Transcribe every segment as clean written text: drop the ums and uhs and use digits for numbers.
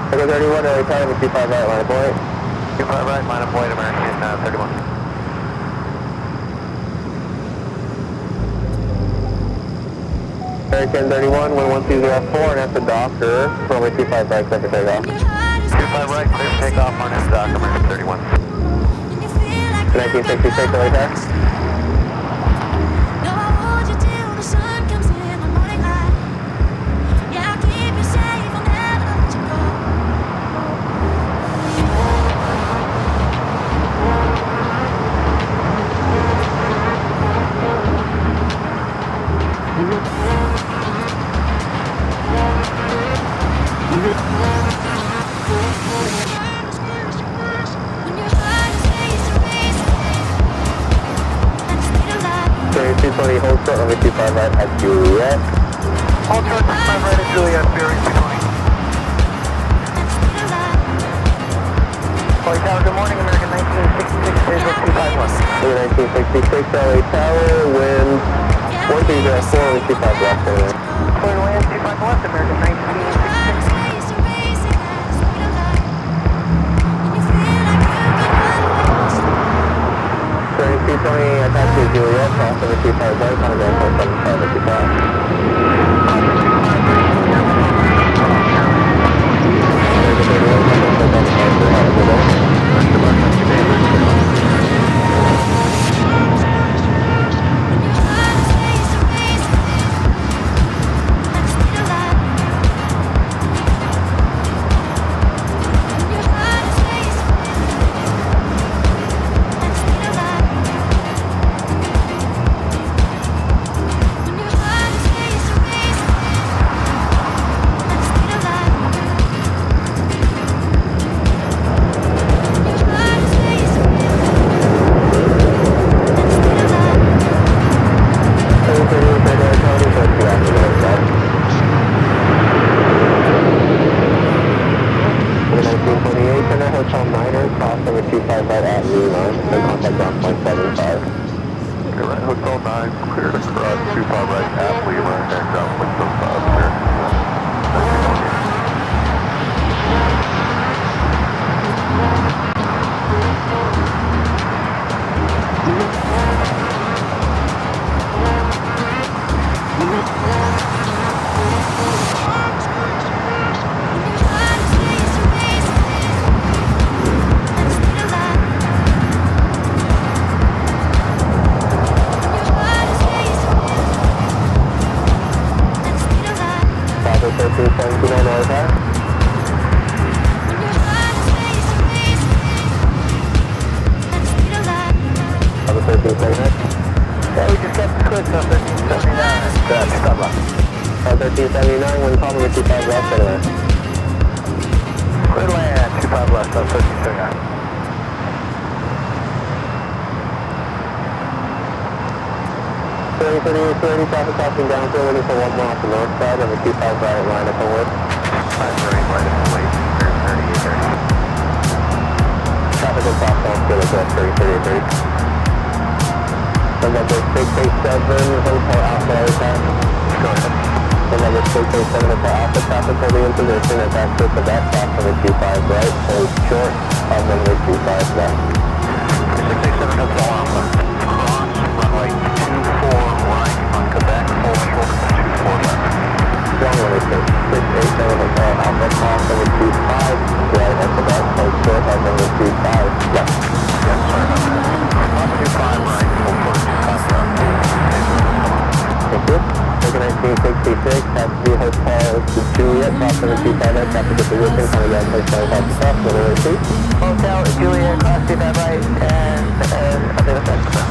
Okay, 31, LA Tower, 25 right, line of point. 25 right, line of point, American 31. American 31, 11204, and that's the doctor. Runway 25 right, clear for takeoff. 25 right, clear for takeoff, harness dock, American 31. 1966, LA Tower. Hold short, runway 25 right at Juliet. Hold short, 25 right at Juliet, bearing 220. LA Tower, good morning, American 1966, stage 1251. 1966, LA Tower, wind 1304, runway 25 left, anyway. Clear to land, 25 left, American 1966. 3220, attack to Juliet, cross over 25 right, on the 475 at 1379, wind calm over 25 left, anyway. Clear to land, 25 left, 1379. 30, traffic crossing downfield, looking for 1 mile off the north side, over 25 right, line up forward. 5 right at the lake, 3830. Traffic will cross downfield at 30. Number 687, Hotel Alpha, aircraft. Go ahead. Number 687, Hotel Alpha, traffic holding in position at that trip of that cross over 25 right, hold short of runway 25 left. 687 Hotel Alpha, cross runway 24 right on Quebec, hold short of 24 left. Wrong runway 687 Hotel Alpha, cross over 25 right at Quebec, hold short of runway 25 left. Yes, sorry about that. Cross 25 right, hold short of 25 left. Thank you. Taking 1966, taxi hotel to Juliet, cross over 25 right, traffic at position, coming down place 25 to cross, runway 2. Hotel Juliet, cross 25 right, and I think that's that.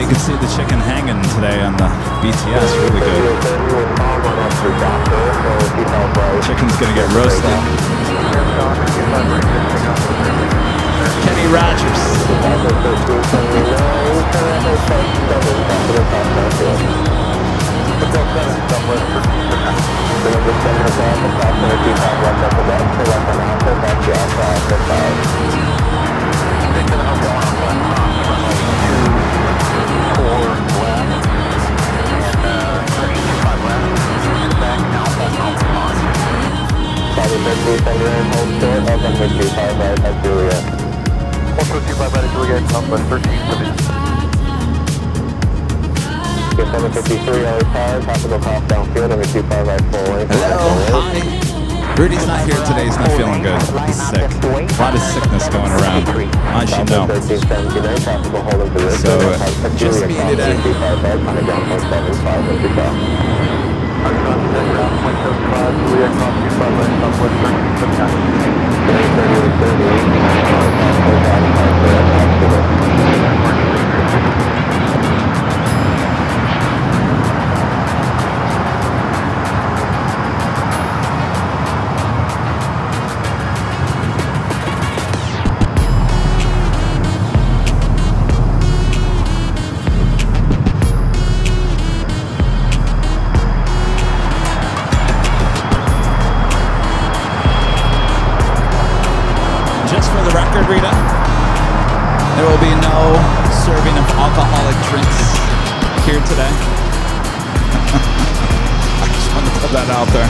you can see the chicken hanging today on the BTS. Really good. Chicken's gonna get roasted. Kenny Rogers. Hello, hi. Rudy's not here today. He's not feeling good. He's sick. A lot of sickness going around. I should know. So, just me today. Rita, there will be no serving of alcoholic drinks here today. I just want to put that out there.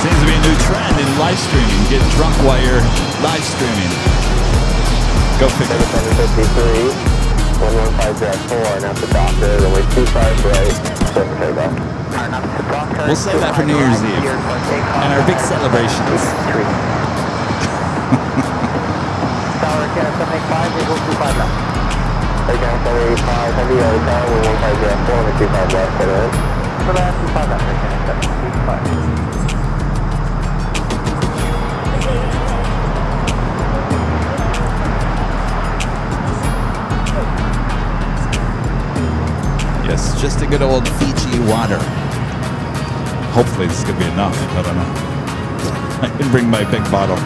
Seems to be a new trend in live streaming. Get drunk while you're live streaming. Go figure. 115-4, and at the doctor, only 25 right, we'll save that for New Year's Eve and our big celebrations. Tower, can 75, we'll go 25 left. Again, 75, heavy overtime, 115-4, and 25 left, for that. For that, 25 left, again, 75. Yes, just a good old Fiji water. Hopefully this could be enough. I don't know. I can bring my big bottle.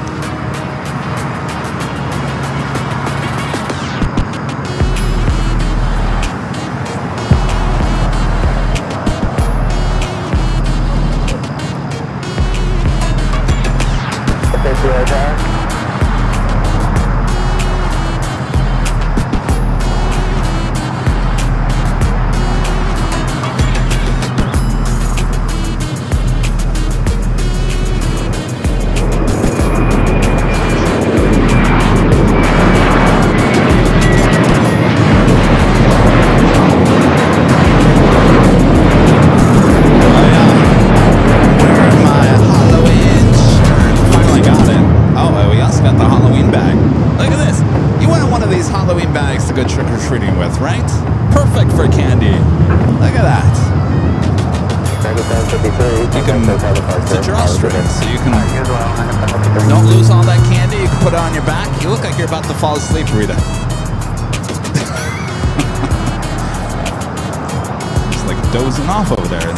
It's a drawstring, so you can don't lose all that candy. You can put it on your back. You look like you're about to fall asleep, Rita. Just like dozing off over there.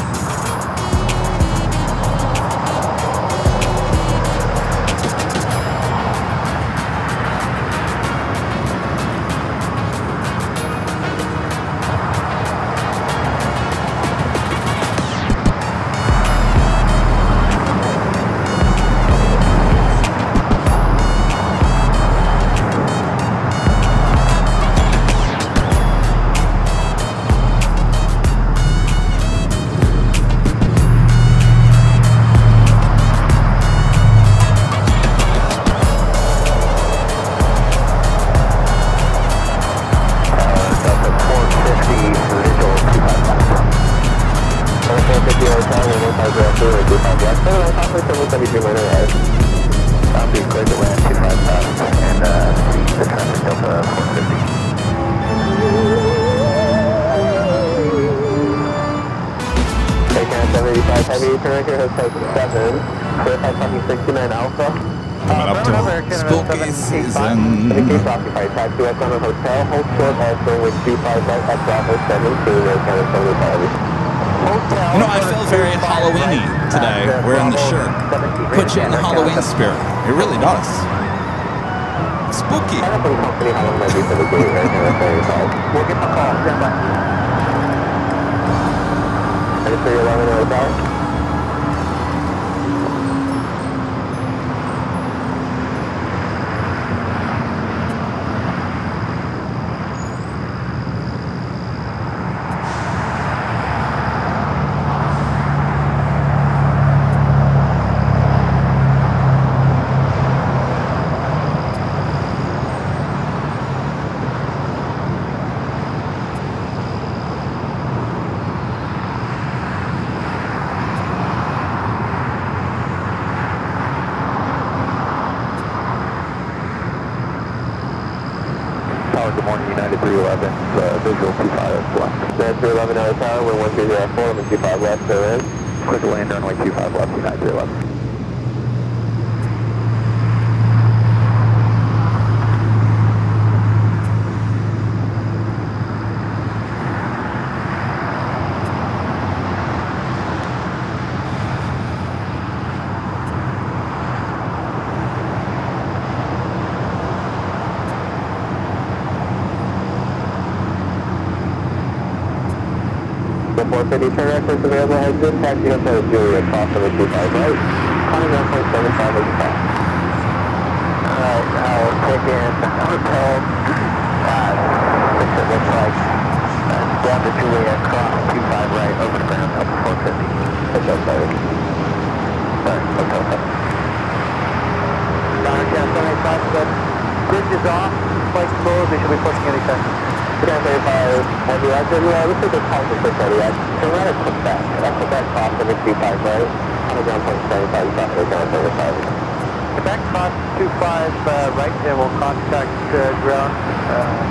Heavy, turn right here, has 7, clear 569 Alpha. Coming up to spooky season. In case occupied, taxi west on the hotel, hold short also with 25 right at Bravo 17, Air Canada 75. You know, I feel very Halloweeny today wearing the shirt. Puts you in the Halloween spirit. It really does. Spooky. We'll get the call. Stand by. Ready for your 11:05? Good morning, United 311, visual 25 left. United 311 out of tower, wind 1304, and 25 left, so in. Quick land, runway 25 left, United 311. The 450 turn access available has been taxi hotel to Julia, cross over 25 right, climbing 1.75 as you pass. Alright, I'll take in the hotel, which it looks like, down to Julia, cross 25 right, over the ground, up to 450. Hotel 7. Sorry, hotel 7. Gas 785, but bridge is off, flight's closed, they should be pushing anytime. Gas 85, heavy active, looks like the time is for cardiac. Turn right at Quebec, that's Quebec cross over 25 right, on the ground 0.75, you cross over ground 75. Quebec cross 25 right, and we'll contact ground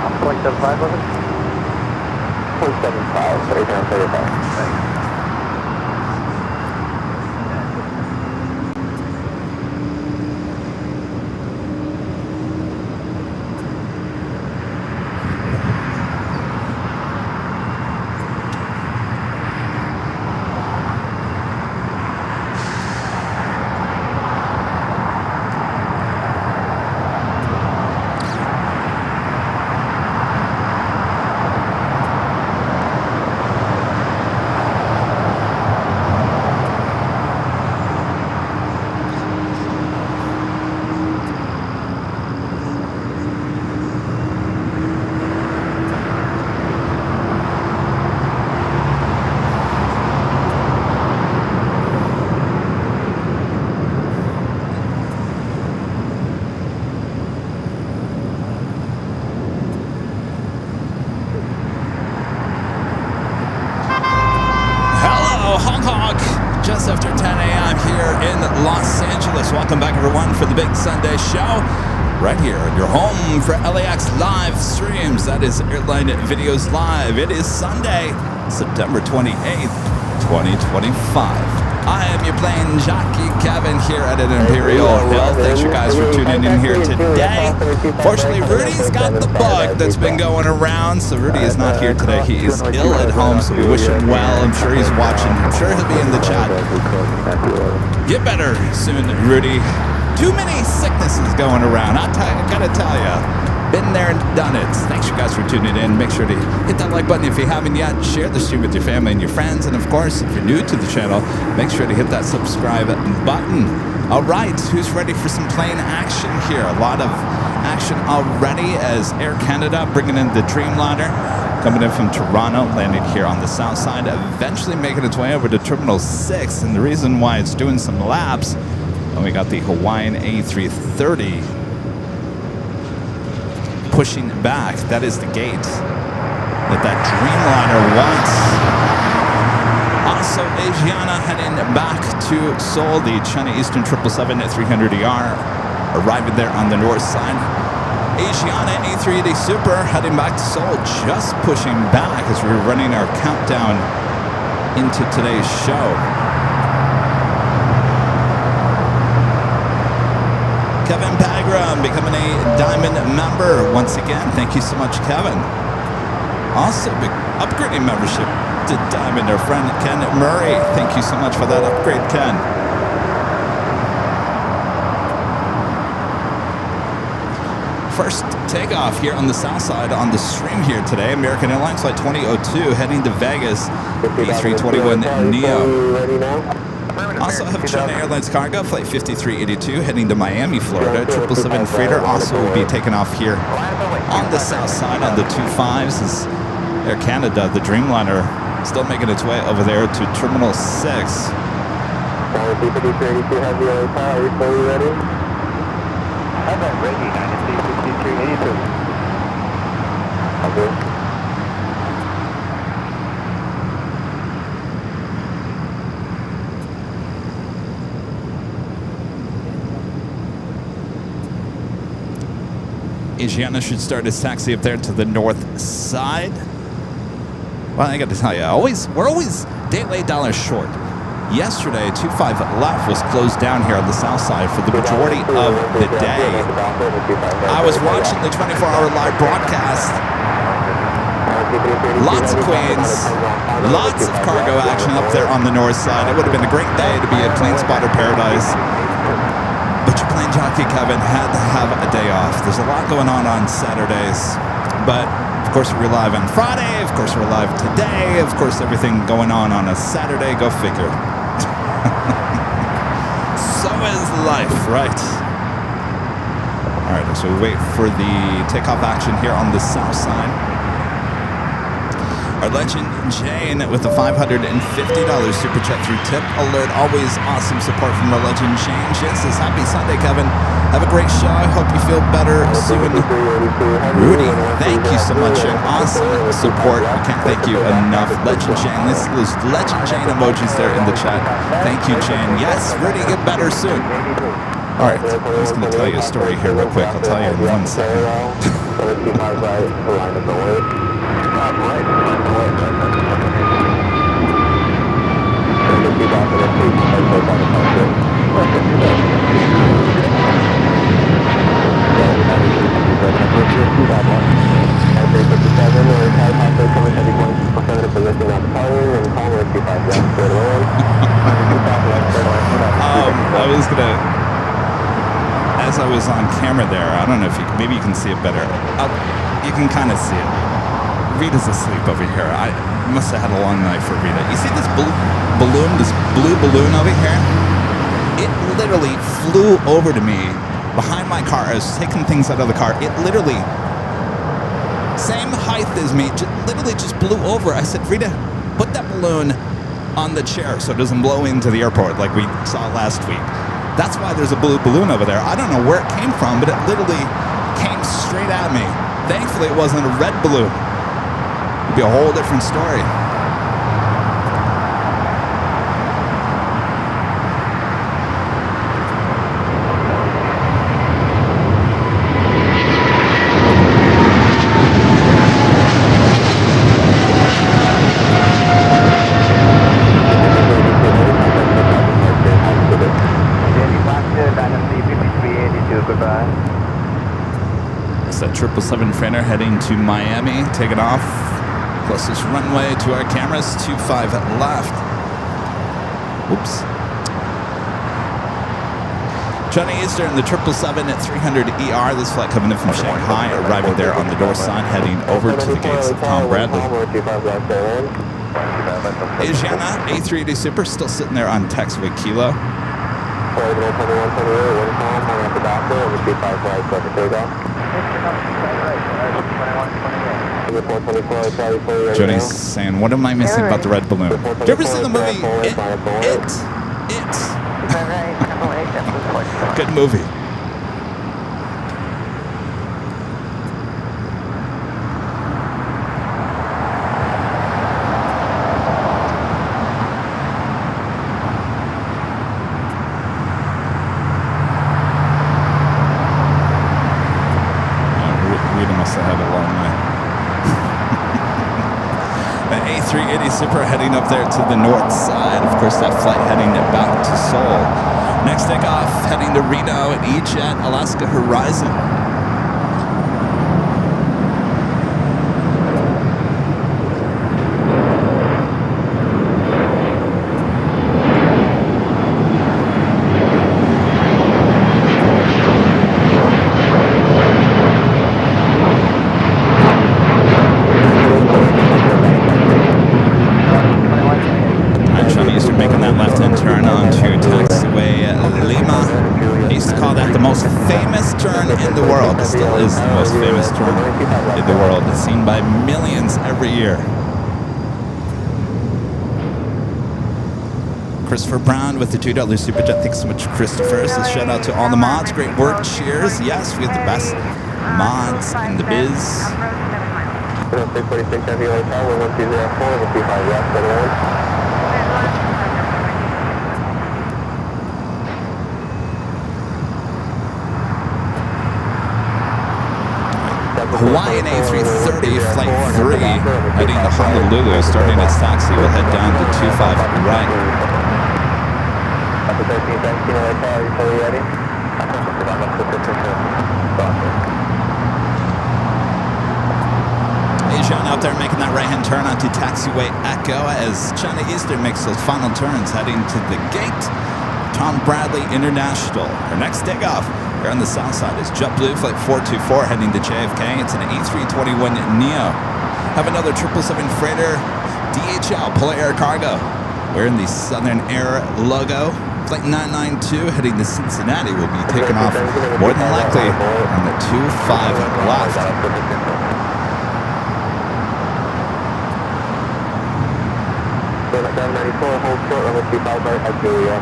on 0.75 level. 0.75, so ground 35. Thanks. Just after 10 a.m. here in Los Angeles. Welcome back, everyone, for the big Sunday show. Right here at your home for LAX live streams. That is Airline Videos Live. It is Sunday, September 28th, 2025. I am your plane jockey, Kevin, here at an Imperial Hill. Thanks, you guys, for tuning in here today. Fortunately, Rudy's got the bug that's been going around, so Rudy is not here today. He is ill at home, so we wish him well. I'm sure he's watching. I'm sure he'll be in the chat. Get better soon, Rudy. Too many sicknesses going around. I gotta tell you. Been there and done it. Thanks, you guys, for tuning in. Make sure to hit that like button if you haven't yet. Share the stream with your family and your friends. And, of course, if you're new to the channel, make sure to hit that subscribe button. All right, who's ready for some plane action here? A lot of action already as Air Canada bringing in the Dreamliner, coming in from Toronto, landing here on the south side, eventually making its way over to Terminal 6. And the reason why it's doing some laps, and we got the Hawaiian A330 pushing back. That is the gate that Dreamliner wants. Also, Asiana heading back to Seoul, the China Eastern 777 at 300ER, arriving there on the north side. Asiana A380 Super heading back to Seoul, just pushing back as we're running our countdown into today's show. Kevin Bagram becoming a Diamond member once again. Thank you so much, Kevin. Also, upgrading membership to Diamond, our friend Ken Murray. Thank you so much for that upgrade, Ken. First takeoff here on the south side on the stream here today. American Airlines Flight 2002 heading to Vegas. A321 Neo. Also have China Airlines Cargo Flight 5382 heading to Miami, Florida. 777 Freighter also will be taking off here on the south side on the 25s. As Air Canada, the Dreamliner, still making its way over there to Terminal 6. P5382 has the other car. Are you fully ready? How about ready? 5382. Okay. Asiana should start his taxi up there to the north side. Well, I got to tell you, we're always day late, dollar short. Yesterday, 25 left was closed down here on the south side for the majority of the day. I was watching the 24-hour live broadcast. Lots of planes, lots of cargo action up there on the north side. It would have been a great day to be at Plane Spotter Paradise. But your plane jockey, Kevin, had to have a day off. There's a lot going on Saturdays. But, of course, we're live on Friday. Of course, we're live today. Of course, everything going on a Saturday. Go figure. So is life, right? All right, so we wait for the takeoff action here on the south side. Our legend Jane with a $550 super chat through tip alert. Always awesome support from our legend Jane. Jane says, happy Sunday, Kevin. Have a great show. I hope you feel better soon. Rudy, thank you so much. An awesome support. I can't thank you enough. Legend Jane. This is Legend Jane emojis there in the chat. Thank you, Jane. Yes, Rudy, get better soon. All right, I'm just going to tell you a story here real quick. I'll tell you in 1 second. I was gonna, as I was on camera there, I don't know if maybe you can see it better. You can kind of see it. Rita's asleep over here. I must have had a long night for Rita. You see this balloon, this blue balloon over here? It literally flew over to me behind my car. I was taking things out of the car. It literally, same height as me, literally just blew over. I said, Rita, put that balloon on the chair so it doesn't blow into the airport like we saw last week. That's why there's a blue balloon over there. I don't know where it came from, but it literally came straight at me. Thankfully, it wasn't a red balloon. It'd be a whole different story. It's that 777 Freighter heading to Miami, taking off. Closest runway to our cameras, 25 left. Whoops. Johnny Eastern, the 777 at 300ER. This flight coming in from Shanghai, arriving there on the north side, heading over to the gates of Tom Bradley. Asiana, A380 Super, still sitting there on taxiway Kilo. Johnny's saying, what am I missing about the red balloon? Did you ever see the movie It? Good movie. Rita must have had a long night. The A380 Super heading up there to the north side. Of course, that flight heading back to Seoul. Next takeoff, heading to Reno at E-Jet Alaska Horizon. Still is the most famous turn in the world. It's seen by millions every year. Christopher Brown with the $2 Super Chat. Thanks so much, Christopher. So shout out to all the mods. Great work. Cheers. Yes, we have the best mods in the biz. 346 Heavy Hotel, 1204, 55 left, Hawaiian A330 Flight 3 heading to Honolulu, starting its taxi. We'll head down to 25 right. Aviation out there making that right-hand turn onto taxiway Echo as China Eastern makes those final turns heading to the gate. Tom Bradley International. Our next takeoff here on the south side is JetBlue Flight 424 heading to JFK. It's an A321neo. Have another 777 freighter DHL Polar Air Cargo wearing the Southern Air logo. Flight 992 heading to Cincinnati will be taken off more than likely on the 25 left. 794, hold short on the 25 right at Julia.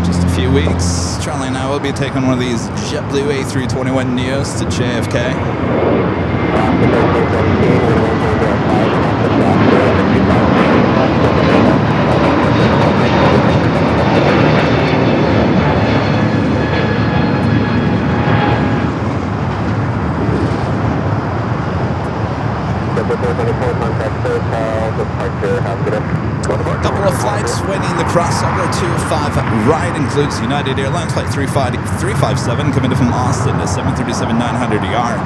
Just a few weeks, Charlie and I will be taking one of these JetBlue A321neos to JFK. Couple of flights waiting the crossover to 5 right includes United Airlines Flight 357 committed from Austin to 737-900ER,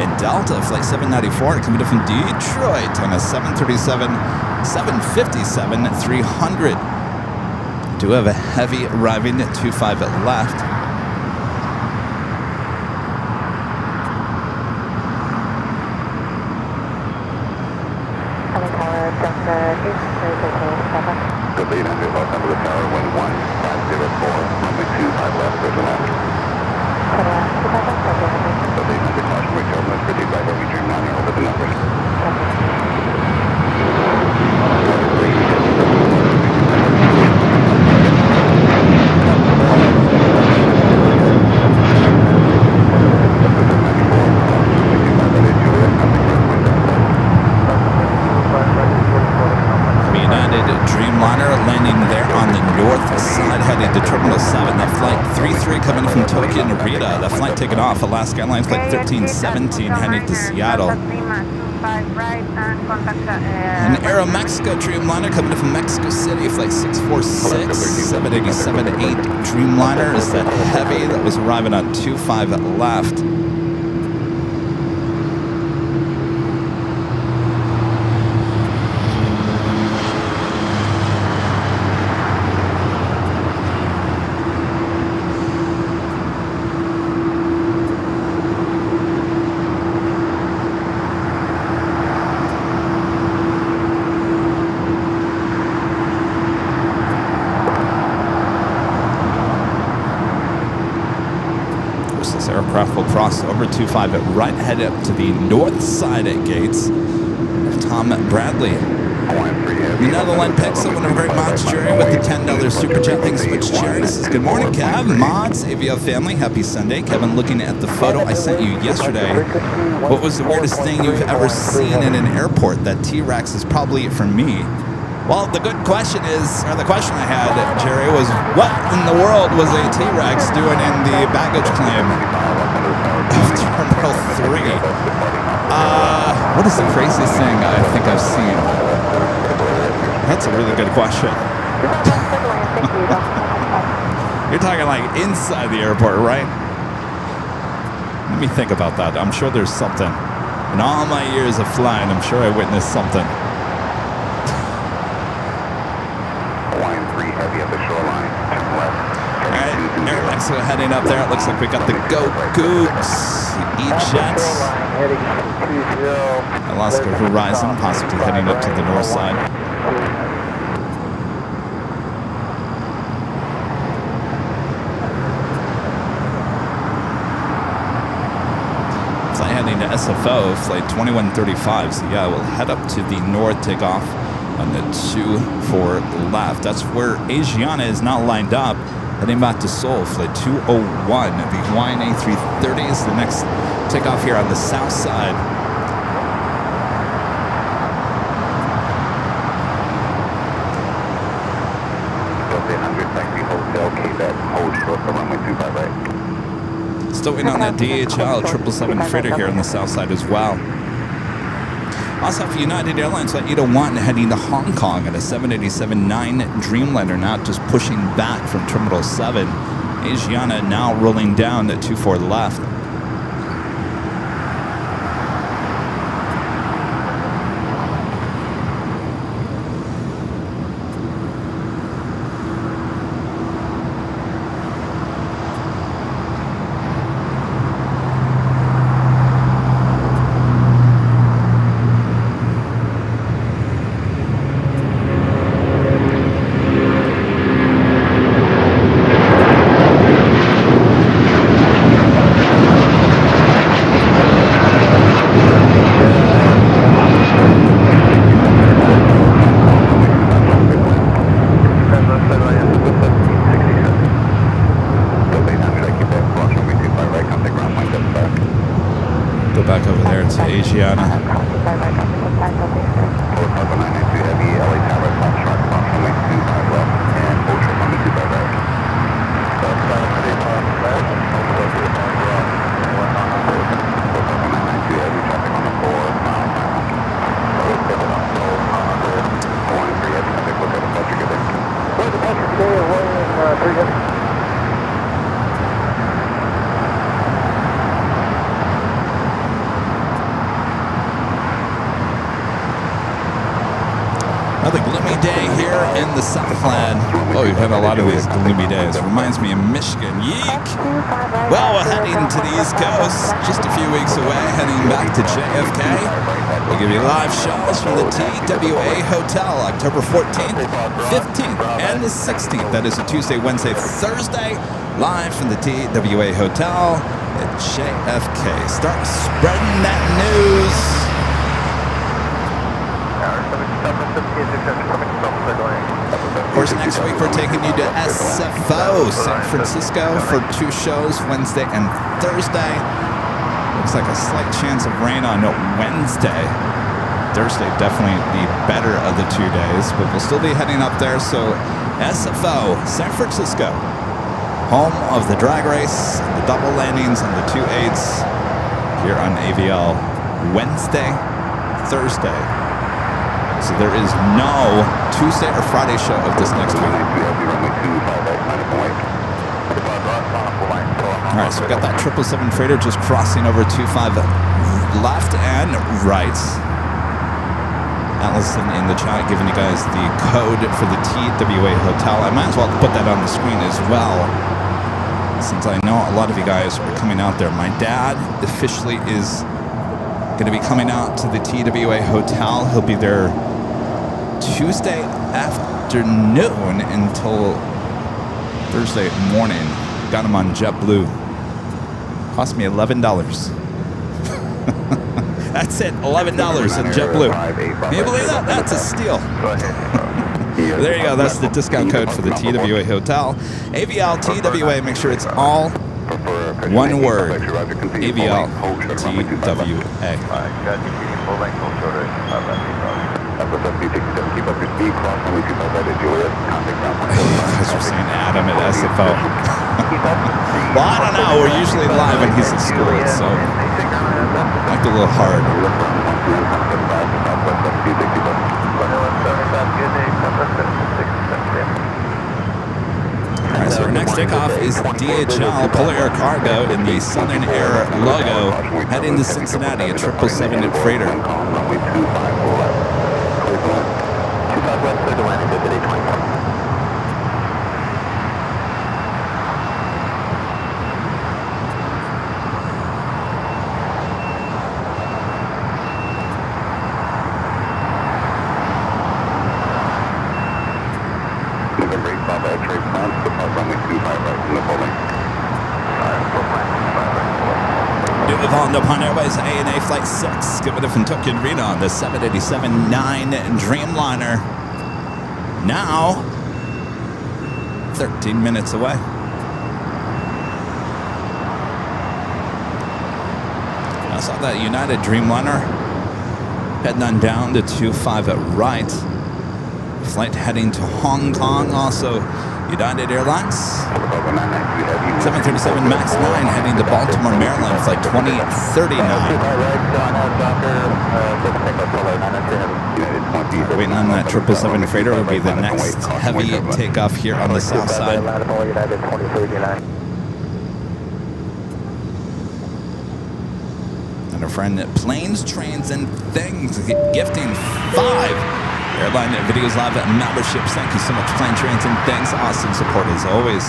and Delta Flight 794 committed from Detroit on a 737-757-300. Do have a heavy arriving at 25 left. The lead under low number of tower 11504, runway 25 left, clear to land. The lead under caution wake terminal is pretty by Boeing Dream 9 over the number. Dreamliner landing there on the north side heading to Terminal 7. That flight 33 coming from Tokyo to Narita. That flight taken off. Alaska Airlines Flight 1317 heading to Seattle. An Aeromexico Dreamliner coming from Mexico City. Flight 646, 787-8 Dreamliner is that heavy that was arriving on 25 left. Aircraft will cross over 25 at right, head up to the north side at gates. Tom Bradley. The Netherlands picks up one of our great mods, Jerry, with the $10 Super Chat. Thanks so much, Jerry. This is good morning, Kev. Mods, Avio family, happy Sunday. Kevin, looking at the photo I sent you yesterday. What was the weirdest thing you've ever seen in an airport? That T-Rex is probably it for me. Well, the good question is, or the question I had, Jerry, was what in the world was a T-Rex doing in the baggage claim of Terminal 3? What is the craziest thing I think I've seen? That's a really good question. You're talking like inside the airport, right? Let me think about that. I'm sure there's something. In all my years of flying, I'm sure I witnessed something. Line 3 heavy at the shoreline. Turn left. All right, Airlines are heading up there. It looks like we got the Go Googs E-Jets. Alaska Horizon, possibly heading up to the north side. Flight heading to SFO, flight 2135. So yeah, we'll head up to the north, take off on the 24 left. That's where Asiana is not lined up. Heading back to Seoul, flight 201. The Hawaiian A330 is the next takeoff here on the south side. Still waiting on that DHL 777 freighter here on the south side as well. Also for United Airlines flight 801 heading to Hong Kong at a 787-9 Dreamliner, now just pushing back from Terminal 7. Asiana now rolling down at 24 left. Another gloomy day here in the Southland. Oh, we've had a lot of these gloomy days. Reminds me of Michigan. Yeek! Well, we're heading to the East Coast. Just a few weeks away, heading back to JFK. We'll give you live shows from the TWA Hotel, October 14th, 15th, and the 16th. That is a Tuesday, Wednesday, Thursday. Live from the TWA Hotel at JFK. Start spreading that news. Of course, next week we're taking you to SFO, San Francisco, for 2 shows, Wednesday and Thursday. Looks like a slight chance of rain on Wednesday. Thursday definitely the better of the 2 days, but we'll still be heading up there. So SFO, San Francisco, home of the drag race, the double landings, and the 2.8s here on AVL Wednesday, Thursday. So there is no Tuesday or Friday show of this next week. All right, so we got that 777 freighter just crossing over 25 left and right. Allison in the chat giving you guys the code for the TWA Hotel. I might as well put that on the screen as well, since I know a lot of you guys are coming out there. My dad officially is going to be coming out to the TWA Hotel. He'll be there Tuesday afternoon until Thursday morning. Got him on JetBlue. Cost me $11. That's it, $11 in JetBlue. Can you believe that? That's a steal. There you go. That's the discount code for the TWA Hotel. AVL TWA. Make sure it's all one word. AVL TWA. Because you're seeing Adam at SFO. Well, I don't know. We're usually live when he's at school, so might be a little hard. takeoff is DHL Polar Air Cargo in the Southern Air logo, heading to Cincinnati, a 777 freighter. Runway 25 left. 25 left, clear to land at 825. Upon Airways ANA Flight 6, coming in from Tokyo and Reno on the 787-9 Dreamliner. Now, 13 minutes away. I saw that United Dreamliner heading on down to 25 at right. Flight heading to Hong Kong, also United Airlines. 737 MAX 9 heading to Baltimore, Maryland, flight 2039. Waiting on that 777 freighter will be the next heavy takeoff here on the south side. And our friend at Planes, Trains, and Things gifting 5 Airline Videos Live memberships. Thank you so much, Planes, Trains, and Things. Awesome support as always.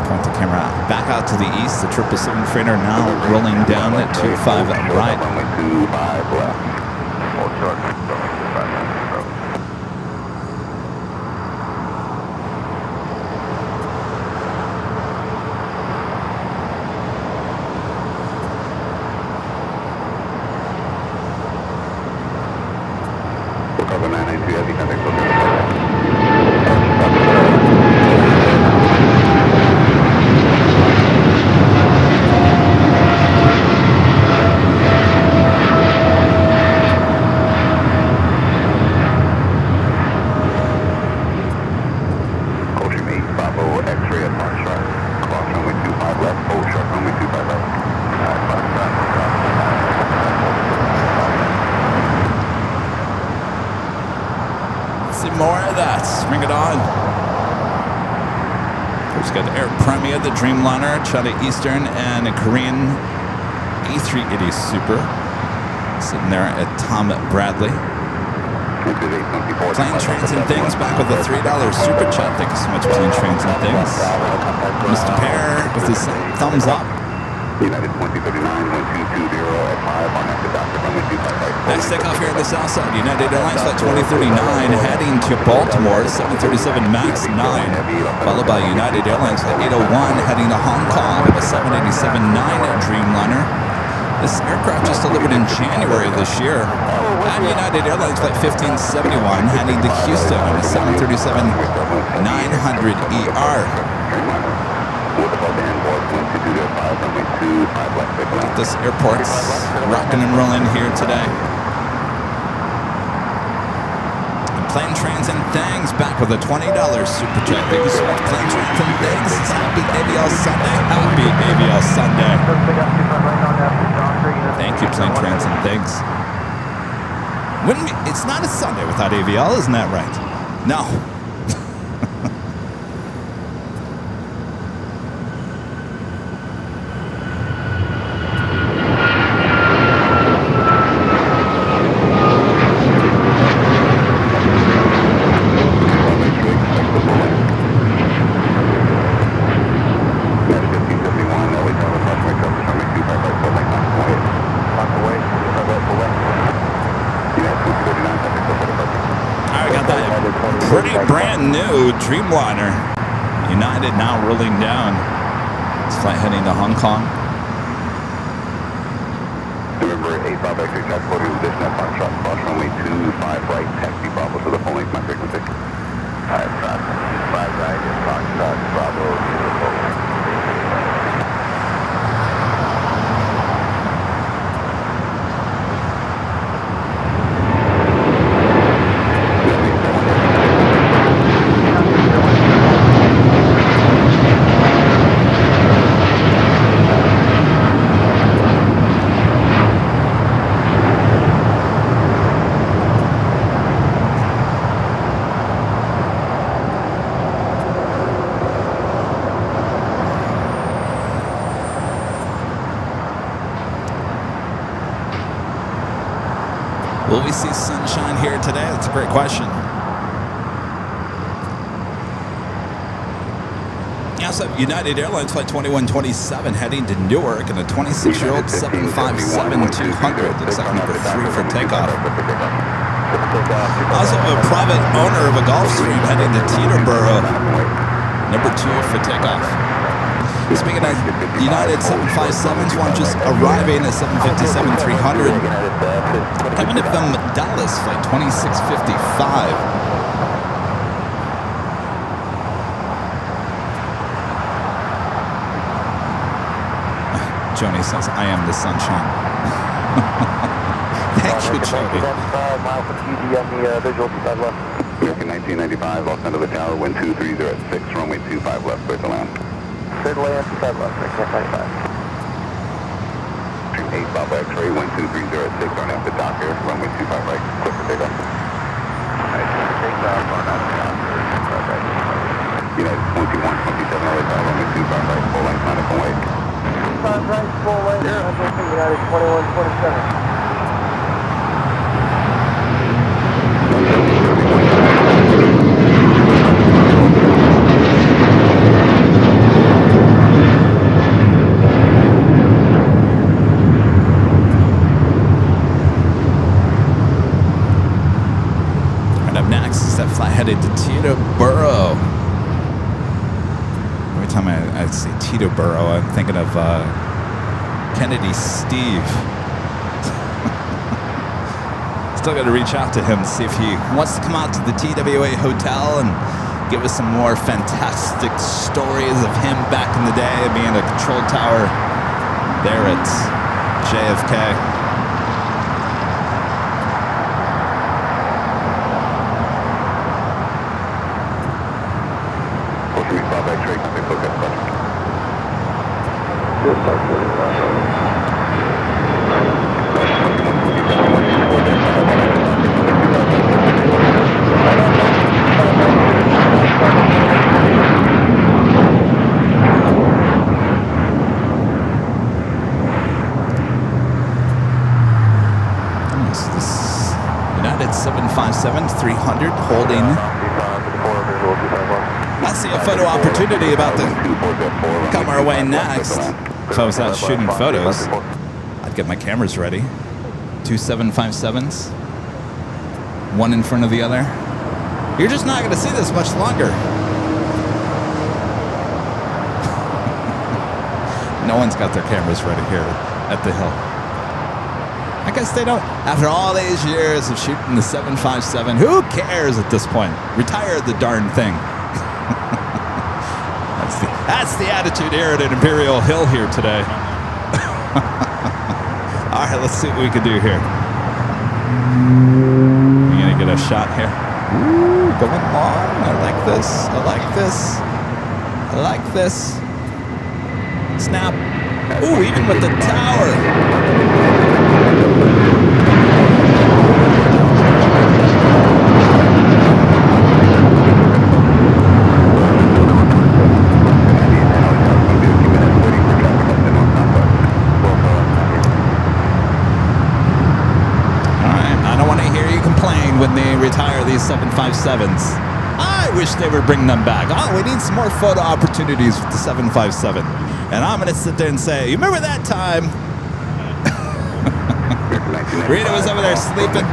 Point the camera back out to the east. The 777 freighter now rolling down at 25 right. Runway 25 left. Hold short. More of that. Bring it on. We've got the Air Premier, the Dreamliner, China Eastern, and a Korean A380 Super. Sitting there at Tom Bradley. Planes, Trains, and Things back with a $3 Super Chat. Thank you so much, Planes, Trains, and Things. Mr. Pear with his thumbs up. United 2039, 1220 at 5 on after Dr. Runway 25 right. Next takeoff here in the south side, United Airlines Flight 2039 heading to Baltimore, 737 MAX 9, followed by United Airlines Flight 801 heading to Hong Kong with a 787-9 Dreamliner. This aircraft just delivered in January of this year. And United Airlines Flight 1571 heading to Houston on a 737-900ER. This airport's rocking and rolling here today. And Planes, Trains, and Things back with a $20 Super Chat. Thank you so much, Planes, Trains, and Things. It's happy AVL Sunday. Happy AVL Sunday. Thank you, Planes, Trains, and Things. It's not a Sunday without AVL, isn't that right? No. New Dreamliner. United now rolling down. This flight heading to Hong Kong. Remember, 85 X-ray transporter position at Fox Shot, cross runway 25 right, taxi Bravo to the full length, my frequency. Alright, cross 25 right, Fox Shot, Bravo to the full length. we see sunshine here today? That's a great question. Yeah, so United Airlines Flight 2127 heading to Newark in a 26-year-old 757-200. Looks like number 3 for takeoff. Also a private owner of a Gulfstream heading to Teterboro. Number 2 for takeoff. Speaking of United 757s, one just arriving at 757-300. Coming in from Dallas, Flight 2655. Joni says, I am the sunshine. Thank you, Joni. Mile for QD on the visual 25 left. American 1995, Los Angeles Tower, wind 23 at 6, runway 25 left, clear to land. Clear to land, 25 left, American 95. 8 Bob X-ray, wind 230 at 6, on after dock here, runway 25 right, clear for takeoff. Takeoff on out of right. United 2127, LA Tower, runway 25 right, full length, 9 weight. 25 right, full length, United 2127. Headed to Teterboro. Every time I say Teterboro, I'm thinking of Kennedy Steve. Still got to reach out to him, see if he wants to come out to the TWA hotel and give us some more fantastic stories of him back in the day being a control tower there at JFK. United 757-300 holding. I see a photo opportunity about to come our way next. If I was out shooting photos, I'd get my cameras ready. 2 757s, one in front of the other. You're just not going to see this much longer. No one's got their cameras ready here at the hill. I guess they don't. After all these years of shooting the 757, who cares at this point? Retire the darn thing. That's the attitude here at Imperial Hill here today. All right, let's see what we can do here. We're going to get a shot here. Ooh, going long. I like this. I like this. I like this. Snap. Ooh, even with the tower. When they retire these 757s. I wish they would bring them back. Oh, we need some more photo opportunities with the 757. And I'm going to sit there and say, you remember that time? Rita was over there sleeping.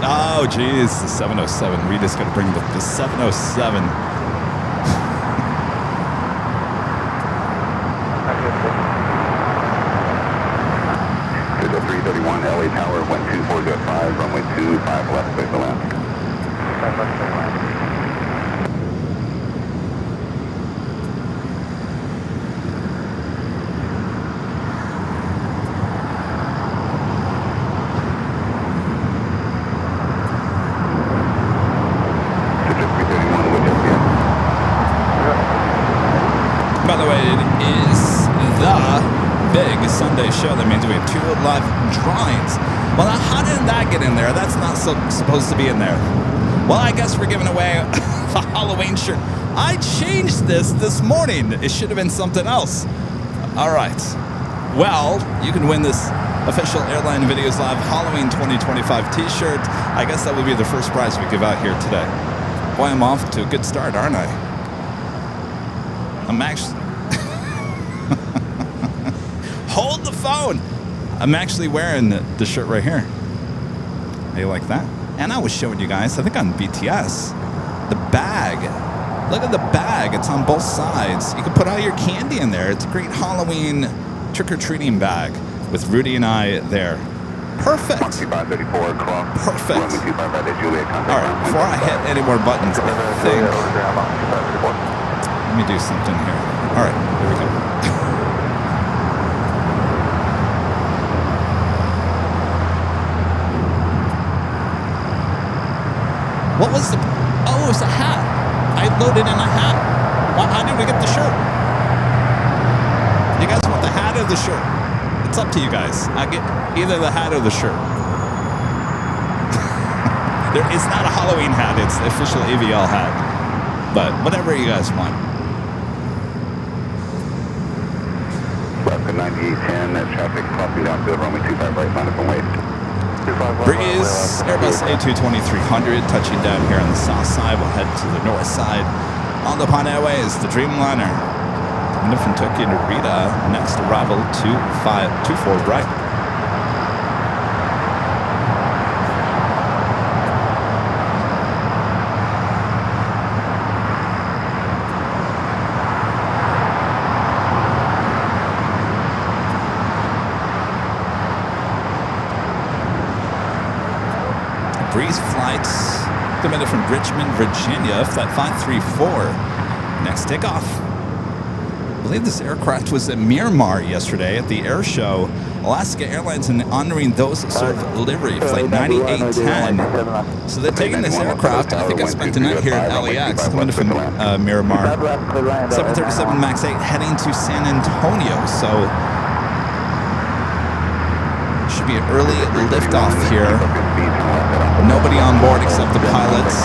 Oh, geez, the 707. Rita's going to bring the 707. 331 LA Tower, wind 2405, runway 25 left, clear to land. By the way, it is the big Sunday show. That means we have 2 live drawings. Well, now, how did that get in there? That's not supposed to be in there. Well, I guess we're giving away a Halloween shirt. I changed this morning. It should have been something else. All right. Well, you can win this official Airline Videos Live Halloween 2025 t-shirt. I guess that would be the first prize we give out here today. Boy, I'm off to a good start, aren't I? I'm actually... Hold the phone! I'm actually wearing the shirt right here. How you like that? And I was showing you guys, I think on BTS, the bag. Look at the bag. It's on both sides. You can put all your candy in there. It's a great Halloween trick-or-treating bag with Rudy and I there. Perfect. Perfect. All right, before I hit any more buttons, I think... Let me do something here. All right, there we go. What was the... Oh, it was a hat. I loaded in a hat. Well, how did we get the shirt? You guys want the hat or the shirt? It's up to you guys. I get either the hat or the shirt. It's not a Halloween hat. It's the official AVL hat. But whatever you guys want. Left 9810, traffic crossing downfield, runway 25 right, line up and wait. Breeze, Airbus A220-300, touching down here on the south side. We'll head to the north side. On the Pine Airways, the Dreamliner. Coming from Tokyo to Rita, next arrival 2524 right. Breeze flights coming in from Richmond, Virginia, flight 534. Next takeoff. I believe this aircraft was at Miramar yesterday at the air show. Alaska Airlines and honoring those that serve livery, flight 9810. So they're taking this aircraft. I think I spent the night here at LAX, coming from Miramar. 737 MAX 8 heading to San Antonio. So should be an early liftoff here. Nobody on board except the pilots.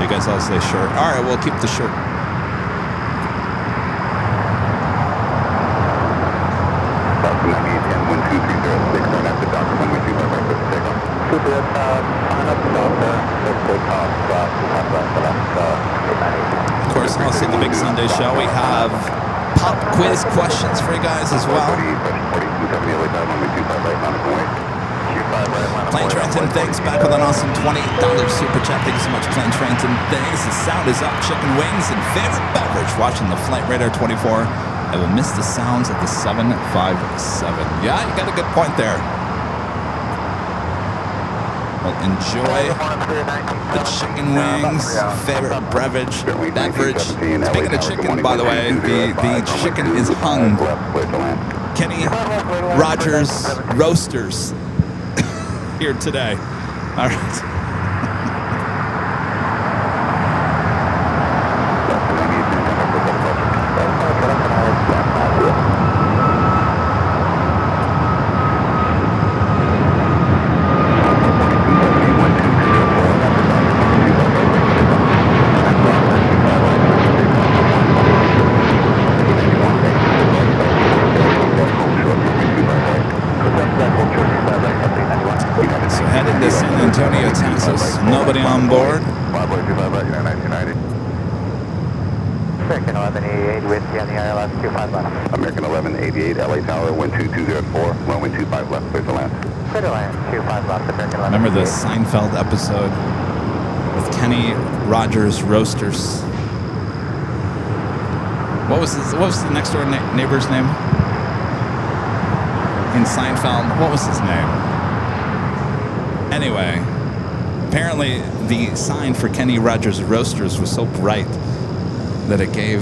You guys all say shirt. All right, we'll keep the shirt. Of course, also the Big Sunday Show. We have pop quiz questions for you guys as well. Plain Trenton, thanks. Back with an awesome $28 super chat. Thank you so much, Plain Trenton. Thanks. The sound is up. Chicken wings and favorite beverage. Watching the Flight Radar 24. I will miss the sounds of the 757. Yeah, you got a good point there. Well, enjoy the chicken wings, favorite beverage. Speaking of chicken, by the way, the chicken is hung. Kenny Rogers Roasters here today. All right. Nobody on board. American 1188 Whiskey on the ILS 25 left. American 1188 LA Tower, wind 2204, runway 25 left, clear to land. Clear to land, 25 left, American 1188. Remember the Seinfeld episode with Kenny Rogers Roasters? What was the next door neighbor's name? In Seinfeld, what was his name? Anyway, apparently the sign for Kenny Rogers Roasters was so bright that it gave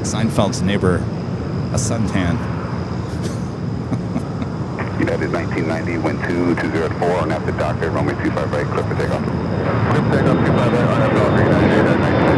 Seinfeld's neighbor a suntan. United 1990, wind 2204, on after Doctor, runway 25 right, clear for takeoff. Clear for takeoff, 25 right, on after Doctor, United 1990.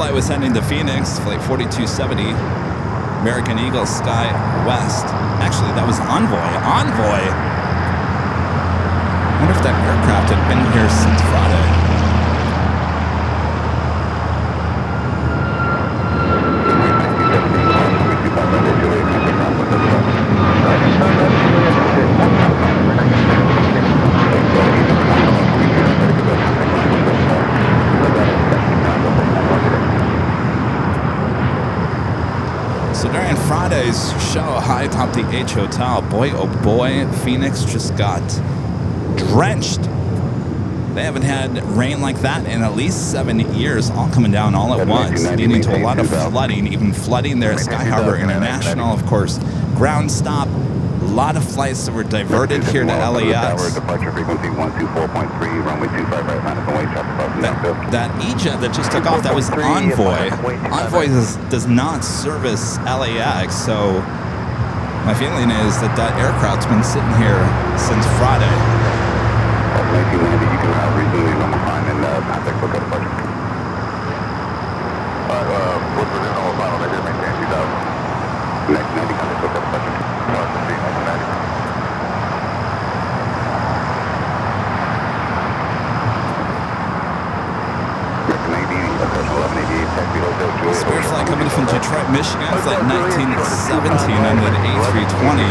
flight was heading to Phoenix, flight 4270. American Eagle Sky West. Actually, that was Envoy. Envoy! I wonder if that aircraft had been here since Friday. So during Friday's show, high atop the H Hotel, boy oh boy, Phoenix just got drenched. They haven't had rain like that in at least 7 years, all coming down all at once, leading to a lot of flooding, even flooding there at Sky Harbor International, of course, ground stop. A lot of flights that were diverted here to LAX. Departure frequency 124.3, runway 25 right, minus one way, traffic crossing. That E-Jet that just took off, that was Envoy. Envoy does not service LAX, so my feeling is that aircraft's been sitting here since Friday. 1990, you can reasonably normal time and contact book at departure. What's the normal final measure? Maintain 2000. 1990, contact book at departure. 1990. Spirit flight coming from Detroit, Michigan, flight 1917 under the A320.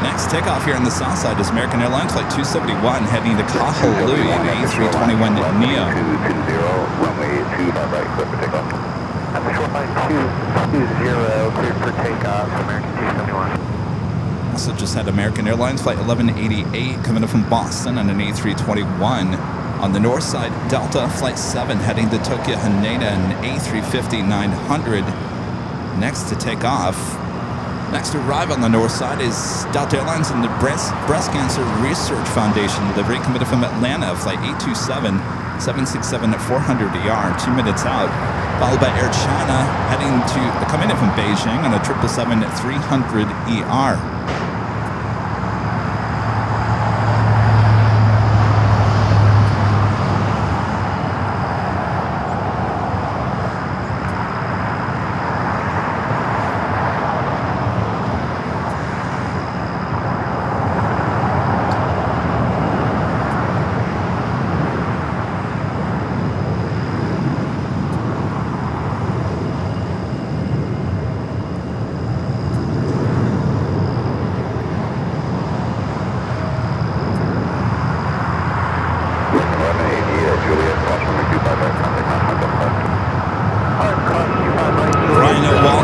Next takeoff here on the south side is American Airlines flight 271 heading to Kahului in the A321 Neo. 220, runway 25 right, clear for takeoff. At the shoreline 220, cleared for takeoff, American 271. Also just had American Airlines flight 1188 coming up from Boston on an A321. On the north side, Delta Flight 7 heading to Tokyo Haneda in A350-900. Next to take off. Next to arrive on the north side is Delta Airlines and the Breast Cancer Research Foundation delivery coming from Atlanta, flight 827, 767 at 400ER, 2 minutes out. Followed by Air China coming in from Beijing on a 777 at 300ER.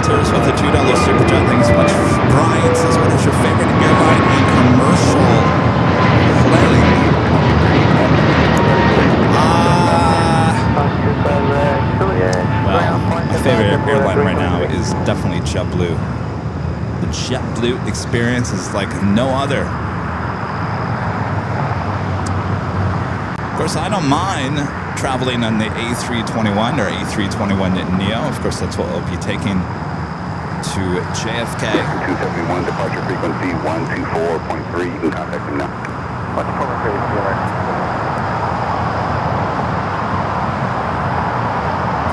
With a $2 super chat. Thanks so much. Brian says, what is your favorite airline and commercial plane? Well, my favorite airline right now is definitely JetBlue. The JetBlue experience is like no other. Of course, I don't mind traveling on the A321 or A321 Neo. Of course, that's what we'll be taking to JFK. 271, departure frequency 124.3. You can contact them now.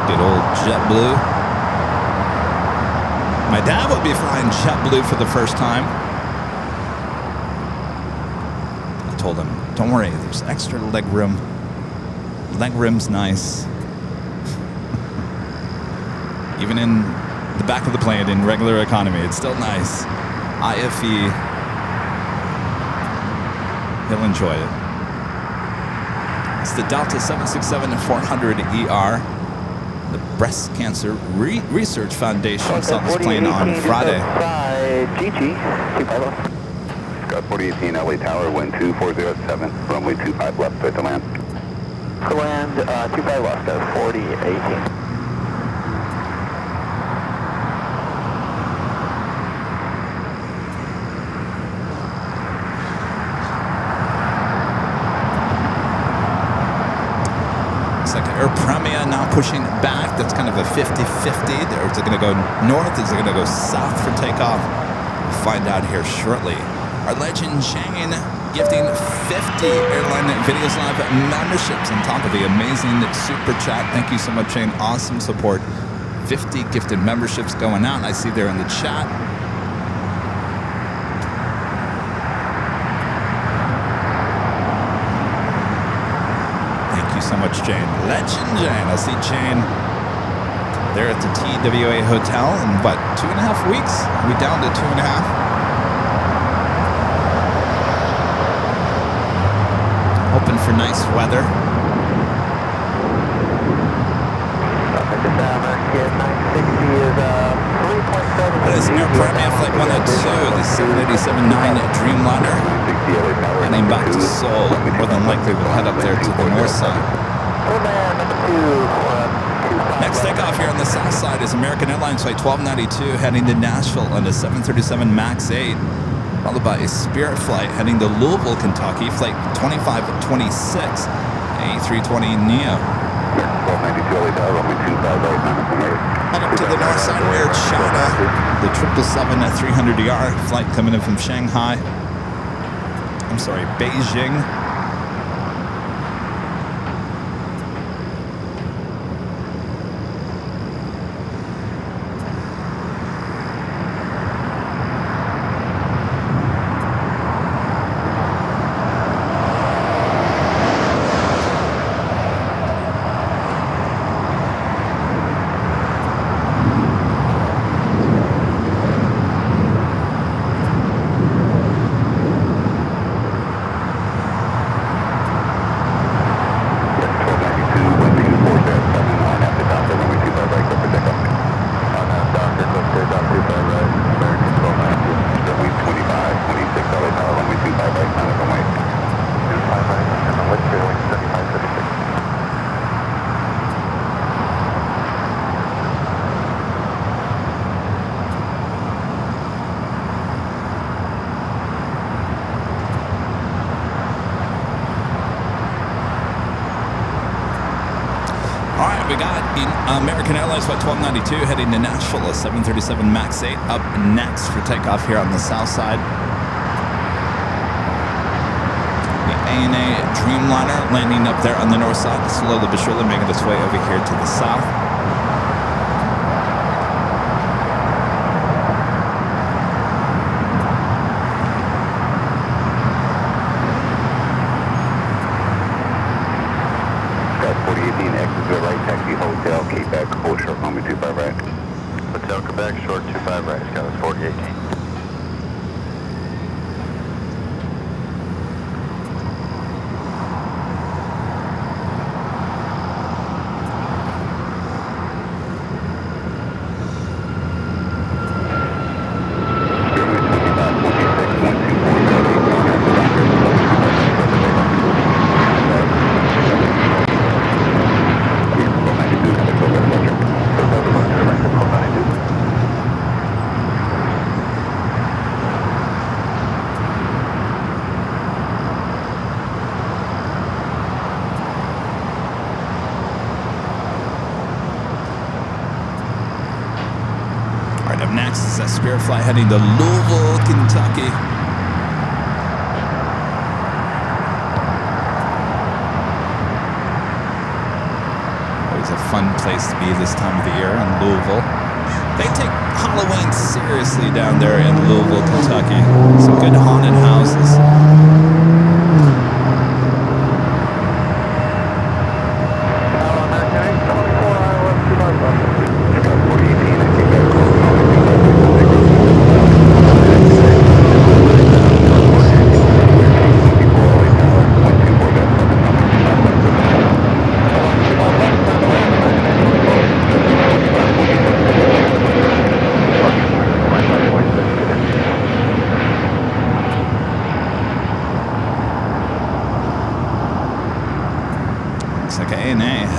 Good old JetBlue. My dad would be flying JetBlue for the first time. I told him, don't worry, there's extra leg room. Leg room's nice. Even in the back of the plane in regular economy, it's still nice. IFE, he'll enjoy it. It's the Delta 767-400ER. The Breast Cancer Research Foundation saw this plane on Friday. Scott 4018 LA Tower, wind 2407, runway 25 left, clear to land. To land 25 left at 4018. Air Premia now pushing back. That's kind of a 50-50. Or is it going to go north? Is it going to go south for takeoff? We'll find out here shortly. Our legend Shane gifting 50 Airline Videos Live memberships on top of the amazing super chat. Thank you so much, Shane. Awesome support. 50 gifted memberships going out. I see there in the chat. Thank you so much, Jane. Legend Jane. I see Jane there at the TWA Hotel in, what, 2.5 weeks? Are we down to 2.5? Hoping for nice weather. That is Air Premier Flight 102, the 787-9 Dreamliner. Heading back to Seoul. More than likely we'll head up there to the north side. Next takeoff here on the south side is American Airlines Flight 1292 heading to Nashville on the 737 MAX 8. Followed by a Spirit flight heading to Louisville, Kentucky, Flight 2526, A320neo. Head up to the north side near China, the 777-300ER flight coming in from Shanghai. I'm sorry, Beijing. We got American Airlines Flight 1292 heading to Nashville, a 737 MAX 8 up next for takeoff here on the south side. The ANA Dreamliner landing up there on the north side, slowly but surely making its way over here to the south. Hotel Quebec, short 25 right, Skyline 4018. Next is a Spirit flight heading to Louisville, Kentucky. Always a fun place to be this time of the year in Louisville. They take Halloween seriously down there in Louisville, Kentucky. Some good haunted houses.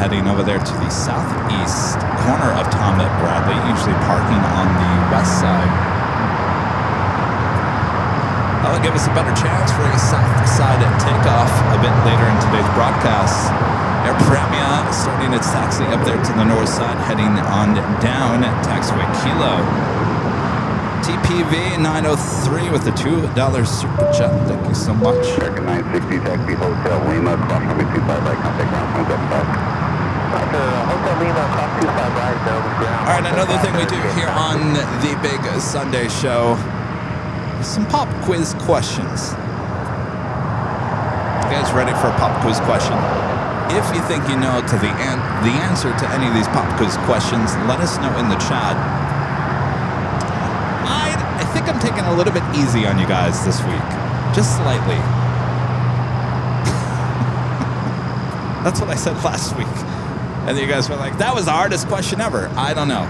Heading over there to the southeast corner of Tom Bradley, usually parking on the west side. That'll give us a better chance for a south side takeoff a bit later in today's broadcast. Air Premier starting its taxi up there to the north side, heading on down taxiway Kilo TPV 903 with the $2 super chat. Thank you so much. American 960, taxi Hotel Lima, cross runway 25 right, contact ground 175. Hotel Lima, cross 25 right, down the ground. All right, another thing we do here on the Big Sunday Show, some pop quiz questions. You guys ready for a pop quiz question? If you think you know the answer to any of these pop quiz questions, let us know in the chat. I think I'm taking a little bit easy on you guys this week. Just slightly. That's what I said last week. And you guys were like, that was the hardest question ever. I don't know.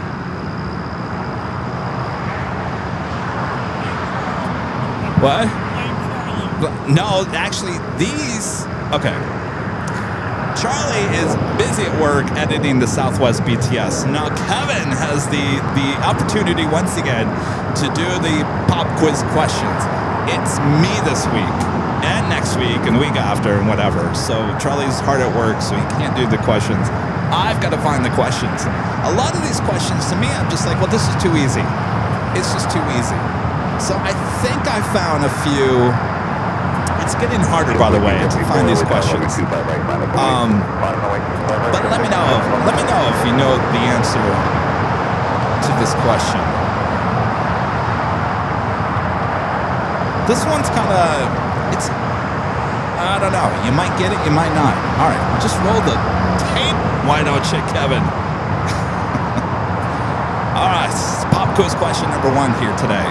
What? No, actually, these... Okay. Charlie is busy at work editing the Southwest BTS. Now Kevin has the opportunity once again to do the pop quiz questions. It's me this week and next week and the week after and whatever. So Charlie's hard at work, so he can't do the questions. I've got to find the questions. A lot of these questions, to me, I'm just like, well, this is too easy. It's just too easy. So I think I found a few... It's getting harder, by the way, to find these questions. But let me know if you know the answer to this question. This one's kind of, it's, I don't know. You might get it, you might not. All right, just roll the tape. Why don't you, Kevin? All right, pop quiz question number 1 here today.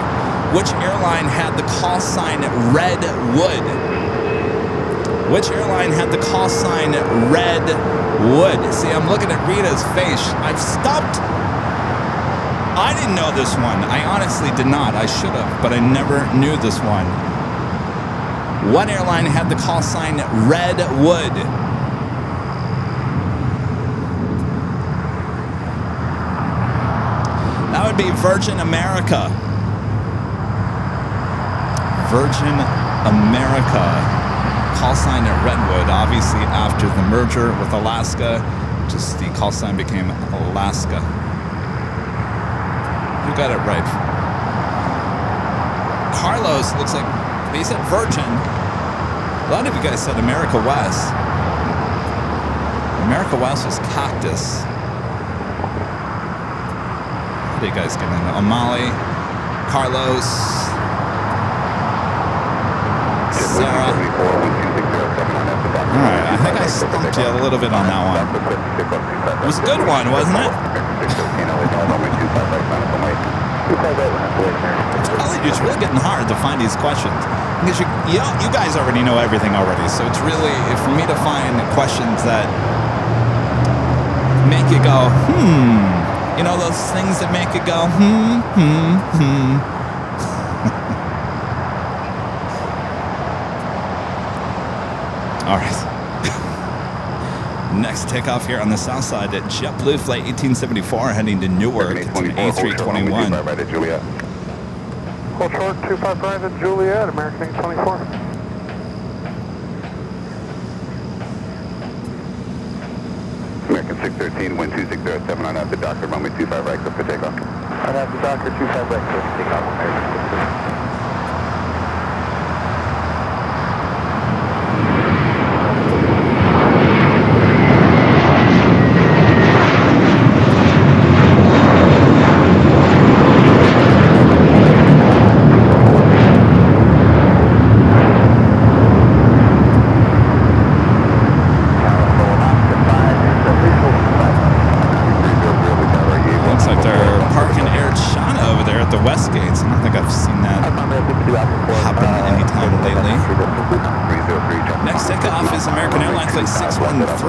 Which airline had the call sign Redwood? Which airline had the call sign Redwood? See, I'm looking at Rita's face. I've stopped. I didn't know this one. I honestly did not. I should have, but I never knew this one. What airline had the call sign Redwood? That would be Virgin America. Virgin America. Call sign at Redwood, obviously after the merger with Alaska, just the call sign became Alaska. Who got it right? Carlos looks like he said Virgin. A lot of you guys said America West. America West was Cactus. What are you guys getting into? O'Malley, Carlos, Sarah. Alright, I think I stumped you a little bit on that one. It was a good one, wasn't it? It's really getting hard to find these questions. Because you guys already know everything already, so it's really, for me to find questions that make you go, you know those things that make you go, All right. Next takeoff here on the south side at JetBlue Flight 1874 heading to Newark. It's an A321. Hold short 255 at Juliet, American 824. American 613, wind 2607 on after Doctor, runway 25 right, clear for takeoff. On after Doctor, 25 right, clear for takeoff, American 613.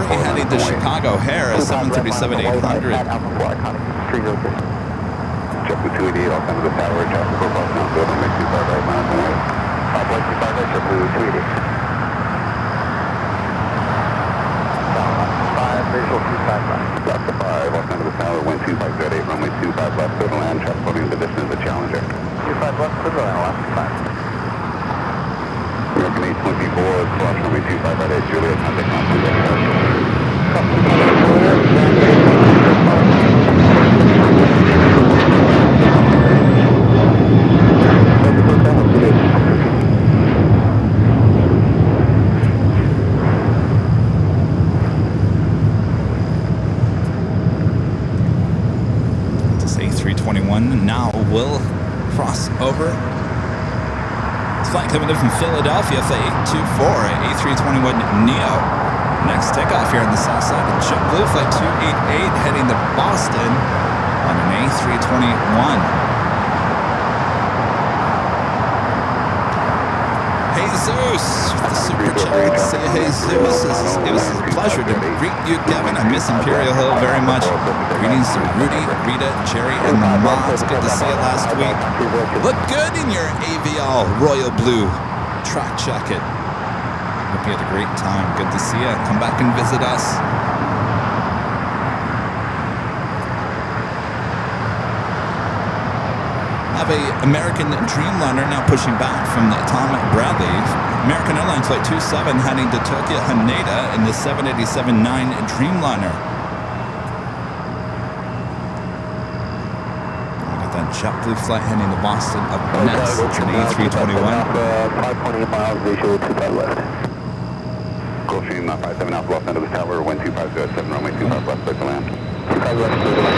Heading to Chicago O'Hare, 737-800. JetBlue 288, all time of the tower, Jasper Profile, now go to make 25 right, minus 1 right. 5 right, JetBlue 288. 5, visual 25 left. Doctor 5, all time of the tower, wind 2508, runway 25 left, clear to land, traffic loading position is a Challenger. 25 left, clear to land, Alaska 5. American 824, cross runway 25 right at Juliet, contact ground 175. A321 now will cross over. This flight coming in from Philadelphia, flight 824, A321 Neo. Next takeoff here on the south side of JetBlue, flight 288 heading to Boston on an A321. Jesus with the super chat. Say Jesus. It was a pleasure to greet you, Kevin. I miss Imperial Hill very much. Greetings to Rudy, Rita, Jerry, and the mods. Good to see you last week. Look good in your AVL royal blue track jacket. Hope you had a great time. Good to see you. Come back and visit us. Have a American Dreamliner now pushing back from the Tom Bradley. American Airlines flight 27 heading to Tokyo Haneda in the 787-9 Dreamliner. We got that JetBlue flight heading to Boston up next. It's an A321. 5.8 miles visual 25 left. Gulfstream 57 Alpha Los Angeles Tower, wind 2507, runway 25 left, clear to land. 25 left, clear to land.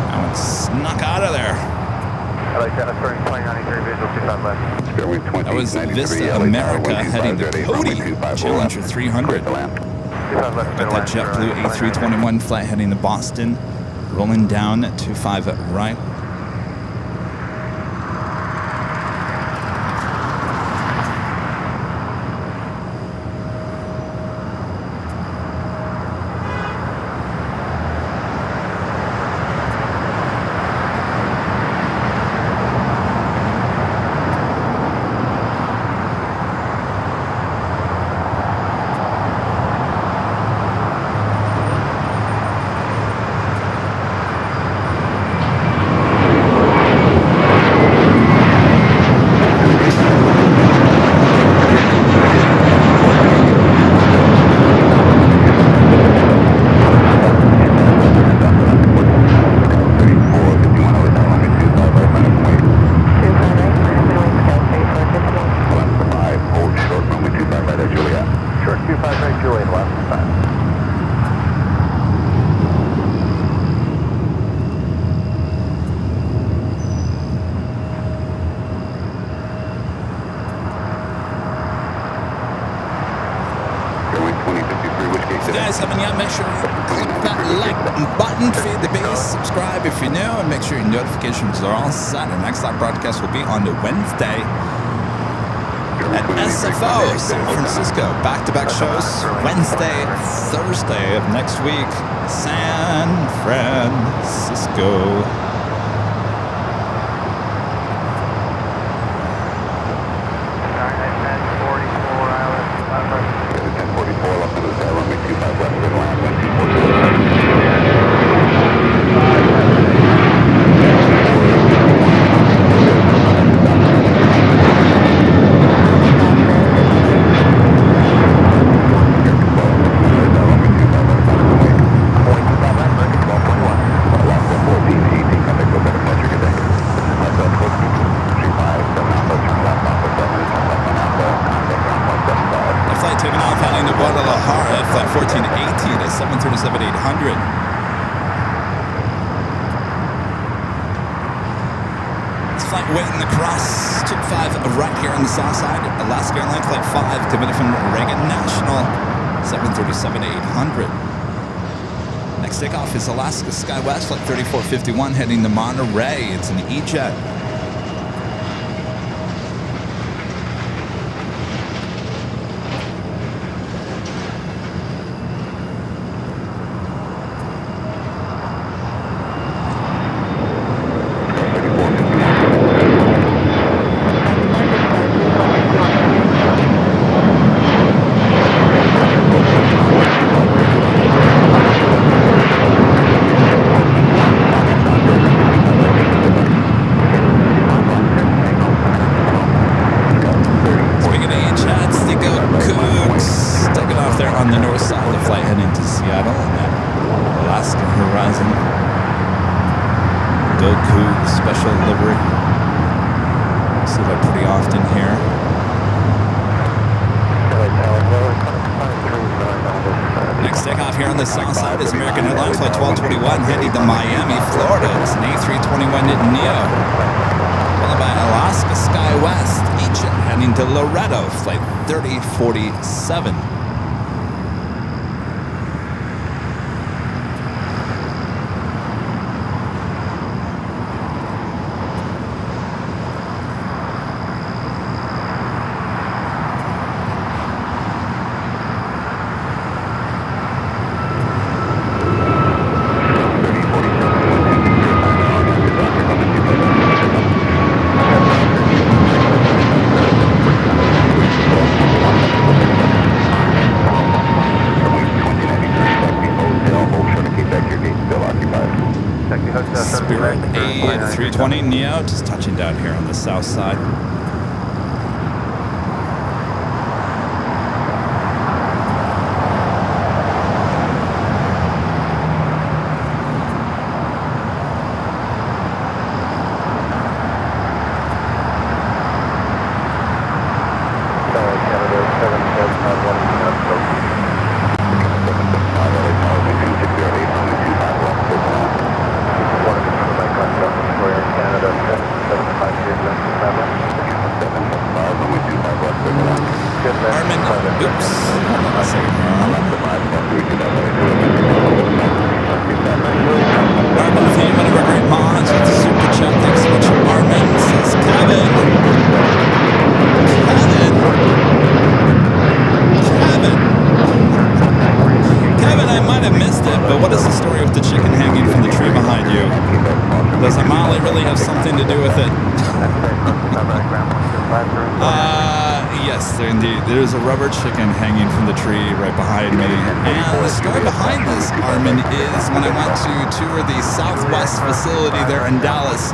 That one snuck out of there. That was Vista America heading to Cody, Challenger 300. Got that JetBlue A321 flight heading to Boston, rolling down at 25 right. Notifications are all set. Our next live broadcast will be on Wednesday at SFO, San Francisco. Back-to-back shows, Wednesday, Thursday of next week, San Francisco. Waiting across, took 5 right here on the south side. Alaska Airlines flight 5 coming from Reagan National, 737-800. Next takeoff is Alaska SkyWest flight 3451 heading to Monterey. It's an E-Jet. Coupe special livery. See that pretty often here. Next takeoff here on the south side is American Airlines Flight 1221 heading to Miami, Florida. It's an A321neo. Followed by Alaska SkyWest Agent heading to Laredo, Flight 3047. Spirit A320neo just touching down here on the south side. There's a rubber chicken hanging from the tree right behind me. And the story behind this, Armin, is when I went to tour the Southwest facility there in Dallas,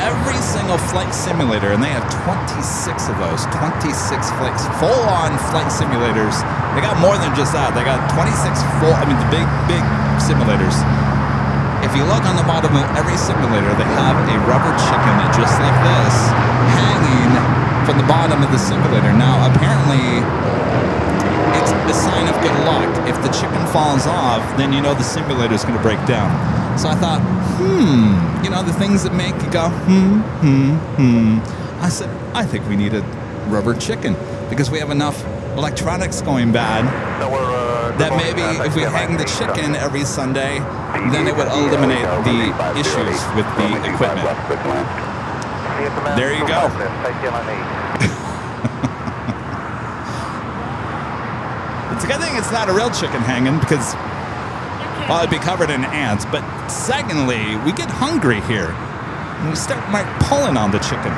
every single flight simulator, and they have 26 of those, 26 flights, full-on flight simulators. They got more than just that. They got 26 the big simulators. If you look on the bottom of every simulator, they have a rubber chicken just like this hanging from the bottom of the simulator. Now, apparently, it's a sign of good luck. If the chicken falls off, then you know the simulator is going to break down. So I thought, the things that make you go, I said, I think we need a rubber chicken because we have enough electronics going bad that maybe if we hang the chicken every Sunday, then it would eliminate the issues with the equipment. There you go. It's a good thing it's not a real chicken hanging because, well, it'd be covered in ants. But secondly, we get hungry here and we start pulling on the chicken.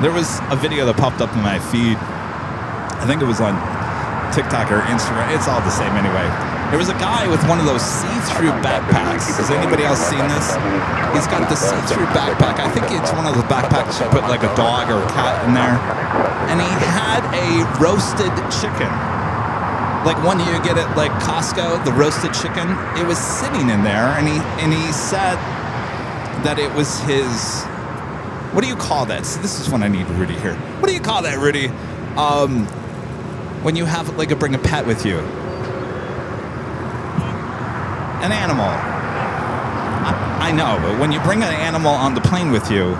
There was a video that popped up in my feed. I think it was on TikTok or Instagram. It's all the same anyway. There was a guy with one of those see-through backpacks. Has anybody else seen this? He's got the see-through backpack. I think it's one of those backpacks you put like a dog or a cat in there. And he had a roasted chicken. Like one you get at like Costco, the roasted chicken. It was sitting in there, and he said that it was his. What do you call that? So this is when I need Rudy here. What do you call that, Rudy? When you have bring a pet with you. An animal. I know, but when you bring an animal on the plane with you,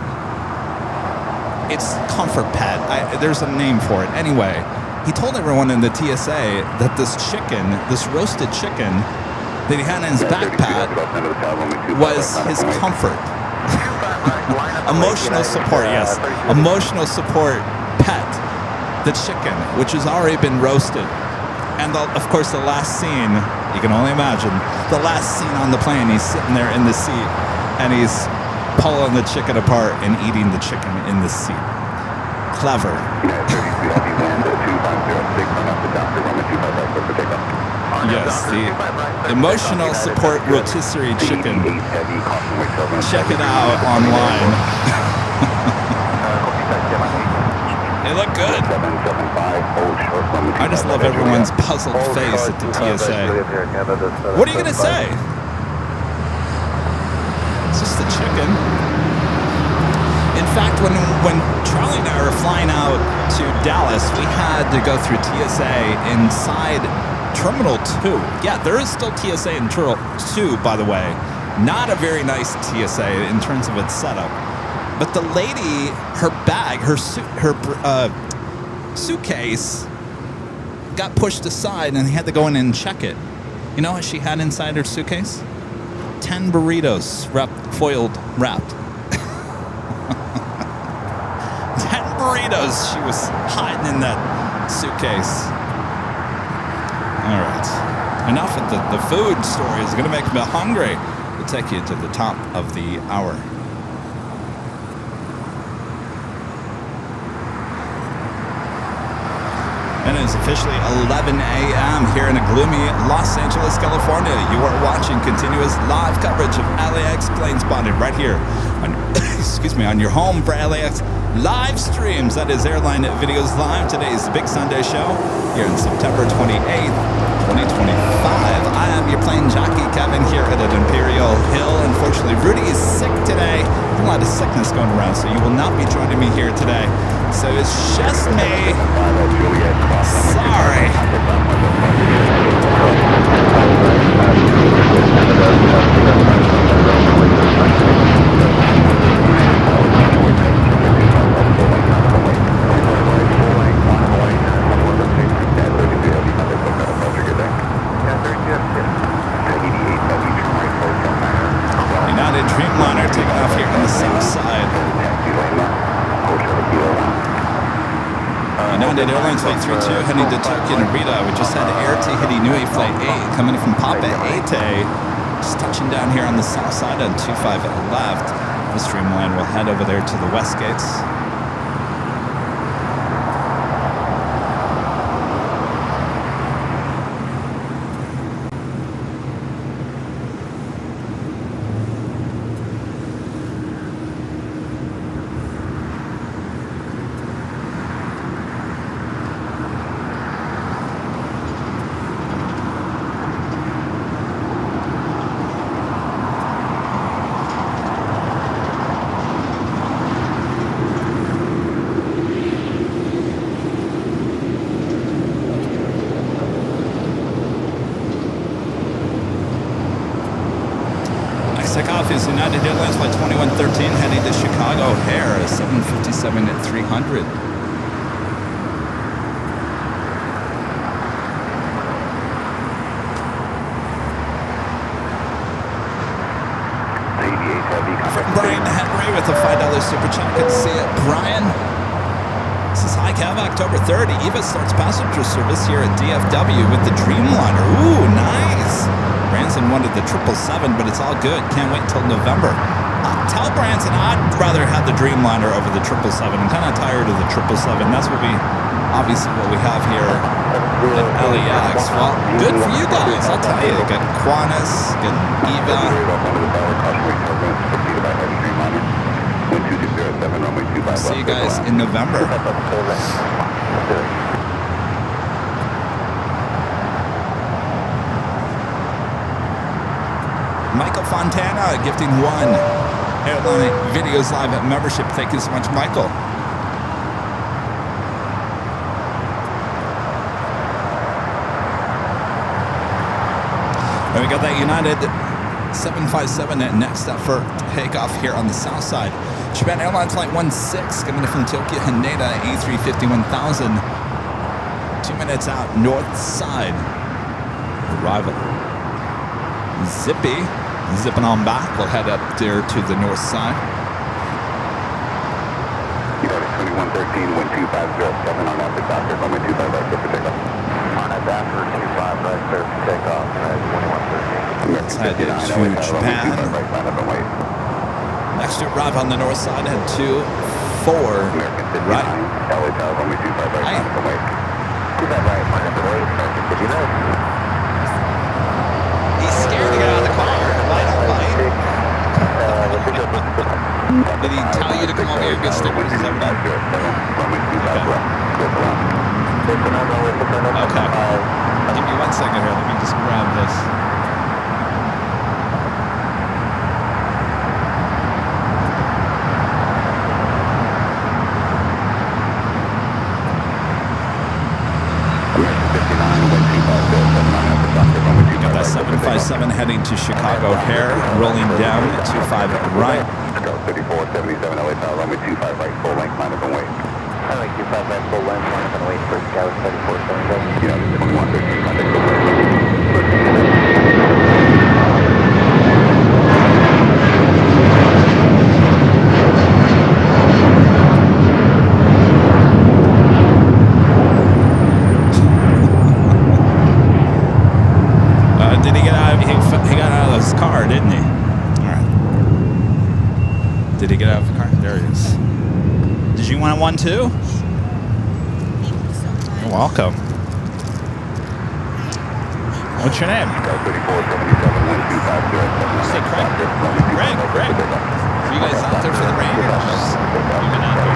it's comfort pet. There's a name for it. Anyway, he told everyone in the TSA that this chicken, this roasted chicken that he had in his backpack was his comfort. Emotional support, yes. Emotional support pet. The chicken, which has already been roasted. And of course, the last scene, you can only imagine, the last scene on the plane, he's sitting there in the seat and he's pulling the chicken apart and eating the chicken in the seat. Clever. Yes, the emotional support rotisserie chicken. Check it out online. They look good. I just love everyone's puzzled face at the TSA. What are you going to say? talking. In fact, when Charlie and I were flying out to Dallas, we had to go through TSA inside Terminal 2. Yeah, there is still TSA in Terminal 2, by the way. Not a very nice TSA in terms of its setup. But the lady, her bag, her suitcase got pushed aside and they had to go in and check it. You know what she had inside her suitcase? 10 burritos foiled wrapped. 10 burritos she was hiding in that suitcase. All right. Enough of the food story is going to make me hungry. We'll take you to the top of the hour. And it is officially 11 a.m. here in a gloomy Los Angeles, California. You are watching continuous live coverage of LAX plane spotted right here on, on your home for LAX live streams. That is Airline Videos Live. Today is the Big Sunday show here on September 28th, 2025. I am your plane jockey, Kevin, here at an Imperial Hill. Unfortunately, Rudy is sick today. There's a lot of sickness going around, so you will not be joining me here today. So it's just me. Sorry. United Dreamliner taking off here on the south side. United Airlines Flight 32 heading to Tokyo Narita. We just had Air Tahiti Nui Flight 8 coming in from Papa Ete. Just touching down here on the south side on 25 left. The Streamline will head over there to the West Gates. Takeoff is United Airlines Flight 2113 heading to Chicago O'Hare, 757 at 300. From Brian Henry with a $5 super chat. Good to see you, Brian. This is Hi Kev, October 3rd. EVA starts passenger service here at DFW with the Dreamliner. Ooh, nice. Branson wanted the 777, but it's all good. Can't wait until November. Tell Branson I'd rather have the Dreamliner over the 777. I'm kind of tired of the 777. That's what we have here at LAX. Well, good for you guys. I'll tell you. Got Qantas, got EVA. See you guys in November. Michael Fontana gifting one Airline Videos Live membership. Thank you so much, Michael. And we got that United 757 next up for takeoff here on the south side. Japan Airlines Flight 16 coming in from Tokyo Haneda A350-1000. 2 minutes out, north side. Arrival. Zipping on back. We'll head up there to the north side. United 2113, wind 2507 on after doctor, runway 25 right, clear for takeoff. On after 25 right, clear for takeoff, United 2113. Let's head to Japan. Next to arrive on the north side, head to 4 right. LA Tower, runway 25 right, Hi. 25 right. 25 right, American Airlines, did you know? He's scared to get out of the car. Light on light. Did he tell you to come over here and get stickers? Is that what he did? Okay. Give me 1 second here. Let me just grab this. 757 heading to Chicago O'Hare, rolling down at 25 right. Go 3477 LA Tower, runway 25 right, full length, line up and wait. I like 25 right, full length, line up and wait for Scout 3477. Yeah, 2113, contact full length. Did he get out? He got out of his car, didn't he? All right. Did he get out of the car? There he is. Did you want one too? You're welcome. What's your name? Say Craig. Craig. Are you guys out there for the rain? Or just, you been out there?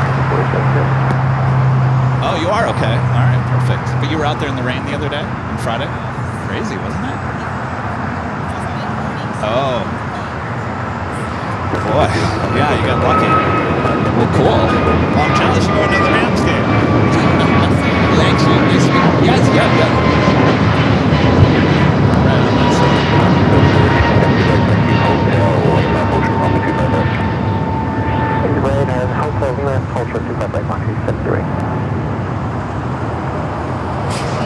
Oh, you are? Okay. All right, perfect. But you were out there in the rain the other day? On Friday? Crazy, wasn't it? Oh. Boy. Yeah, you got lucky. Well, cool. Well, I'm jealous you're going to the Rams game. Thanks. Yes, yeah. Right on that side. Right, and Hotel Lima, Culture 25 right, Moxie 73.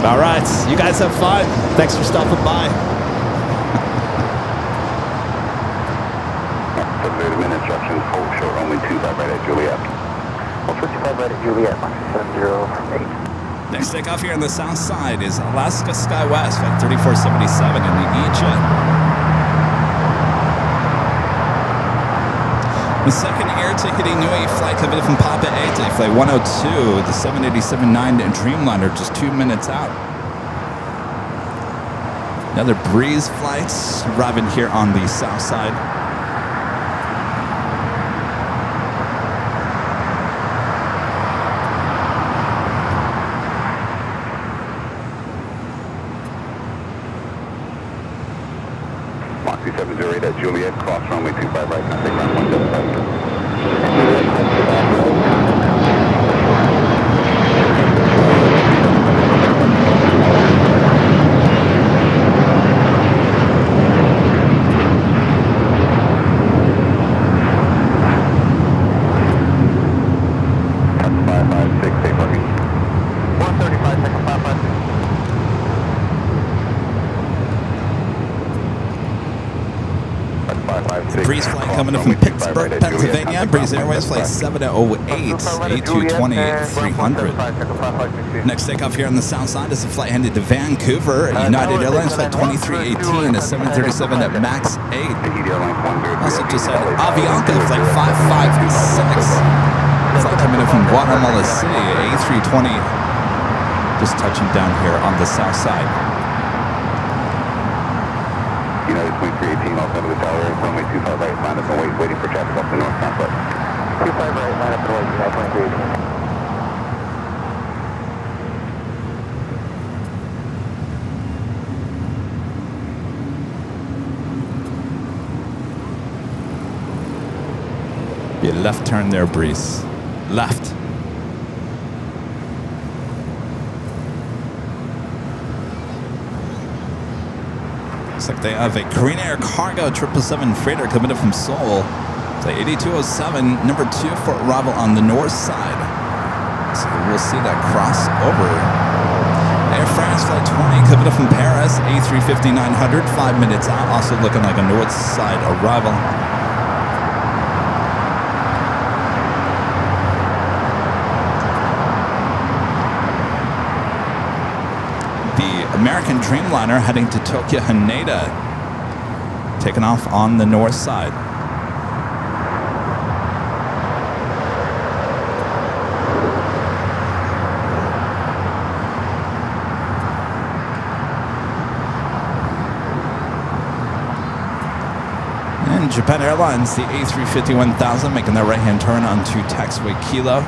All right. You guys have fun. Thanks for stopping by. Instructions, hold short, only 25 right at Juliet. Hold 55 right at Juliet, Moxie 708. Next takeoff here on the south side is Alaska SkyWest at 3477 in the E-Jet. The second air ticket Inouye flight coming from Papa 8, flight 102, the 787-9 Dreamliner just 2 minutes out. Another Breeze flight arriving here on the south side. Moxie 708 at Juliet, cross runway 25 right, contact ground 177. That's 556, stay parking. 135, second 556. Breeze flight coming in from Pittsburgh, Pennsylvania. Breeze Airways flight 708, A220 300. Next takeoff here on the south side is a flight headed to Vancouver. United Airlines flight 2318, a 737 at MAX 8. Also just had Aviation flight 556. Flight coming in from Guatemala City, A320. Just touching down here on the south side. United 2318, off into the tower, runway 25 right, line up and wait, waiting for traffic off the north complex. 25 right, line up and wait, United 2318. Be a left turn there, Breeze. Left. Looks like they have a Korean Air Cargo 777 freighter coming in from Seoul. Flight 8207, number 2 for arrival on the north side. So we'll see that cross over. Air France flight 20 coming in from Paris, A350-900, 5 minutes out. Also looking like a north side arrival. American Dreamliner heading to Tokyo Haneda, taking off on the north side. And Japan Airlines, the A350-1000, making their right-hand turn onto taxiway Kilo.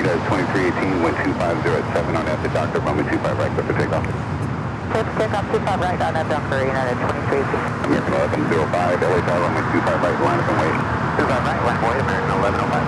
United 2318, wind 250 at 7 on at the Doctor, runway 25 right, clear for takeoff. Clear for takeoff, 25 right on that Doctor, United 2318. American 1105, LA Tower, runway 25 right, line up and wait. 25 right, line wait, American 1105.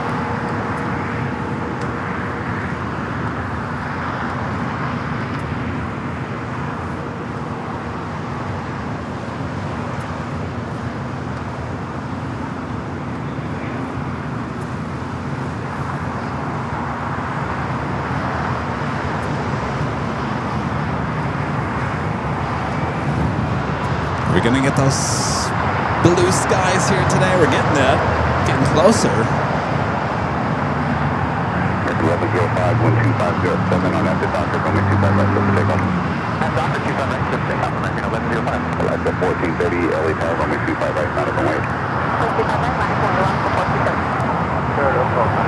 gonna get those blue skies here today? We're getting it. Getting closer. 1105-12507 on after Doctor, runway 25 right, clear for takeoff. And Doctor 25 right, clear for takeoff, American 1105. Alaska 1430, LA Tower, runway 25 right, not up and wait. 25 right, line for Alaska 1430. Sure, no problem.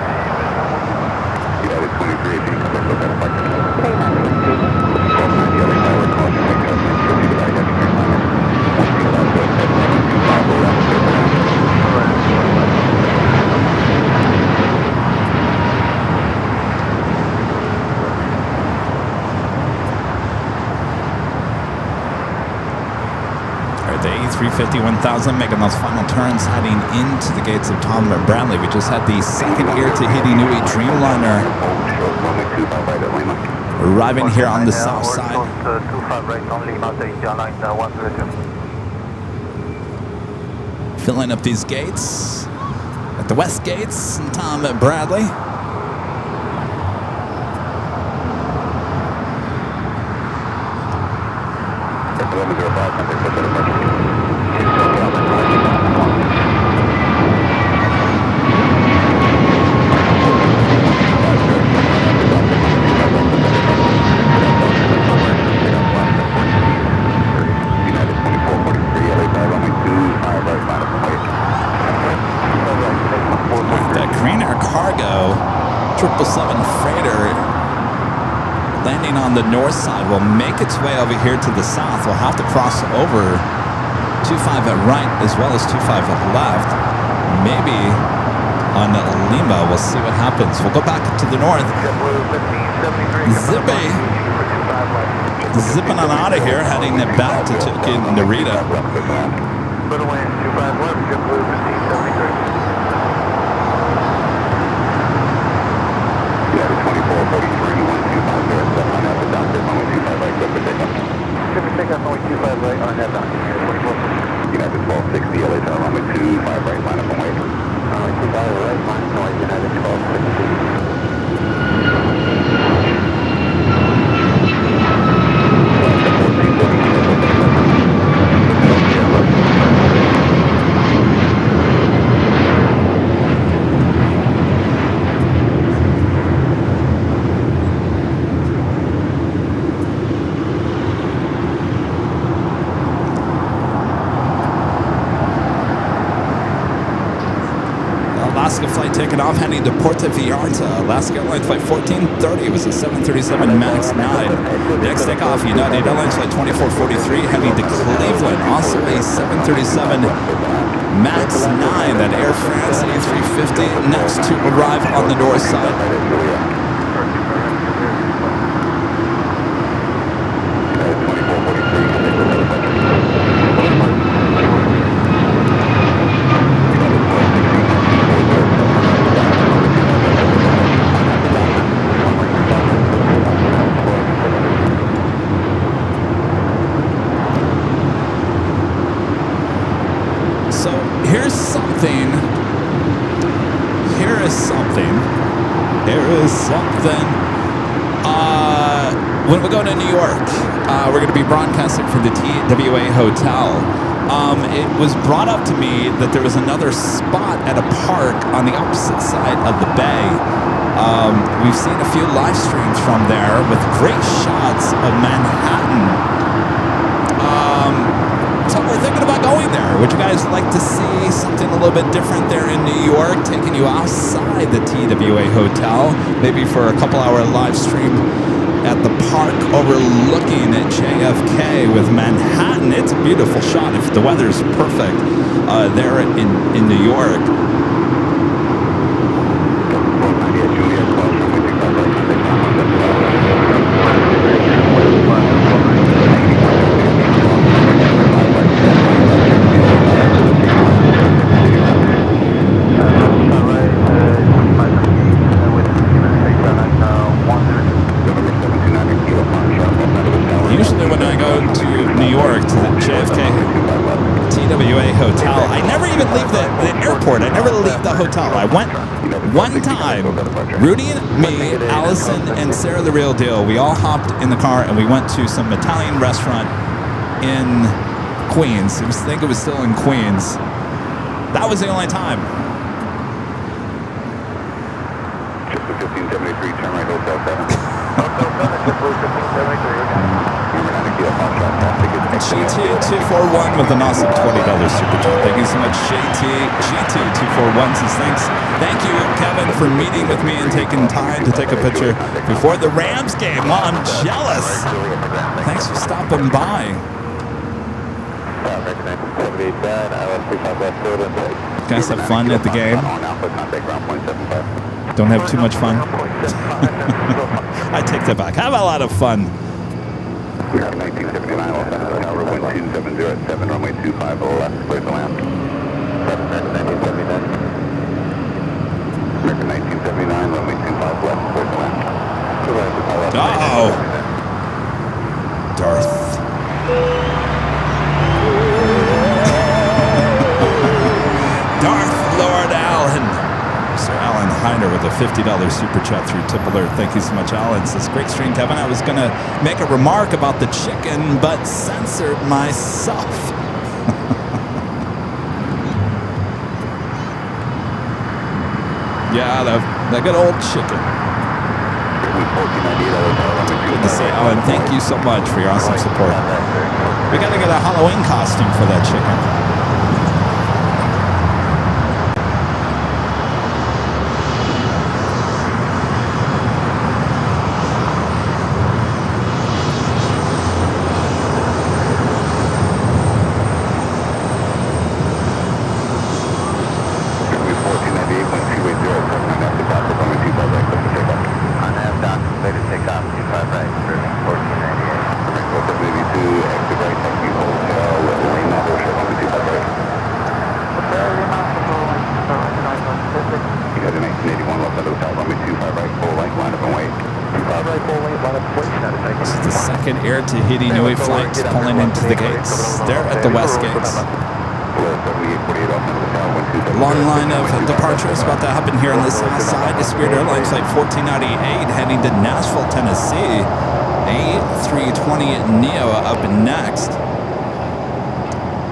United 2318, come in, look at a flight. Okay, 923. 1290, LA Tower, caution, make adjustments, proceed to right, heavy green line. 125 around, clear for now. The A350-1000 making those final turns heading into the gates of Tom Bradley. We just had the second Air Tahiti Nui Dreamliner arriving here on the south side. 25 right on Lima, Airline 102. Filling up these gates at the west gates, Tom Bradley. That Green Air Cargo 777 freighter landing on the north side will make its way over here to the south. We'll have to cross over 25 at right as well as 25 at left. Maybe on Lima. We'll see what happens. We'll go back to the north. Zipping on out of here, heading back to Tokyo Narita. Little wind 25 left, JetBlue 1573. United 2443, 12507 on after Doctor, runway 25 right, clear for takeoff. Clear for takeoff, runway 25 right on that Doctor, 24. United 1260, LA Tower, runway 25 right, line up and wait. Runway 25 right, line noise, United Alaska flight taking off, heading to Puerto Vallarta. Alaska Airlines flight 1430 was a 737 MAX 9. Next takeoff, United Airlines flight 2443 heading to Cleveland. Also a 737 MAX 9. That Air France A350 next to arrive on the north side. When we go to New York, we're going to be broadcasting from the TWA Hotel. It was brought up to me that there was another spot at a park on the opposite side of the bay. We've seen a few live streams from there with great shots of Manhattan. So we're thinking about going there. Would you guys like to see something a little bit different there in New York, taking you outside the TWA Hotel, maybe for a couple-hour live stream at the park overlooking at JFK with Manhattan? It's a beautiful shot if the weather's perfect there in New York. Usually when I go to New York to the JFK TWA Hotel, I never even leave the airport. I never leave the hotel. I went one time. Rudy and me, Allison, and Sarah the Real Deal, we all hopped in the car and we went to some Italian restaurant in Queens. I think it was still in Queens. That was the only time. Just the 1573, turn right, Hotel 7. GT241 with an awesome $20 super chat. Thank you so much, GT241 says thanks. Thank you, Kevin, for meeting with me and taking time to take a picture before the Rams game. Oh, I'm jealous. Thanks for stopping by. Guys have fun at the game. Don't have too much fun. I take that back. Have a lot of fun. We have 1979, Los Angeles, tower, wind 270 at 7, runway 25, left, clear to land. American 1979, runway 25, left, clear to land. Uh-oh. Darth. Darth Lord Allen. Mr. Alan Heiner with a $50 super chat through Tip Alert. Thank you so much, Alan. Says, great stream, Kevin. I was going to make a remark about the chicken, but censored myself. Yeah, the good old chicken. Good to see, Alan. Thank you so much for your awesome support. We got to get a Halloween costume for that chicken. Tahiti Nui flight pulling into the gates. They're at the west gates. Long line of departures about to happen here on the south side. Spirit Airlines flight 1498 heading to Nashville, Tennessee. A320 Neo up next.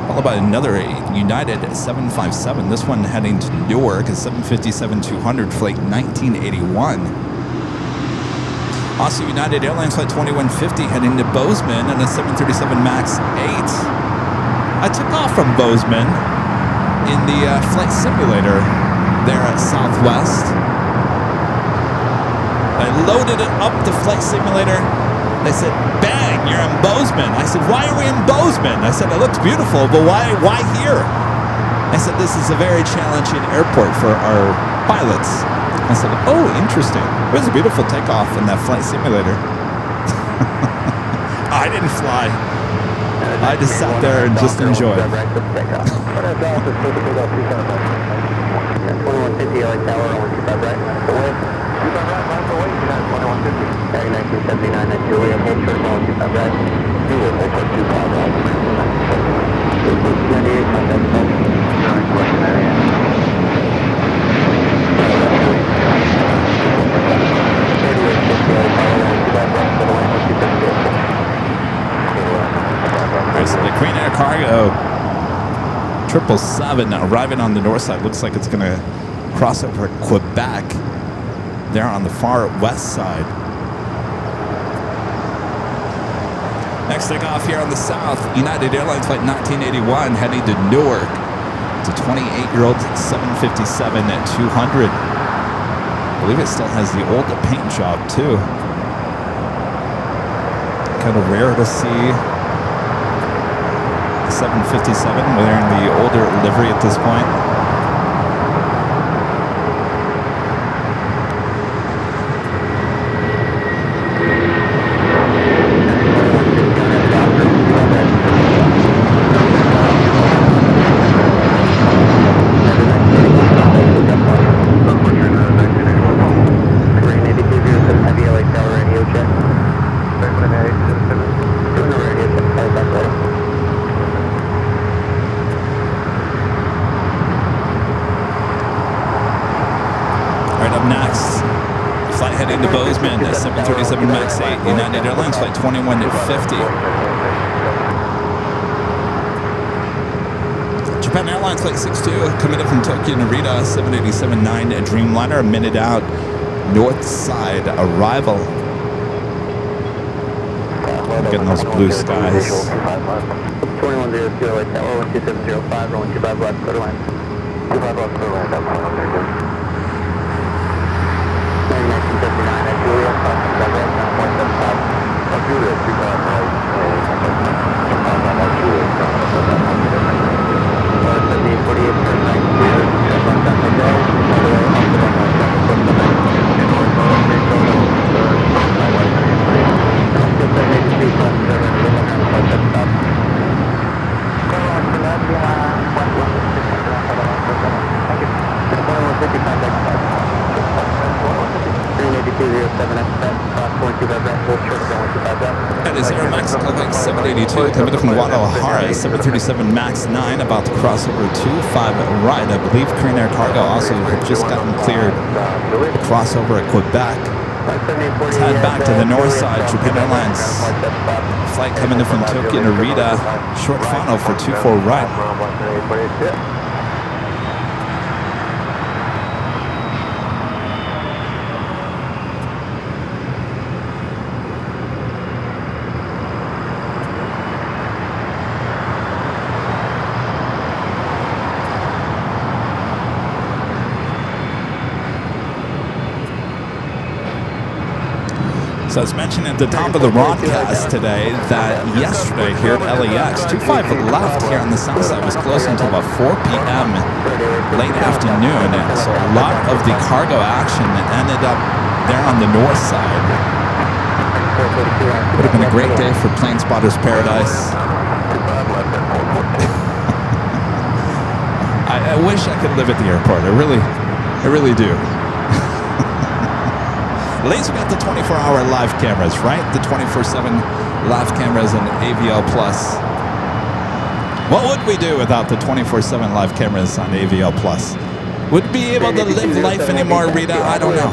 Followed by another United 757. This one heading to Newark, a 757-200 flight 1981. Also, United Airlines flight 2150 heading to Bozeman and a 737 MAX 8. I took off from Bozeman in the flight simulator there at Southwest. I loaded it up the flight simulator. They said, bang, you're in Bozeman. I said, why are we in Bozeman? I said, it looks beautiful, but why here? I said, this is a very challenging airport for our pilots. I said, oh, interesting. It was a beautiful takeoff in that flight simulator. I didn't fly. I just sat there and just enjoyed. 777 arriving on the north side. Looks like it's going to cross over Quebec there on the far west side. Next takeoff here on the south, United Airlines flight 1981 heading to Newark. It's a 28-year-old 757 at 200. I believe it still has the old paint job too. Kind of rare to see 757 wearing the older livery at this point. MAX 8, United Airlines flight 2150. Japan Airlines Flight 62 coming in from Tokyo Narita, 787-9 Dreamliner, a minute out, north side arrival. Getting those blue skies. 2102, tower 12705, rolling 25 left, clear line. 25 left, clear line, that's 100. 1959 at Julia, crossing the red, 9.75. Julia, 25 right, 48 for 92, check on San Jose, all the way up to the That is Air Max Clubbing 782 coming from Guadalajara, 737 MAX 9 about to cross over 25 right. I believe Korean Air Cargo also had just gotten cleared to cross over at Quebec. Let's head back to the north side. Japan Airlines flight coming in from Tokyo Narita, short final for 24 right. So I was mentioning at the top of the broadcast today that yesterday here at LAX, 25 left here on the south side was close until about 4 p.m. late afternoon. And so a lot of the cargo action ended up there on the north side. Would have been a great day for Plane Spotter's Paradise. I wish I could live at the airport. I really do. At least we got the 24-hour live cameras, right? The 24/7 live cameras and AVL Plus. What would we do without the 24/7 live cameras on AVL Plus? Would we be able to live life anymore, Rita? I don't know.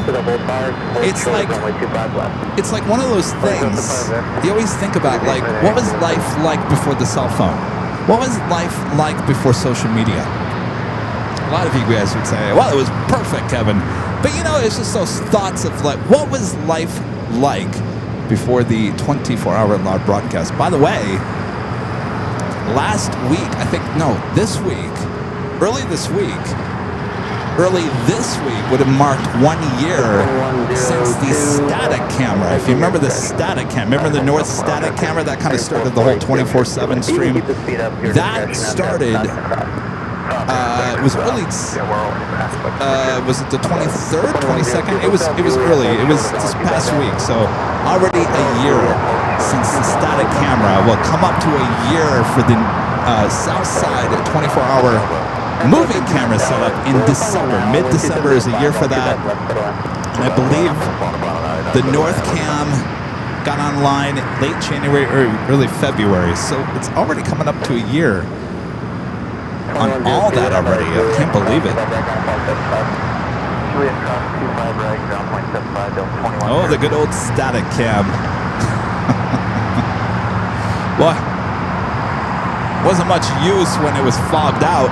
It's like one of those things you always think about, like, what was life like before the cell phone? What was life like before social media? A lot of you guys would say, well, it was perfect, Kevin. But you know, it's just those thoughts of like, what was life like before the 24-hour live broadcast? By the way, early this week would have marked 1 year since the static camera. If you remember the static camera, remember the North static camera that kind of started the whole 24/7 stream? That started. It was early. Was it the 23rd, 22nd? It was early. It was this past week. So already a year since the static camera. Will come up to a year for the south side 24-hour moving camera setup in December. Mid-December is a year for that. And I believe the North Cam got online late January or early February. So it's already coming up to a year on all that already. I can't believe it. Oh, the good old static cam. Well, wasn't much use when it was fogged out.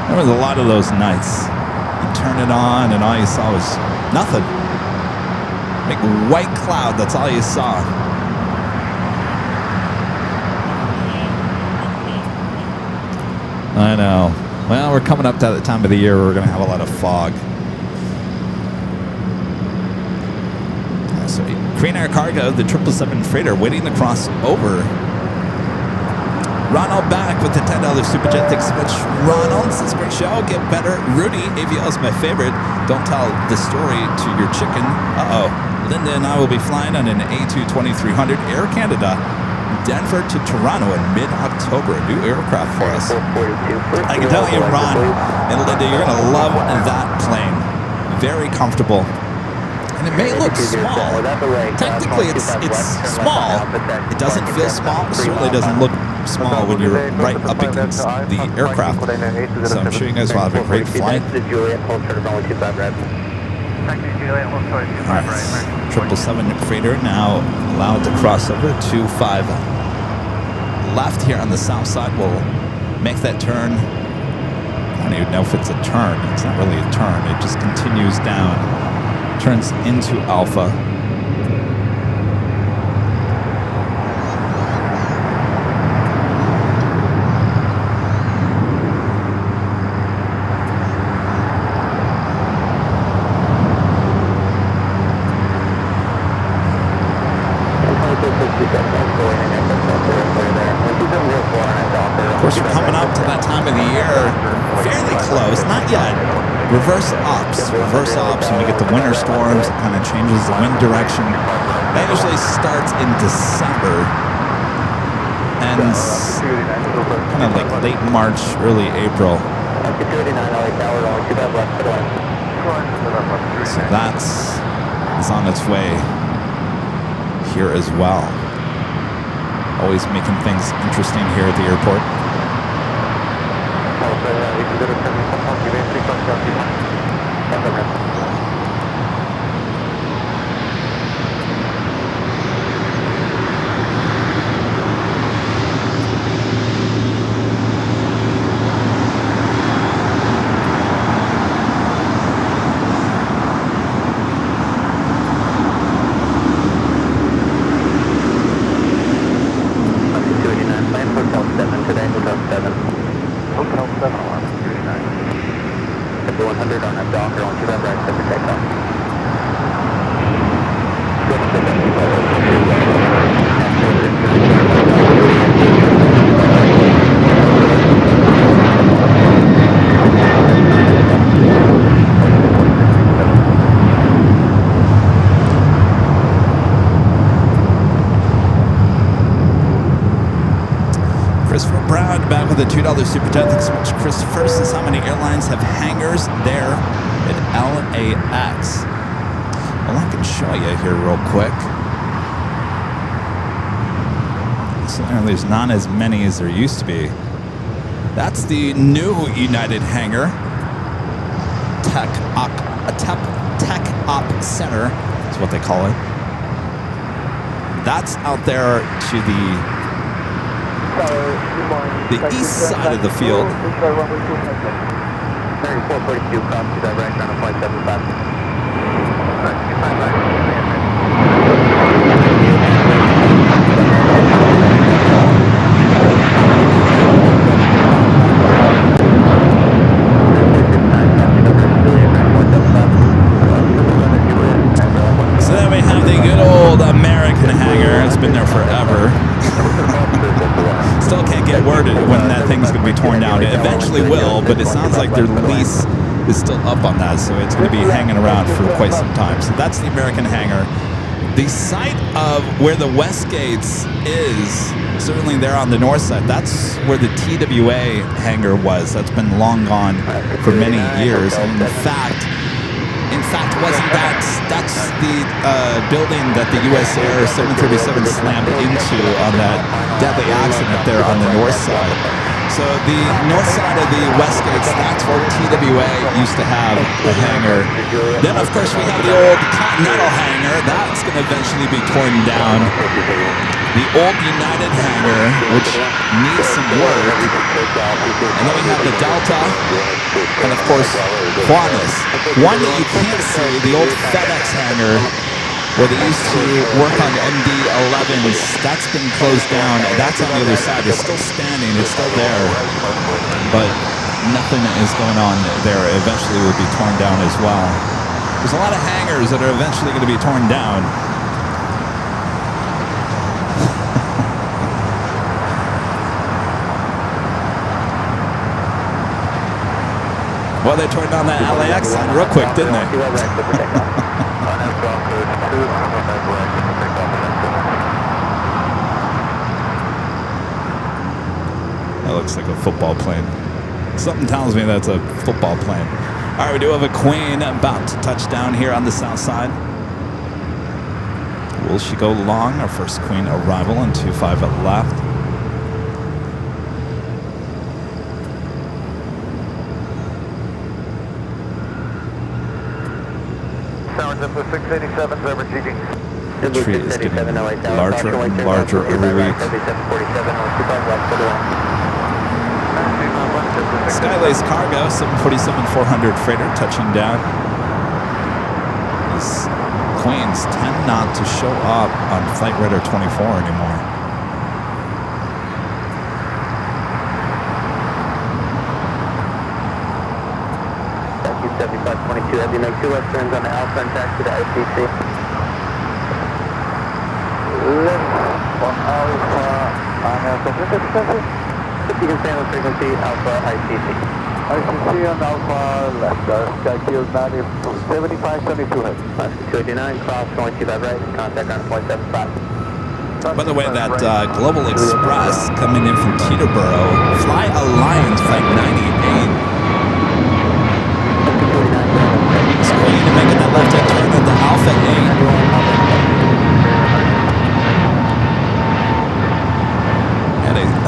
There was a lot of those nights. You turn it on and all you saw was nothing. Big white cloud, that's all you saw. I know. Well, we're coming up to the time of the year where we're going to have a lot of fog. So, Korean Air Cargo, the 777 freighter, waiting to cross over. Ronald back with the $10 Super Jet. Thanks so much, Ronald. Says, great show. Get better. Rudy, AVL is my favorite. Don't tell the story to your chicken. Uh-oh. Linda and I will be flying on an A220-300 Air Canada, Denver to Toronto in mid-October. A new aircraft for us. I can tell you, Ron and Linda, you're going to love that plane. Very comfortable. And it may look small. Technically, it's small. It doesn't feel small. It certainly doesn't look small when you're right up against the aircraft. So I'm sure you guys will have a great flight. Alright, 777 freighter now allowed to cross over 25 left here on the south side. We'll make that turn. I don't even know if it's a turn. It's not really a turn. It just continues down, turns into Alpha. Of course, we're coming up to that time of the year, fairly close, not yet. Reverse ops when you get the winter storms, it kind of changes the wind direction. That usually starts in December and kind of like late March, early April. So that's on its way here as well. Always making things interesting here at the airport. The $2 super chat. Thanks so much, Christopher. Says how many airlines have hangars there at LAX? Well, I can show you here real quick. So there's not as many as there used to be. That's the new United hangar, Tech Op Center is what they call it. That's out there to the east side of the field. So then we have the good old American hangar. It's been there forever. Still can't get word when that thing's going to be torn down. It eventually will, but it sounds like their lease is still up on that, so it's going to be hanging around for quite some time. So that's the American hangar. The site of where the Westgates is, certainly there on the north side, that's where the TWA hangar was. That's been long gone for many years. And in fact, wasn't that's the building that the US Air 737 slammed into on that deadly accident there on the north side. So the north side of the Westgates, that's where TWA used to have a hangar. Then, of course, we have the old Continental hangar. That's going to eventually be torn down. The old United hangar, which needs some work. And then we have the Delta, and of course, Juanes. One that you can't see, the old FedEx hangar, where they used to work on MD-11s. That's been closed down. That's on the other side. It's still standing. It's still there. But nothing is going on there. Eventually it will be torn down as well. There's a lot of hangars that are eventually going to be torn down. Well, they tore down that LAX sign real quick, didn't they? That looks like a football plane. Something tells me that's a football plane. All right, we do have a Queen about to touch down here on the south side. Will she go long? Our first Queen arrival on 25 at left. The 687 over GG. The tree is getting larger and larger every week. Skylace Cargo, 747-400 freighter touching down. These Queens tend not to show up on Flight Radar 24 anymore. Thank you, 7522. Have you make 2 left turns on the Alpha and taxi to ICC? Left on Alpha, you can stay on the frequency Alpha ICC. ICC on Alpha left, sky field 7572 head. 289, cross, going to that right, contact on 0.75. By the way, that Global Express coming in from Teterboro, Fly Alliance Flight 98. Screen and making that left-hand turn at the Alpha 8.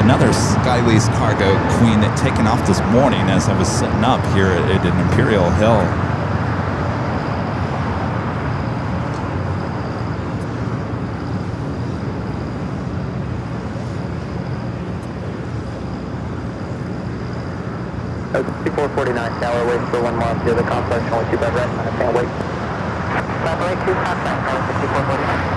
Another Skylace Cargo Queen taken off this morning as I was setting up here at an Imperial Hill. Before 49 tower, wait for 1 mile, the complex, only 2 bed right, I can't wait. Satellite 2 contact, 5449.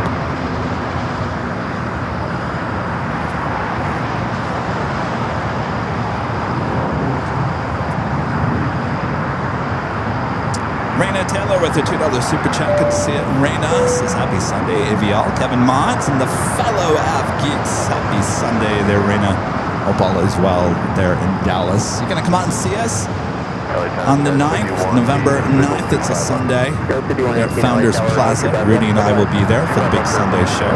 Raina Taylor with a $2 super chat. Good to see it. Raina says happy Sunday, Avial. Kevin Motts and the fellow Av Geeks. Happy Sunday there, Raina. Hope all is well there in Dallas. You're going to come out and see us on the 9th, November 9th. It's a Sunday. There at Founders Plaza. Rudy and I will be there for the big Sunday show.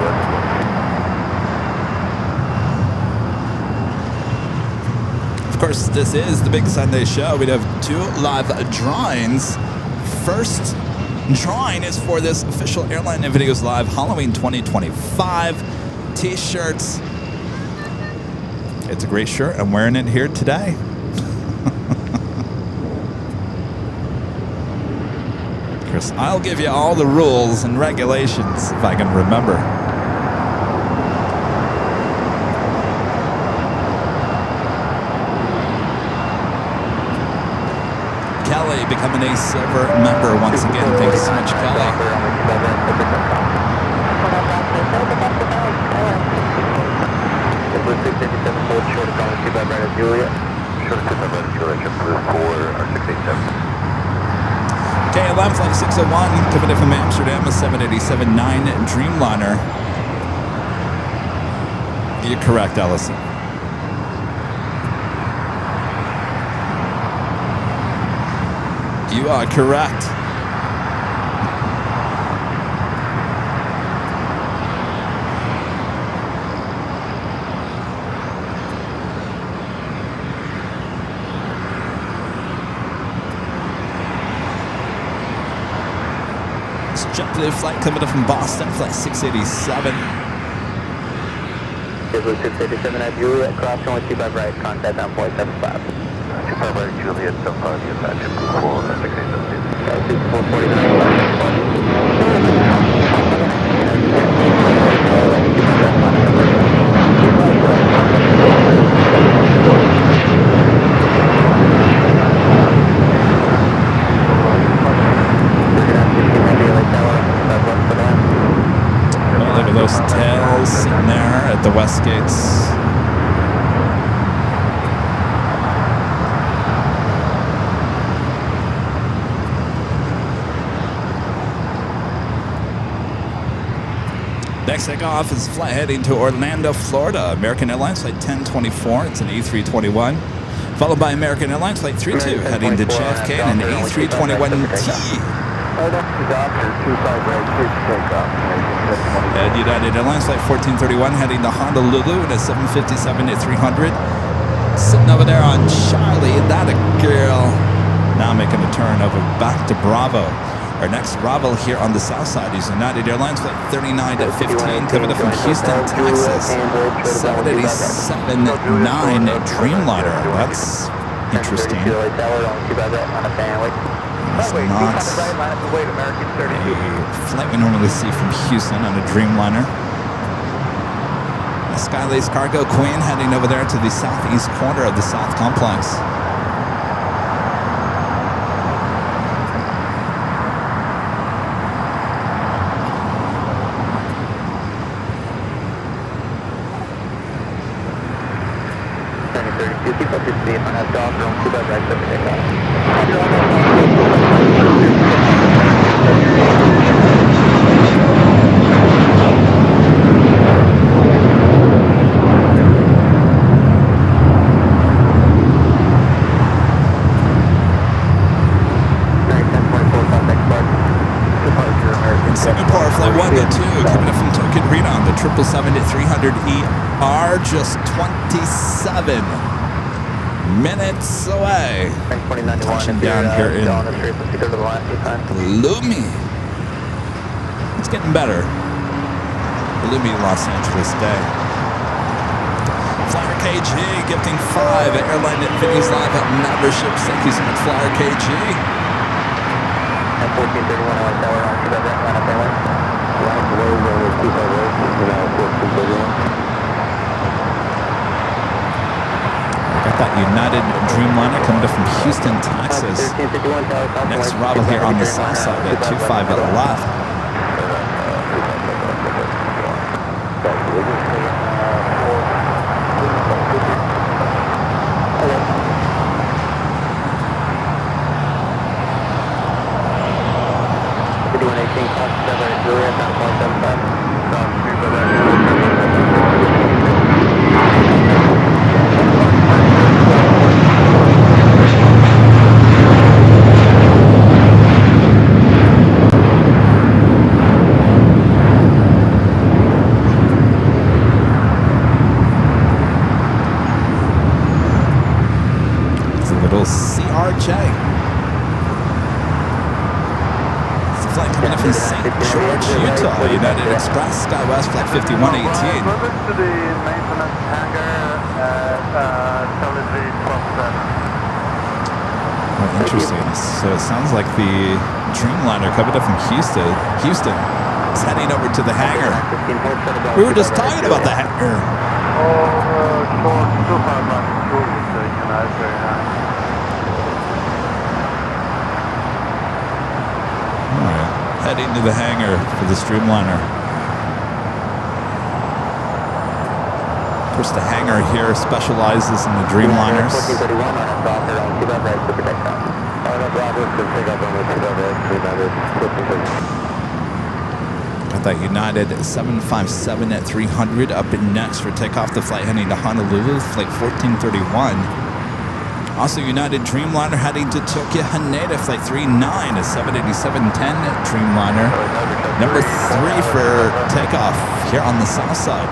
Of course, this is the big Sunday show. We'd have 2 live drawings. First drawing is for this official Airline Videos Live Halloween 2025 t-shirts. It's a great shirt. I'm wearing it here today. Chris, I'll give you all the rules and regulations if I can remember. Kelly becoming a silver member once again. Thanks so much, Kelly. KLM Flight 601 coming in from Amsterdam, a 787-9 Dreamliner. You're correct, Allison. You are correct. It's JetBlue flight coming up from Boston, flight 687. JetBlue 687 at Juliet, cross only 25 right, contact on 0.75. 25 right, Juliet, 75, dispatch, JetBlue 4, 687. 449. Look at those tails sitting there at the west gates. Next takeoff is flight heading to Orlando, Florida. American Airlines flight 1024. It's an A321. Followed by American Airlines flight 32 heading to JFK and an A321T. And United Airlines flight 1431 heading to Honolulu in a 757-300. Sitting over there on Charlie, that a girl. Now making a turn over back to Bravo. Our next arrival here on the south side is United Airlines flight 39-15 coming up from Houston, Texas. 787-9 Dreamliner. That's interesting. It's not a flight we normally see from Houston on a Dreamliner. A Skylace Cargo Queen heading over there to the southeast corner of the South Complex. on that dock, room 2 by right, clear for takeoff. In Singapore, flight 122 coming in from Tokyo Arena on the 777-300ER, just 27 minutes away. Touching down here in gloomy. It's getting better. Gloomy Los Angeles day. Flyer KG gifting 5 AirLineVideos Live memberships. Thank you so much, Flyer KG. 1431 on tower on to that line up airline. Line below is 258, Got that United Dreamliner coming up from Houston, Texas. Next arrival here on the south side at 25 at left. CRJ. It's a flight coming in from St. George, Utah. United Express, SkyWest, flight 5118. to the maintenance hangar at Oh, interesting. So it sounds like the Dreamliner coming up from Houston is heading over to the hangar. We were just talking about the hangar. Heading to the hangar for the Streamliner. Of course, the hangar here specializes in the Dreamliners. Got that United 757 at 300 up in next for takeoff. The flight heading to Honolulu, flight 1431. Also, United Dreamliner heading to Tokyo Haneda, flight 39, a 787-10 Dreamliner. Number 3 for takeoff here on the south side.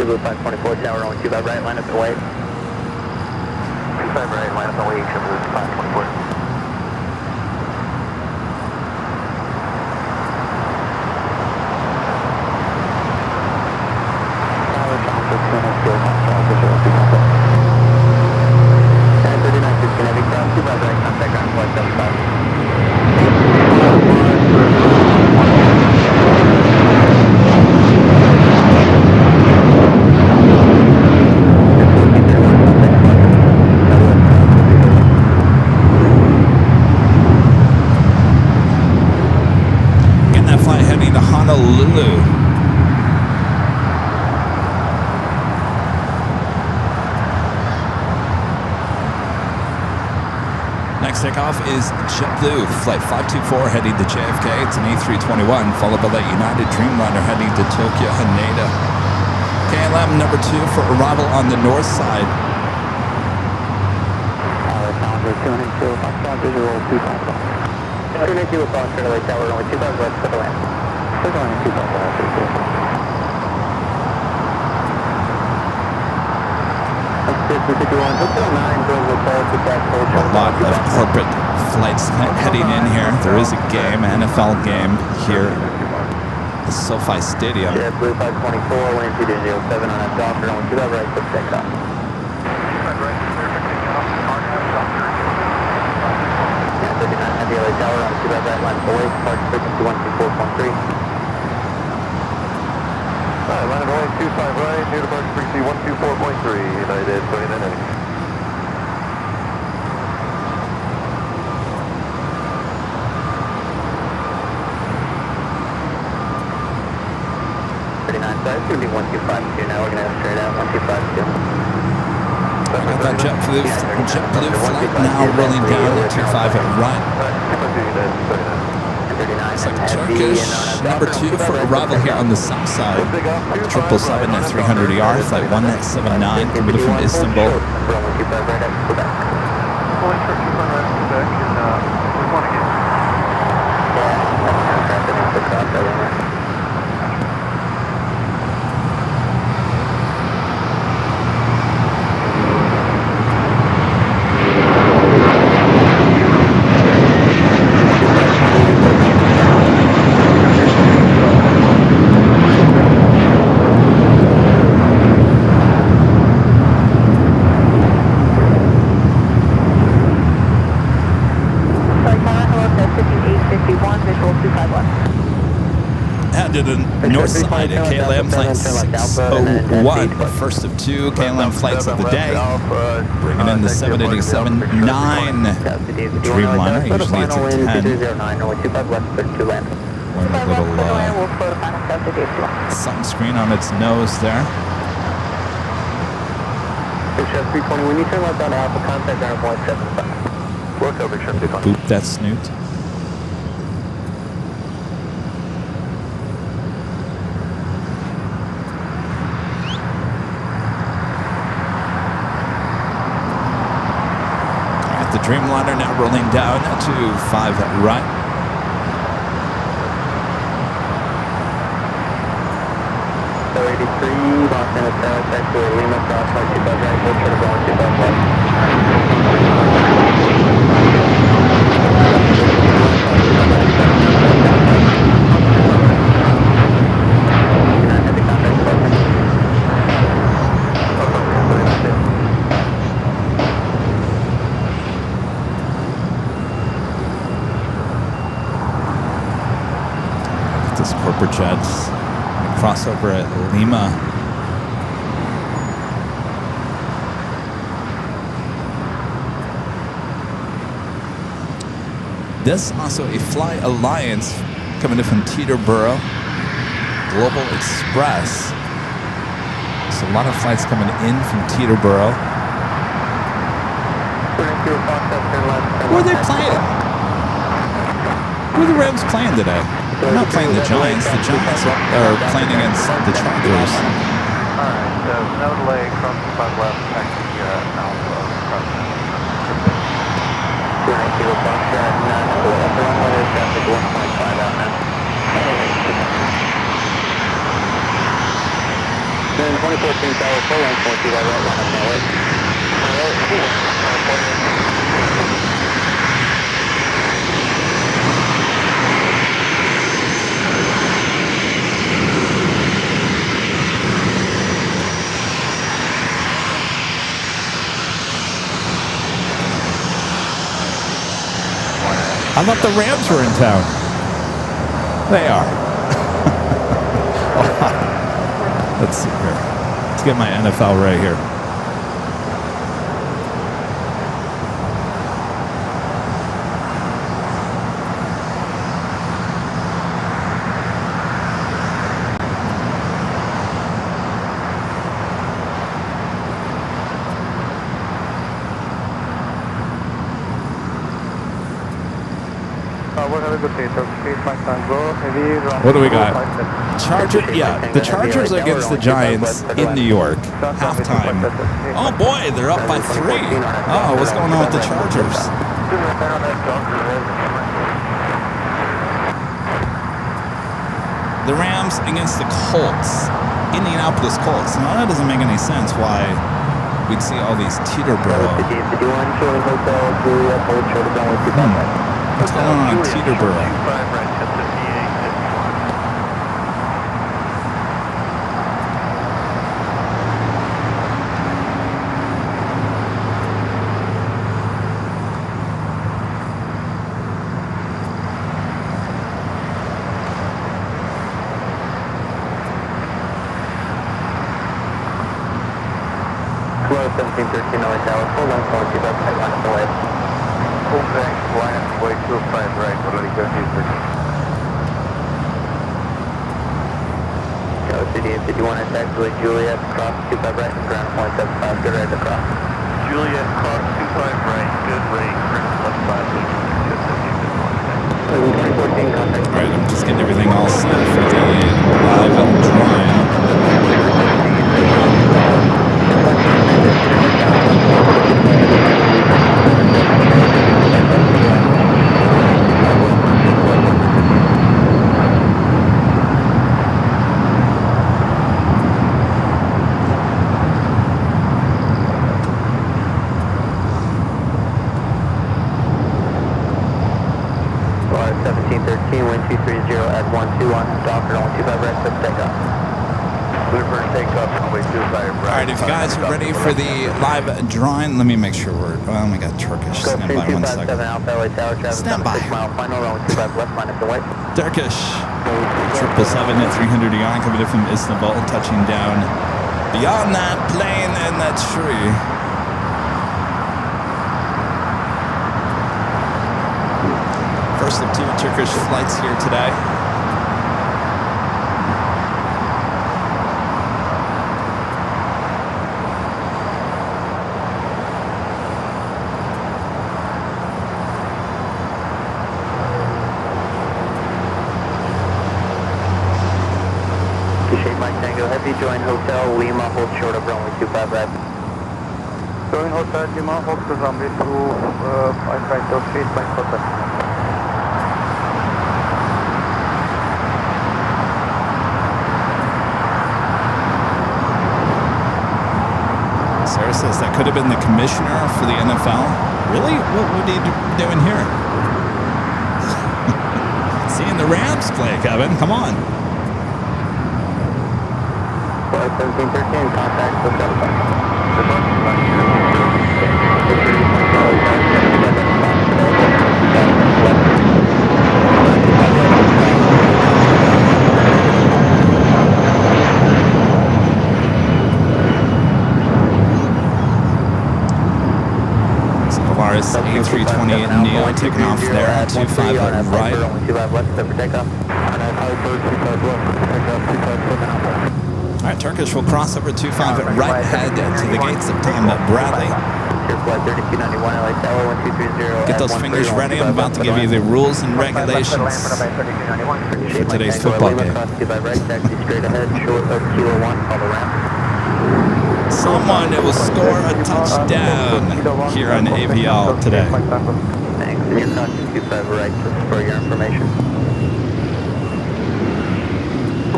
Blue 524 tower on 2 by right, line up and wait. 2 by right, line up and wait, Blue 524. Honolulu. Next takeoff is JetBlue, flight 524 heading to JFK. It's an A321, followed by that United Dreamliner heading to Tokyo Haneda. KLM number 2 for arrival on the north side. A lot of corporate flights heading in here. There is a game, an NFL game here at the SoFi Stadium. Yeah, Blue 524, wind 207 on that doctor, on 2 right, quick takeoff. Yeah, 39 heavy LA tower on 2 right, line away, park frequency 124.3. Alright, line away 25 right, near departure frequency 124.3, United 2990. So it's going to be 1252 now, we're going to have straight out 1252. Got that JetBlue flight now rolling down at 25 right. Looks like Turkish number 2 for arrival here on the south side. 777 at 300 ER, flight 179 coming from Istanbul. To the north side at KLM flight 601, first of 2 KLM flights of the day, bringing in the 787-9 Dreamliner. Usually it's a 10. One little sunscreen on its nose there. Chef 320, when you turn left on Alpha, contact airport 75. Work over Chef 320. Boop that snoot. The Dreamliner now rolling down to 5 right. So 83, Los Angeles Tower, taxi Lima, cross 25 right, we'll try to go on 25 left. Corporate jets crossover at Lima. This also a Fly Alliance coming in from Teterboro, Global Express. So a lot of flights coming in from Teterboro. Who are they playing? Who are the Rams playing today? They're not playing the Giants. The Giants are playing against the Chargers. Alright, so no delay, cross 5 left, taxi Alpha, cross 290 Foxtrot, runway traffic 1.5 out now. Then 2014 Tower, full length, 45 right, line up now, right? I thought the Rams were in town. They are. Let's see here. Let's get my NFL right here. What do we got? Charger, yeah, the Chargers against the Giants in New York. Halftime. Oh boy, they're up by 3. Oh, what's going on with the Chargers? The Rams against the Colts. Indianapolis Colts. Now that doesn't make any sense why we'd see all these Teterboro. What's going on Teterboro? Slow 1713 LA Tower, full length, 125, right line up away. Full length, line up away, 25 right, already go Houston. Tower City and 51 at taxiway Juliet, cross 25 right, ground point 75, good right across. Juliet, cross 25 right, good rate, ground left 5, lead, good to Houston, 2014, contact. All right, I'm just getting everything all set for the live drawing. Wind 230 at 121, Docker 125 right, clip takeoff. Clear for takeoff, runway 25 right. All right, if you guys are ready for the live drawing, let me make sure we're. Oh my God, Turkish. Stand by 1 second. Alpha LA Tower, traffic Stand by. 6 mile final, runway 25 left, minus the white. Turkish. 777 at 300 yawn coming in from Istanbul, touching down beyond that plane and that tree. First of 2 Turkish flights here today. Shape Mike Tango Heavy, join Hotel Lima, hold short of runway 25 right. Join Hotel Lima, hold to runway 2, I try to face by Hotel. Sarah says that could have been the commissioner for the NFL. Really? What would he be doing here? Seeing the Rams play, Kevin. Come on. 1713, contact Hotel. Solaris A320 Neo taking off there at 25 right. 25 left, clear for takeoff. All right, Turkish will cross over 25 right, head to the gates of Tom Bradley. Get those fingers ready. I'm about to give you the rules and regulations for today's football game. Someone will score a touchdown here on AVL today. Thanks, and you're crossing 25 right just for your information.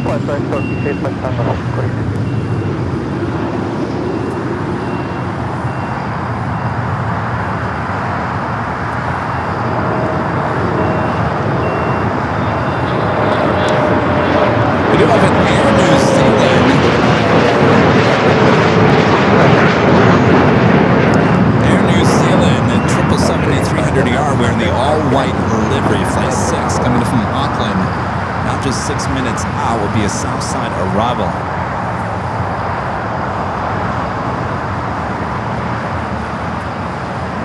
We do have an Air New Zealand. Air New Zealand at 777-300ER wearing the all-white livery, flight 6 coming from Auckland. Now just 6 minutes out will be a Southside arrival.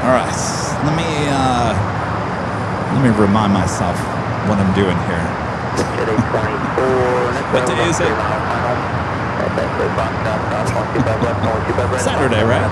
All right, let me remind myself what I'm doing here. What day is it? Saturday, right?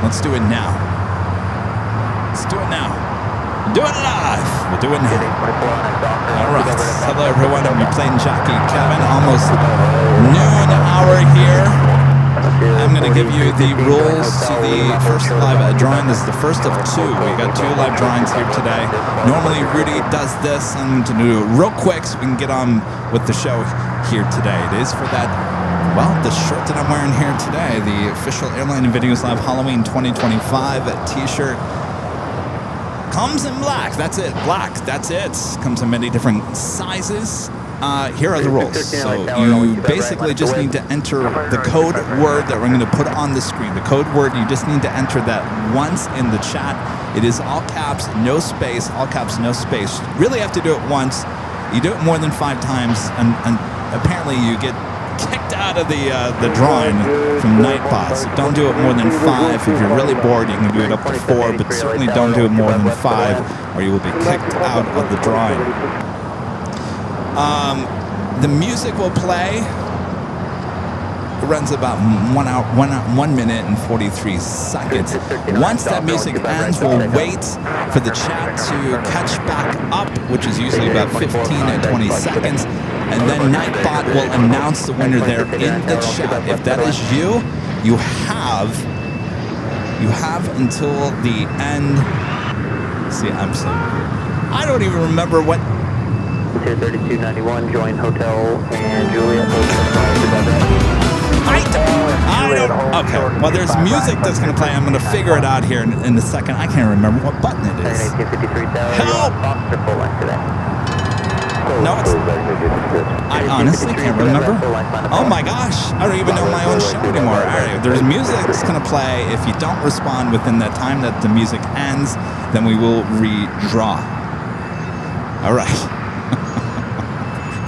Let's do it now. Let's do it now. Do it live. We'll do it now. All right. Hello, everyone. I'm your plane jockey, Kevin. Almost noon hour here. I'm going to give you the rules to the first live drawing. This is the first of 2. We got 2 live drawings here today. Normally, Rudy does this. I'm going to do it real quick so we can get on with the show here today. It is for that. Well, the shirt that I'm wearing here today, the official Airline Videos Live Halloween 2025 t-shirt, comes in black. That's it. Black. That's it. Comes in many different sizes. Here are the rules. So you basically just need to enter the code word that we're going to put on the screen. The code word, you just need to enter that once in the chat. It is all caps, no space, all caps, no space. You really have to do it once. You do it more than 5 times, and apparently you get kicked out of the drawing from Nightbot. So don't do it more than 5. If you're really bored, you can do it up to 4, but certainly don't do it more than 5, or you will be kicked out of the drawing. The music will play. It runs about 1 minute and 43 seconds. Once that music ends, we'll wait for the chat to catch back up, which is usually about 15 to 20 seconds. And then Nightbot will announce the winner there in the chat. If that is you, you have until the end. See, I don't even remember what. 3291, join Hotel and Juliet. I don't. Okay. Well, there's music that's going to play. I'm going to figure it out here in a second. I can't remember what button it is. Help! No, it's. I honestly can't remember. Oh my gosh! I don't even know my own show anymore. All right, there's music that's going to play. If you don't respond within that time that the music ends, then we will redraw. All right.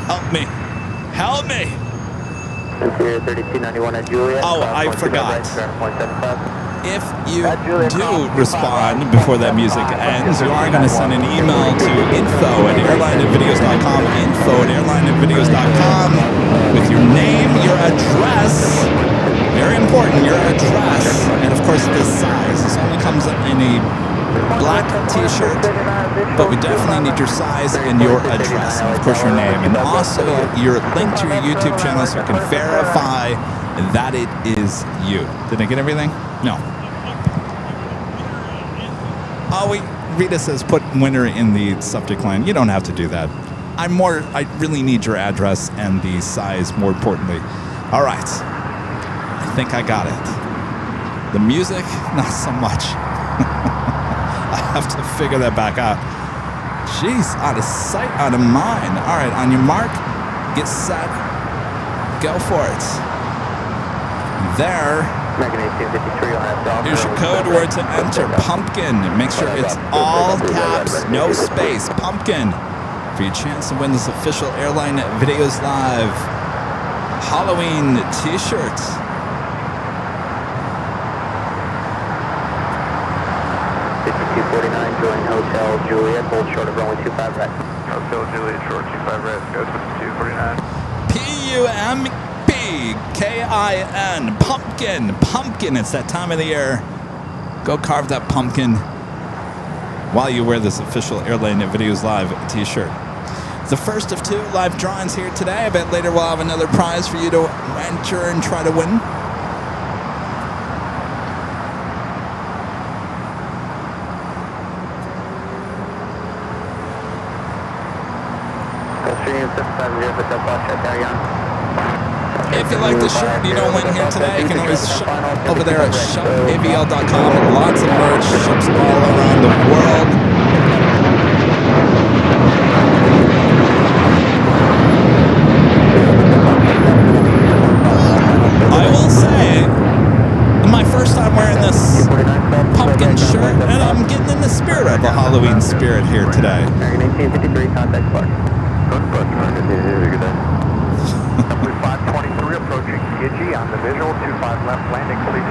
Help me! Help me! 3291 at Juliet. Oh, I forgot. If you do respond before that music ends, you are going to send an email to info@airlinevideos.com, info@airlinevideos.com, with your name, your address, very important, your address, and of course the size. This only comes in a black t-shirt, but we definitely need your size and your address, and of course your name, and also your link to your YouTube channel so we can verify that it is you. Did I get everything? No. Oh, Rita says put winner in the subject line. You don't have to do that. I really need your address and the size, more importantly. All right. I think I got it. The music, not so much. I have to figure that back out. Jeez, out of sight, out of mind. All right, on your mark, get set, go for it. There. Here's your code word to enter, pumpkin. Make sure it's all caps, no space, pumpkin, for your chance to win this official Airline Videos Live Halloween t-shirt. Join Hotel Juliet, hold short of runway 25 right. Hotel Juliet, short 25 right, go to 249. PUMPKIN, pumpkin, pumpkin. It's that time of the year. Go carve that pumpkin while you wear this official Airline Videos Live t-shirt. It's the first of 2 live drawings here today. I bet later we'll have another prize for you to enter and try to win. If you like the shirt, you don't win here today, you can always shop over there at shopavl.com. Lots of merch, ships all around the world. I will say, my first time wearing this pumpkin shirt, and I'm getting in the spirit of a Halloween spirit here today. 1953, contact Clark. 523 approaching Gidgee on the visual, 25 left landing, please.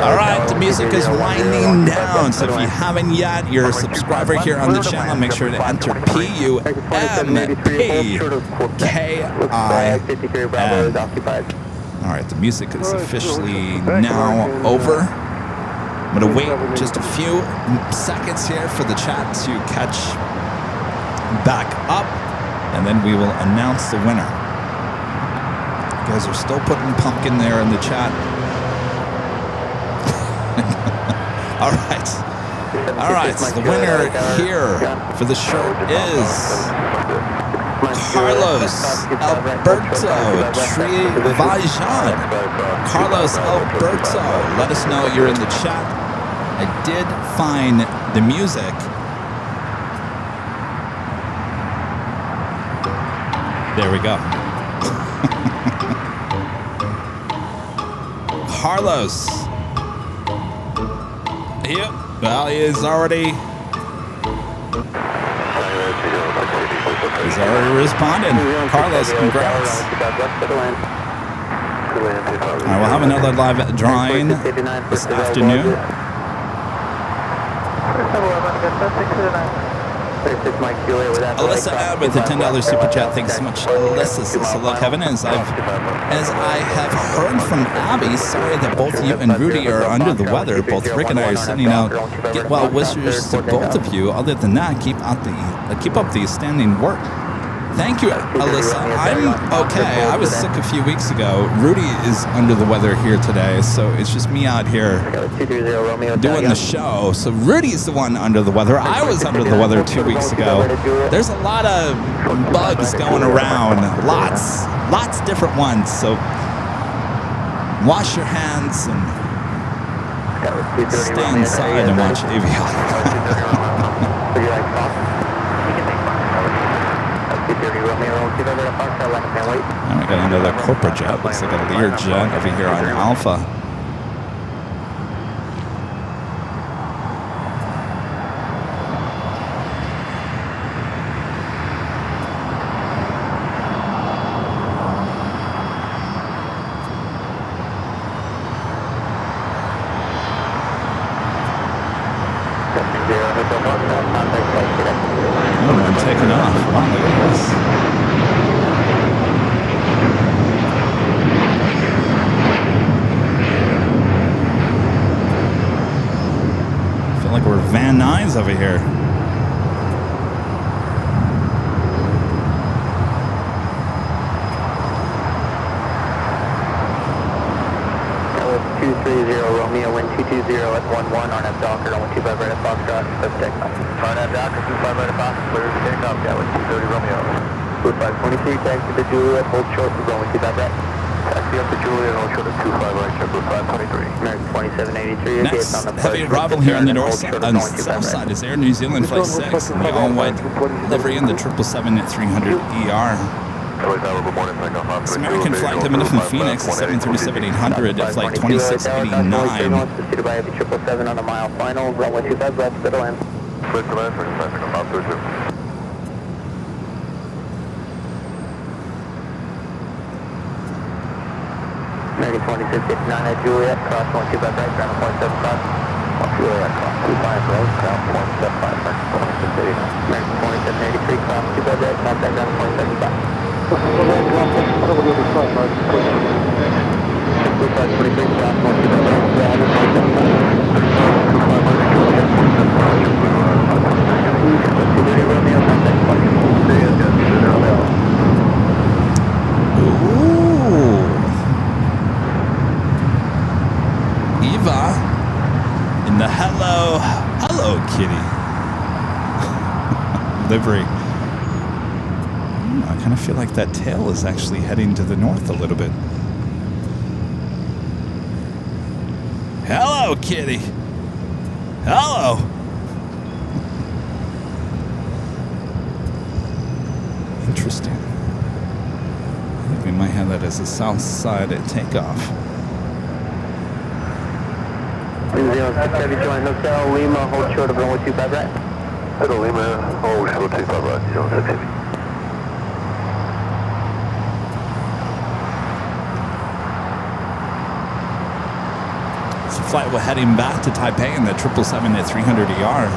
All right, the music is winding down, so if you haven't yet, you're a subscriber here on the channel, make sure to enter PUMPKIN. All right, the music is officially now over. I'm going to wait just a few seconds here for the chat to catch back up, and then we will announce the winner. You guys are still putting pumpkin there in the chat. All right, so the winner here for the shirt is Carlos Alberto Trivajan. Carlos Alberto, let us know you're in the chat. I did find the music. There we go. Carlos. Yep. Well, he is already. He's already responded. Carlos, congrats. All right, we'll have another live drawing this afternoon. Alyssa Ad with the $10 super chat. Thanks so much, Alyssa. Says hello, Kevin. As I have heard from Abby, sorry that both you and Rudy are under the weather. Both Rick and I are sending out get well wishes to both of you. Other than that, keep up the outstanding work. Thank you, Alyssa. I'm okay. I was sick a few weeks ago. Rudy is under the weather here today, so it's just me out here doing the show. So Rudy's the one under the weather. I was under the weather 2 weeks ago. There's a lot of bugs going around. Lots different ones. So wash your hands and stay inside and watch Aviation. And we got another corporate jet. Looks like a Lear jet over here on Alpha. Oh, I'm taking off. Wow, look at this. I feel like we're Van Nuys over here. Romeo, wind 220 at 11 on F Docker, on 25 right at Foxtrot, first takeoff. On F Docker, 25 right at Fox, clear to takeoff, yeah, with 230 Romeo. Food 523, taxi to Juliet, hold short, we're going 25 right. Taxi up to Juliet, hold short at 25 right, Triple 523. American 2783, Next heavy arrival here on the north side, on the south side is Air New Zealand Flight 6, and the all-white livery in the 777 at 300 ER. It's American flight coming in from Phoenix, 737-800 at flight 2689. Seven on a mile final, runway 25 left, settle in. American 2659 at Juliet, cross 125 right, ground 0.7 cross. Juliet, cross 25 right, ground 0.75 right, 2689. American 2783, cross 25 right, contact ground 0.75. Eva in the hello kitty livery. I kind of feel like that tail is actually heading to the north a little bit. Hello, kitty. Hello. Interesting. I think we might have that as a south side at takeoff. Heavy joint hotel, Lima, hold short of runway 25 right. Hello, Lima, hold short 25 right, 06 heavy. Flight we're heading back to Taipei in the 777 at 300 ER.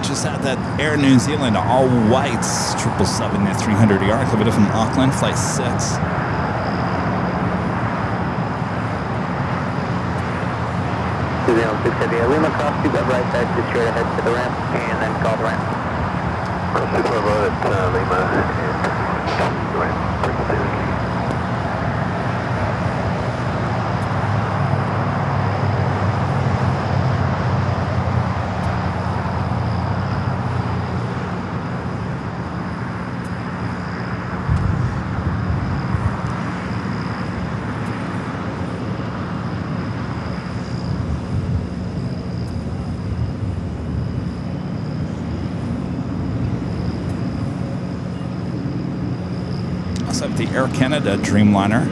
Just had that Air New Zealand all whites 777 at 300 ER coming in from Auckland, flight 6. New Zealand 6 heavy, Lima cross 25 right side, just straight ahead to the ramp, and then call the ramp. Cross 25 right at Lima, and stop the ramp. the Air Canada Dreamliner.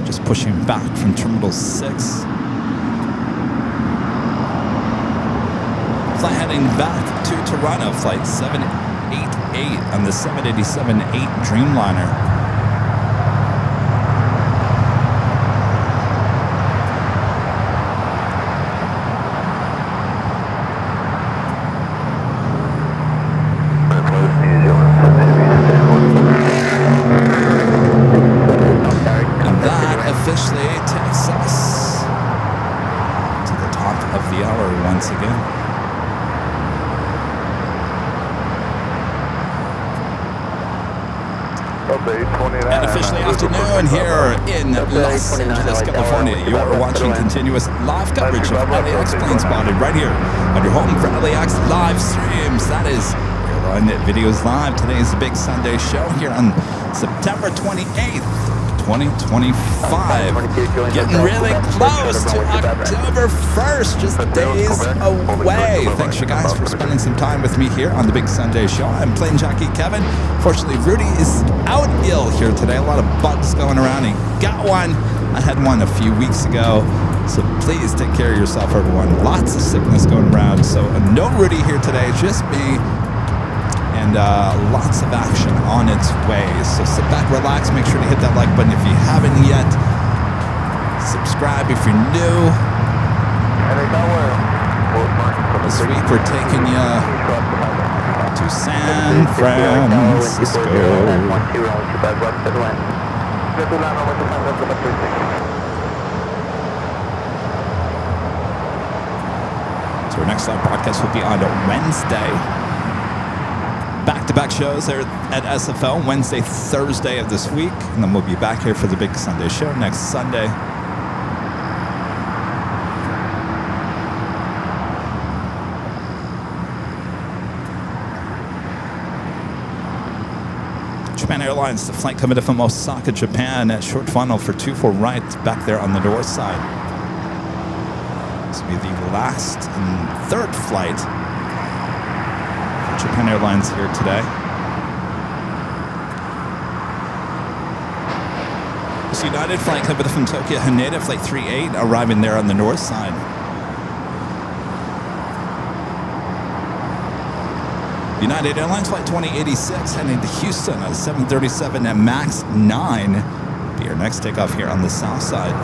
Just pushing back from Terminal 6. Flight heading back to Toronto, Flight 788 on the 787-8 Dreamliner. And that officially takes us to the top of the hour once again. And officially afternoon here in Los Angeles, California. You are watching continuous live coverage of LAX Plane Spotted right here on your home for LAX live streams. That is Airline Videos Live. Today is the big Sunday show here on September 28th, 2025. Getting really close to October 1st, just days away. Thanks you guys for spending some time with me here on the Big Sunday Show. I'm plane jockey Kevin. Fortunately, Rudy is out ill here today. A lot of bugs going around. He got one. I had one a few weeks ago. So please take care of yourself, everyone. Lots of sickness going around. So no Rudy here today, just me. And lots of action on its way. So sit back, relax, make sure to hit that like button if you haven't yet. Subscribe if you're new. This week we're taking you to San Francisco. So our next live broadcast will be on Wednesday. Back-to-back shows there at SFL, Wednesday, Thursday of this week. And then we'll be back here for the big Sunday show next Sunday. Japan Airlines, the flight coming in from Osaka, Japan at short funnel for 24 right back there on the north side. This will be the last and third flight Japan Airlines here today. This United flight coming from Tokyo Haneda, flight 38, arriving there on the north side. United Airlines flight 2086 heading to Houston on 737 at MAX 9. Be our next takeoff here on the south side.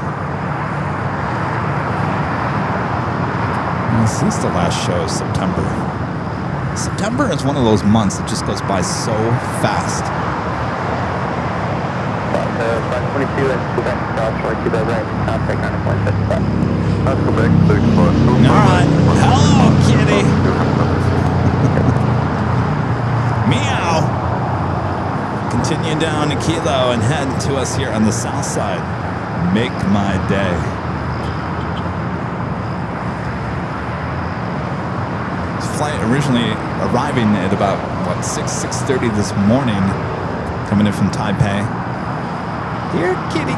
This is the last show of September. September is one of those months that just goes by so fast. All right. Hello, kitty. Meow. Continue down to Kilo and head to us here on the south side. Make my day. Flight originally arriving at about 6:30 this morning, coming in from Taipei. Here, kitty.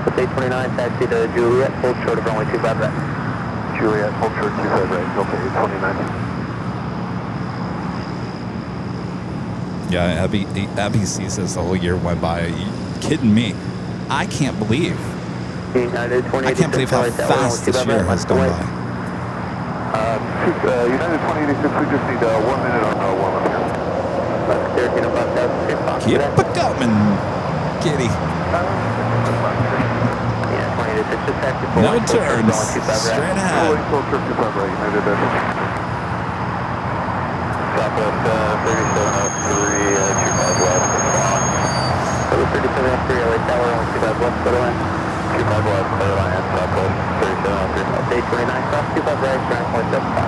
It's 829, taxi to Juliet, hold short of runway 25 right. Juliet, hold short 25 right, okay, 829. Yeah, Abby sees as the whole year went by. Are you kidding me? I can't believe. United I can't believe how fast this year has gone by. United 2086, we just need 1 minute on warm-up here. Keep it coming, kitty. No turns, straight ahead. Southwest 3703, 25 left. 3703, LA Tower, 25 left, go to land. 25 left, Airline, Southwest 3703. Update 29, cross 25 right, ground point 75.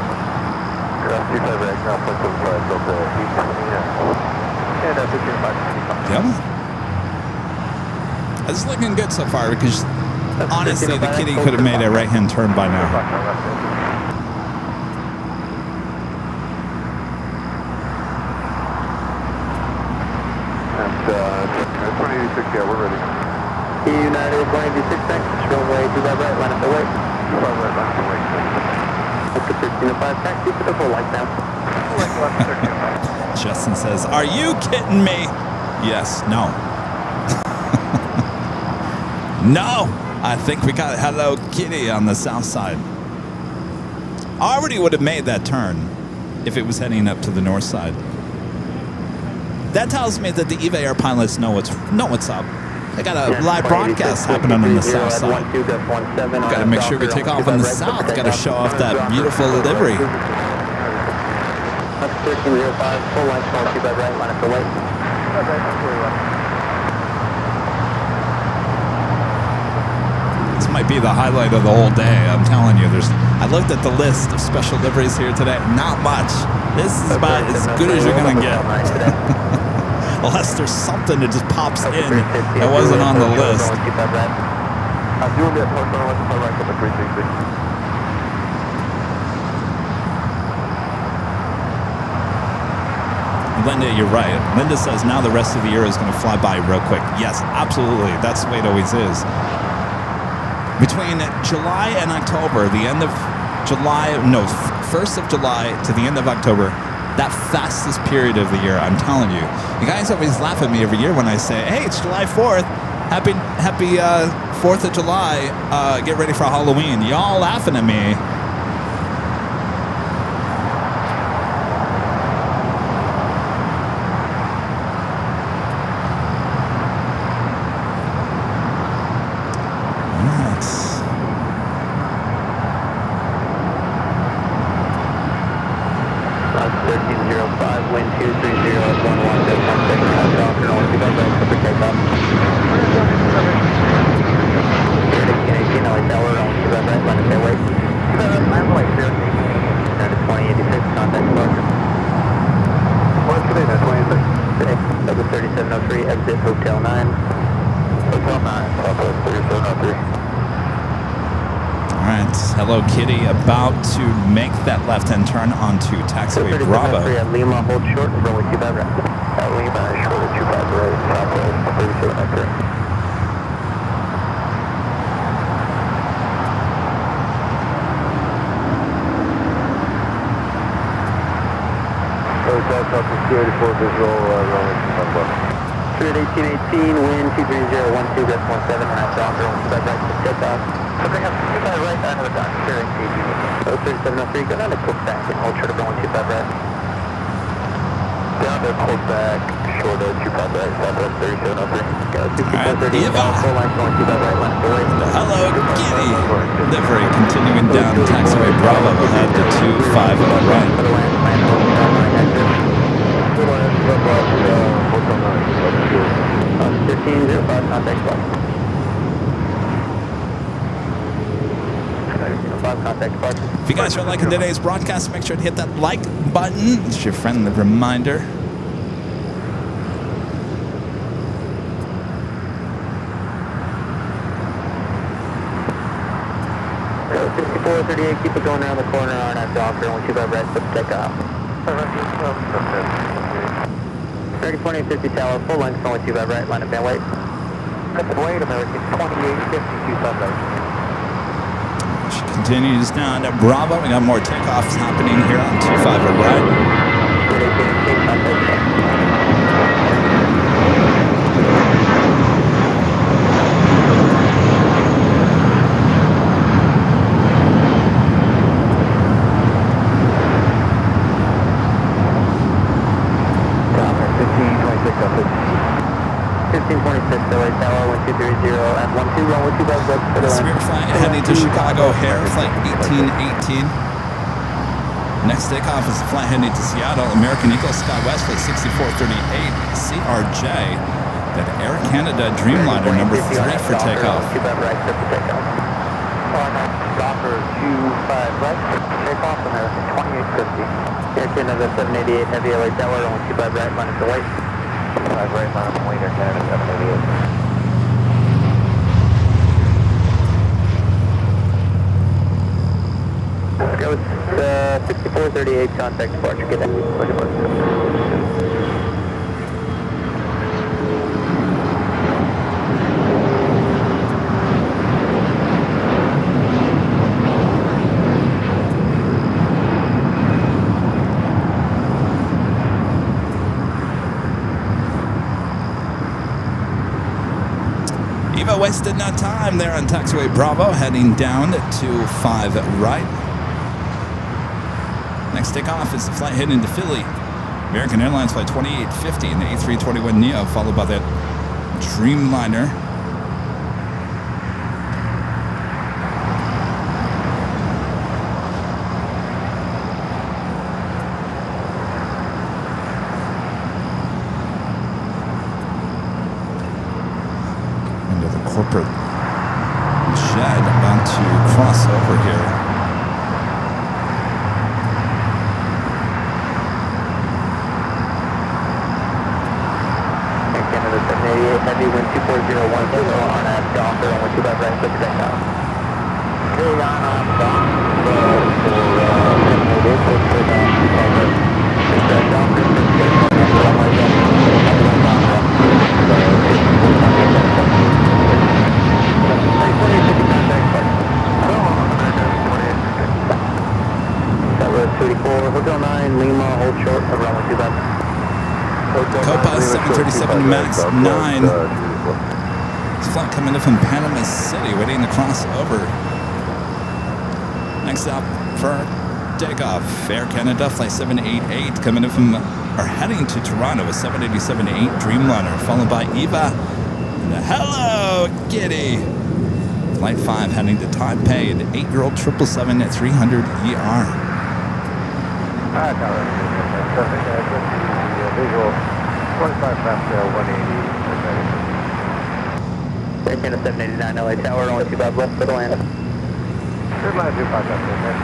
Cross 25 right, ground point 75, Delta 829. And 15.5. Yep. It's looking good so far because honestly, the kitty could have made a right-hand turn by now. And 2086, yeah, we're ready. United 2086, thanks. Runway 25 right, line up the way. 25 right, line up the way. Up to 1305, taxi for the full light down. Justin says, "Are you kidding me?" Yes. No. No. I think we got Hello Kitty on the south side. I already would have made that turn if it was heading up to the north side. That tells me that the EVA Air pilots know what's up. They got a live broadcast happening on the south side. Got to make sure we take off on the south. Got to show off that beautiful livery. 1305, full line, small 2 by right, line up the way. This might be the highlight of the whole day. I'm telling you, I looked at the list of special liveries here today. Not much. This is about as good as you're going to get. Unless there's something that just pops in that wasn't on the list. I'm doing that post on the right up at 360. Linda, you're right. Linda says now the rest of the year is going to fly by real quick. Yes, absolutely. That's the way it always is. Between July and October, the end of July, no, 1st of July to the end of October, that fastest period of the year, I'm telling you. You guys always laugh at me every year when I say, hey, it's July 4th. Happy 4th of July. Get ready for Halloween. Y'all laughing at me. Hello Kitty, about to make that left-hand turn onto taxiway Bravo. Lima, hold short and runway 25 right. Lima, short of 25 right, southwest, 37 up 3. South security for visual, runway 25 left. 1818, wind 23012, that's 17, right, down, runway 25 right, take off. Okay, I'm 25 right, I know it's on, clearing KG. 3703, go down to Quebec and hold short of runway 25 right. Down to Quebec, short of 25 right, southwest 3703. Got 2430, full line, going 25 right, line up the way. Hello Kitty! Livery continuing down taxiway Bravo, we'll head to 25 right. 1305, contact flight. If you guys are liking today's broadcast, make sure to hit that like button. It's your friendly reminder. So 6438, keep it going around the corner on that Docker, 125 right, flip take off. 302050 tower, full length, 125 right, line up and wait. Wait, American 2852 sunrise. She continues down to Bravo. We got more takeoffs happening here on 25 right. Spirit flight heading to Chicago O'Hare, flight 1818. Next takeoff is a flight heading to Seattle, American Eagle SkyWest, flight 6438, CRJ. Got Air Canada Dreamliner number 3 for takeoff. Docker 25 right, takeoff, American 2850. Air Canada 788, heavy LA tower, only 25 right, line up the way. 25 right, line up the way, Air Canada 788. Go 6438, contact departure, get that. Eva wasted no time there on taxiway Bravo, heading down to 5 right. Next takeoff is the flight heading to Philly. American Airlines flight 2850 in the A321neo, followed by that Dreamliner. Into the corporate shed, about to cross over here. Heavy wind 24010 on a Docker on 125 right, click back out. Okay, on dock for this is for the Docker, that was 34, Hotel 9, Lima, hold short, around 125. Copa 737 MAX 9. This flight coming in from Panama City, waiting to cross over. Next up for takeoff, Air Canada flight 788 coming in from, or heading to Toronto with 787-8 Dreamliner, followed by Eva. And hello, Kitty. Flight 5 heading to Taipei, the 8-year-old 777 at 300 ER. Visual 25 Pascal 180. Air Canada 789 LA Tower, only 25 left for the land. Good line 25 Pascal, next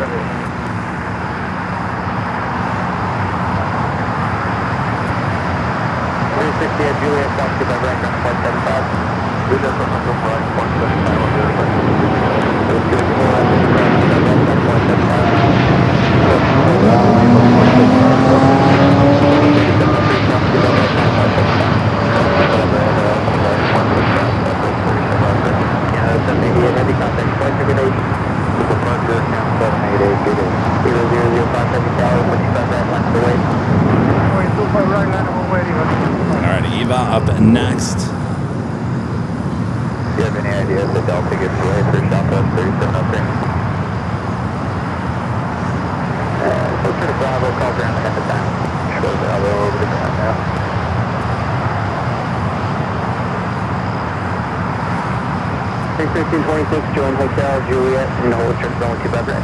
360 at Juliet, Fox 25 right, ground 575. Juliet, Fox Alright, Eva up next. Do you have any idea if the Delta gets away for Southwest 3703? So to the Bravo, call ground at the time. Show Bravo over the ground now. Six 1326, join Hotel Juliet, and hold short, going 25 right.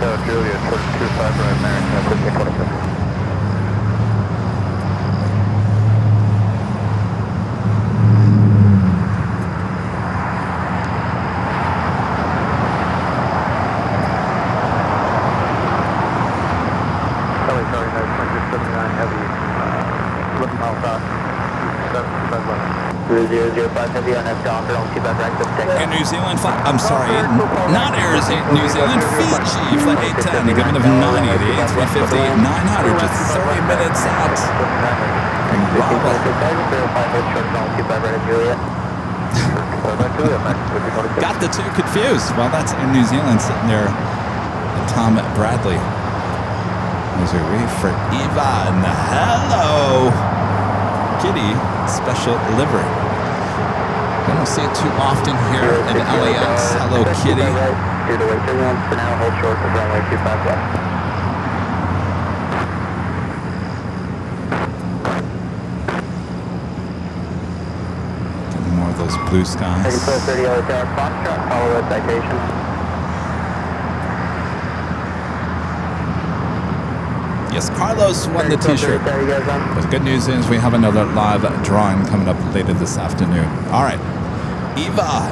So Juliet, 25 right, American, 26. Heavy on Docker on 25 right, click back Air out. New Zealand flight, I'm sorry, not Air New Zealand, Fiji, flight 810, coming up 90, the A350 900, just 30 minutes out. Bravo. Got the two confused. Well, that's Air New Zealand sitting there. Tom Bradley. As we wait for Eva and the hello Kitty special livery. I don't see it too often here at LAX. Hello Kitty. Due to wait 31 for now, hold short of runway 25 left. Getting more of those blue skies. 30 LA Tower, Foxtrot, follow that citation. Yes, Carlos won the t-shirt. But the good news is we have another live drawing coming up later this afternoon. All right, Eva.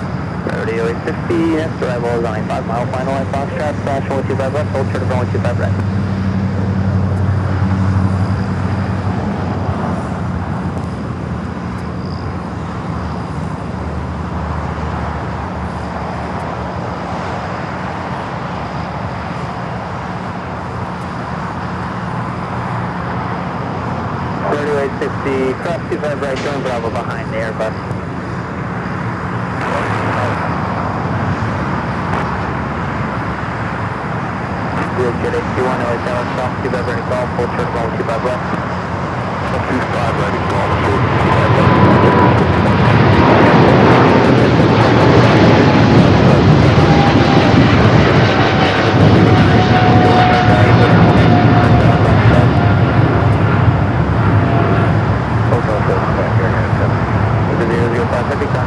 30 LA 50, next arrival is on a 5-mile final line Foxtrot, slash 125 left, hold short of 125 right. Cross 25 right, going Bravo behind the Airbus. We'll get it, 21 LA Tower, cross 25 right, call, full short, going 25 left. 25 right, call, full 25 left.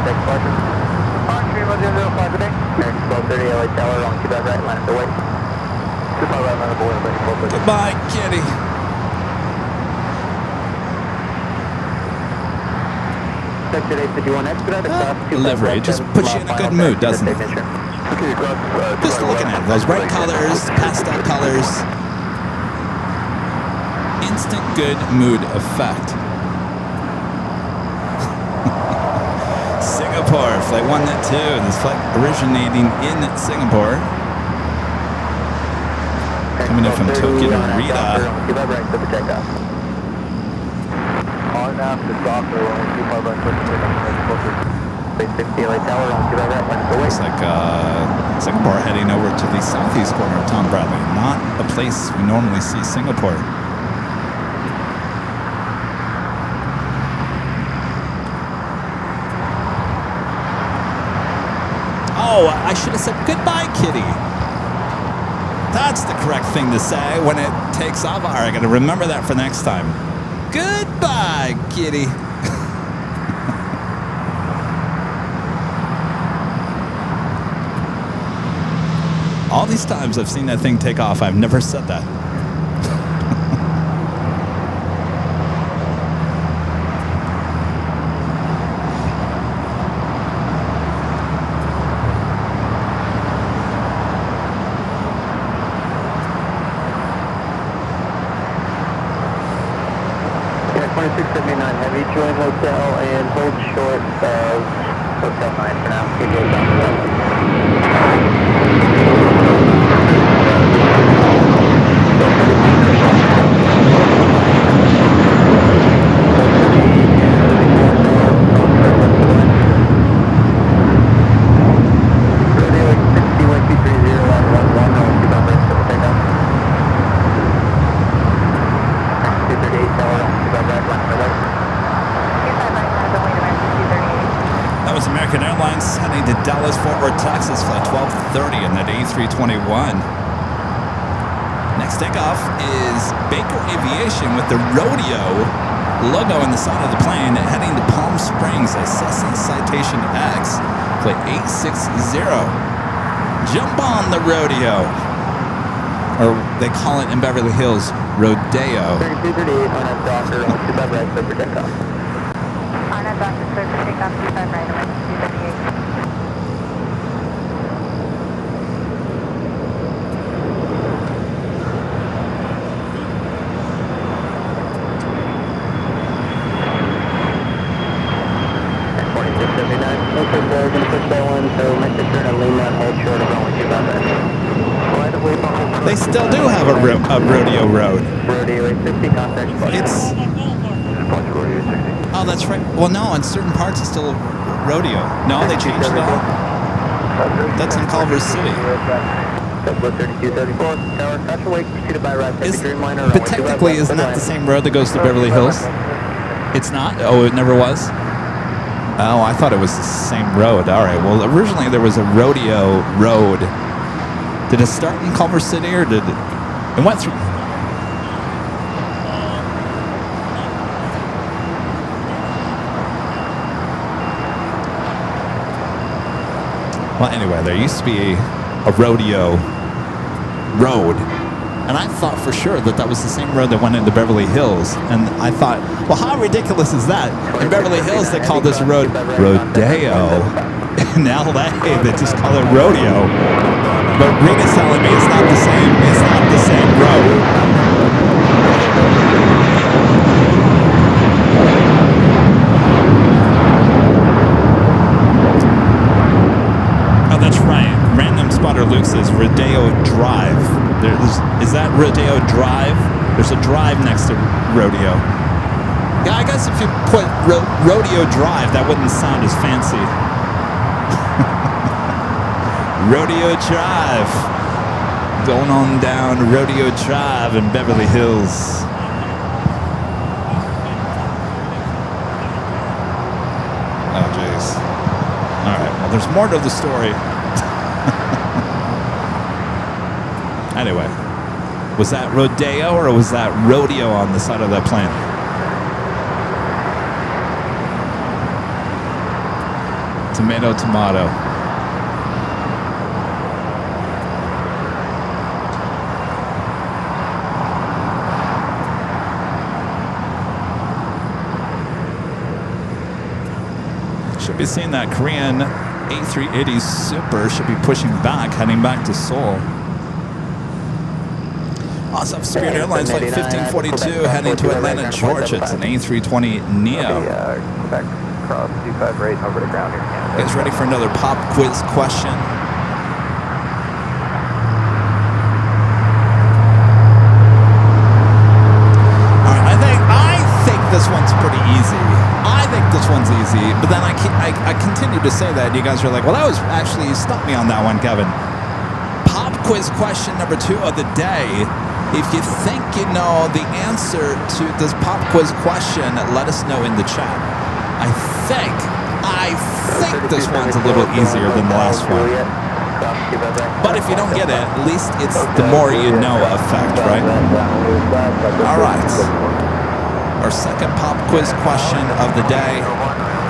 contact departure. On stream 005 today. Next 1230 LA Tower, on to that right, line up the way. 25 right, line up the way, ready, 1230. Goodbye, kitty. Sector 851 expedite across Livery just puts you in a good mood, doesn't it? Just looking at those bright colors, pastel colors. Instant good mood effect. Singapore, flight 1net2. This flight originating in Singapore. Coming in from Tokyo to Narita. On after Docker, only 25 right, Looks like Singapore heading over to the southeast corner of Tom Bradley. Not a place we normally see Singapore. Oh, I should have said goodbye, kitty. That's the correct thing to say when it takes off. All right, I got to remember that for next time. Goodbye, kitty. All these times I've seen that thing take off, I've never said that. Yeah, 2679 heavy, join hotel and hold short of hotel 9 for now. Keep it down the road. That was American Airlines heading to Dallas, Fort Worth, Texas, flight 1230 in that A321. Next takeoff is Baker Aviation with the rodeo logo on the side of the plane heading to Palm Springs, a Cessna Citation X, flight 860. Jump on the rodeo. Or they call it in Beverly Hills, Rodeo. 3238 on a Docker, on 25 right, clear for takeoff. On a Docker, clear for takeoff, 25 right, away, 238. Okay, so we're going to push that one, so make the turn and lean that hold short of only 25 right. Right away behind. They still do have a rodeo road. Rodeo 860, contact spot. It's... Oh, that's right. Well, no, in certain parts it's still rodeo. No, they changed it all. That's in Culver City. But technically, isn't that the same road that goes to Beverly Hills? It's not? Oh, it never was? Oh, I thought it was the same road. All right. Well, originally there was a rodeo road. Did it start in Culver City or did it went through? Well, anyway, there used to be a rodeo road. And I thought for sure that that was the same road that went into Beverly Hills. And I thought, well, how ridiculous is that? In Beverly Hills, they call this road Rodeo. In LA, they just call it Rodeo. But Rita's telling me it's not the same. It's not the same road. Oh, that's right. Random Spotter Luke says Rodeo Drive. Is that Rodeo Drive? There's a drive next to Rodeo. Yeah, I guess if you put Rodeo Drive, that wouldn't sound as fancy. Rodeo Drive. Going on down Rodeo Drive in Beverly Hills. Oh, jeez. All right, well, there's more to the story. Anyway, was that Rodeo or was that Rodeo on the side of that plane? Tomato, tomato. Should be seeing that Korean A380 Super should be pushing back, heading back to Seoul. Also, Spirit Airlines flight 1542 heading to Atlanta, Georgia. It's an A320 Neo. Quebec cross 25 right over the ground here. You guys ready for another pop quiz question? All right, I think this one's pretty easy. I think this one's easy, but then I continue to say that, and you guys are like, well, that was actually, you stumped me on that one, Kevin. Pop quiz question number 2 of the day. If you think you know the answer to this pop quiz question, let us know in the chat. I think this one's a little easier than the last one. But if you don't get it, at least it's the more you know effect, right? All right. Our second pop quiz question of the day.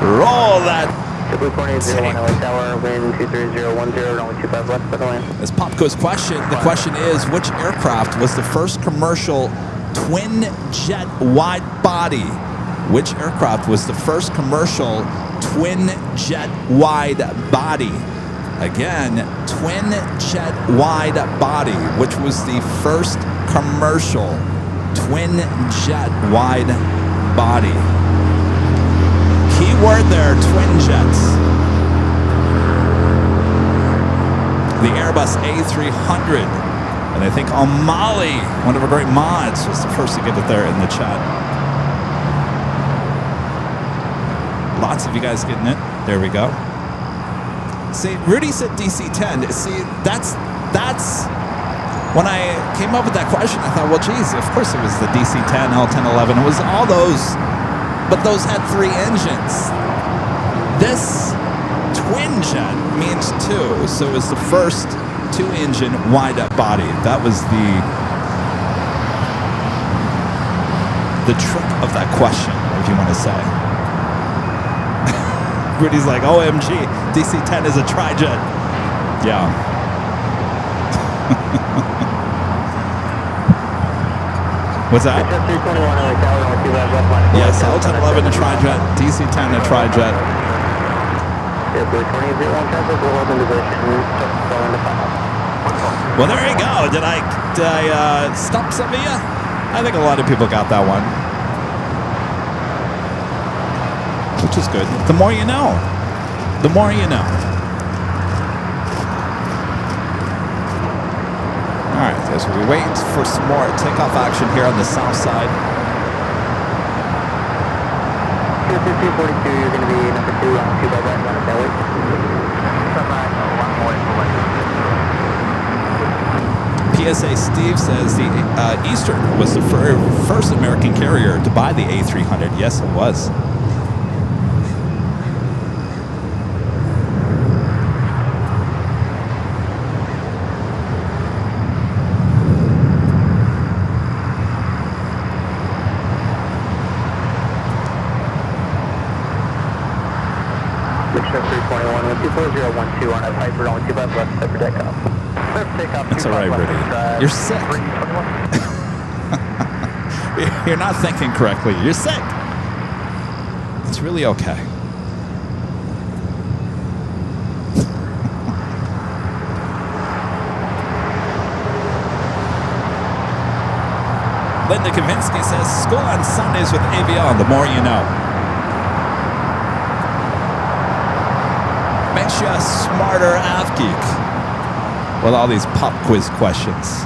Roll that. This pop quiz question, the question is, which aircraft was the first commercial twin jet wide body? Which aircraft was the first commercial twin jet wide body? Again, twin jet wide body, which was the first commercial twin jet wide body. Key word there, twin jets. The Airbus A300. And I think O'Malley, one of our great mods, was the first to get it there in the chat. Lots of you guys getting it. There we go. See, Rudy said DC-10. See, that's when I came up with that question, I thought, well, geez, of course it was the DC-10, L-10, 11. It was all those, but those had 3 engines. This twin jet means 2, so it was the first 2-engine wide-up body. That was the trick of that question, if you want to say. Rudy's like, OMG, DC-10 is a tri-jet. Yeah. What's that? Yes, L-10, 11 a tri-jet, DC-10 a tri-jet. Well, there you go. Did I stump some of you? I think a lot of people got that one. Which is good. The more you know. The more you know. All right, as we wait for some more takeoff action here on the south side. 242, you're going to be number 2 on 2 by right on the belly. PSA Steve says the Eastern was the first American carrier to buy the A300. Yes, it was. That's all right, Rudy. You're sick. You're not thinking correctly. You're sick. It's really okay. Linda Kavinsky says, school on Sundays with Aviation, the more you know. Makes you a smarter AV geek with all these pop quiz questions.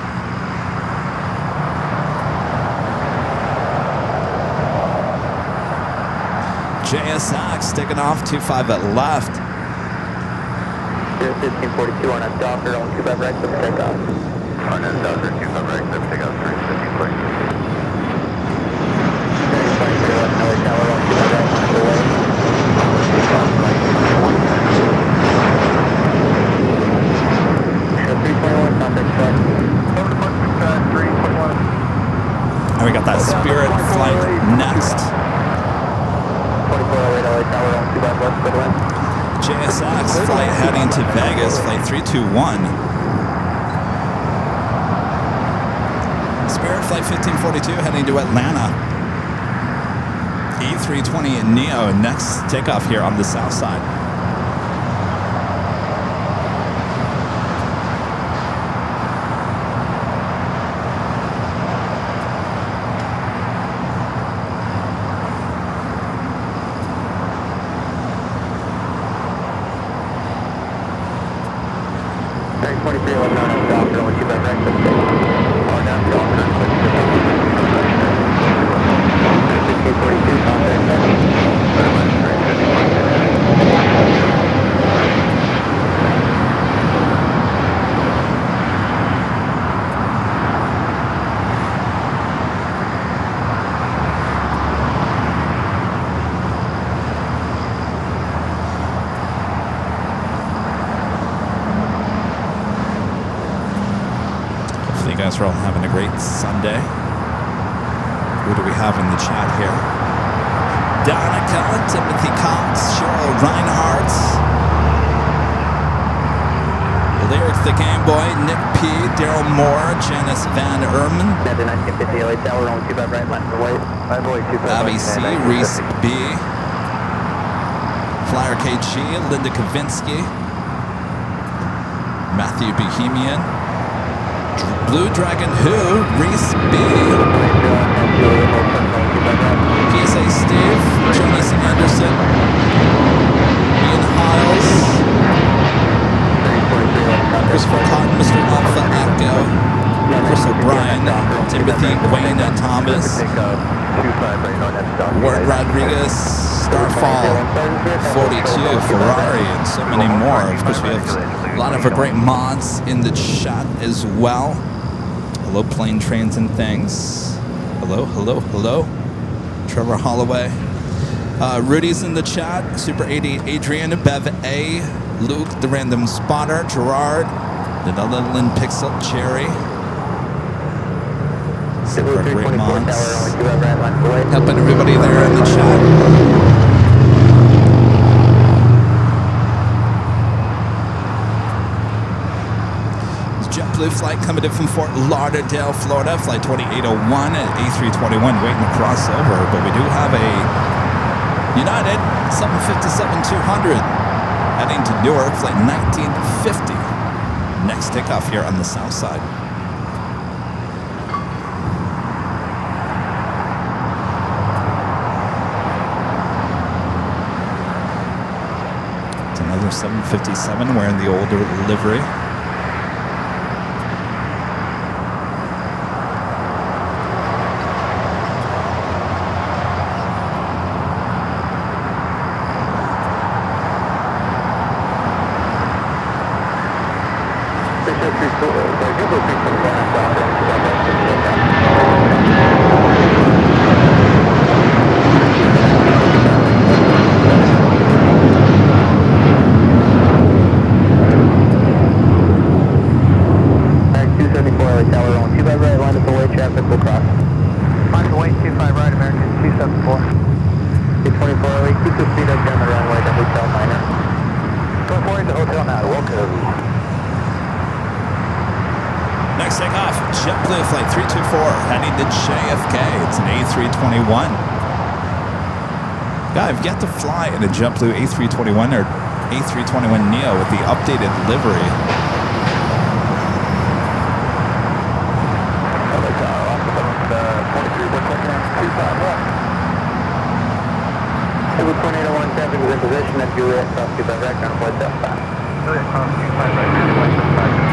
JSX taking off 25 at left. 1542 on a Docker on 25 right for takeoff. On a Docker 25 right for takeoff 350 clear. 3023 left Nelly Tower on 25 right on the way. And we got that Spirit flight next. JSX flight heading to Vegas, flight 321. Spirit flight 1542 heading to Atlanta. A320 Neo next takeoff here on the south side. You guys are all having a great Sunday. Who do we have in the chat here? Danica, Timothy Cox, Cheryl Reinhardt, Lyric the Game Boy, Nick P, Daryl Moore, Janice Van Erman, Abby C, Reese B, Flyer KG, Linda Kavinsky, Matthew Bohemian, Blue Dragon Who, Reese B, PSA Steve, Jonas Anderson, Ian Hiles, Christopher Cotton, Mr. Alpha Echo, Chris O'Brien, Timothy Wayne Thomas, Ward Rodriguez, Starfall, 42, Ferrari, and so many more. Of course, we have a lot of our great mods in the chat as well. Hello, Plane, Trains, and Things. Hello, hello, hello. Trevor Holloway. Rudy's in the chat. Super 80, Adrian, Bev A, Luke, the Random Spotter, Gerard, the Netherland Pixel, Cherry. Super great mods. Helping everybody there in the chat. JetBlue flight coming in from Fort Lauderdale, Florida, flight 2801 at A321 waiting to cross over, but we do have a United 757-200 heading to Newark, flight 1950. Next takeoff here on the south side. It's another 757 wearing the older livery. Next takeoff, JetBlue flight 324 heading to JFK. It's an A321. Yeah, I've yet to fly in a JetBlue A321 or A321 Neo with the updated livery. Traffic is in position at Juliet, cross 25 right, ground flight Delta. Juliet, cross 25 right, ground flight Delta.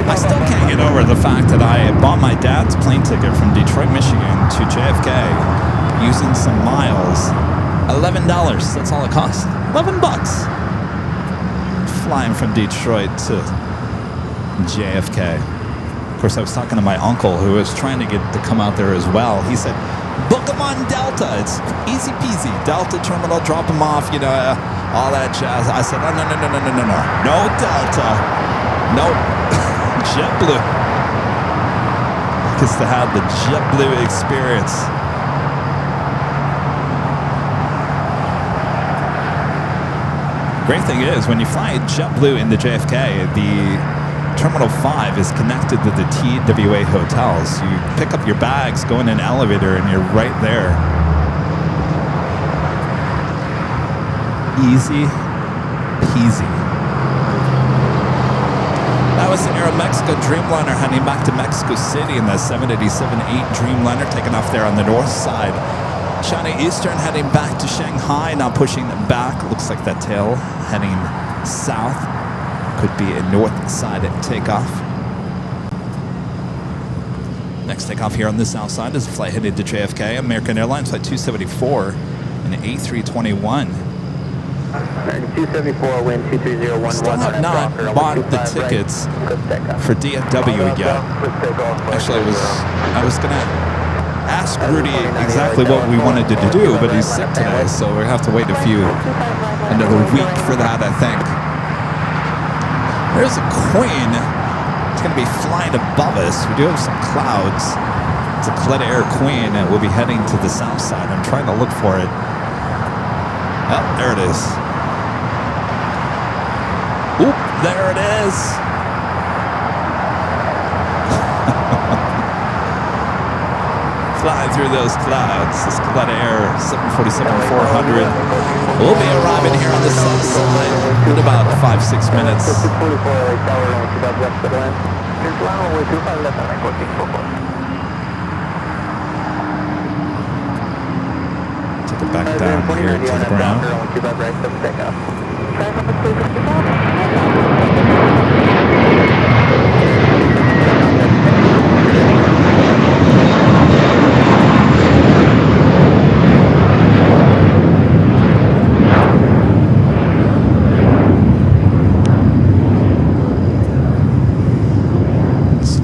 I still can't get over the fact that I bought my dad's plane ticket from Detroit, Michigan to JFK using some miles. $11, that's all it costs. $11. Flying from Detroit to JFK. Of course, I was talking to my uncle who was trying to get to come out there as well. He said, book them on Delta. It's easy peasy. Delta terminal, drop them off, all that jazz. I said, oh, no. No Delta. No JetBlue. Gets to have the JetBlue experience. Great thing is, when you fly JetBlue into JFK, the Terminal 5 is connected to the TWA hotels. You pick up your bags, go in an elevator, and you're right there. Easy peasy. That was the Aeromexico Dreamliner heading back to Mexico City in the 787-8 Dreamliner, taking off there on the north side. China Eastern heading back to Shanghai, now pushing it back. Looks like that tail heading south. Could be a north side takeoff. Next takeoff here on the south side is a flight headed to JFK. American Airlines flight 274 and A321. 274, wind 23011. Still have not bought the tickets for DFW yet. Actually, I was gonna ask Rudy exactly what we wanted to do, but he's sick today, so we're gonna have to wait another week for that, I think. There's a Queen. It's going to be flying above us. We do have some clouds. It's a Coletta Air Queen, and we'll be heading to the south side. I'm trying to look for it. Oh, there it is. Oop, there it is. Flying through those clouds. This Coletta Air 747-400. We'll be arriving here on the south side in about 5-6 minutes. Take it back down here to the ground.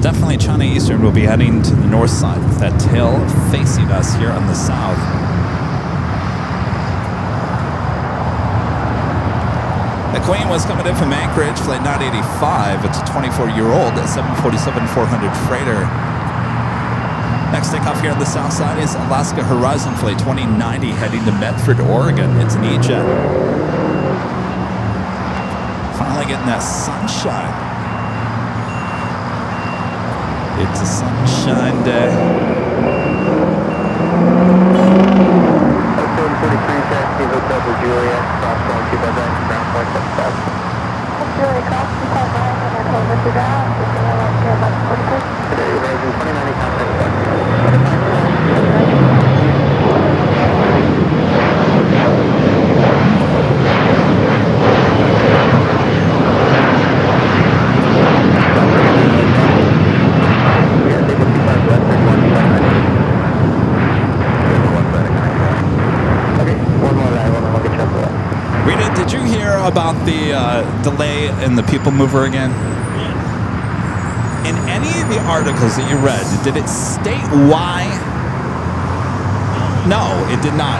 Definitely China Eastern will be heading to the north side with that tail facing us here on the south. The Queen was coming in from Anchorage, flight 985. It's a 24-year-old 747-400 freighter. Next takeoff here on the south side is Alaska Horizon flight 2090 heading to Medford, Oregon. It's an E-Jet. Finally getting that sunshine. It's a sunshine day. Did you hear about the delay in the People Mover again? In any of the articles that you read, did it state why? No, it did not.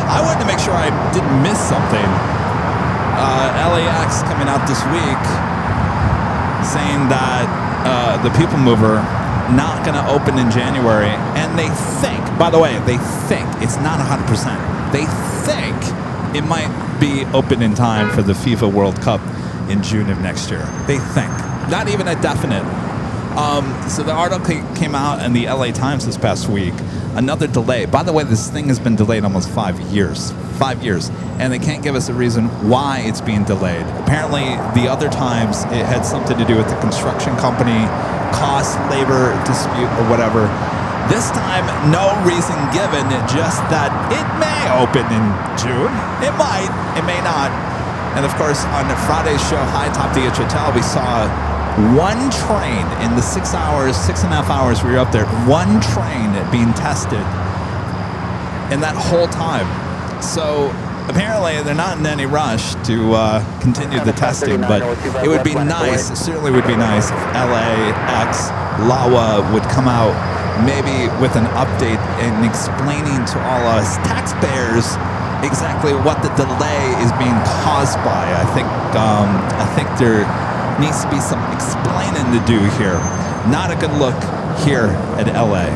I wanted to make sure I didn't miss something. LAX coming out this week saying that the People Mover not going to open in January, and they think, by the way, it's not 100%. They think it might be open in time for the FIFA World Cup in June of next year. They think. Not even a definite. So the article came out in the LA Times this past week. Another delay. By the way, this thing has been delayed almost 5 years. 5 years. And they can't give us a reason why it's being delayed. Apparently, the other times, it had something to do with the construction company, cost, labor dispute, or whatever. This time, no reason given, just that it may open in June. It might, it may not. And of course, on Friday's show, High Top DH Hotel, we saw one train in the 6 hours, 6.5 hours we were up there, one train being tested in that whole time. So apparently they're not in any rush to continue the testing, but it would be nice, it certainly would be nice if LAX, LAWA would come out maybe with an update and explaining to all us taxpayers exactly what the delay is being caused by. I think there needs to be some explaining to do here. Not a good look here at LA.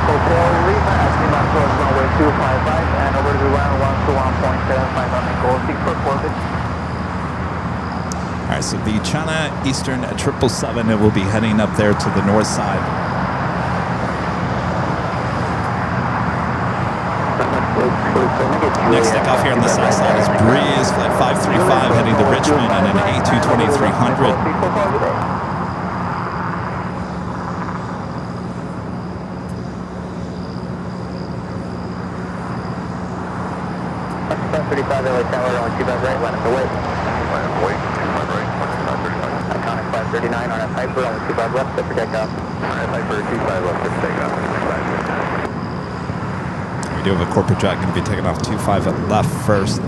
Hotel Lima at Lima Cross runway 255 and over to runway 121.75 on the goal 6 for Corbett. All right, so the China Eastern 777, it will be heading up there to the north side. Next takeoff here on the south side is Breeze, flight 535 heading to Richmond and an A220-300. 35 LA Tower on 25 right, line up the way. Line up wait, 25 right, 535. Iconic 539 on a Piper on 25 left, set for takeoff. Alright, Piper 25 left, set for takeoff. We do have a corporate jet going to be taking off 25 left first.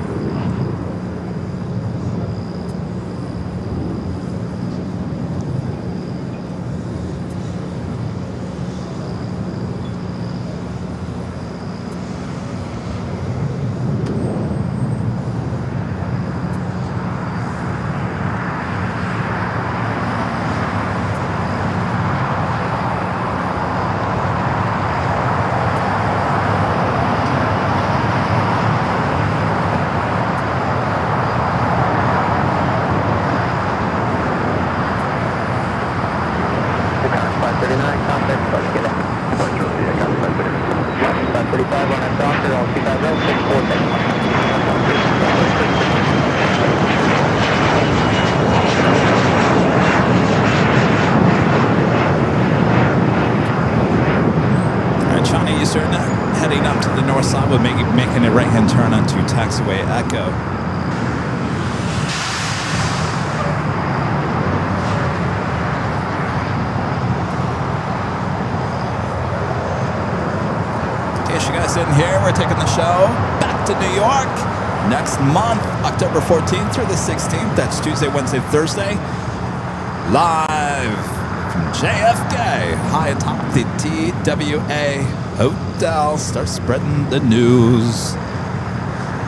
Heading up to the north side, we're making a right-hand turn onto taxiway Echo. In case you guys didn't hear, we're taking the show back to New York next month, October 14th through the 16th. That's Tuesday, Wednesday, Thursday. Live from JFK, high atop the TWA Hotel. Start spreading the news.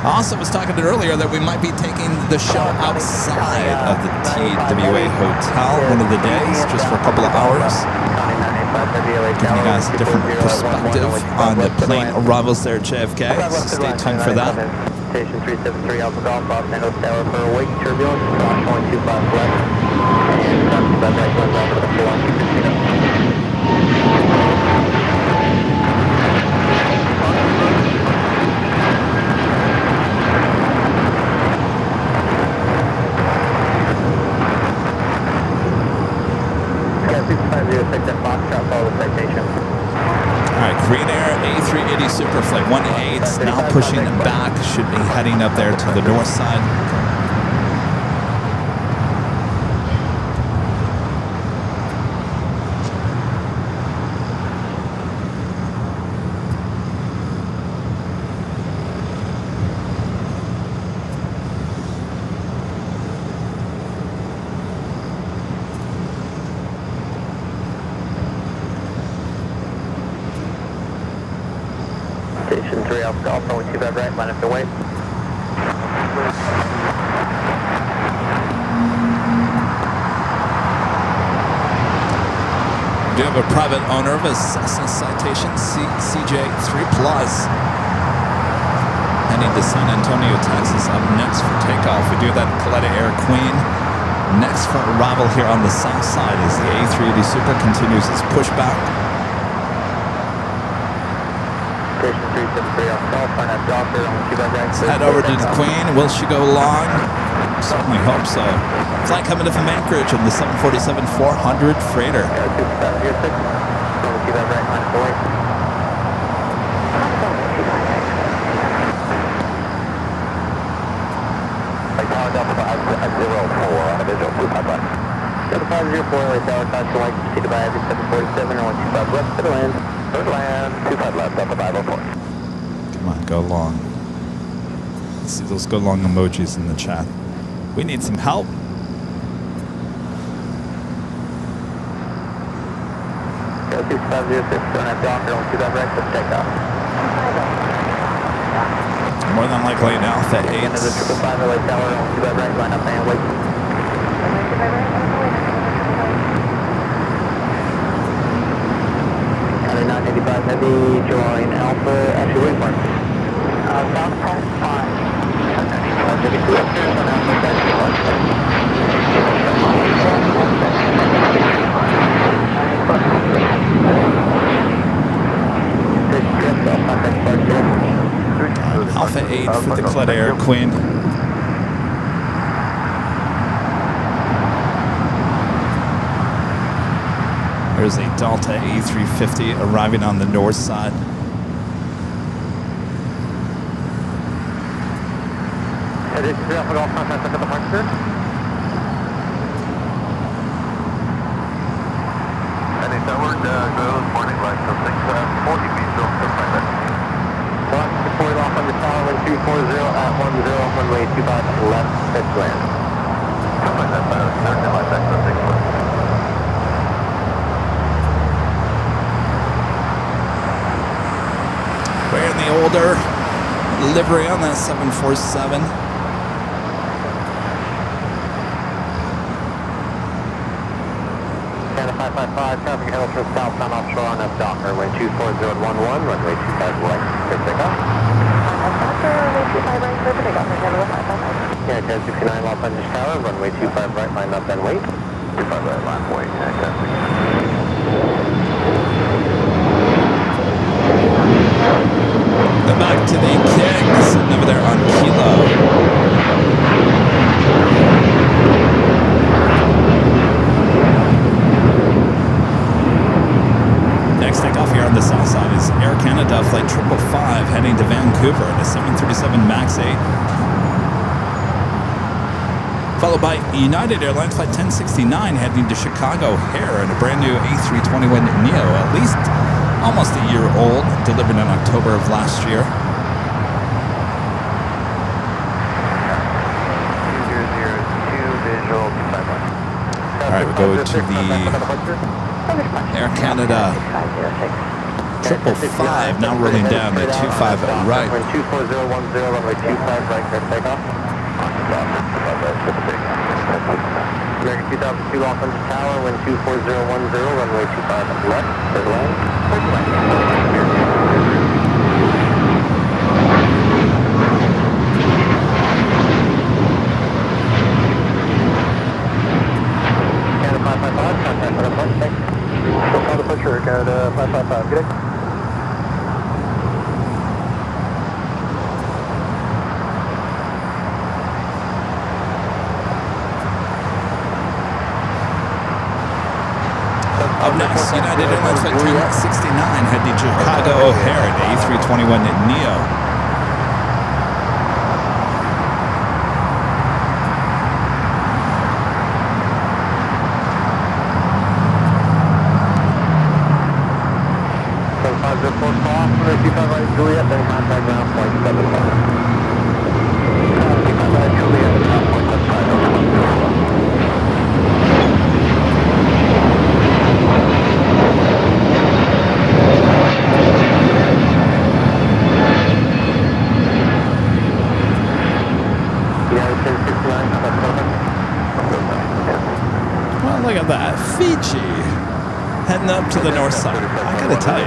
I also was talking earlier that we might be taking the show outside of the TWA Hotel one of the days, just for a couple of hours. Giving you guys a different perspective on the plane arrivals there at JFK, so stay tuned for that. Station 373 Alpha Golf, Los Angeles Tower for awake turbulence, caution 125 left, and caution by right going down for the 412 Alright, Green Air A380 Superflight 18 now pushing back, should be heading up there to the north side. Station 3 Alpha Golf, runway 25 right, line up the way. We do have a private owner of a Cessna Citation CJ3 Plus heading to San Antonio, Texas, up next for takeoff. We do have that Coletta Air Queen. Next for arrival here on the south side is the A380 Super continues its pushback. Let's head over to the Queen. Will she go long? Certainly hope so. Flight coming in from Anchorage on the 747-400 freighter. Come on, go long. Let's see those go long emojis in the chat. We need some help. Go 2506, don't have Docker on 25 right, let's take off. More than likely an Alpha 8. Into the 555 LA tower on 25 right, line up and wait. County 985, maybe join Alpha, actually wait for it. South Pass 5. Maybe 2 upstairs on Alpha, that's Alpha 8 for the Cled Air Queen. There's a Delta A350 arriving on the north side. Headed to Alpha Golf contact at the departure. Any tower, go morning light, so 640 feet, so 6 One, deploy off on the tower, 1240 at 10, runway 25 left, pitch land. Something like that, certainly like that, so 6 foot. Wearing the older livery on that 747. Canada 555, traffic handle from southbound offshore on F Docker, wind 240 at 11, runway 25 right, clear takeoff. Docker, runway 25 right, clear for takeoff, Canada 555. Yeah, 1069 Los Angeles Tower, runway 25 right, line up and wait. 25 right, line wait, fantastic. Then back to the kick, sitting over there on Kilo. Next takeoff here on the south side is Air Canada Flight 555 heading to Vancouver in a 737 MAX 8. Followed by United Airlines Flight 1069 heading to Chicago O'Hare in a brand new A321neo, at least almost a year old, delivered in October of last year. 2002 visual 251. All right, we go to the Air Canada 555, now rolling down to 25 right. 24010, runway 25 right, clear takeoff. American 2002 Los Angeles Tower, wind 24010, runway 25 left, third line, third line. Canada 555, contact for the front, thanks. Still call the pusher, Canada 555, good day. Up next, United Airlines Flight 369 heading to Chicago O'Hare in the A321neo. Juliet, then contact ground point 75. Juliet, ground point 75. Well, look at that. Fiji heading up to the north side. I gotta tell you.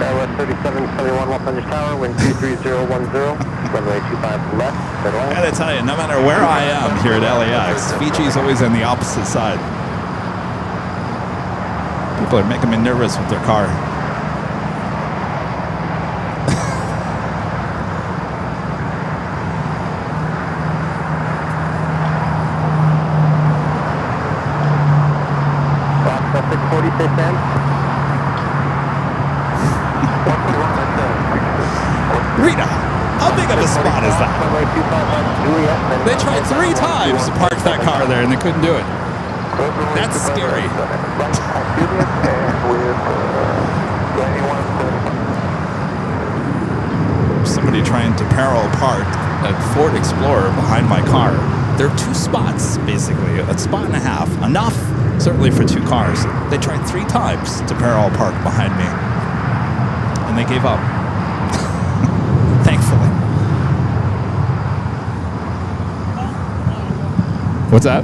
West 3771 Los Angeles Tower, wind 23010, runway 25 left, third line. I gotta tell you, no matter where I am here at LAX, Fiji's always on the opposite side. People are making me nervous with their car. Box 646 M. Rita, how big of a spot is that? They tried 3 times to park that car there and they couldn't do it. That's scary. desperately trying to parallel park a Ford Explorer behind my car. There are 2 spots, basically, a spot and a half, enough, certainly for 2 cars. They tried 3 times to parallel park behind me, and they gave up, thankfully. What's that?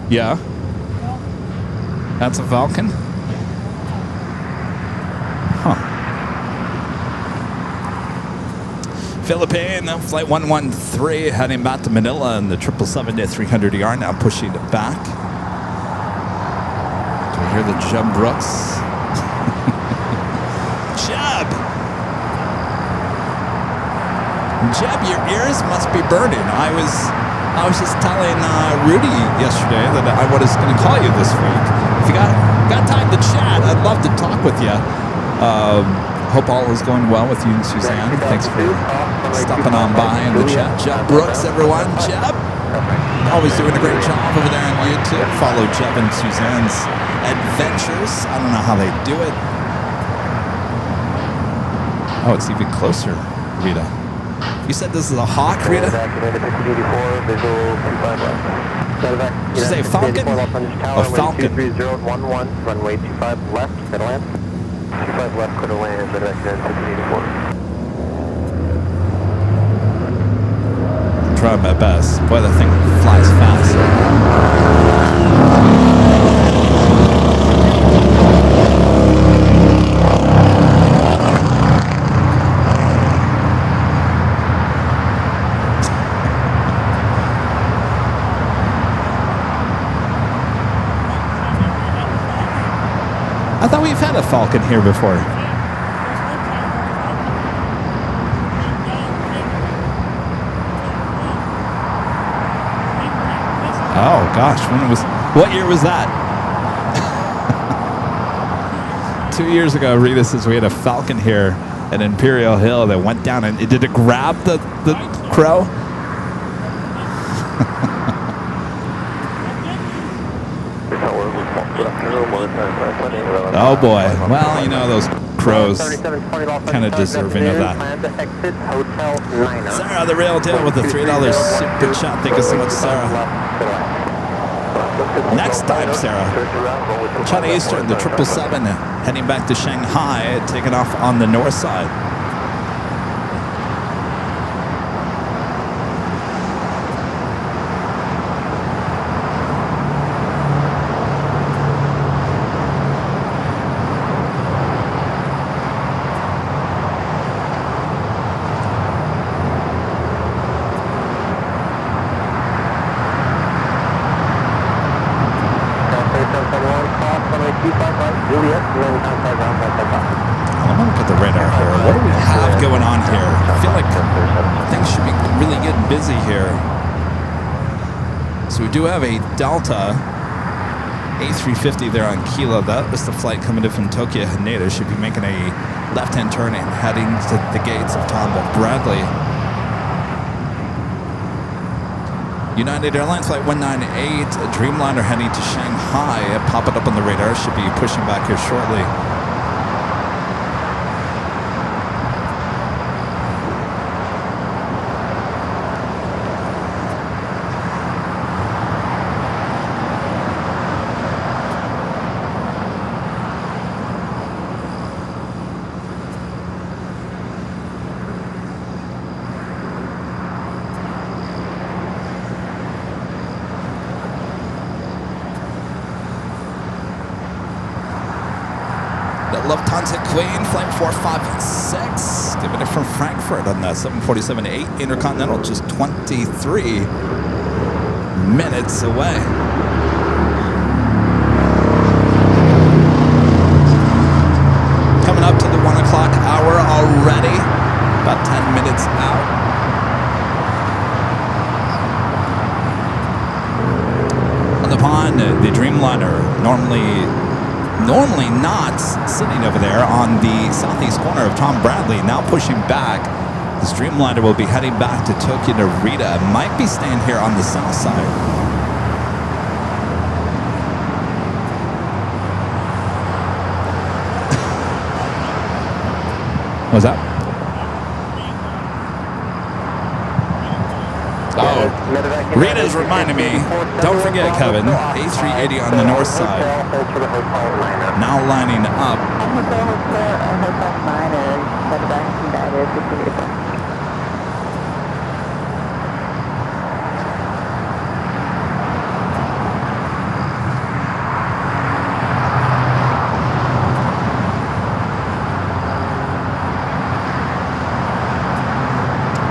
Yeah. That's a Falcon? Huh. Philippine, flight 113 heading back to Manila in the 777-300ER, now pushing it back. Do we hear the Jeb Brooks? Jeb, your ears must be burning. I was just telling Rudy yesterday that I was going to call you this week. If you got time to chat, I'd love to talk with you. Hope all is going well with you and Suzanne. Thanks for stopping on by in the chat. Jeb Brooks, everyone. Jeb, always doing a great job over there on YouTube. Follow Jeb and Suzanne's adventures. I don't know how they do it. Oh, it's even closer, Rita. You said this is a Hawk, Rita? Did you say Falcon? Oh, Falcon. 23011, runway 25 left, center land. 25 left, clear to land, direction 1584. I'm trying my best. Boy, that thing flies fast. I thought we've had a Falcon here before. Oh gosh, what year was that? 2 years ago, Rita says we had a Falcon here at Imperial Hill that went down, and did it grab the crow? Oh boy. Well, you know, those crows kind of deserving of that. Sarah, the real deal with the $3 super chat. Thank you so much, Sarah. Next time, Sarah. China Eastern, the 777, heading back to Shanghai, taking off on the north side. We do have a Delta A350 there on Kilo. That was the flight coming in from Tokyo Haneda. Should be making a left-hand turn and heading to the gates of Tom Bradley. United Airlines flight 198, a Dreamliner heading to Shanghai. Pop it up on the radar. Should be pushing back here shortly. Lufthansa Queen, flight 456, giving it from Frankfurt on that 747-8 Intercontinental, just 23 minutes away. Coming up to the 1 o'clock hour already, about 10 minutes out. On the pond, the Dreamliner, normally not sitting over there on the southeast corner of Tom Bradley, now pushing back. The Dreamliner will be heading back to Tokyo Narita. Might be staying here on the south side. What's that? Oh, Rita's reminding me. Don't forget, Kevin. A380 on the north side. Now lining up.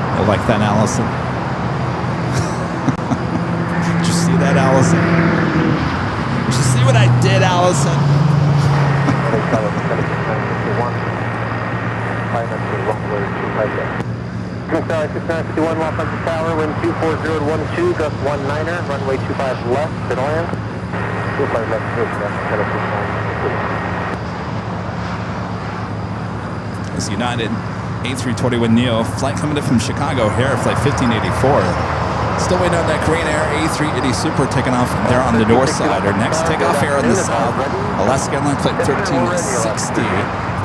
I like that, Allison. Did you see that, Allison? Did you see what I did, Allison? Sorry, 6951, Los Angeles Tower, wind 240 at 12, gust 19er, runway 25 left, at land. 25 left, It's United A321neo flight coming in from Chicago here, flight 1584. Still waiting on that Korean Air A380 Super taking off there on the north side. Our next takeoff here on the south, Alaska Airlines flight 1360,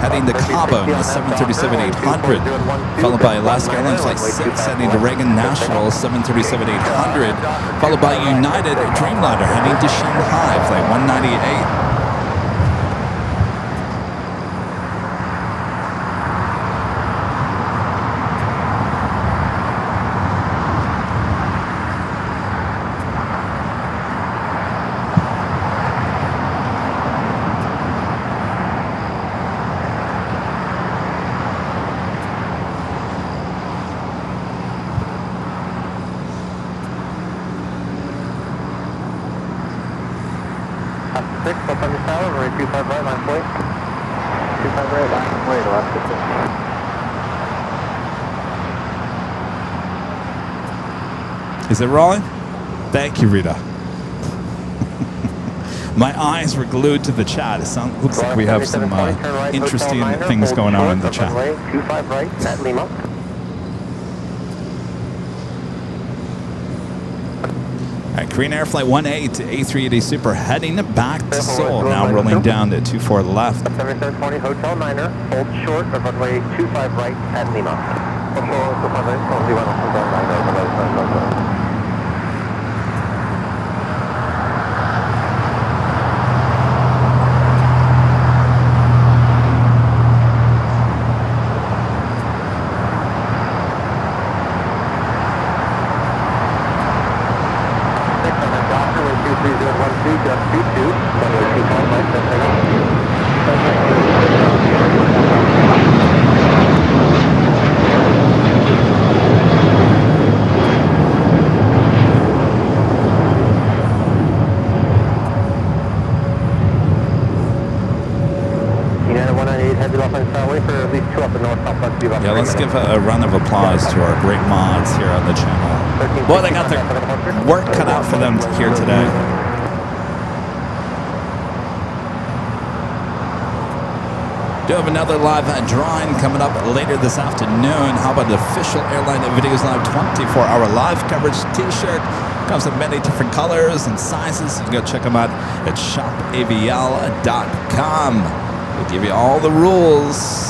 heading to Cabo in the 737-800, followed by Alaska Airlines flight 6 heading to Reagan National 737-800, followed by United Dreamliner heading to Shanghai flight 198. Los Angeles Tower, runway 25 right, line point. 25 right, line point, Alaska 6. Is it rolling? Thank you, Rita. My eyes were glued to the chat. It looks like we have some interesting things going on in the chat. 25 right, at Lima. All right, Korean Air Flight 18 to A380 Super heading back to Seoul. Now rolling down to 24 left. 7720 Hotel Niner, hold short of runway 25 right at Lima. Yeah, let's give a round of applause to our great mods here on the channel. Boy, they got their work cut out for them here today. Do have another live drawing coming up later this afternoon. How about the official Airline Videos Live 24-hour live coverage t-shirt? Comes in many different colors and sizes. You can go check them out at shopavial.com. We'll give you all the rules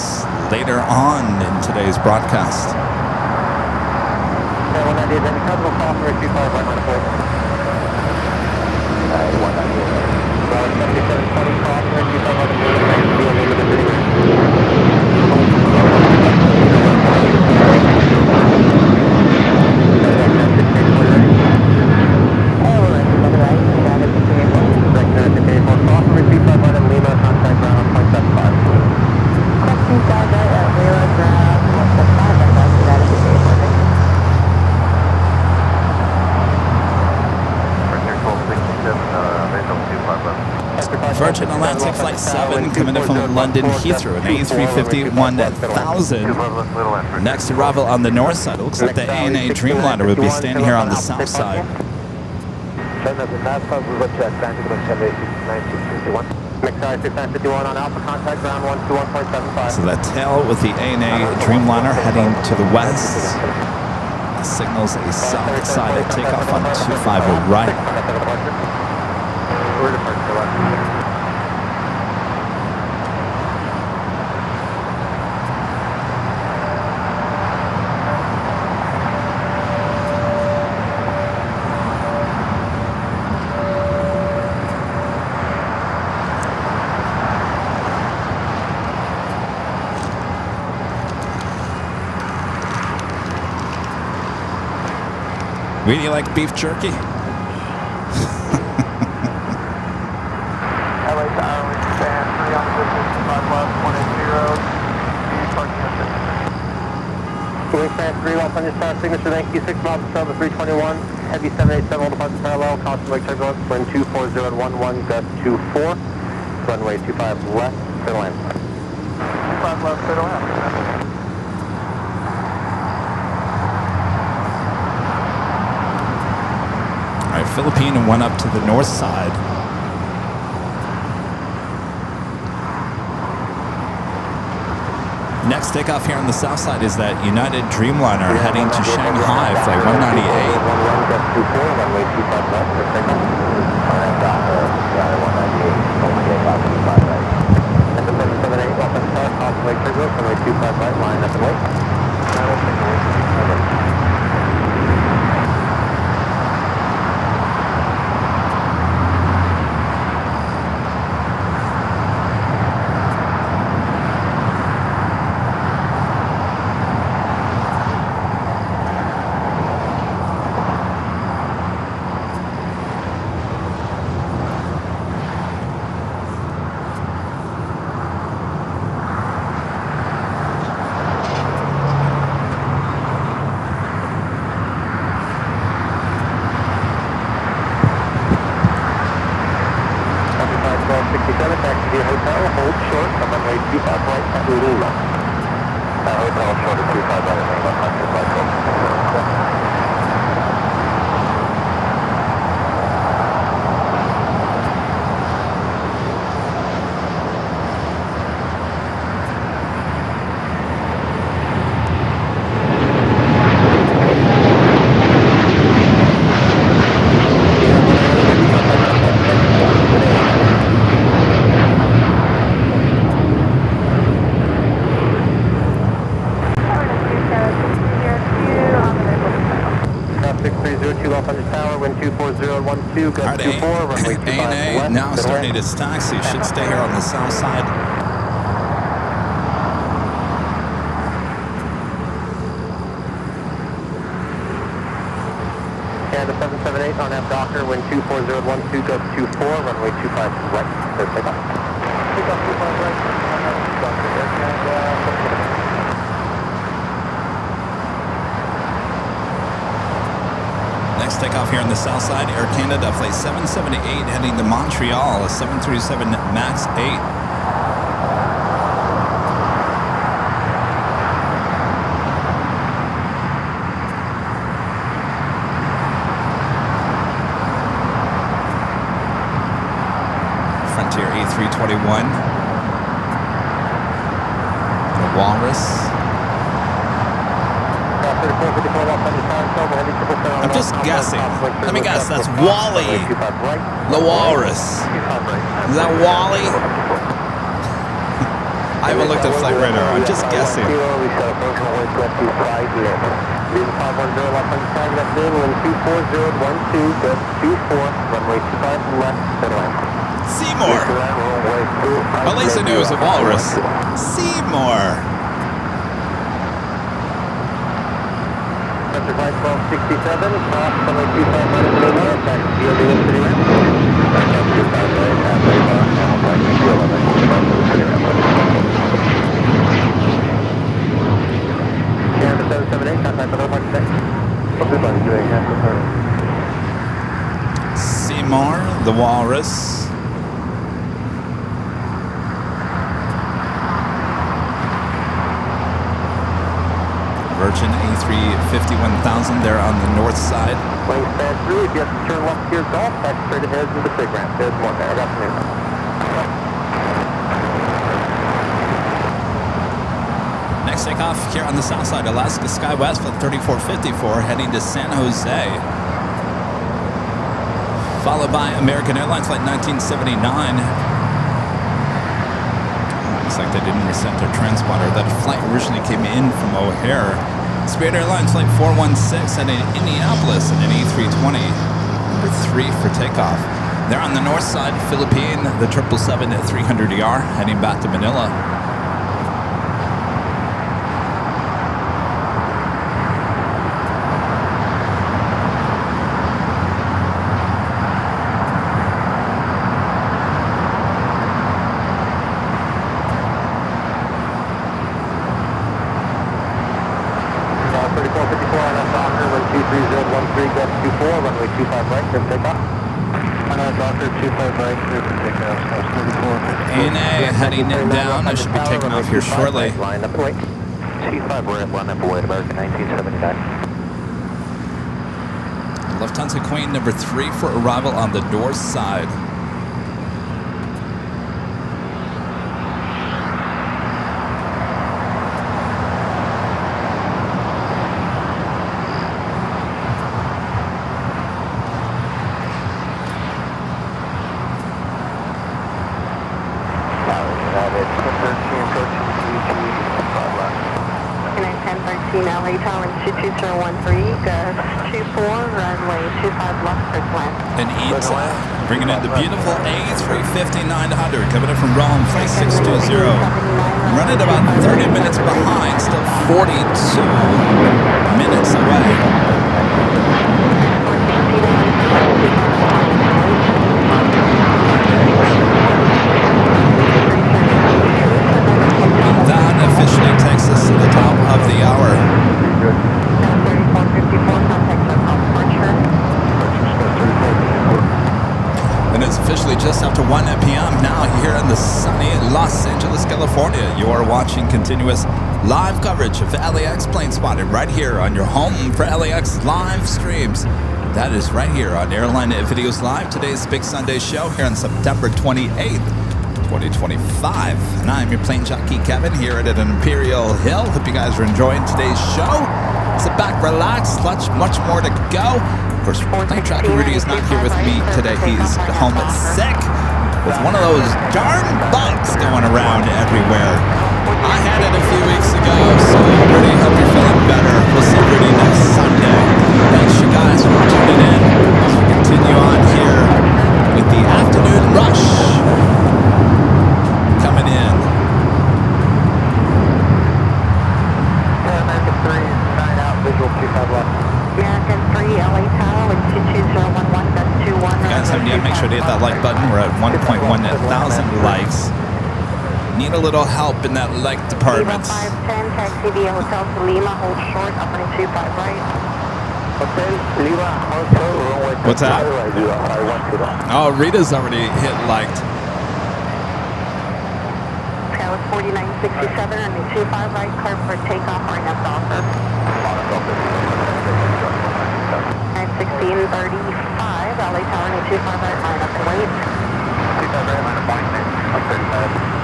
later on in today's broadcast. Virgin Atlantic Flight 7 coming in from London Heathrow, an A350-1000. Next arrival on the north side. It looks like the ANA Dreamliner will be standing here on the south side. So that tail with the ANA Dreamliner heading to the west. Signals a south side takeoff on 25 right. Really like beef jerky? LA to Ireland, stand 3 on the distance, 5 left, 180, parking at 6. Stand 3 left on your star signature, thank you, 6 miles to 321, heavy 787, all departure parallel, constant wake turbulence, wind 240 at 11, gust 24, runway 25 left, clear to land. 25 left, clear to land. All right, Philippine went up to the north side. Next takeoff here on the south side is that United Dreamliner heading to Shanghai, flight 198. Runway 25 left, clear to takeoff. And the 778 off and start, constant wake turbulence, runway 25 right, line up and wait. Back to your hotel, hold short, on runway 25 right at Lima. Hotel short of 25 right at Lima, ANA now starting its taxi. Should stay here on the south side. And the 778 on F Docker, wind 24012, gust 24, runway 25 right. So take off. Take off 25 right. Next takeoff here on the south side, Air Canada, flight 778 heading to Montreal, a 737 MAX 8. Frontier A321, the Walrus. I'm just guessing. Let me guess, that's Wally. The Walrus. Is that Wally? I haven't looked at flight radar. I'm just guessing. Seymour. At least I knew it was a Walrus. Seymour. Flight 1267, cross runway 25 right at Lima, back to DOD in City Ramp. Back up 25 right at Lima, now back to DOD in City Ramp. Canada 778, contact with Omar today. Everybody's doing half the turn. Seymour, the Walrus. Virgin A350-1000 there on the north side. Wingspan 3, if you have to turn left here, golf, back straight ahead to the big ramp. There's one there, that's new. Next takeoff here on the south side, Alaska SkyWest flight 3454 heading to San Jose. Followed by American Airlines flight 1979. Looks like they didn't reset their transponder. That flight originally came in from O'Hare. Spirit Airlines flight 416 heading to Indianapolis in an A320. Number 3 for takeoff. There on the north side, Philippine, the 777-300ER heading back to Manila. right, clear for takeoff. Docker 25 right, clear for takeoff. ANA heading it down. I should be taking off here shortly. Line up away. 25 right, line up away, American 1979. Lufthansa Queen number 3 for arrival on the north side. LA Tower 22013, gust 24, runway 25 left, first land. And ETA, bringing in the beautiful A350-900, coming in from Rome, flight 620. Running about 30 minutes behind, still 42 minutes away. That officially takes us to the top of the hour. And it's officially just after 1 p.m. now here in the sunny Los Angeles, California. You are watching continuous live coverage of LAX Plane Spotting right here on your home for LAX live streams. That is right here on Airline Videos Live. Today's Big Sunday show here on September 28th. 2025. And I'm your plane jockey, Kevin, here at an Imperial Hill. Hope you guys are enjoying today's show. Sit back, relax, much more to go. Of course, plane jockey Rudy is not here with me today. He's home sick with one of those darn bugs going around everywhere. I had it a few weeks ago, so Rudy, hope you're feeling better. We'll see Rudy next Sunday. Thanks, you guys, for tuning in as we continue on here with the afternoon rush. Coming in. American 3, 9 out, visual 25 left. American 3, LA Tower 22011, that's 21. If you guys haven't yet, make sure to hit that like button. We're at 1.1 thousand likes. Need a little help in that like department. 510, taxi via Hotel to Lima, hold short, upper 25 right. Hotel Lima, Hotel, runway. What's that? Oh, Rita's already hit liked. 4967 and 25 right, clear for takeoff, right up Docker. At 1635, LA Tower 25 right, line up and wait. 25 right, line up point, up 35.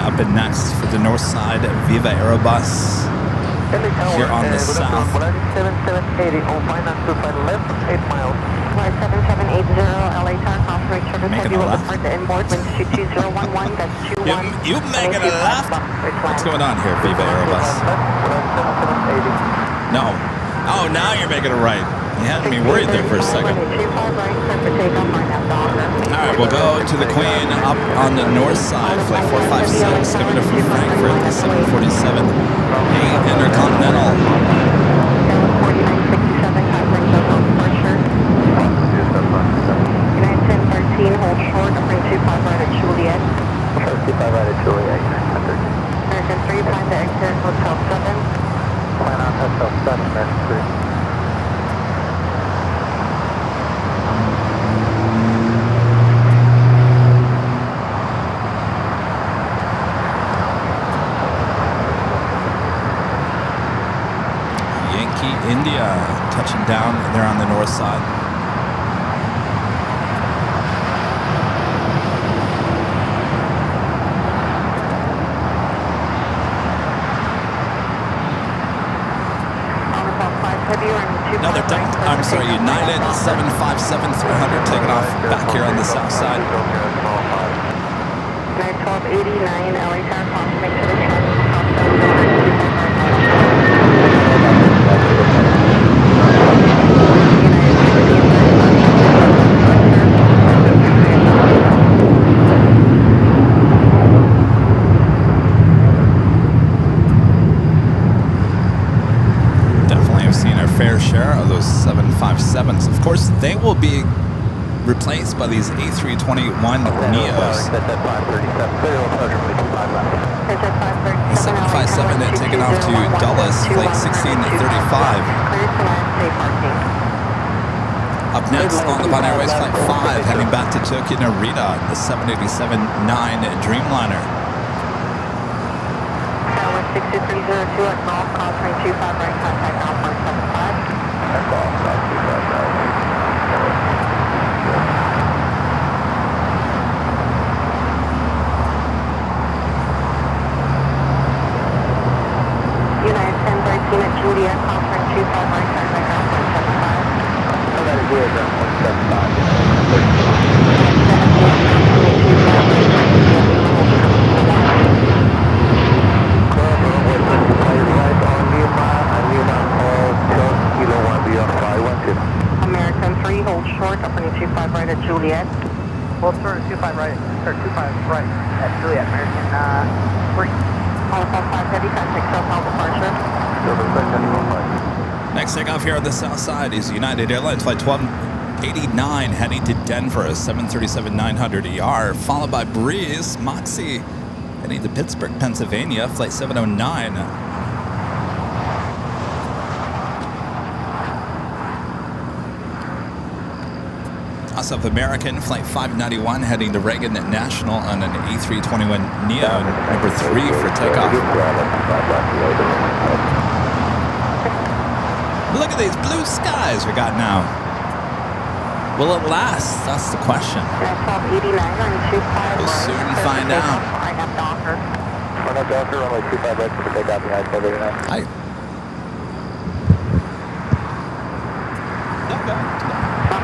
Up and next for the north side, Viva Aerobus. Here on the south. 7780, on finance to find left, 8 miles. Flight 7780, LA Tower, confirmation service, Making heavy a will left. depart the inboard, winds 22011, that's 21. You making a left? What's going on here, Viva Aerobus? No. Oh, now you're making a right. You had me worried there for a second. Alright, we'll go to the Queen up on the north side. Flight 456 coming in from Frankfurt, the 747 A Intercontinental. 1013, hold short, upper 25 right at Juliet. 25 right at Juliet, American 3, plan to exit Hotel 7. Plan on Hotel 7, American 3. India touching down there on the north side. Another I'm sorry, United 757-300 taking off back here on the south side. 1289, LA Tower, confirmation to the they will be replaced by these A321 Neos. That's at 537. Clear approach runway 25 left. There's a 537. The 757 and taking off to Dulles, flight 1635. Clear to land, safe parking. Up next on the Bon Airways Flight 5, heading back to Tokyo Narita, the 787-9 Dreamliner. Tower 62302 at golf, call train 25 right, contact now 175. That's all. 25 right. United 1013 at Juliet, call train 25 right, contact now 175. That is good. 175. American 3, hold short, opening 25 right at Juliet. Hold short at 25 right, or 25 right at Juliet, American 3. Alpha 5 heavy, contact southbound departure. Next takeoff here on the south side is United Airlines Flight 1289 heading to Denver, a 737-900ER, followed by Breeze Moxie heading to Pittsburgh, Pennsylvania, Flight 709. Also American Flight 591 heading to Reagan National on an A321neo, number 3 for takeoff. Look at these blue skies we got now. Will it last? That's the question. That's 89 on 25 We'll soon find out. I have Docker. Run up Docker, runway 25 right for the takeoff behind 789. Hi.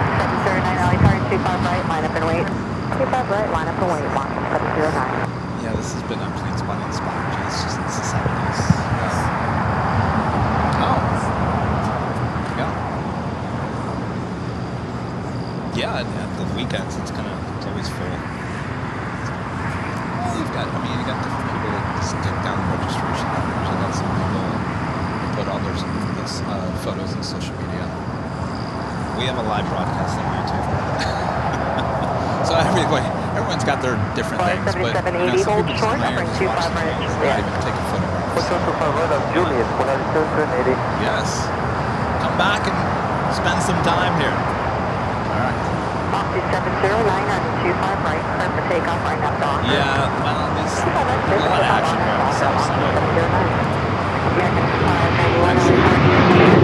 Mountain 709, LA Tower 25 right, line up and wait. 25 right, line up and wait, Mountain 709. Yeah, this has been a plain spot in spot. It's just it's the 70s. Oh. Yeah, and at the weekends it's always full. Well, you got different people that just get down registration numbers, and then some people put all their photos on social media. We have a live broadcast on YouTube. So everyone's got their different things, but some people just come here and just watch the games, not even take a photograph. What's up with right of Juliet, 19780? Yes. Come back and spend some time here. All right. Moxie 709 on 25 right, clear for takeoff, right now, Docker. Yeah, well, there's a lot of action here on the south side. American 591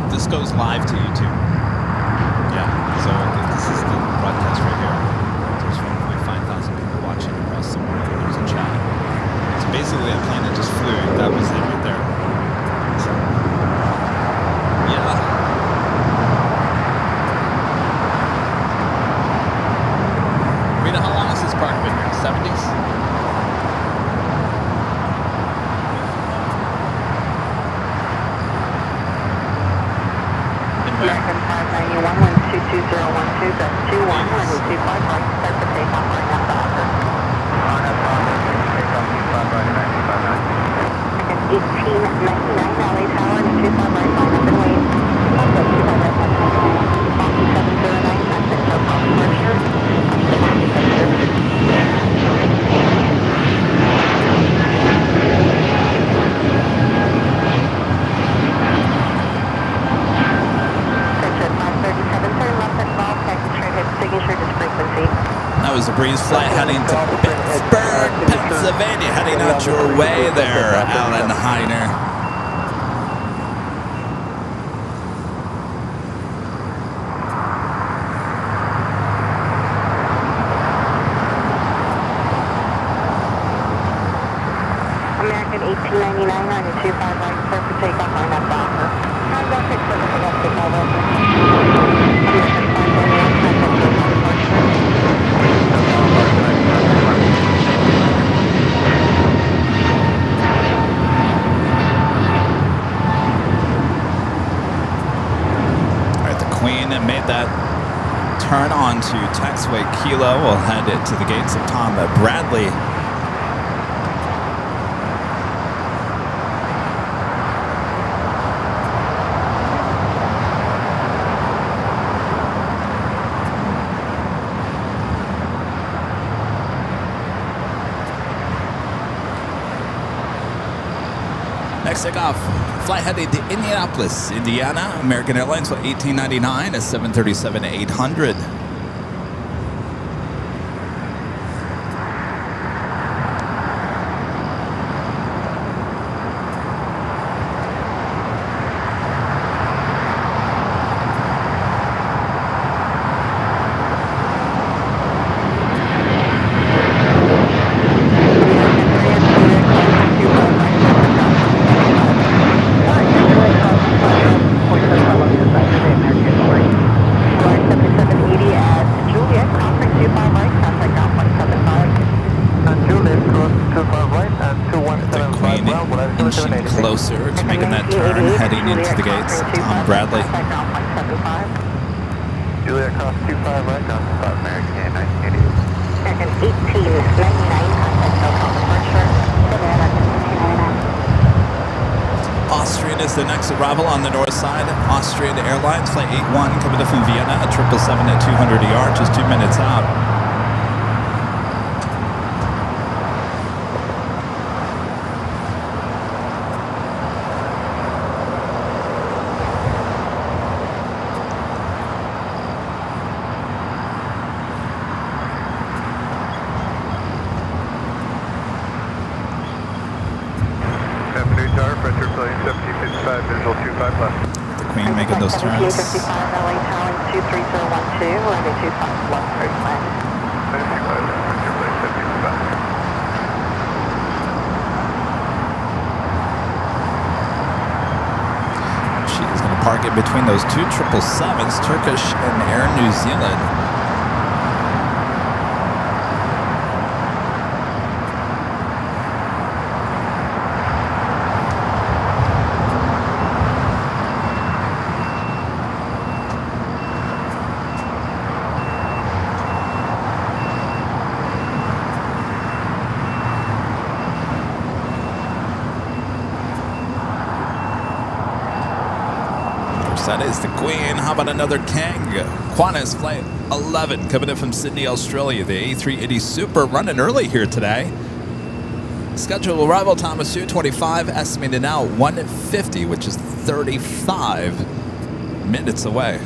This goes live to YouTube. Yeah, so this is the broadcast right here. There's 1,500 people watching across the world. There's a chat. So basically a plane that just flew. That was it right there. So, yeah. Rita, how long has this park been here? 70s? American 591 when 22012, that's 21, when 25 right, clear for takeoff, right now, Docker. American 1899 LA Tower, 25 right, line up and wait. Also 25 right, line up and wait. Moxie 709, contact southbound departure. Moxie 709. That was a Breeze flight heading to Pittsburgh, Pennsylvania. Heading out your way there, Alan Heiner. American 1899 on your 25 right, clear for takeoff, line up Docker. How's that fix for the domestic level? American 591, contact southbound departure. Queen made that turn onto taxiway Kilo. We'll head to the gates of Tom Bradley. Next takeoff, flight headed to Indianapolis, Indiana. American Airlines flight 1899 at 737-800. Closer to making that turn, heading into the gates. Tom Bradley. Juliet cross 25 right, down to South American 1980. American 1899, contact SoCal departure. Austrian is the next arrival on the north side. Austrian Airlines, flight 81, coming in from Vienna at 777 at 200 ER, just 2 minutes out. Visual 25 left. The Queen making those turns. 55 LA Tower 23012, runway 25 left, clear to land. 55 She's going to park in between those two 777s, Turkish and Air New Zealand. That is the Queen. How about another King? Qantas flight 11 coming in from Sydney, Australia. The A380 Super running early here today. Scheduled arrival time is 2:25. Estimated now 1:50, which is 35 minutes away.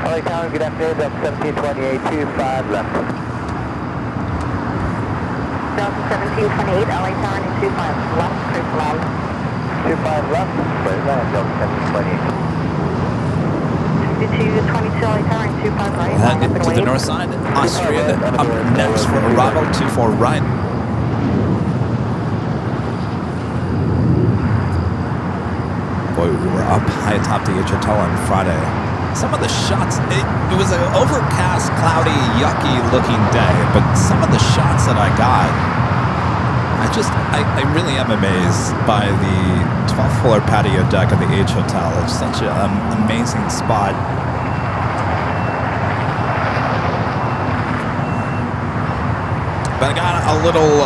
LA Tower, good afternoon. Up 1728, 25 left. Delta 1728, LA Tower 25 left, clear to land. 25 left, clear land, Delta 1728. 2222 LA Tower 25 right. Head to the north side. Austria up next for arrival, 24 right. Boy, we were up high atop the hotel on Friday. Some of the shots, it was an overcast, cloudy, yucky looking day, but some of the shots that I got, I really am amazed by the 12th floor patio deck of the H Hotel. It's such an amazing spot. But I got a little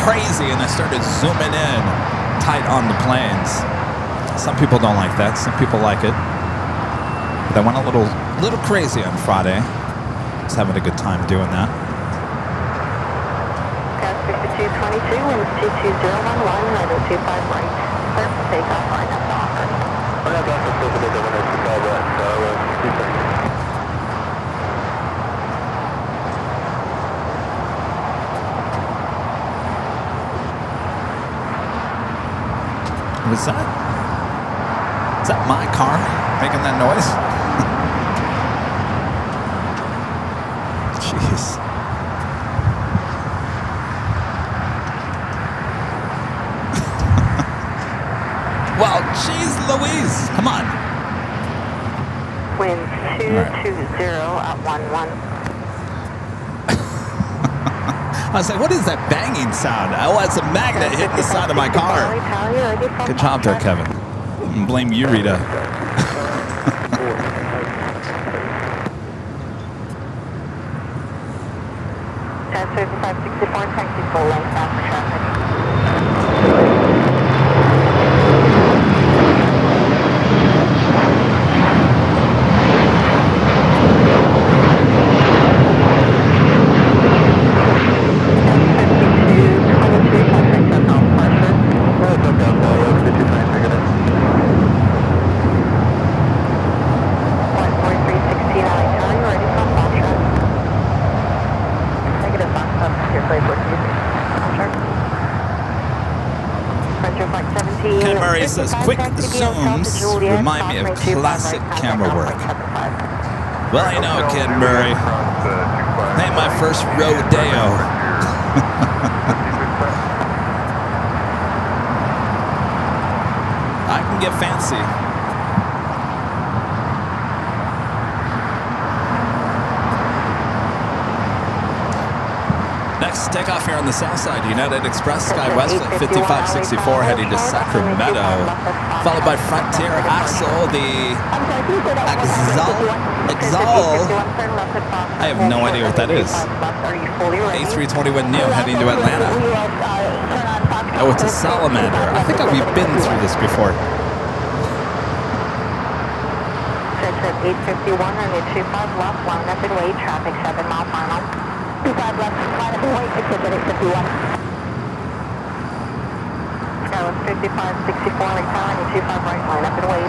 crazy and I started zooming in tight on the planes. Some people don't like that. Some people like it. But I went a little crazy on Friday. I was having a good time doing that. 5222, winds 22011, runway 25 right. Clear for takeoff, line up to offer. Line up to offer, clear for takeoff, runway 25 left, 230. Was that? Is that my car making that noise? Jeez. Well, jeez Louise. Come on. Winds 220 at 11. I was like, what is that banging sound? Oh, it's a magnet hitting the side of my car. Good job there, Kevin. Blame you, Rita. says, quick zooms remind me of classic camera work. Well, you know, Kid Murray, ain't my first rodeo. I can get fancy. Next takeoff here on the south side, United Express SkyWest at 5564 heading to Sacramento, followed by Frontier Axel, the Exal. I have no idea what that is. A321 Neo heading to Atlanta. Oh, it's a Salamander. I think we've been through this before. 851 on your 25 left, line up and wait, traffic 7 mile final. 25 left, line up and wait, exit at 851. Skywest 5564 Lake Tower, on your 25 right, line up and wait.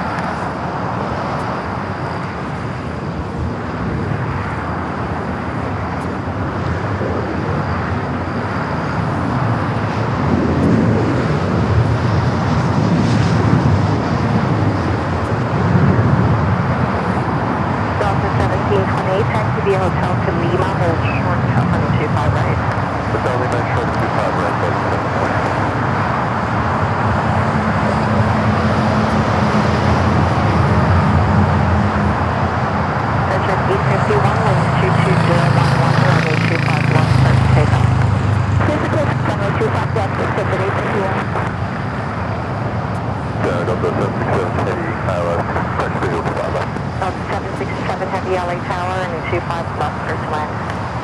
Taxi via hotel to Lima, hold short top on the 25 right. Hotel Lima, short 25 right, close to 7 point. Center 851, winds 22011, runway 25 left, start to take off. Physical, runway 25 left, exit at 851. Delta 767 Heavy, ILS, touch visual 25 left. Delta 767 Heavy LA Tower, and your 25 left, start to land.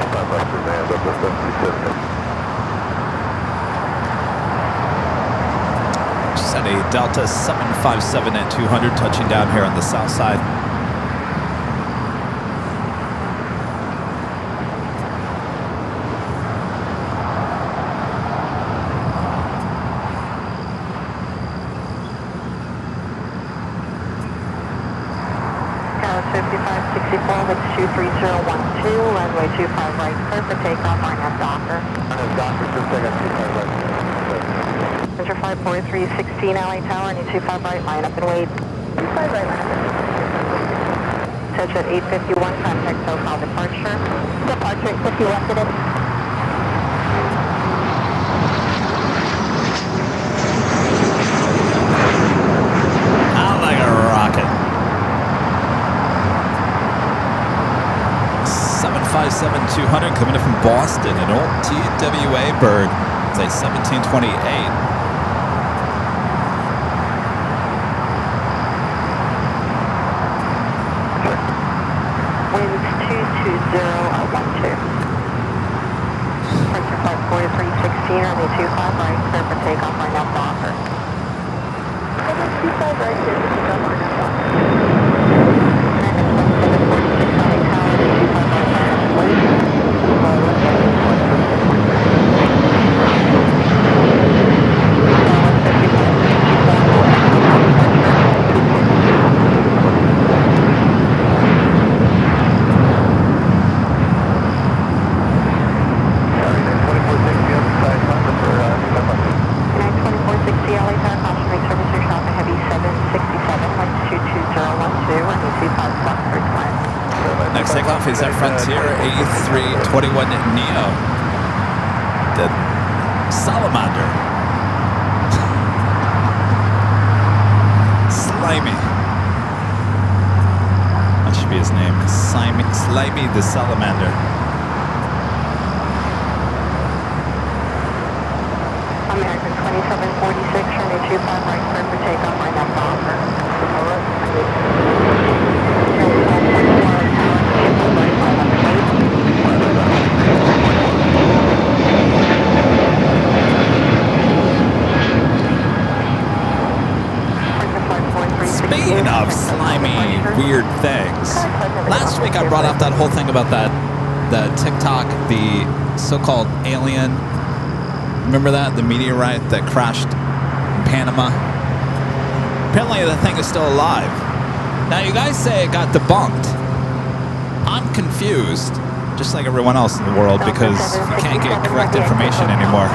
25 left, and Delta 767. Just had a Delta 757 at 200 touching down here on the south side. Skywest 5564 with 23012, runway 25 right, clear for takeoff, line up Docker. Doctor, just take a 25 left. Center 54316 LA Tower, and your 25 right, line up and wait. 25 right, line up. Touch at 851, contact SoCal departure. Departure 851 today. Out like a rocket. 757-200 coming in from Boston, an old TWA bird. It's a 1728. Winds 22012. Center 54316 on the 25 right, clear for takeoff, line up Docker. 25 right, clear for takeoff, line up Docker. 2746 LA Tower, and 25 right, line up and wait. Next takeoff is our Frontier A321 Neo. The Salamander. Slimy. That should be his name. Slimy the Salamander. American 2746, runway 25 right, clear for takeoff, line up Docker. Speaking of slimy, weird things, last week I brought up that whole thing about the TikTok, the so-called alien. Remember that? The meteorite that crashed in Panama? Apparently the thing is still alive. Now you guys say it got debunked. I'm confused, just like everyone else in the world, because you can't get correct information anymore.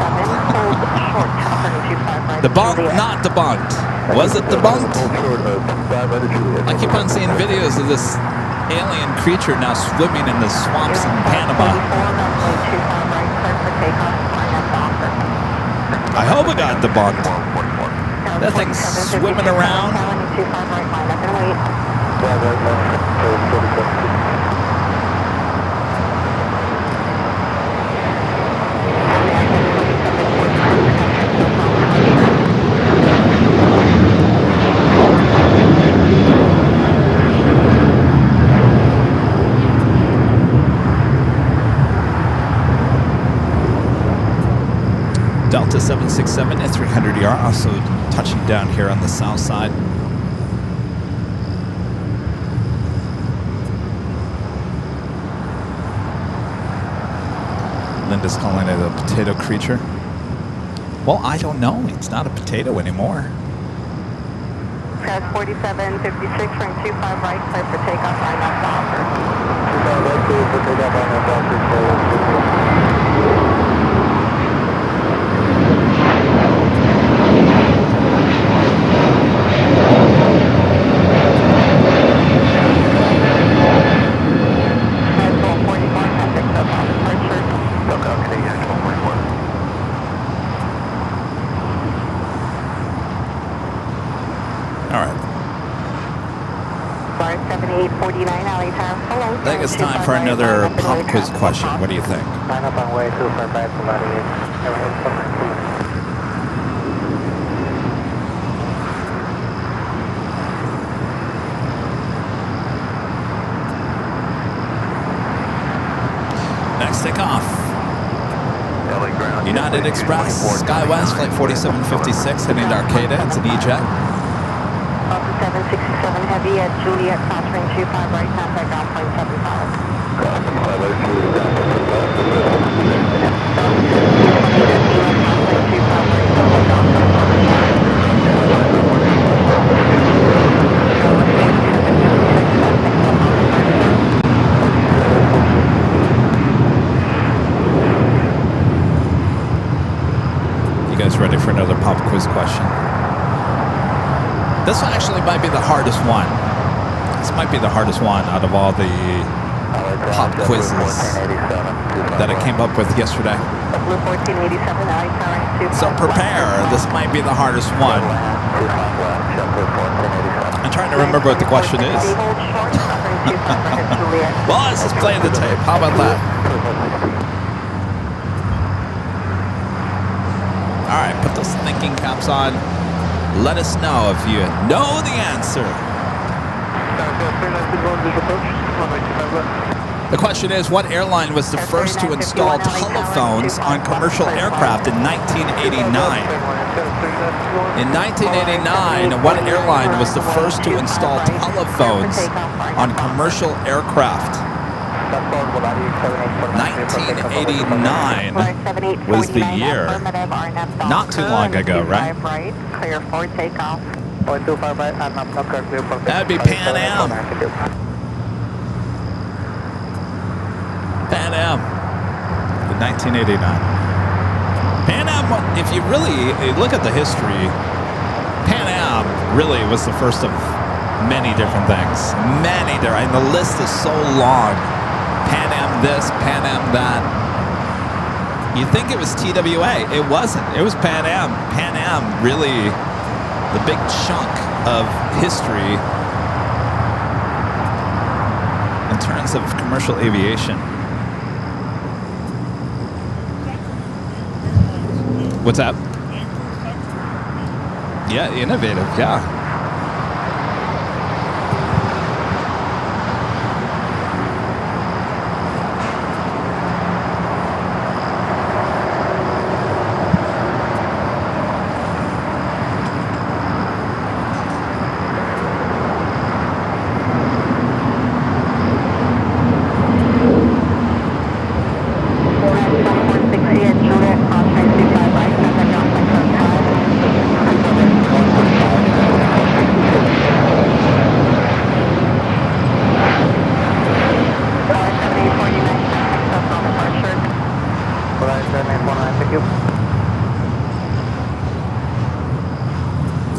Debunked, not debunked. Was it debunked? I keep on seeing videos of this alien creature now swimming in the swamps in Panama. I hope it got debunked. That thing's swimming around. Delta 767 at 300ER, also touching down here on the south side. Linda's calling it a potato creature. Well, I don't know. It's not a potato anymore. Press 4756, running 25 right, clear for takeoff, line up to offer. 25 right, clear for takeoff, line up to offer. I think it's time for another pop quiz question. What do you think? Line up on way 255 to Next takeoff. United Express, SkyWest, flight 4756, heading to Arcata. It's an E-Jet. 767 Heavy at Juliet, cross range 25 right, contact ground point 75. You guys ready for another pop quiz question? This actually might be the hardest one. This might be the hardest one out of all the pop quizzes that I came up with yesterday. So prepare. This might be the hardest one. I'm trying to remember what the question is. Well, let's just play the tape. How about that? All right, put those thinking caps on. Let us know if you know the answer. The question is, what airline was the first to install telephones on commercial aircraft in 1989? In 1989, what airline was the first to install telephones on commercial aircraft? 1989 was the year. Not too long ago, right? Clear for takeoff. That'd be Pan Am. Pan Am. In 1989. Pan Am, if you really look at the history, Pan Am really was the first of many different things. Many different, and the list is so long. Pan Am this, Pan Am that. You'd think it was TWA. It wasn't. It was Pan Am. Pan Am really the big chunk of history in terms of commercial aviation. What's that? Yeah, innovative, yeah.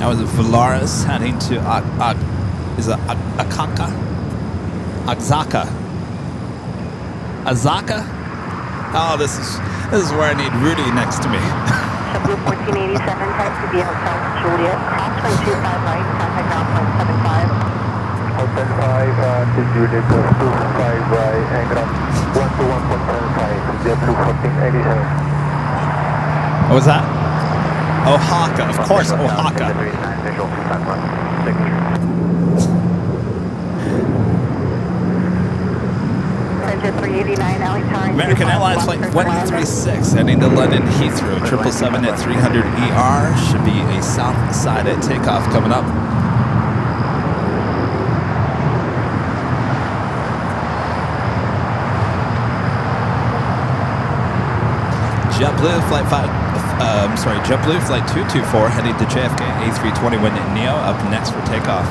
That was Valaris heading to Akaka? Axaka. Azaka? Oh, this is where I need Rudy next to me. Blue 1487, taxi via Hotel Juliet, crosswind 25 right, contact ground point 75. Hotel 5 to Juliet, 25 right, and ground 121.75, JetBlue 1487. What was that? Oaxaca, of course, Oaxaca. American Airlines Flight 136 heading to London Heathrow, 777 at 300 ER. Should be a south side at takeoff coming up. JetBlue Flight 224 heading to JFK A321 Neo up next for takeoff.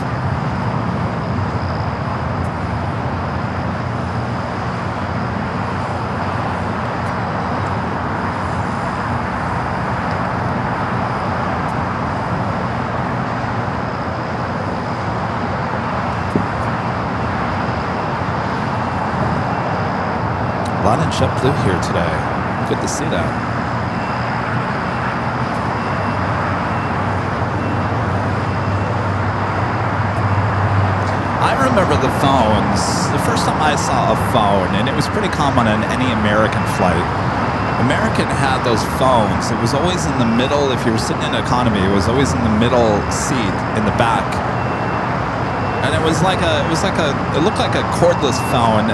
A lot of JetBlue here today. Good to see that. I remember the phones. The first time I saw a phone, and it was pretty common on any American flight. American had those phones. It was always in the middle. If you were sitting in economy, it was always in the middle seat in the back. And it looked like a cordless phone.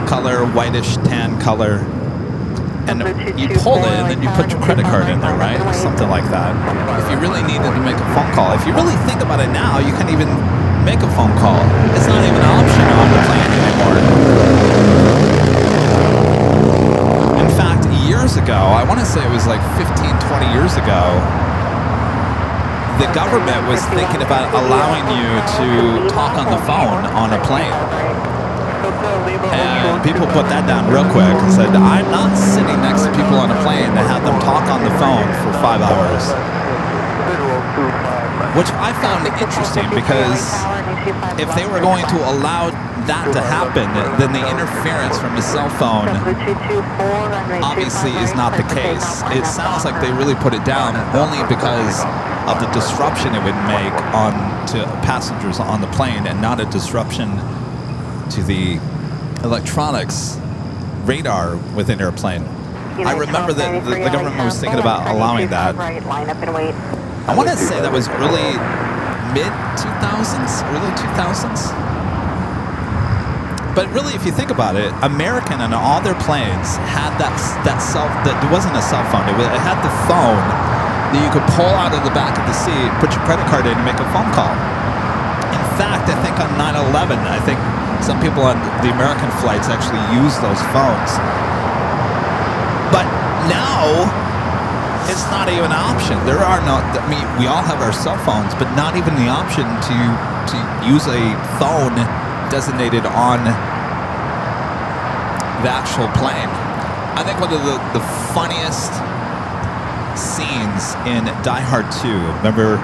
Color, whitish tan color, and you pull it and then you put your credit card in there, right? Something like that. If you really needed to make a phone call, if you really think about it now, you can't even make a phone call. It's not even an option on the plane anymore. In fact, years ago, I want to say it was like 15, 20 years ago, the government was thinking about allowing you to talk on the phone on a plane. And people put that down real quick and said, I'm not sitting next to people on a plane to have them talk on the phone for 5 hours. Which I found interesting because if they were going to allow that to happen, then the interference from a cell phone obviously is not the case. It sounds like they really put it down only because of the disruption it would make to passengers on the plane and not a disruption to the electronics radar within an airplane. I remember that the government was thinking about allowing that. I want to say that was early mid-2000s, early 2000s. But really, if you think about it, American and all their planes had that it wasn't a cell phone. It had the phone that you could pull out of the back of the seat, put your credit card in, and make a phone call. In fact, I think on 9/11, I think some people on the American flights actually use those phones. But now, it's not even an option. There are not, I mean, we all have our cell phones, but not even the option to use a phone designated on the actual plane. I think one of the funniest scenes in Die Hard 2, remember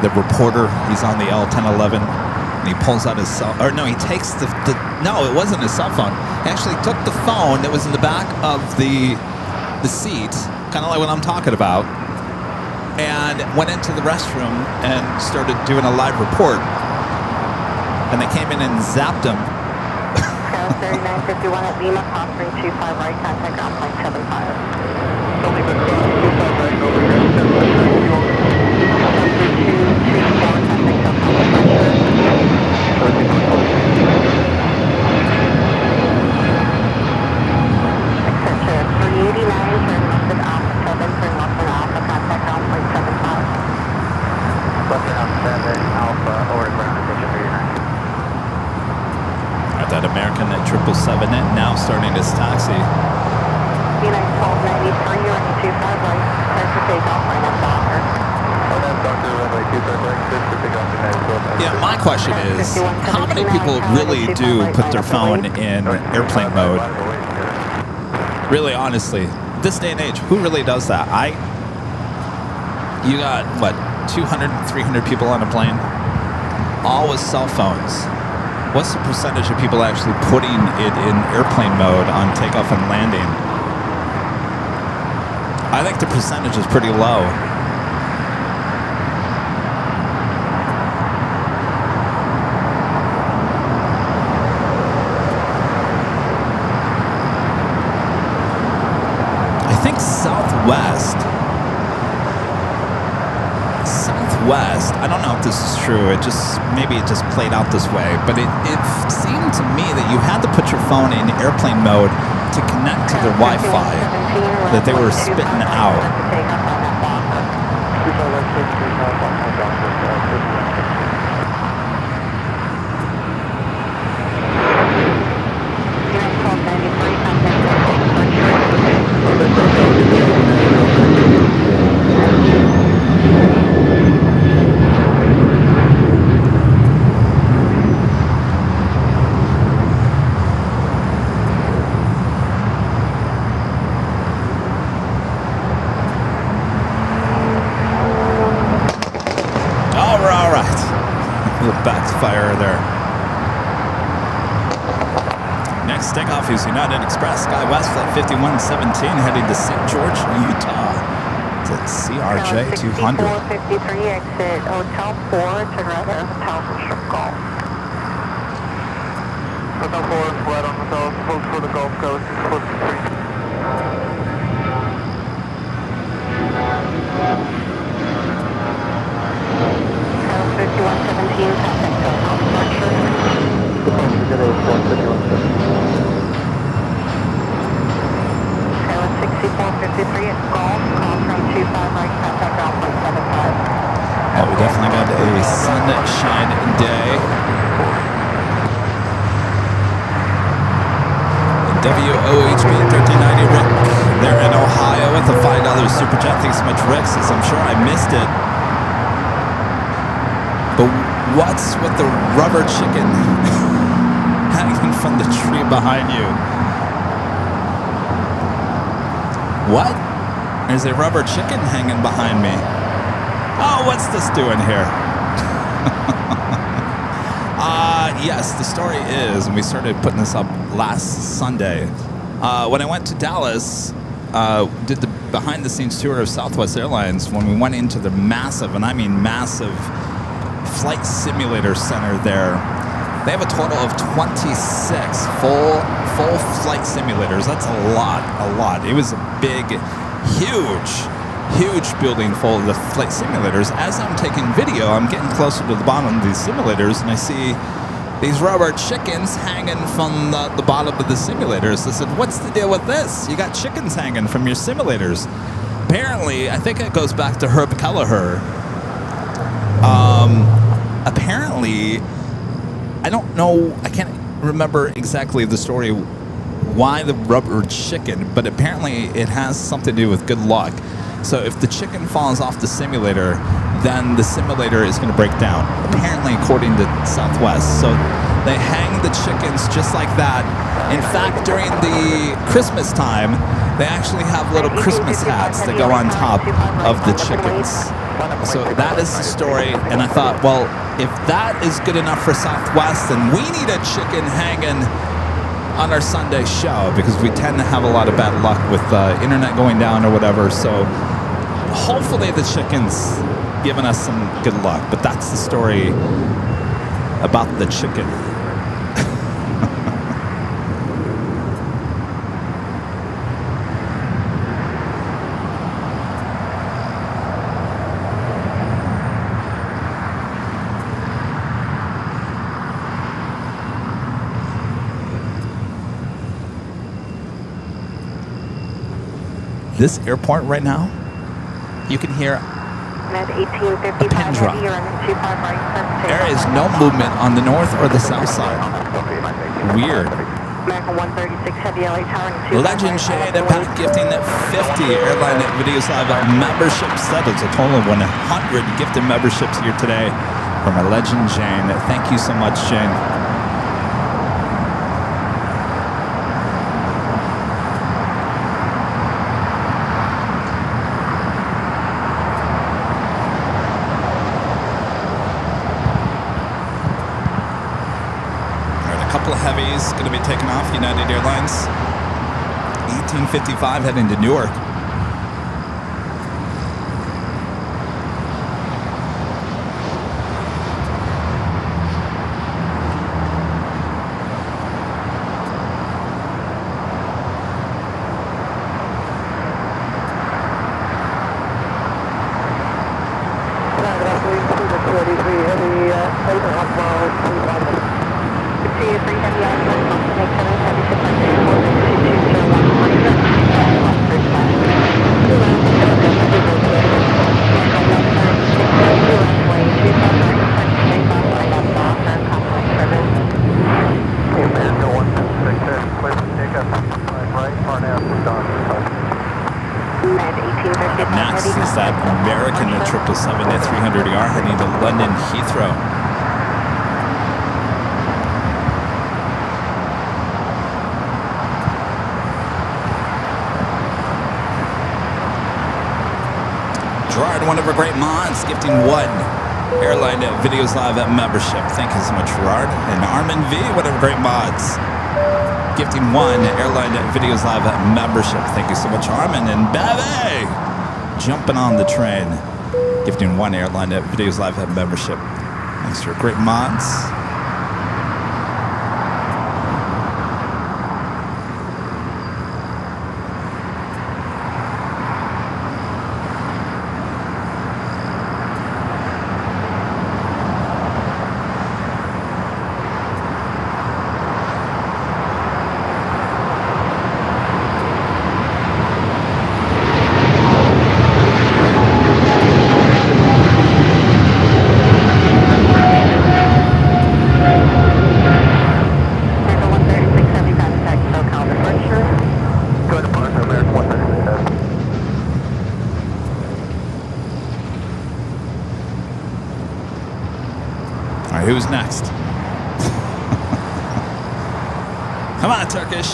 the reporter, he's on the L-1011, and he pulls out his he takes no, it wasn't his cell phone. He actually took the phone that was in the back of the seat, kind of like what I'm talking about, and went into the restroom and started doing a live report. And they came in and zapped him. 3951 at Lima, crossing 25 right, contact ground point 75. Lima, 25 right, over here, 777 now starting its taxi. United 1293, you're in 25 right, clear for takeoff, right now, Docker. Yeah, my question is, how many people really do put their phone in airplane mode? Really, honestly, this day and age, who really does that? You got, what, 200, 300 people on a plane? All with cell phones. What's the percentage of people actually putting it in airplane mode on takeoff and landing? I think the percentage is pretty low. I think Southwest, I don't know if this is true, maybe it just played out this way, but it seemed to me that you had to put your phone in airplane mode to connect to their Wi-Fi that they were spitting out. Backfire there. Next takeoff is United Express SkyWest Flight 5117 heading to St. George, Utah. It's at CRJ 200. 5453 exit Hotel 4 to right at Hotel Strip Golf. Hotel 4 flat on Hotel, hold for the Gulf Coast, 643. 5117, contact Hotel Departure. Taylor 6453 at Golf, call from 25 right, contact Alpha 75. Oh, we definitely got a sunshine day. WOHB 1390 Rick, they're in Ohio with a $5 super chat. Thanks so much, Rick, since I'm sure I missed it. But what's with the rubber chicken hanging from the tree behind you? What? There's a rubber chicken hanging behind me. Oh, what's this doing here? Yes, the story is, and we started putting this up last Sunday. When I went to Dallas, did the behind-the-scenes tour of Southwest Airlines, when we went into the massive, and I mean massive, flight simulator center there. They have a total of 26 full flight simulators. That's a lot. It was a big, huge building full of the flight simulators. As I'm taking video, I'm getting closer to the bottom of these simulators, and I see these rubber chickens hanging from the bottom of the simulators. I said, what's the deal with this? You got chickens hanging from your simulators. Apparently, I think it goes back to Herb Kelleher. Apparently, I don't know, I can't remember exactly the story why the rubber chicken, but apparently it has something to do with good luck. So if the chicken falls off the simulator, then the simulator is going to break down, apparently according to Southwest. So they hang the chickens just like that. In fact, during the Christmas time, they actually have little Christmas hats that go on top of the chickens. So that is the story, and I thought, well, if that is good enough for Southwest, then we need a chicken hanging on our Sunday show, because we tend to have a lot of bad luck with internet going down or whatever. So hopefully the chicken's giving us some good luck, but that's the story about the chicken. This airport right now, you can hear a pin drop. There is no movement on the north or the south side. Weird. Legend Shade and Pat gifting at 50 Airline Videos Live membership settles. A total of 100 gifted memberships here today from our Legend Jane. Thank you so much, Jane. heavies going to be taking off, United Airlines. 1855 heading to Newark. Next is that American at 777 at 300ER heading to London Heathrow. Gerard, one of our great mods, gifting one Airline Videos Live membership. Thank you so much, Gerard. And Armin V, one of our great mods, gifting one Airline Videos Live membership. Thank you so much, Armin. And Bebe, jumping on the train, gifting one Airline Videos Live membership. Thanks to our great mods. Who's next? Come on, Turkish.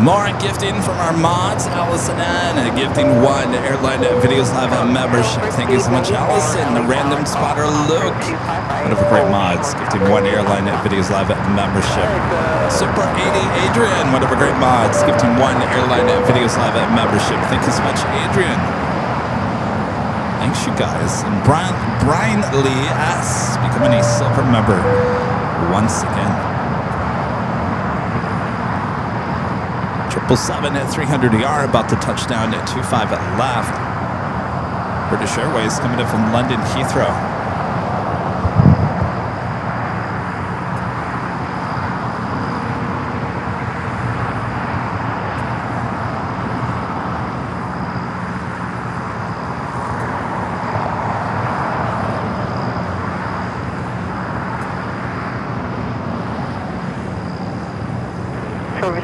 More gifting from our mods. Allison N, gifting one Airline Videos Live membership. Thank you so much, Allison. The Random Spotter Luke, one of our great mods, gifting one Airline Videos Live membership. Super 80 Adrian, one of our great mods, gifting one Airline Videos Live membership. Thank you so much, Adrian. Thanks, you guys. And Brian Lee S, becoming a silver member once again. 777 at 300ER, about to touch down at 25 at left. British Airways coming in from London Heathrow.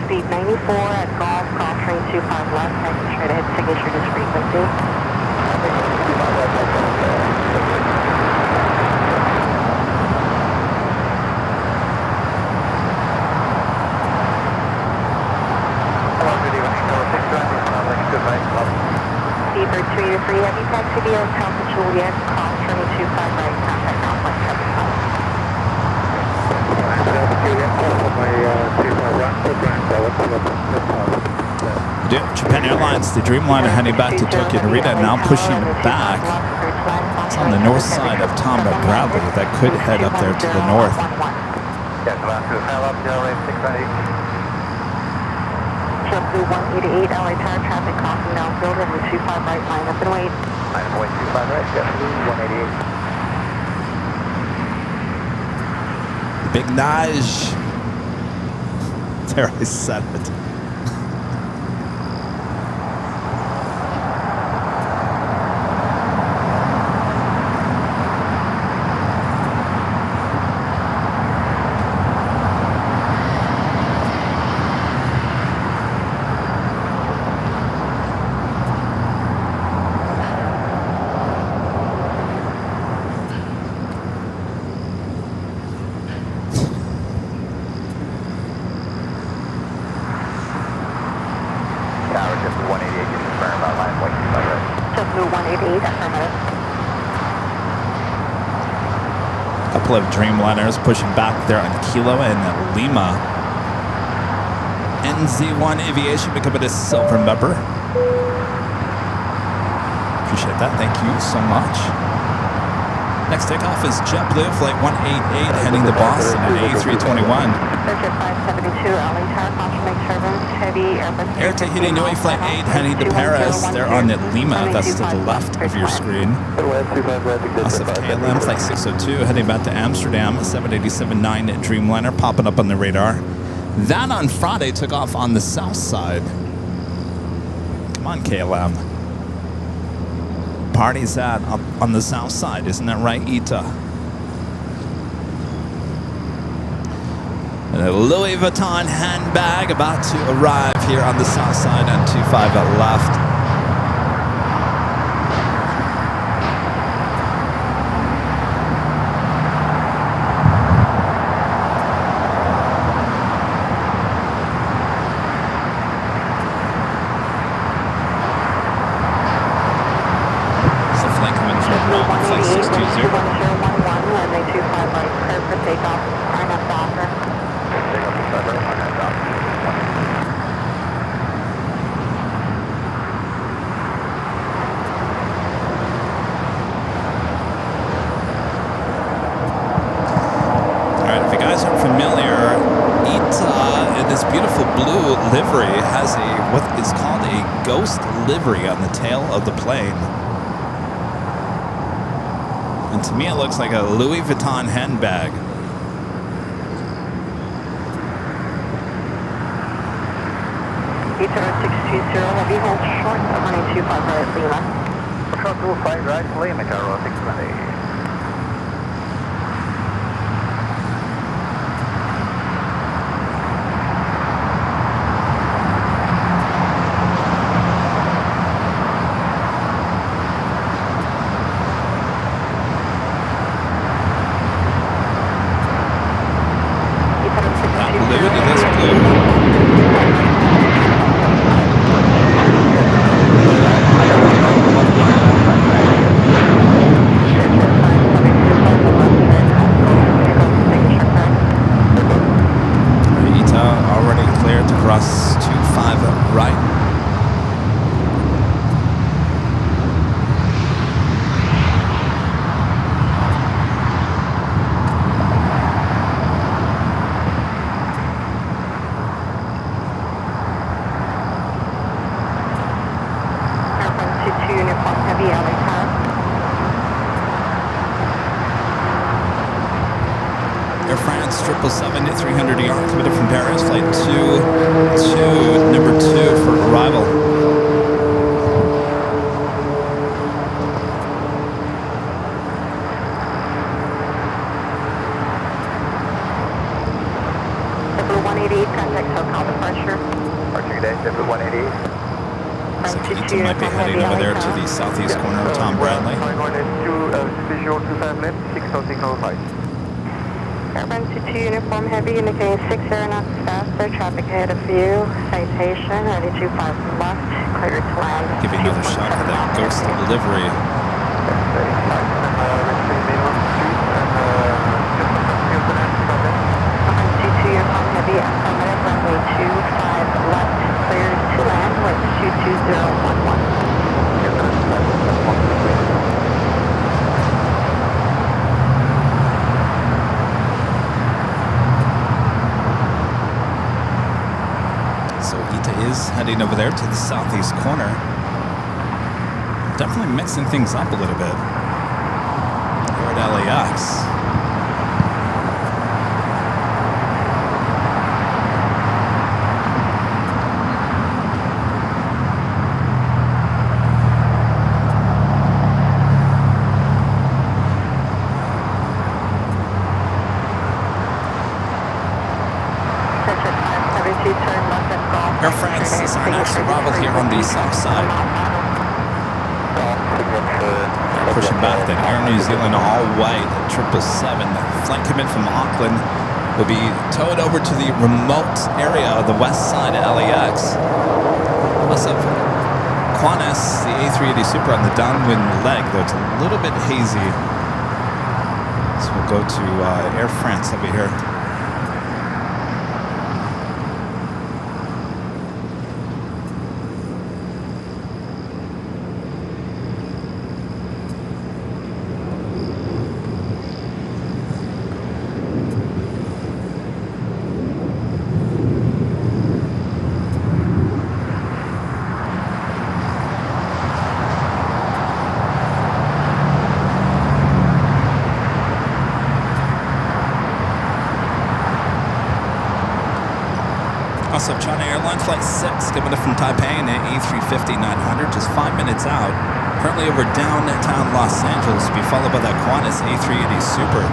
Speed 94 at Golf, cross train 25 left, heading straight ahead, signature to frequency. Seabird 383, heavy taxi via Alpha Juliet, cross train 25 right, contact Alpha 75. Japan Airlines, the Dreamliner heading back to Tokyo Narita, now pushing back. It's on the north side of Tom Bradley. That could head up there to the north. JetBlue 188, LA Tower traffic crossing downfield, runway 25 right, line up and wait. 9.25 right, JetBlue 188. Big Naj. There, I said it. couple of Dreamliners pushing back there on Kilo and Lima. NZ1 Aviation becoming a silver member. Appreciate that. Thank you so much. Next takeoff is JetBlue Flight 188 heading to Boston at A321. Circuit 572, LA Tower, confirming turbines, heavy Airbus. Air Tahiti Nui Flight 8 heading to Paris. They're on Lima. That's to the left of your screen. Also KLM Flight 602 heading back to Amsterdam. 787-9 Dreamliner popping up on the radar. That on Friday took off on the south side. Come on, KLM. Party's at up on the south side, isn't that right, Ita? And a Louis Vuitton handbag about to arrive here on the south side on 25 at left. Livery on the tail of the plane. And to me it looks like a Louis Vuitton handbag. Tower 620, heavy hold short, running 25 right Lima. Short 25 right Lima, Tower 620. Air France 777 300ER committed from Paris, flight 2 number 2 for arrival. Contact SoCal departure. Departure today, W188. So Ita might be heading over there to the southeast corner of Tom Bradley. Visual 25 left, 60605. Airline 22 uniform heavy indicating 6 aeronauts faster, traffic ahead of you, citation, ready 25 left, clear to land. Give you another shot at that ghost delivery. Uniform heavy, affirmative, runway 25 left, clear to land with 22011. So Ita is heading over there to the southeast corner. Definitely mixing things up a little bit here at LAX. Air France is our next arrival here on the south side. They're pushing back that Air New Zealand all white 777. Flight commit from Auckland will be towed over to the remote area of the west side of LAX. Also, Qantas, the A380 Super on the downwind leg, though it's a little bit hazy. So we'll go to Air France over here. Also, China Airlines Flight 6 coming in from Taipei in an A350-900, just 5 minutes out. Currently over downtown Los Angeles, to be followed by that Qantas A380 Super.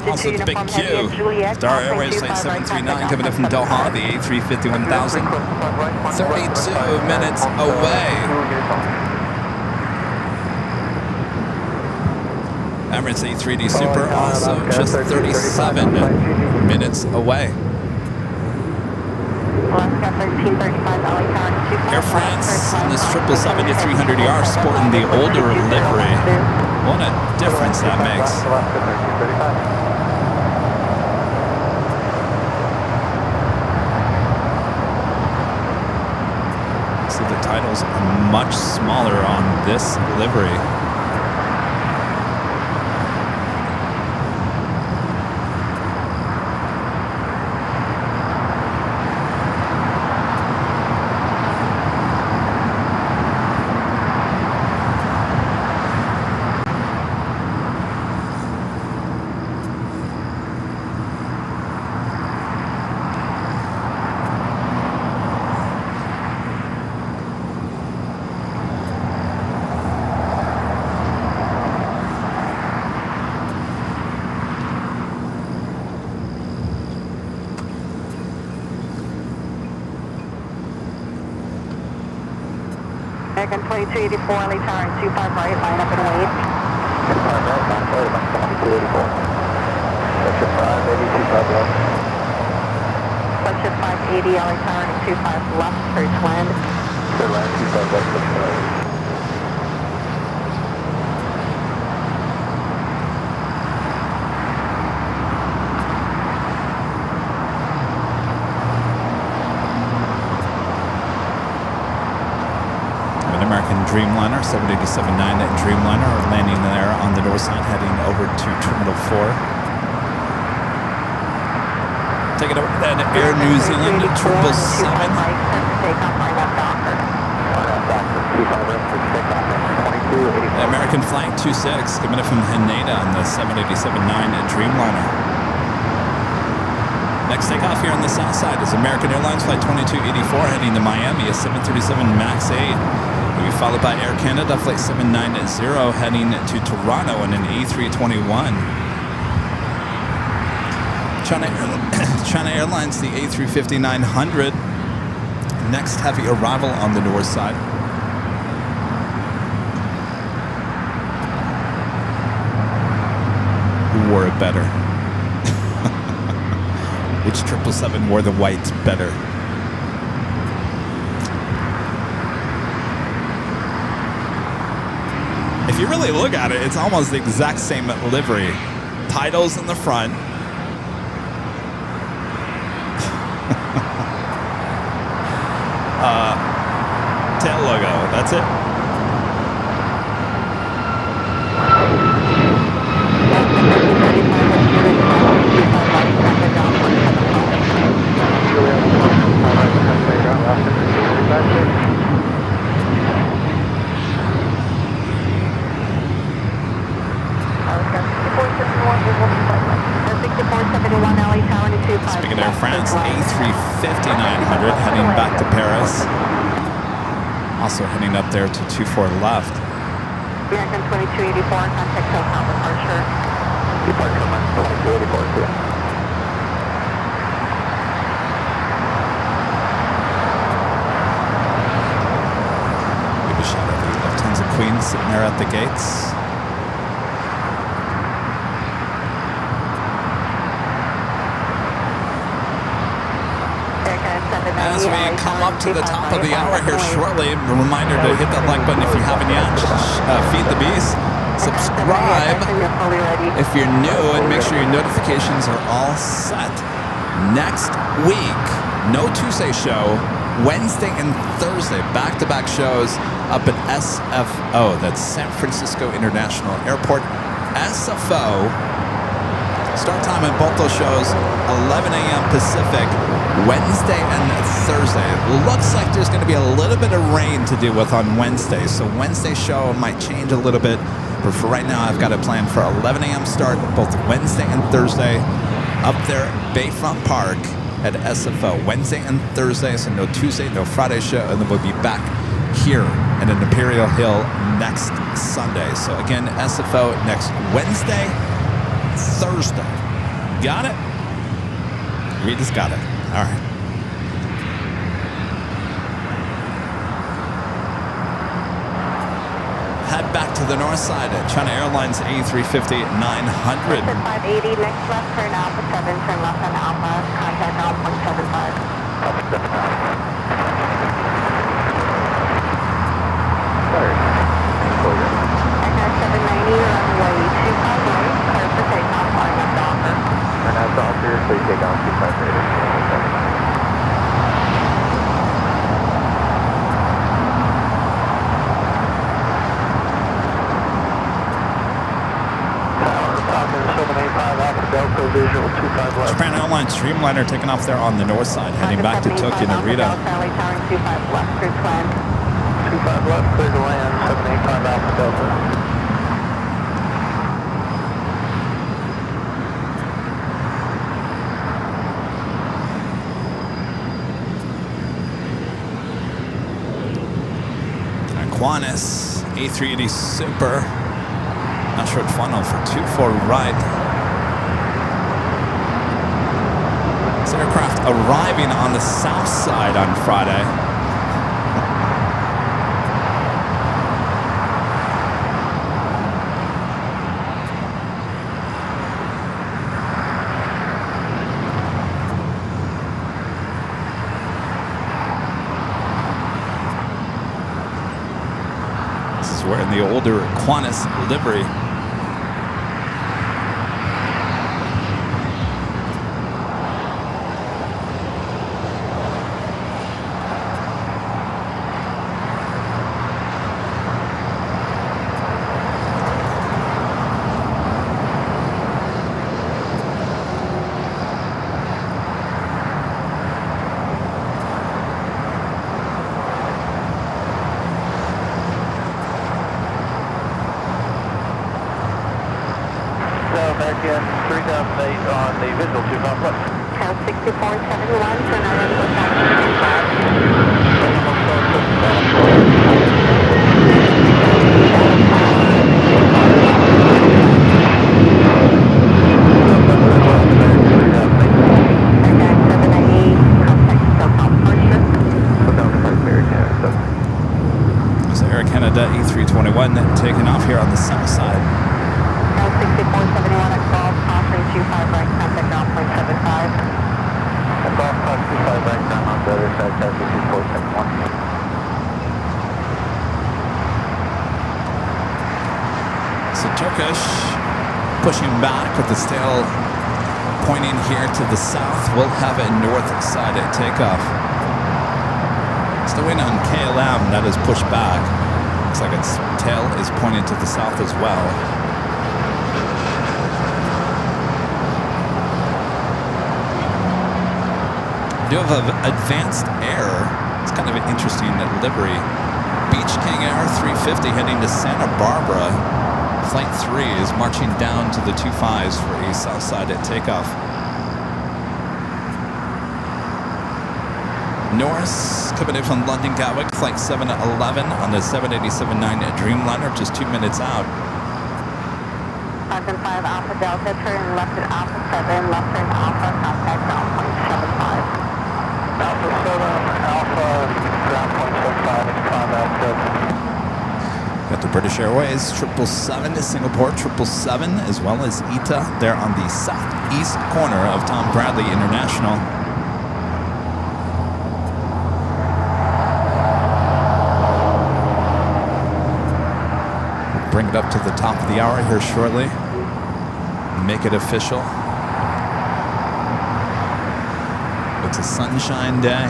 Also the big Q, Star Airways Flight 739 coming in from Doha, the A350-1000, 32 minutes away. Emirates A380 Super also just 37 minutes away. Air France on this 777-300ER sporting the older livery. What a difference that makes. So the titles are much smaller on this livery. American 2284, LA Tower 25 right, line up and wait. 25 right, line forward, 2284. Section 5, maybe 25 left. Section 580, LA Tower 25 left, first land. Third line, 25 left, section right. Dreamliner, 787-9 Dreamliner are landing there on the north side, heading over to Terminal 4. Taking over then Air New Zealand, 777. American Flight 26 coming in from Haneda on the 787-9 Dreamliner. Next takeoff here on the south side is American Airlines Flight 2284 heading to Miami, a 737 MAX 8. We'll be followed by Air Canada Flight 790 heading to Toronto in an A321. China Airlines, the A350-900. Next heavy arrival on the north side. Who wore it better? Which 777 wore the whites better? If you really look at it, it's almost the exact same livery. Titles in the front. Tail logo, that's it. Speaking of Air France, A350-900 heading back to Paris. Also heading up there to 24 left. American 2284, contact SoCal departure. Departure on 2284, yeah. sitting there at the gates. As we come up to the top of the hour here shortly, a reminder to hit that like button if you haven't yet. Feed the beast. Subscribe if you're new, and make sure your notifications are all set. Next week, no Tuesday show, Wednesday and Thursday, back-to-back shows up at SFO. That's San Francisco International Airport. SFO. Start time at both those shows, 11 a.m. Pacific, Wednesday and Thursday. It looks like there's going to be a little bit of rain to deal with on Wednesday, so Wednesday show might change a little bit. But for right now, I've got a plan for 11 a.m. start both Wednesday and Thursday up there at Bayfront Park at SFO. Wednesday and Thursday, so no Tuesday, no Friday show, and then we'll be back here at an Imperial Hill next Sunday. So again, SFO next Wednesday, Thursday. Got it? We just got it. All right. Head back to the north side at China Airlines A350-900. 580, next left, turn Alpha 7, turn left on Alpha, contact on 175. Sorry. Aircraft 790, runway 25 right, clear for takeoff, flying up to Alpha. And that's all clear, please take off 25 Delta visual 25 left. Japan Airlines Streamliner taking off there on the north side, heading back to Tokyo Narita. Charlie Tower 25 left, clear to land. 25 left, clear to land, 785 Alpha Delta. Qantas A380 Super. Not short funnel for 24 right. This aircraft arriving on the south side on Friday. This is wearing the older Qantas livery. American 3008 on the visual 25 left. Count 6471, turn on into Air Canada E321 taking off here on the south side. 6471 at Golf, crossing 25 right, contact ground point 75. And Golf Cross 25 right down on the other side, Delta 2471. So Turkish pushing back with the tail pointing here to the south. We'll have a north side at takeoff. Still waiting on KLM, that is pushed back. Looks like its tail is pointing to the south as well. We do have Advanced Air. It's kind of an interesting livery. Beach King Air 350 heading to Santa Barbara. Flight 3 is marching down to the 25s for a south side at takeoff. Norris coming in from London Gatwick, flight 711 on the 787-9 Dreamliner, just 2 minutes out. 5 Alpha Delta, turn left at Alpha 7, left turn Alpha, contact ground point 75. Alpha 7, Alpha, ground point 75, it's climb Alpha. Got the British Airways 777 to Singapore, 777, as well as ITA there on the southeast corner of Tom Bradley International. Bring it up to the top of the hour here shortly. Make it official. It's a sunshine day.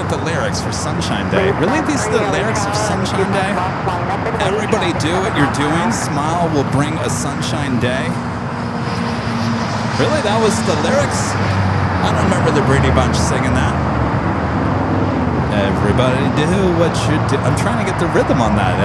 The lyrics for Sunshine Day. Really? These are the lyrics of Sunshine Day? Everybody do what you're doing. Smile will bring a sunshine day. Really? That was the lyrics? I don't remember the Brady Bunch singing that. Everybody do what you do. I'm trying to get the rhythm on that.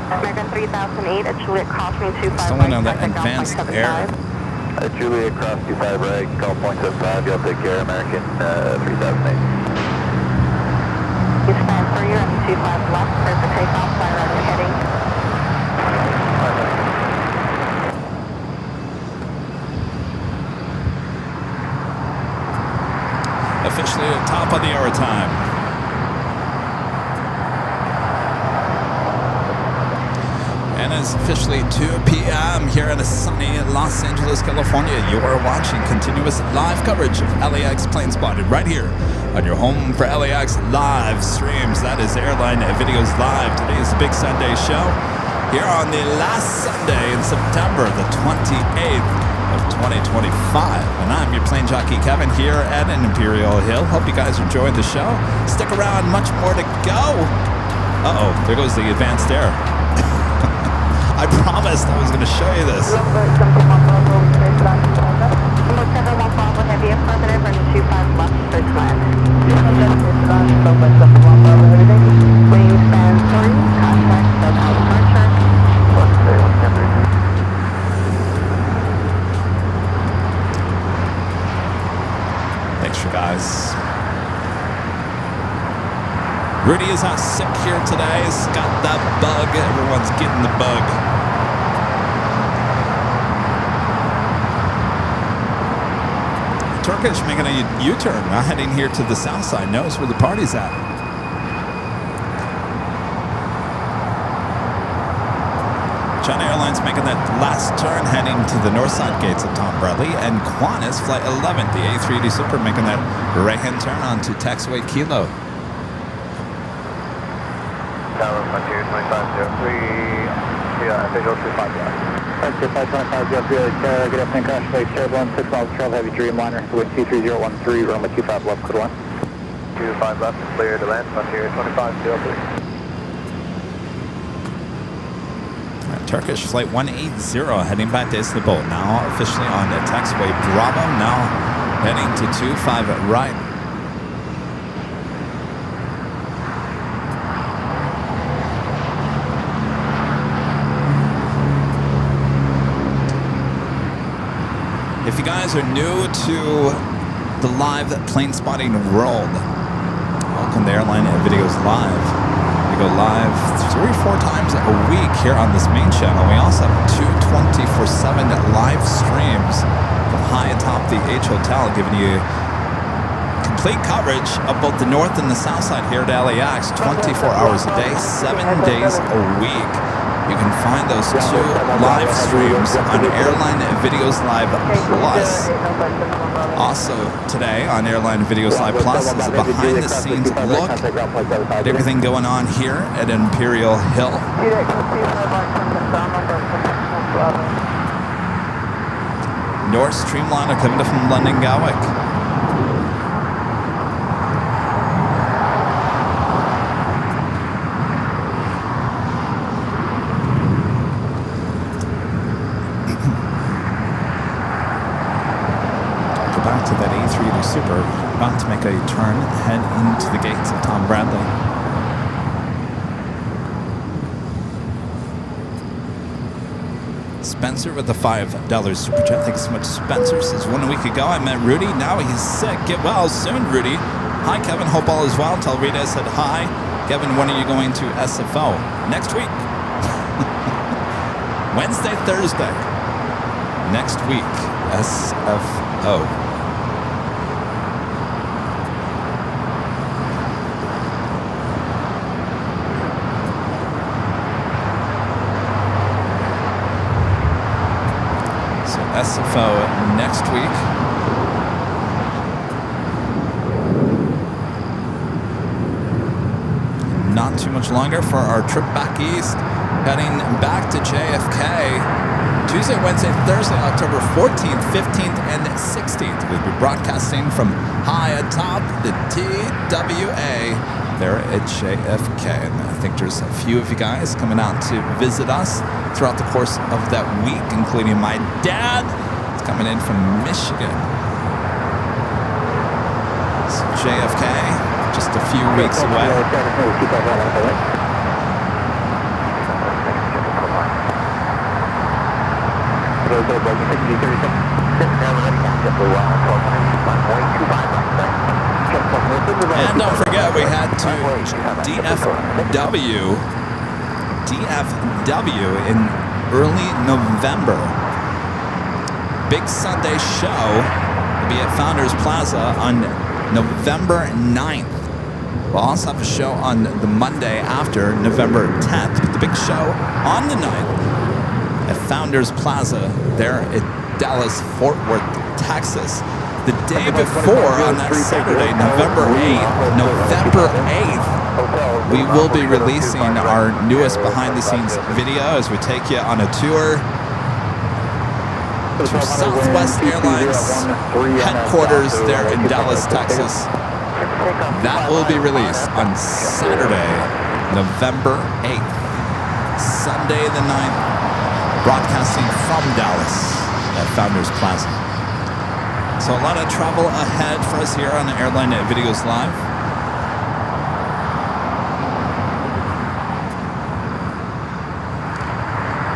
American 3008 at Juliet Crossing 25 Someone on that advanced air. Juliet cross 25 right, call point 75, you'll take care, American 3008. Use span for you and 25 left, clear for takeoff, fly runway heading. Officially at top of the hour time. And it's officially 2 p.m. here in sunny Los Angeles, California. You are watching continuous live coverage of LAX Plane Spotted right here on your home for LAX live streams. That is Airline Videos Live. Today is the Big Sunday show here on the last Sunday in September, the 28th. Of 2025, and I'm your plane jockey Kevin here at Imperial Hill. Hope you guys are enjoying the show. Stick around, much more to go. Uh-oh, there goes the advanced air. I promised I was going to show you this. Number 71 Bravo Heavy affirmative, running 25 left, first land. Wingspan 3, contact, SoCal departure. 131. Thanks, you guys. Rudy is out sick here today. He's got that bug. Everyone's getting the bug. Turkish making a U-turn, now heading here to the south side. Knows where the party's at. China Airlines making that last turn, heading to the north side gates of Tom Bradley, and Qantas Flight 11, the A380 Super, making that right-hand turn onto taxiway Kilo. Tower Frontier 2503, yeah, visual 25 left. Frontier 525, good afternoon, crash flight Turbulence, 6 miles trail, heavy Dreamliner, wind 23013, runway 25 left, code 1. 25 left, clear to land, Frontier 2503. Turkish Flight 180 heading back to Istanbul, now officially on the taxiway Bravo, now heading to 25 right. If you guys are new to the live plane spotting world, welcome to Airline Videos Live. We go live 3 or 4 times a week here on this main channel. We also have 2 24/7 live streams from high atop the H Hotel, giving you complete coverage of both the north and the south side here at LAX, 24 hours a day, 7 days a week. You can find those 2 live streams on Airline Videos Live Plus. Also today on Airline Videos Live Plus is a behind-the-scenes look at everything going on here at Imperial Hill. North Streamliner coming up from London Gatwick. Back to that A380 Super, about to make a turn, head into the gates of Tom Bradley. Spencer with the $5 Super Chat. Thanks so much, Spencer. Says 1 week ago I met Rudy, now he's sick. Get well soon, Rudy. Hi, Kevin. Hope all is well. Tell Rita I said hi. Kevin, when are you going to SFO? Next week. Wednesday, Thursday. Next week, SFO. SFO next week. Not too much longer for our trip back east, heading back to JFK. Tuesday, Wednesday, Thursday, October 14th, 15th, and 16th. We'll be broadcasting from high atop the TWA there at JFK. And I think there's a few of you guys coming out to visit us throughout the course of that week, including my dad. He's coming in from Michigan. So JFK, just a few weeks away. And don't forget, we had to DFW in early November. Big Sunday show will be at Founders Plaza on November 9th. We'll also have a show on the Monday after, November 10th. But the big show on the 9th at Founders Plaza there at Dallas, Fort Worth, Texas. The day before, on that Saturday, November 8th, we will be releasing our newest behind-the-scenes video as we take you on a tour to Southwest Airlines headquarters there in Dallas, Texas. That will be released on Saturday, November 8th. Sunday the 9th, broadcasting from Dallas at Founders Plaza. So a lot of travel ahead for us here on the Airline Videos Live.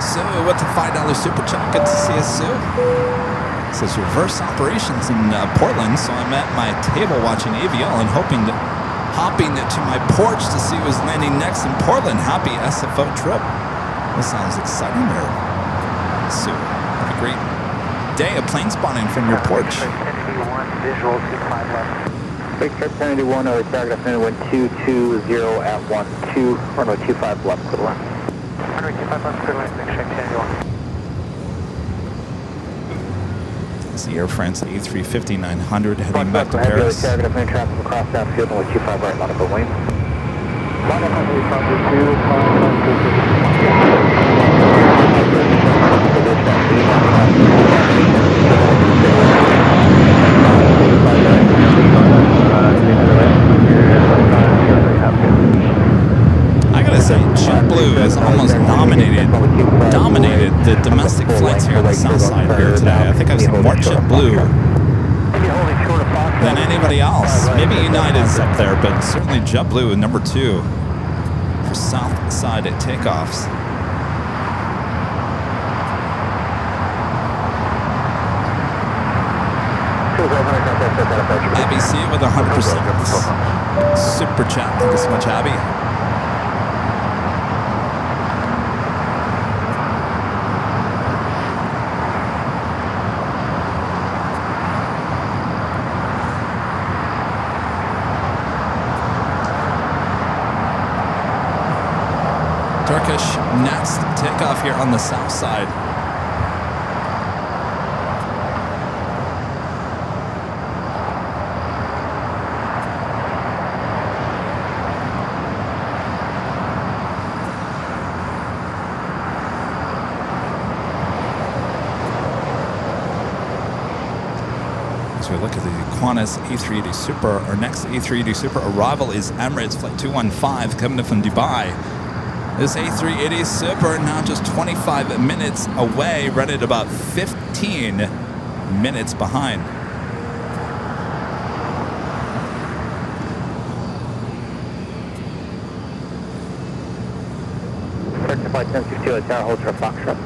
Sue with the $5 Super Chat. Good to see you, Sue. It says reverse operations in Portland, so I'm at my table watching Aviation and hopping to my porch to see who's landing next in Portland. Happy SFO trip. This sounds exciting there, Sue. Have a great day of plane spotting from your porch. Big trip 1081 over target of 120 at 12, runway 25 left, clear left. Runway 25 left, clear left, next check 1081. It's the Air France A350-900 heading back to Paris. Target of traffic across downfield, runway 25 right, line up and wing. Line up and wing, I gotta say, JetBlue has almost dominated the domestic flights here on the south side here today. I think I've seen more JetBlue than anybody else. Maybe United's up there, but certainly JetBlue number 2 for south side takeoffs. Abby C with 100% super chat. Thank you so much, Abby. Turkish next takeoff here on the south side. As we look at the Qantas A380 Super, our next A380 Super arrival is Emirates Flight 215 coming in from Dubai. This A380 Super now just 25 minutes away, running about 15 minutes behind. Flight 1062 Tower holds for Foxtrot.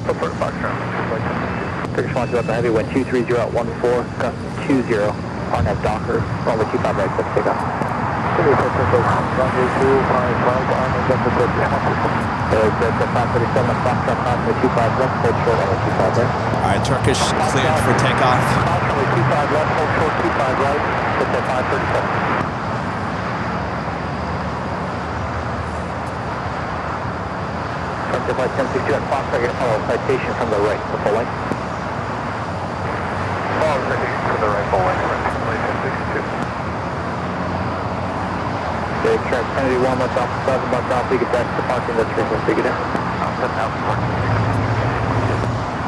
Report Foxtrot. Turkish 1 up the heavy wind 230 at 14, gust 20, RNAV Docker, runway 25 right, click takeoff. Runway 25 There's the 537 Foxtrot, runway 25 left, hold short, runway 25 right. All right, Turkish cleared for takeoff. Runway 25 left, hold short, 25 right, click at 537. Flight 1062 at Foxtrot, you're follow citation from the right, the full length. Follow citation from the right, full length, Flight 1062. Okay, track Kennedy 1 left off, 7 left off, we get back to the parking, that's frequency, get in.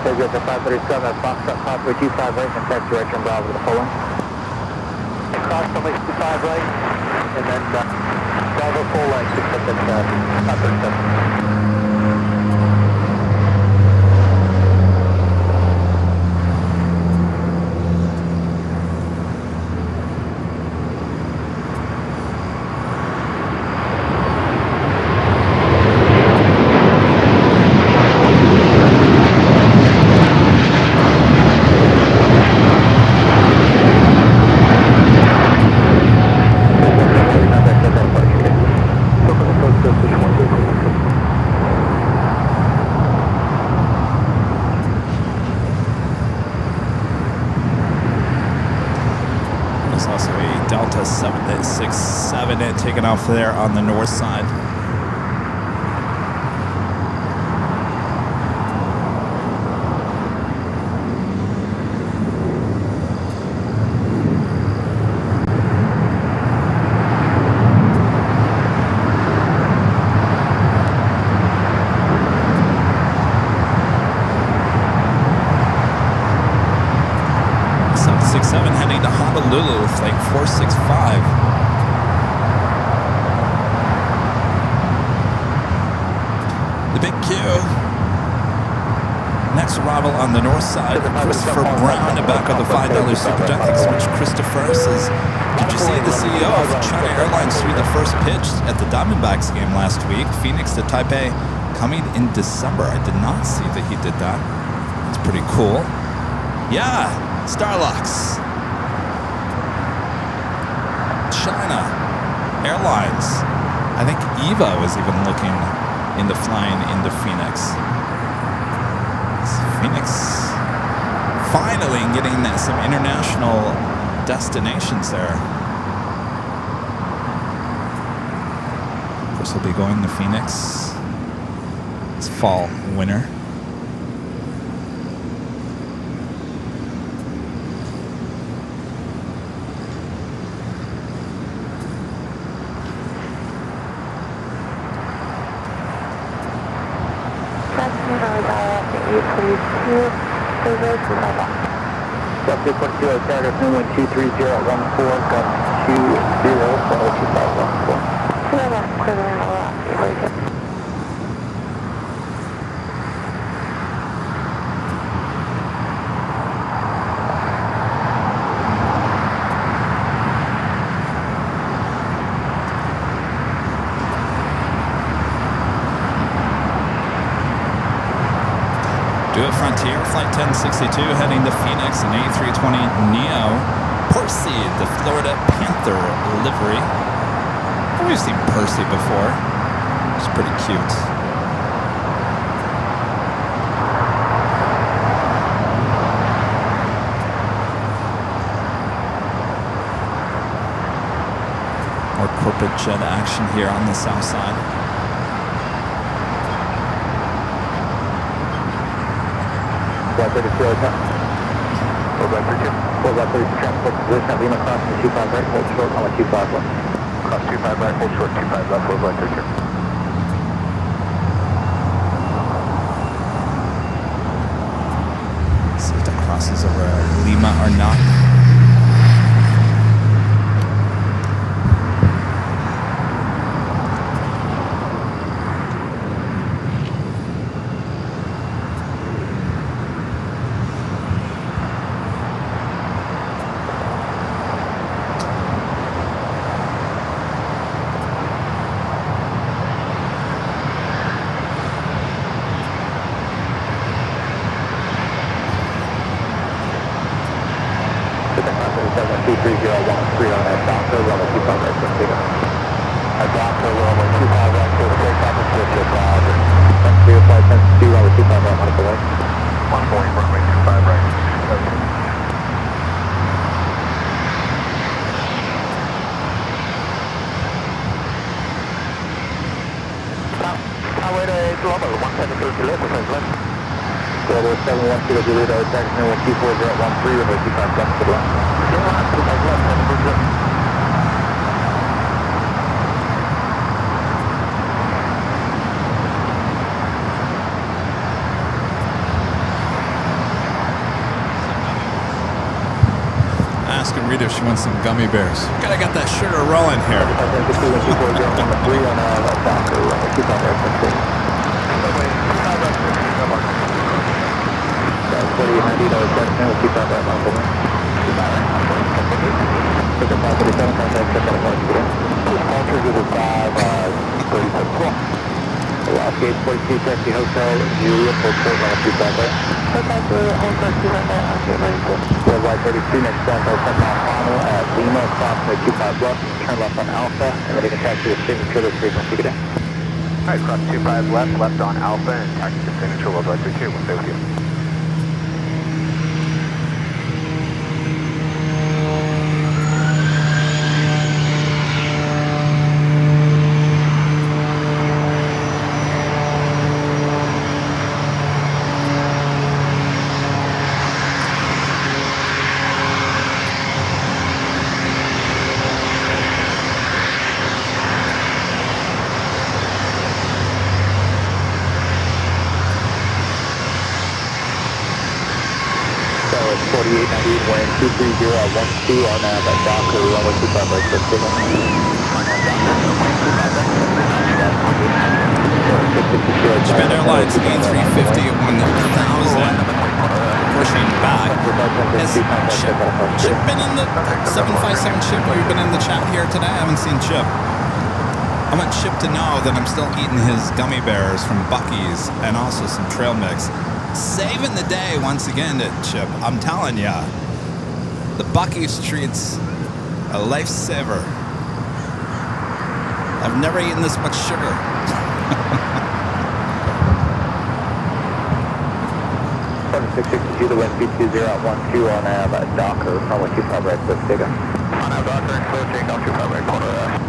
Okay, go to 537 at Foxtrot, Foxtrot 25 right, and taxi right turn Bravo to the full length. Cross runway 25 right, and then Bravo full length, except at 537. Delta 767 taking off there on the north side. Heading to Honolulu, flight 465. The big Q. Next arrival on the north side, Christopher Brown, back on the $5 Super Jet. Thanks so much, Christopher. Says, did you see the CEO of China Airlines threw the first pitch at the Diamondbacks game last week? Phoenix to Taipei coming in December. I did not see that he did that. It's pretty cool. Yeah, Starlux. China Airlines. I think Eva was even looking into flying into Phoenix. Phoenix finally getting some international destinations there. Of course, we'll be going to Phoenix. It's fall, winter. Stop 242, Charter, wind 230 at 14, gust 20, runway 2514. Do it Frontier, Flight 1062, heading to Phoenix, an A320 Neo. Percy, the Florida Panther livery. We've seen Percy before. It's pretty cute. More corporate jet action here on the south side. Black 32 hotel. Full Black 32. Full Black 32 transport position at Lima crossing 25 right, hold short, on 25 left. Cross 25 right, hold short 25 left, Full Black 32. See if that crosses over Lima or not. Asking Rita if she wants some gummy bears. Gotta get that sugar rolling here. Last gate 42 taxi hotel, Julia, full port on 25 right. Red light 32, next down to Central Final at Lima, crossing 25 left, turn left on Alpha, and then you can taxi to signature this frequency today. Alright, cross 25 left, left on Alpha, and taxi to signature World Wide 32, we'll stay with you. Wind 23012 on that Docker, runway 25 right, so signal. Japan Airlines A350 at 1,000. Pushing back. Has Chip been in the 757 Chip? Have you been in the chat here today? I haven't seen Chip. I want Chip to know that I'm still eating his gummy bears from Bucky's and also some trail mix. Saving the day once again, Chip. I'm telling ya. The Bucky's treat's a lifesaver. I've never eaten this much sugar. Six 662 to wind 22012 on Docker, runway 25 right, so Stiga. On Docker, clear takeoff 25 right, corner left.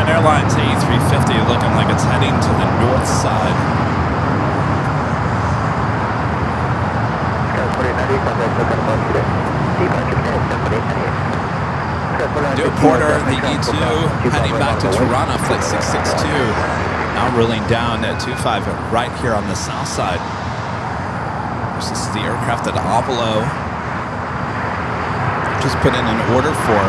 Airlines A350 looking like it's heading to the north side. New Porter, the E2, heading back to Toronto, flight 662. Now rolling down at 25 right here on the south side. This is the aircraft that Apollo just put in an order for.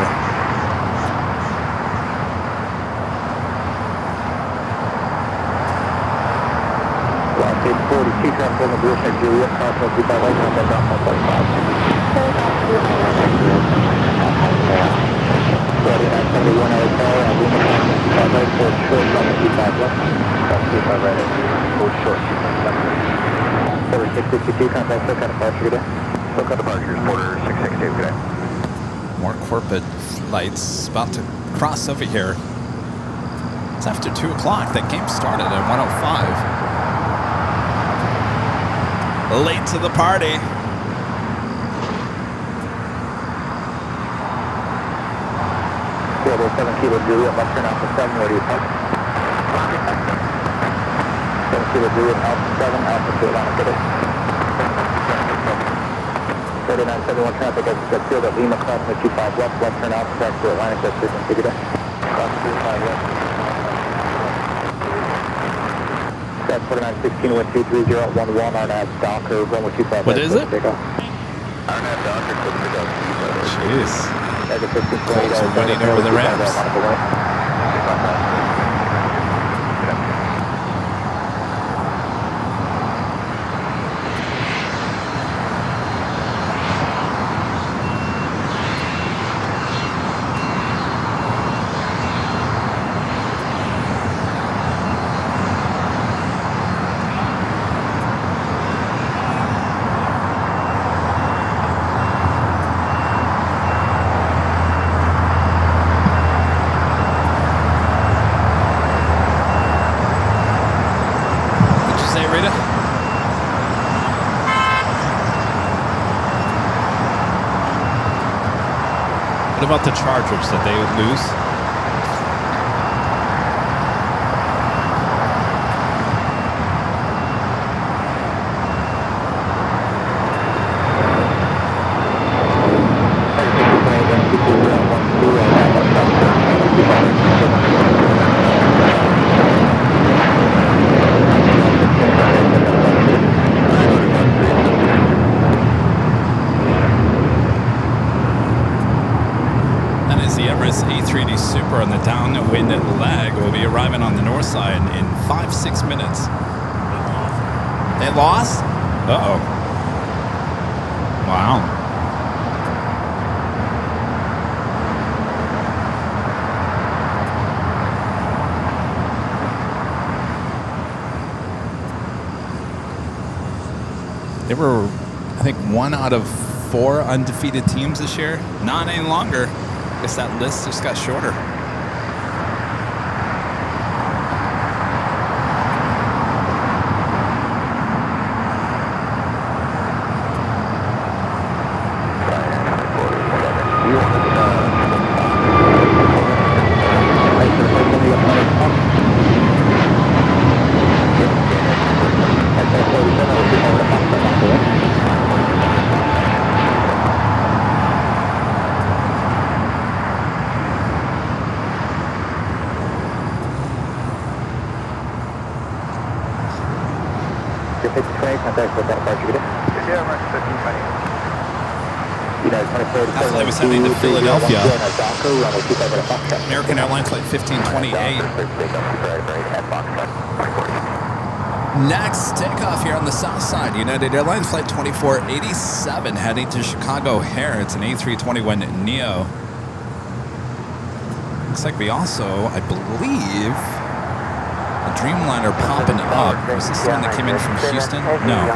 Transfer on the British Juliet, crossing 25 right, contact down 145. Ready, 971 hotel, and Lima crossing 25 right, hold short, runway 25 left. Cross 25 right, hold short, 25 left. 4662, contact SoCal departure today. Local departures, border 662 today. More corporate flights about to cross over here. It's after 2 o'clock. That game started at 1:05. Late to the party. Yeah, there's 7 Kilo Juliet, left turn Alpha 7, where do you park? 7 Kilo Juliet, Alpha 7, Alpha 2, Atlanta, get it. 3971 traffic, exit field at Lima, crossing the 25 left turn Alpha, back to Atlanta, that's frequency today. Cross 25 left. That's 4916, wind 23011, RNAV Docker, runway 25 What is it? RNAV Docker, clear to go. Jeez. Exit 1520, Close and running over the ramps. What about the Chargers? Did they lose? A380 Super on the downwind leg will be arriving on the north side in 5-6 minutes. They lost? Uh-oh. Wow. They were, I think, 1 out of 4 undefeated teams this year. Not any longer. I guess that list just got shorter. Flight was heading to Philadelphia. American Airlines Flight 1528. Next takeoff here on the south side. United Airlines Flight 2487 heading to Chicago O'Hare. It's an A321neo. Looks like we also, I believe, a Dreamliner popping up. Was this the one that came in from Houston? No.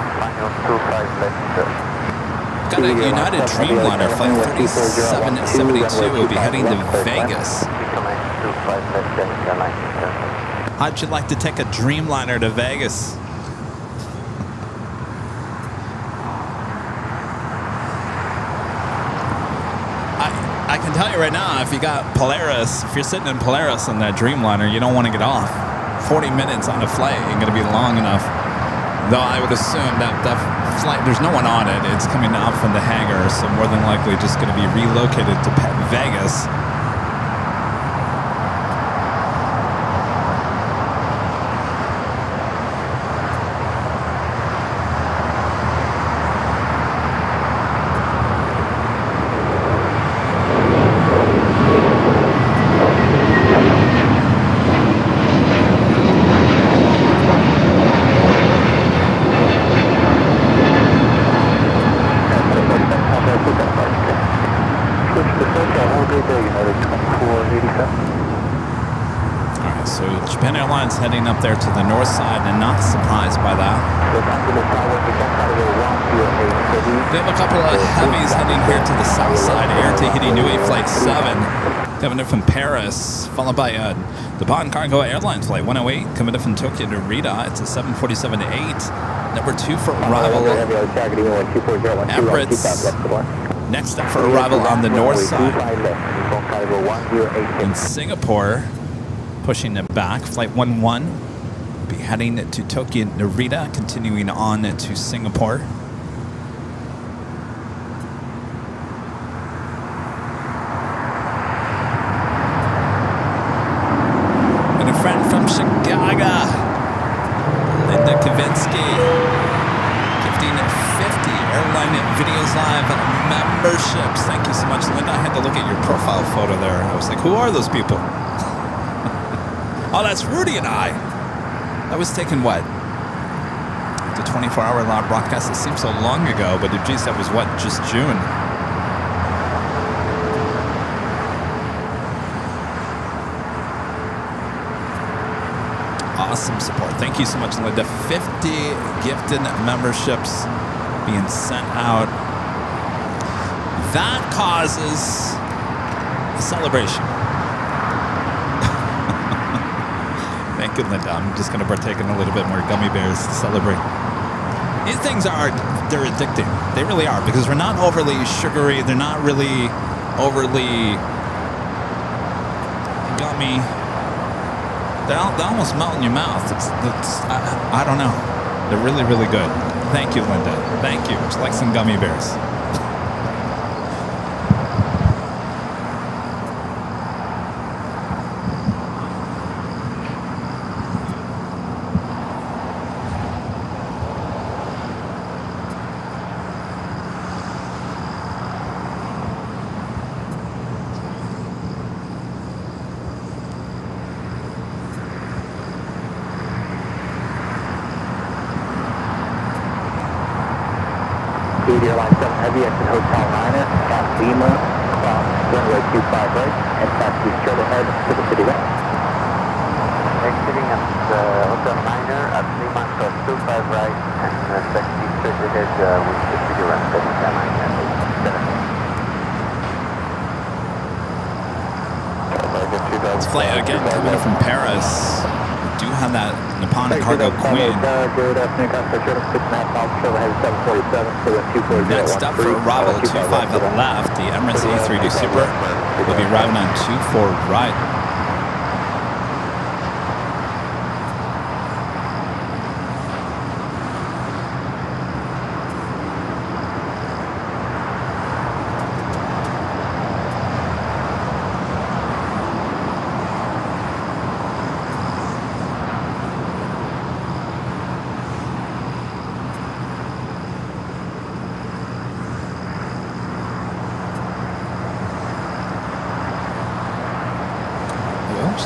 Got a United Dreamliner Flight 3772 will be heading to Vegas. How'd you like to take a Dreamliner to Vegas? I can tell you right now, if you got Polaris, if you're sitting in Polaris on that Dreamliner, you don't want to get off. 40 minutes on a flight ain't going to be long enough. Though I would assume that flight, there's no one on it. It's coming out from the hangar, so more than likely just going to be relocated to Vegas. So Japan Airlines heading up there to the north side, and not surprised by that. We have a couple of heavies heading here to the south side. Air Tahiti Nui Flight 7 coming in from Paris, followed by the Bon Cargo Airlines Flight 108 coming in from Tokyo to Narita. It's a 747-8. Number 2 for arrival. Emirates. Next up for arrival on the north side. In Singapore, pushing it back. Flight 11 will be heading to Tokyo Narita, continuing on to Singapore. And a friend from Chicago, Linda Kavinsky, gifting 50 Airline Videos Live memberships. Thank you so much, Linda. I had to look at your profile photo there. I was like, who are those people? Oh, that's Rudy and I. That was taken, what? The 24-hour live broadcast. It seems so long ago, but geez, that was what? Just June. Awesome support. Thank you so much, Linda. 50 gifted memberships being sent out. That causes a celebration. Thank you, Linda. I'm just going to partake in a little bit more gummy bears to celebrate. These things they're addicting. They really are, because they're not overly sugary. They're not really overly gummy. They almost melt in your mouth. I don't know. They're really, really good. Thank you, Linda. Thank you. Would you like some gummy bears? Airline 7 Heavy, exit Hotel Niner, Cap Lima, cross runway 25 right, and taxi straight ahead to the city right. Exiting at Hotel Niner at Lima, cross 25 right, and taxi straight ahead with the city right, Hotel Niner. This flight again coming in from Paris. We do have that Nippon Cargo Queen. Next up for arrival, 25 left, the Emirates A320 Super will be arriving on 24 right.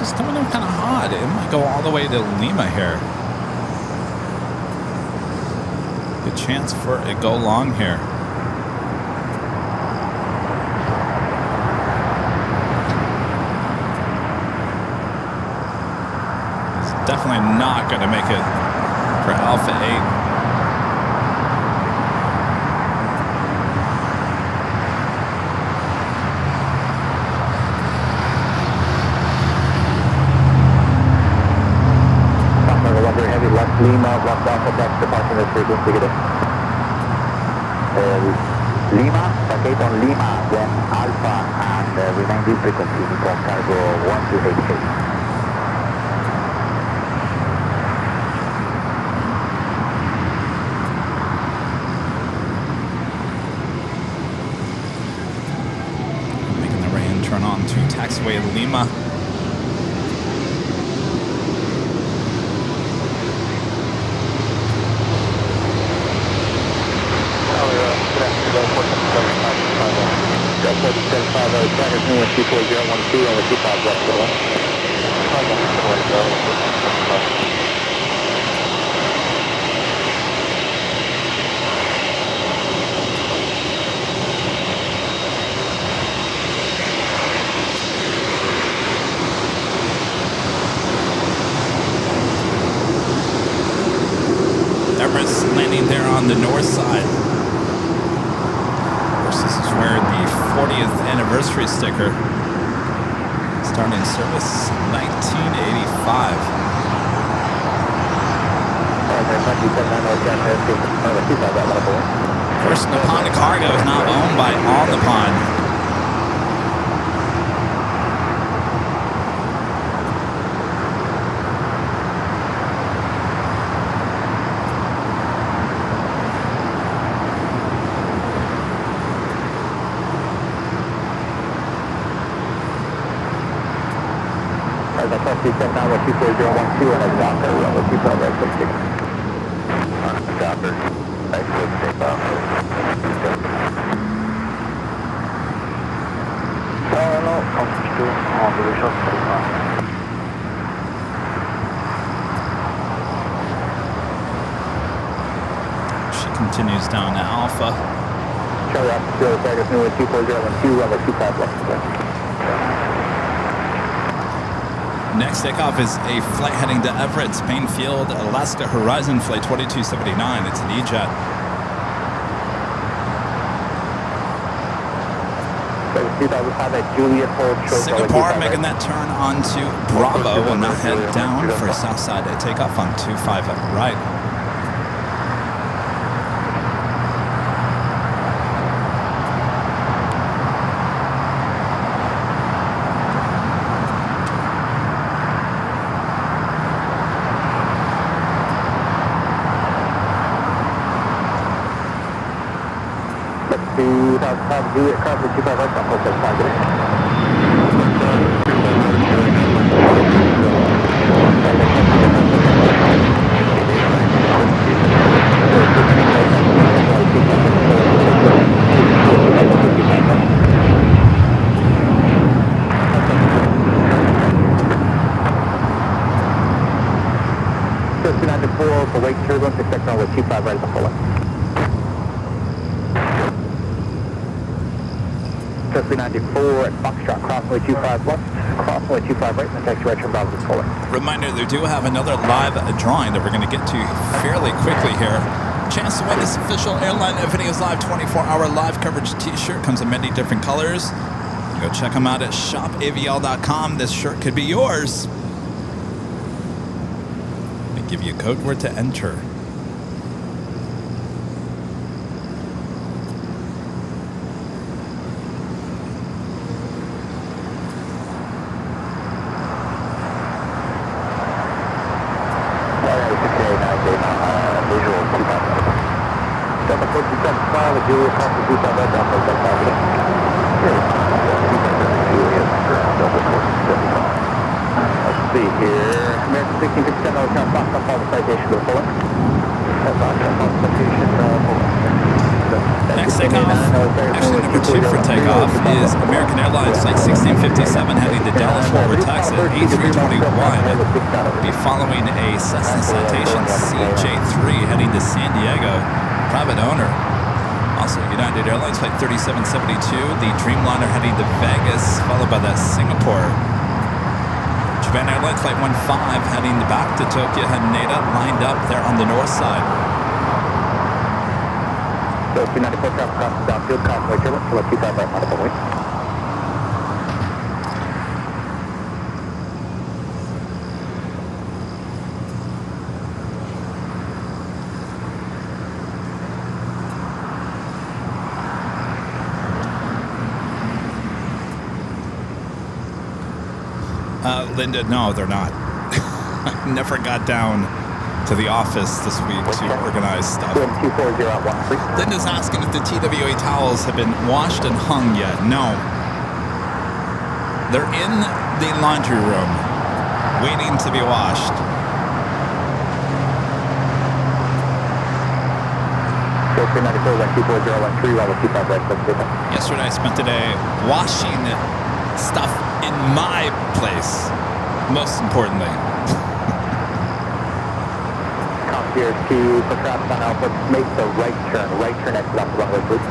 It's coming in kind of hot. It might go all the way to Lima here. Good chance for it go long here. It's definitely not going to make it for Alpha 8. Lima, blocked off at next departure this frequency, get it? Lima, vacate on Lima, then Alpha, and remain this frequency, Nippon Cargo 1288. Making the right hand turn on to taxiway Lima. winning there on the north side. Of course, this is where the 40th anniversary sticker starting service 1985. Of course, Nippon Cargo is now owned by All Nippon. Descend now with 24012 and a Docker, level 25 right, 60. On a Docker, exit takeoff. No, conference 2, on the visual takeoff. She continues down to Alpha. Charlie Officer, Vegas, New 24012, level 25 left. Next takeoff is a flight heading to Everett, Spainfield, Alaska Horizon Flight 2279. It's an E-Jet. Singapore making that turn onto Bravo and now head down for Southside takeoff on 25 right. Juliet cover 25 right, on hold that target. Just 294 for wake turbulence, expect on with 25 right at the full left. 394 at Foxtrot, crossway 25 left, crossway 25 right, and taxi right turn Bravo is fully. Reminder, they do have another live drawing that we're going to get to fairly quickly here. Chance to win this official Airline Videos Live 24-hour live coverage t-shirt. Comes in many different colors. Go check them out at shopavl.com. This shirt could be yours. They give you a code word to enter. Let's see here. American 1657, I'll count Fox up all the citation to the full. Next takeoff, actually number 2 for takeoff, is American Airlines Flight 1657 heading to Dallas Fort Worth, Texas, A321. Be following a Cessna Citation CJ3 heading to San Diego, private owner. Also, United Airlines Flight 3772, the Dreamliner heading to Vegas, followed by that Singapore. Japan Airlines Flight 15 heading back to Tokyo, Haneda, lined up there on the north side. So 294 traffic across the downfield, crossway turbulence, select 25 right, modified wing. Linda, no, they're not. I never got down to the office this week to organize stuff. Linda's asking if the TWA towels have been washed and hung yet. No. They're in the laundry room, waiting to be washed. Yesterday I spent the day washing stuff in my place, most importantly. Here to for traffic on Alpha, make the right turn exit off the runway, please.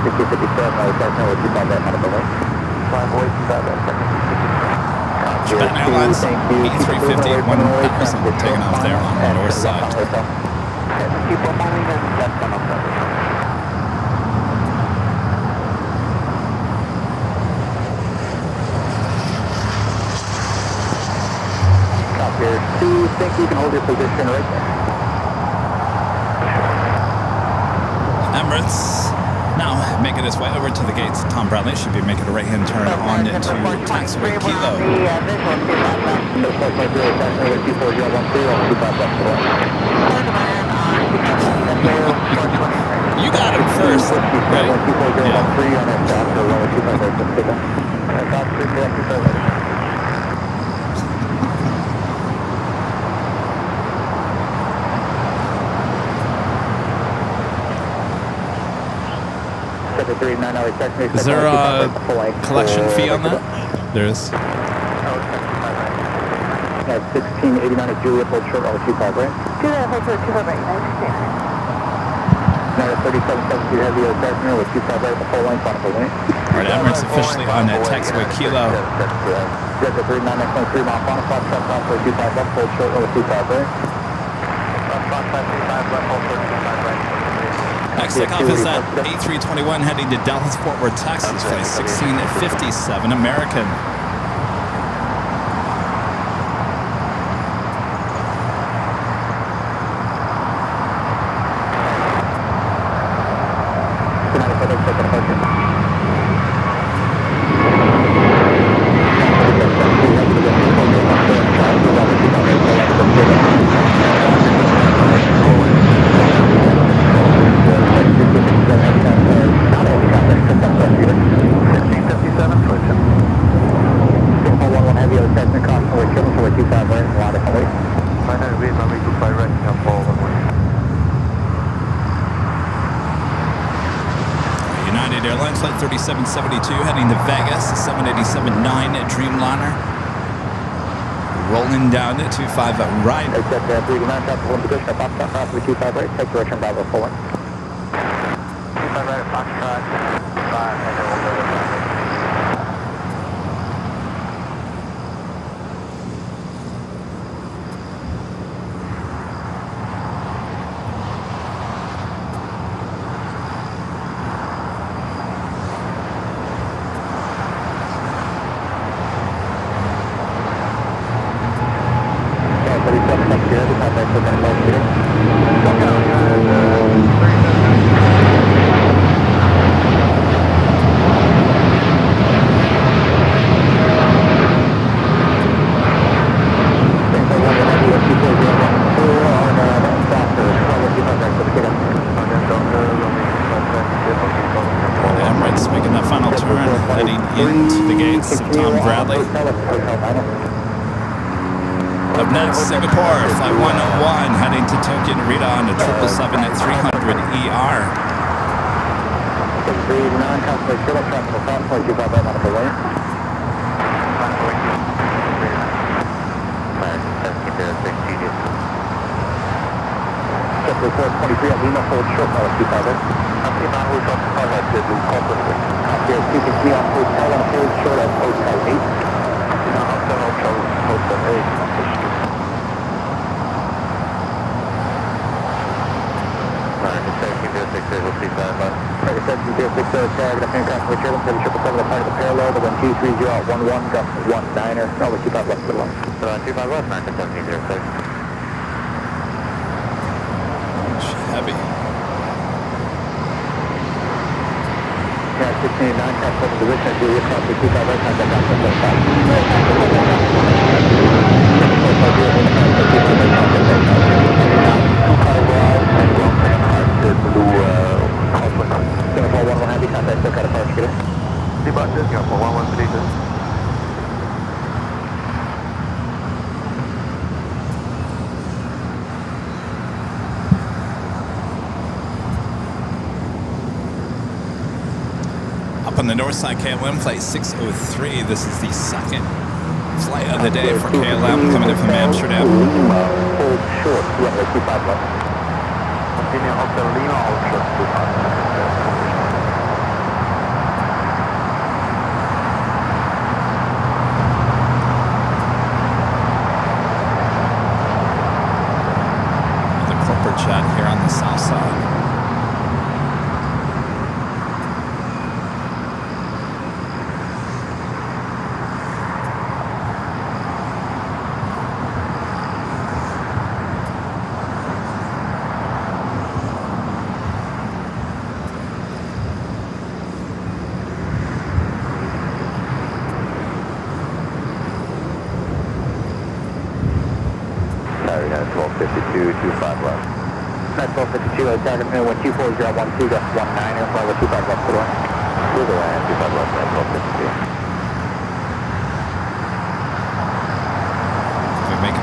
6057, I was starting with 25 right, modified wing. 5 voice, 7, Japan Airlines E350 1000 taking off there on the north side. Keep on moving and left on up. Here. Do you think you can hold your position right there? Emirates now making its way over to the gates. Tom Bradley should be making a right-hand turn on into taxiway Kilo. You got him first, right? Yeah. Is there a collection fee on that? There is. Yeah, 1689 at Juliet, hold short, all 25, right? Juliet, hold short, 25 right, 969. Now 3772 heavy passenger with 25 right, the full length on the lane. All right, Emirates officially on that taxiway Kilo. Delta 39, next 3 mile on a flat truck, off for 25 left, hold short, over 25 right. Fox 535 left, hold short, 25 right. Next takeoff is at A321 heading to Dallas Fort Worth, Texas, flight 1657 American. Airlines flight 3772 heading to Vegas, 787-9 Dreamliner. Rolling down to 25 right. Except 39, traffic 1 position, Foxtrot, possibly 25 right, take direction Bravo forward. 25 right, Foxtrot, 5, and then we'll go to traffic. Emirates making that final turn, heading into the gates of Tom Bradley. Up next, Singapore, flight 101, heading to Tokyo Narita on a 777 at 300 ER. Report 23 at Lima, hold short, now let's keep out there. I'm seeing on hotel 5 at the blue corporate. Here, CPC on hotel and hold short at hotel 8. No, hotel 8. Alright, it's 1706, we'll see 5 left. Right, 1706, tag, the handcraft with Chevron, 777, the part of the parallel, the 1230 at 11, gust 19er. No, we keep out left to the left. So, 25 left, 1706. Heavy. Yeah, 1689, catch over the position, Julia, cross the 25 right, contact off the 5. Up on the north side, KLM flight 603. This is the second flight of the day for KLM coming in from Amsterdam. Hold short, runway 25 left. Continue Hotel Lima, hold short 25. 1252, 25 left. That's 1252, target minute 124, 012, gust 19, and fly with 25 left to the right. Through the land, 25 left, and 1252. We're making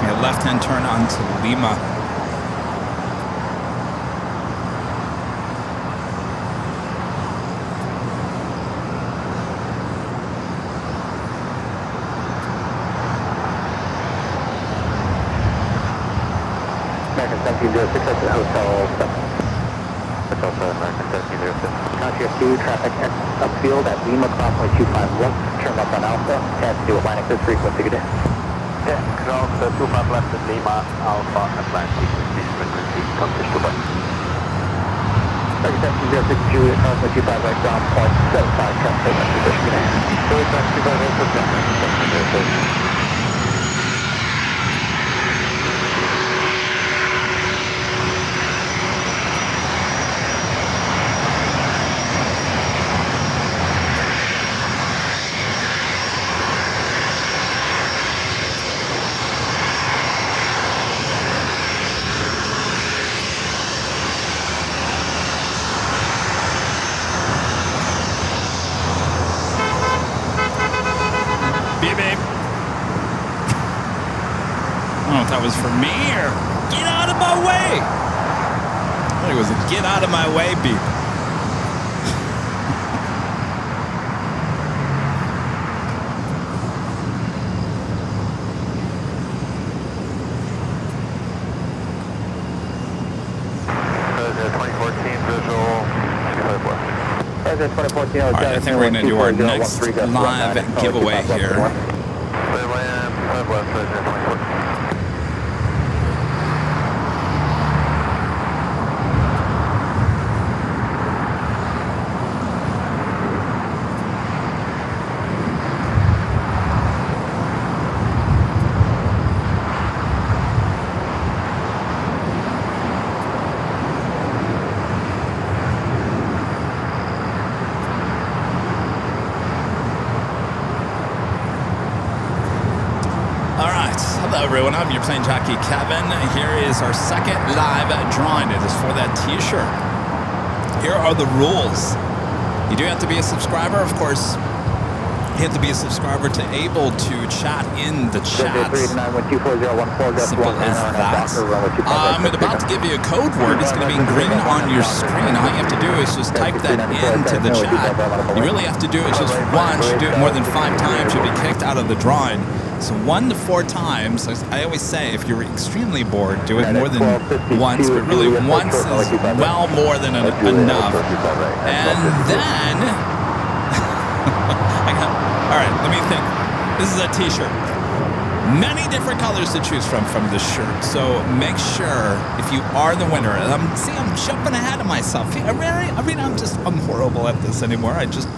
a left-hand turn onto Lima. American 1706 at the hotel 7. Hotel 7, American 1706. Contact 2, traffic upfield at Lima, crossway 25 left, turn left on Alpha, taxi to Atlantic, this frequency, good day. Yeah, cross 25 left at Lima, Alpha, Atlantic, this frequency, contact Dubai. American 1706 Juliet, crossway 25 right, ground point 75, traffic, position, good day. Juliet 25 right, American 1706. I don't know if that was for me or get out of my way. I thought it was a get out of my way beep. Alright, I think we're going to do our next live giveaway here. Hello everyone, I'm your plane jockey Kevin. Here is our second live drawing. It is for that t-shirt. Here are the rules. You do have to be a subscriber, of course. You have to be a subscriber to able to chat in the chat. Simple as that. I'm about to give you a code word. It's going to be green on your screen. All you have to do is just type that into the chat. You really have to do it just once. You do it more than 5 times, you'll be kicked out of the drawing. So 1 to 4 times. I always say if you're extremely bored, do it more than once, but really once is well more than enough. And then... All right, let me think. This is a t-shirt. Many different colors to choose from this shirt. So make sure if you are the winner, and I'm jumping ahead of myself. I'm horrible at this anymore. I just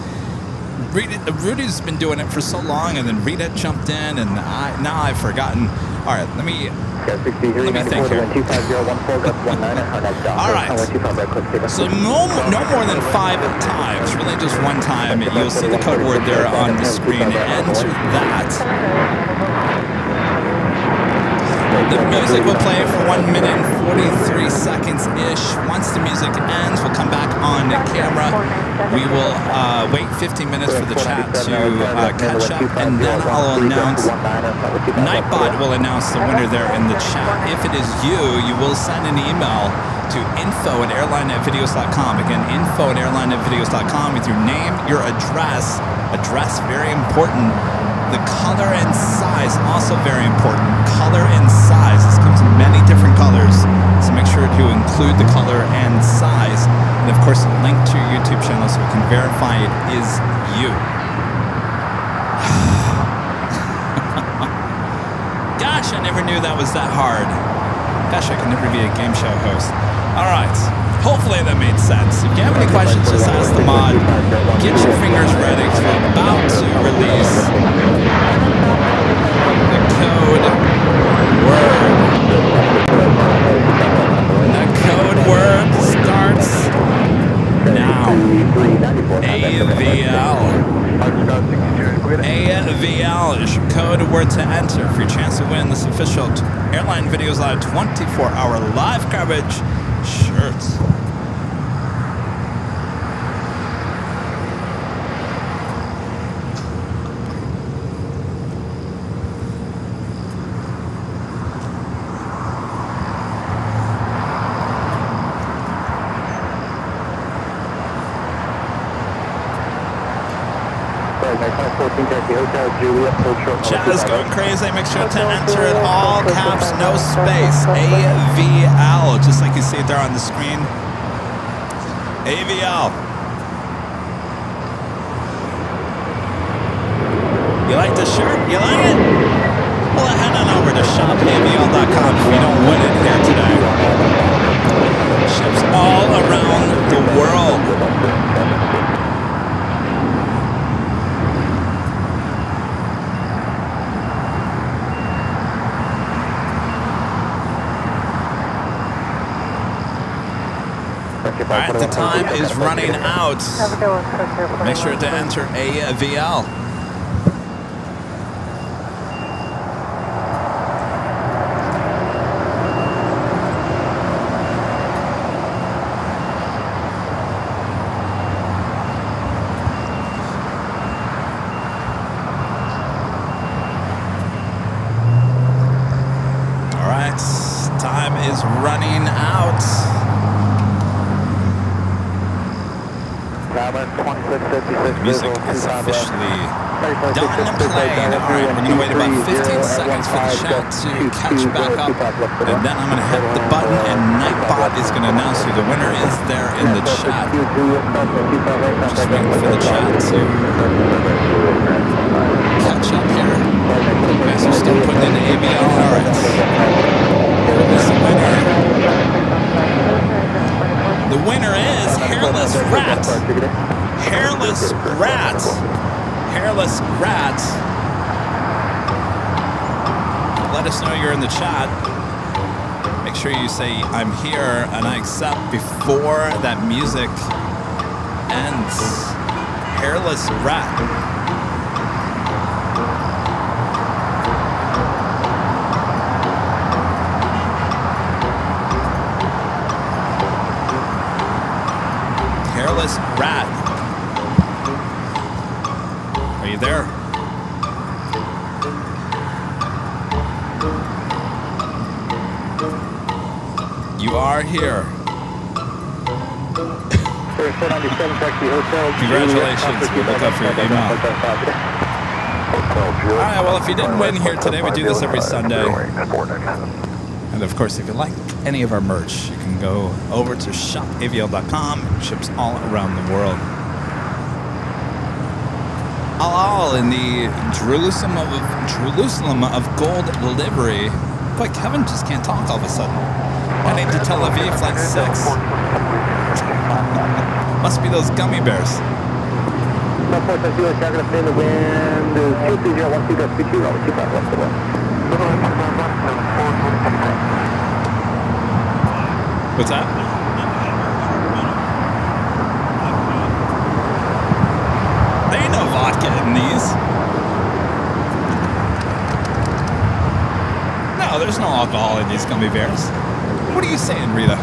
read it. Rudy's been doing it for so long, and then Rita jumped in, and now I've forgotten. All right, let me think here. All right. So no more than 5 times. Really, just 1 time. You'll see the code word there on the screen. Enter that. The music will play for 1 minute and 43 seconds-ish. Once the music ends, we'll come back on camera. We will wait 15 minutes for the chat to catch up, and then I'll announce, Nightbot will announce the winner there in the chat. If it is you, you will send an email to info@airlinevideos.com. Again, info@airlinevideos.com with your name, your address, very important. The color and size, also very important. Color and size. This comes in many different colors, so make sure to include the color and size. And of course, a link to your YouTube channel so we can verify it is you. Gosh, I never knew that was that hard. Gosh, I could never be a game show host. All right. Hopefully that made sense. If you have any questions, just ask the mod. Get your fingers ready because we're about to release the code word. The code word starts now. AVL. AVL is your code word to enter for your chance to win this official Airline Videos Live 24-hour live coverage shirts. Chaz going crazy. Make sure to enter it all caps, no space. AVL, just like you see it there on the screen. AVL. You like the shirt? You like it? Well, head on over to shopavl.com if you don't win it here today. Ships all around the world. Alright, the time is running out. Make sure to enter AVL. Alright, time is running out. Music is officially done and played. Alright, we're going to wait about 15 seconds for the chat to catch back up. And then I'm going to hit the button and Nightbot is going to announce who the winner is there in the chat. Just waiting for the chat to catch up here. Guys are still putting in the AVL. Alright. Who's the winner? The winner is Hairless Rat. Hairless Rat. Hairless Rat. Let us know you're in the chat. Make sure you say I'm here and I accept before that music ends. Hairless Rat. Hairless Rat. Are you there? You are here. Congratulations. We look up for your email. Alright, well, if you didn't win here today, we do this every Sunday. And of course, if you like any of our merch, you can go over to shopavl.com. It ships all around the world. All in the Jerusalem of gold livery. Boy, Kevin just can't talk all of a sudden. Heading to Tel Aviv, flight 6. Must be those gummy bears. What's that? There ain't no vodka in these. No, there's no alcohol in these gummy bears. What are you saying, Rita?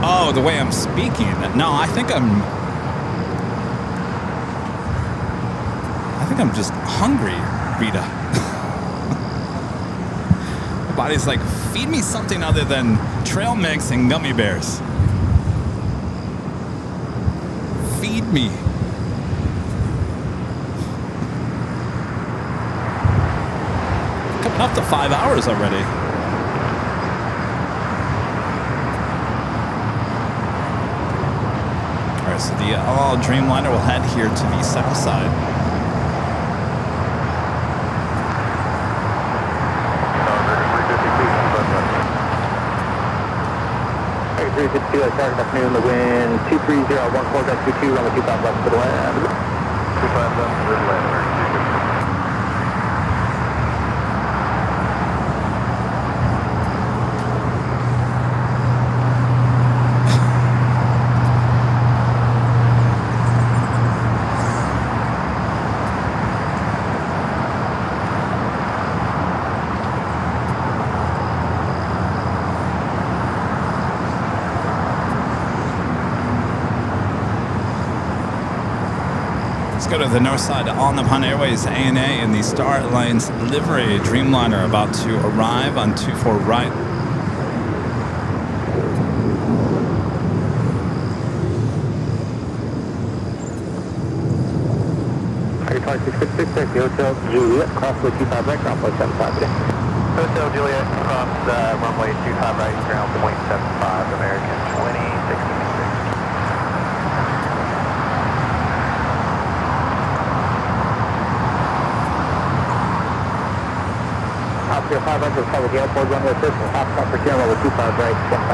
Oh, the way I'm speaking. No, I think I'm just hungry, Rita. My body's like, feed me something other than trail mix and gummy bears. Feed me. Coming up to 5 hours already. All right, so the Dreamliner will head here to the south side. Target afternoon, the wind 23014.22, runway 25 left to the land. 25 left to the land. go to the north side. All Nippon Airways ANA in the Star Alliance livery Dreamliner about to arrive on 24 right. Airline 666, Hotel Juliet, cross the 25 right, ground point 75 today. Hotel Juliet, cross runway 25 right, ground point 75, American 2066. Oscar 5 right, cover the airport runway 6, top stop for camera with 25 right, 15.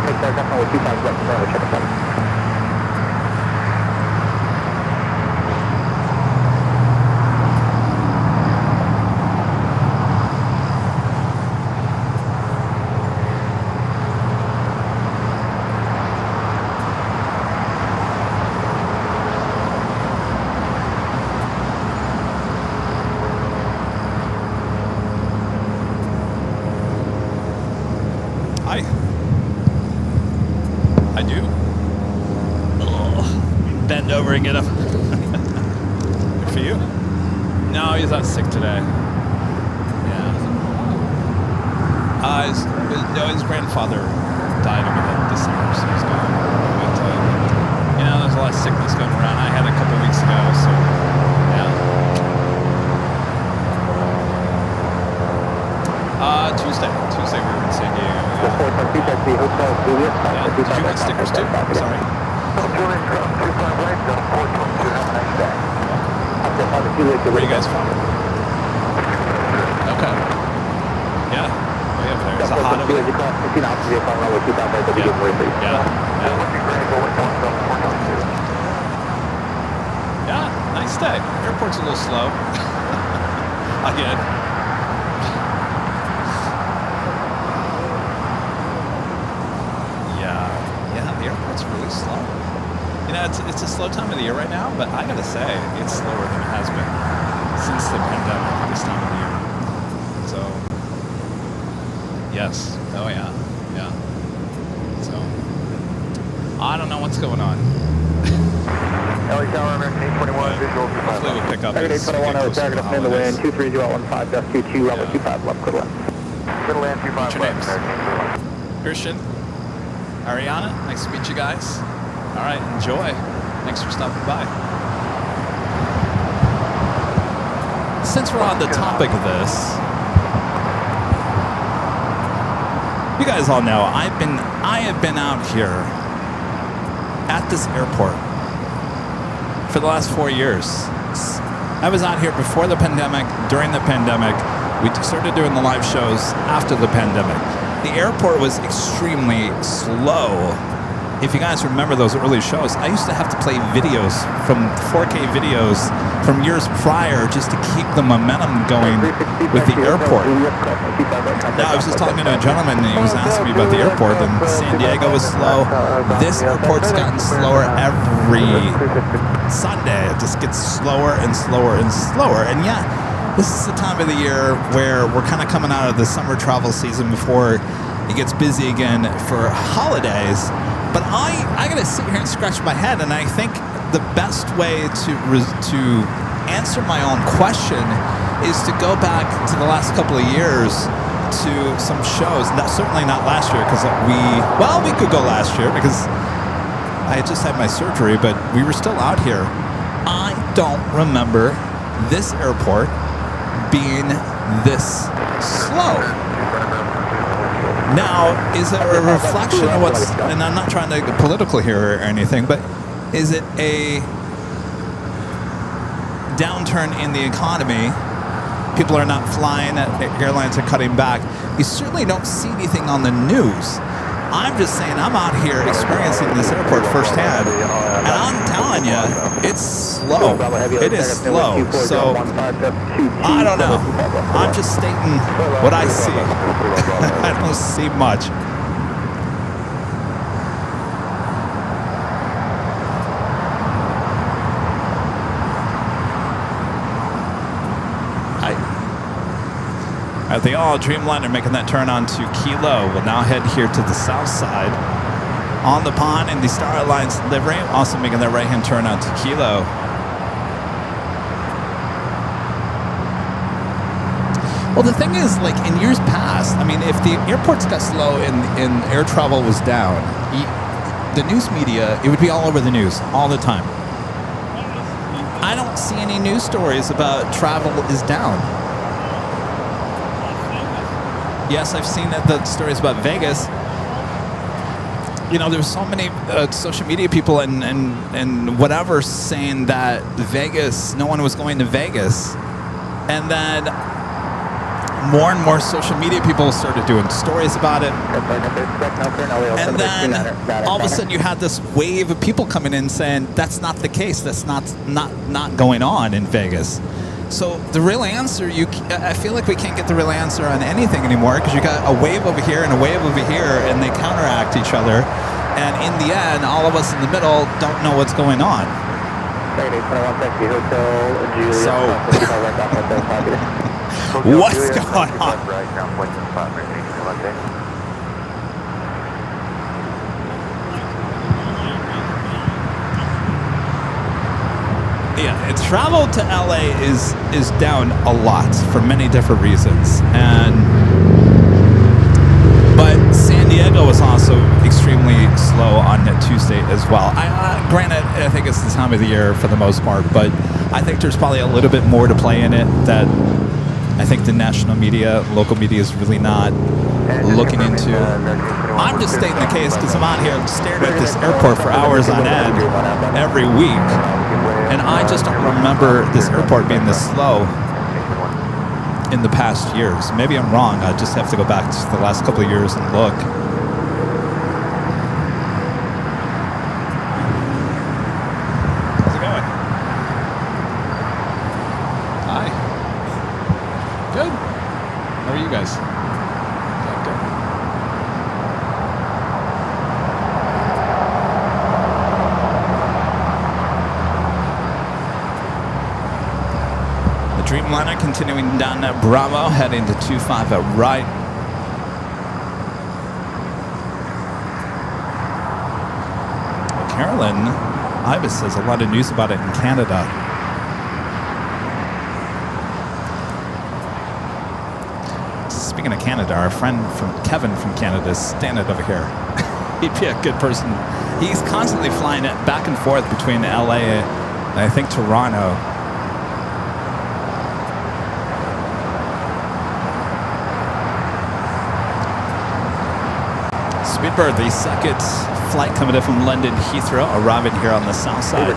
Take that up with 25 right, camera, check it out. I do. Oh, bend over and get him. Good for you. No, he's not sick today. Yeah. His grandfather died over the December, so he's gone. But, there's a lot of sickness going around. I had a couple weeks ago, so yeah. Tuesday we were in San Diego. The 4.2 Hotel Juliet. Yeah. Did you get stickers too? Sorry. Juliet, cross 25 right, 422, have a nice day. Where are you guys from? Okay. Yeah. Way up there. Is it hot over there? Yeah, nice day. Airport's a little slow. Again. Yeah, the airport's really slow. It's a slow time of the year right now, but I gotta say, it's slower than it has been since the pandemic this time of the year. So, yes. Oh, yeah. Yeah. So, I don't know what's going on. LA Tower, American 821, visual. Hopefully we'll pick up. 821, I was target to the wind, 23015, dust 22, runway 25, left, clear left. Middle land 25 What's your left, names? American 821. Christian, Ariana, nice to meet you guys. All right, enjoy. Thanks for stopping by. Since we're on the topic of this, you guys all know I have been out here at this airport for the last 4 years. I was out here before the pandemic, during the pandemic. We started doing the live shows after the pandemic. The airport was extremely slow. If you guys remember those early shows, I used to have to play videos from 4K videos from years prior just to keep the momentum going with the airport. Now, I was just talking to a gentleman and he was asking me about the airport, and San Diego was slow. This airport's gotten slower every Sunday. It just gets slower and slower and slower. And yeah, this is the time of the year where we're kind of coming out of the summer travel season before it gets busy again for holidays. But I gotta sit here and scratch my head, and I think the best way to answer my own question is to go back to the last couple of years to some shows. Certainly not last year, because we could go last year because I had just had my surgery, but we were still out here. I don't remember this airport being this slow. Now, is it a reflection of what's, and I'm not trying to get political here or anything, but is it a downturn in the economy? People are not flying, airlines are cutting back. You certainly don't see anything on the news. I'm just saying, I'm out here experiencing this airport firsthand, and I'm telling you, it's slow. It is slow. So, I don't know. I'm just stating what I see. I don't see much. The all Dreamliner making that turn onto Kilo will now head here to the south side. on the pond in the Star Alliance livery, also making their right-hand turn out to Kilo. Well, the thing is, like in years past, I mean, if the airports got slow and air travel was down, the news media, it would be all over the news all the time. I don't see any news stories about travel is down. Yes, I've seen the stories about Vegas. You know, there's so many social media people and whatever saying that Vegas, no one was going to Vegas. And then more and more social media people started doing stories about it. And then all of a sudden you had this wave of people coming in saying that's not the case. That's not going on in Vegas. So the real answer, I feel like we can't get the real answer on anything anymore because you got a wave over here and a wave over here and they counteract each other. And in the end, all of us in the middle don't know what's going on. So what's going on? Yeah, travel to LA is down a lot for many different reasons, but San Diego was also extremely slow on Tuesday as well. Granted, I think it's the time of the year for the most part, but I think there's probably a little bit more to play in it that I think the national media, local media is really not looking into. I'm just stating the case because I'm out here staring at this airport for hours on end every week, and I just don't remember this airport being this slow in the past years. Maybe I'm wrong. I just have to go back to the last couple of years and look. How's it going? Hi. Good. How are you guys? Good. The Dreamliner continuing down at Bravo, heading to 25 at right. Carolyn Ibis says a lot of news about it in Canada. Speaking of Canada, our friend Kevin from Canada is standing over here. He'd be a good person. He's constantly flying it back and forth between LA and I think Toronto. Speedbird, the second flight coming in from London Heathrow, arriving here on the south side.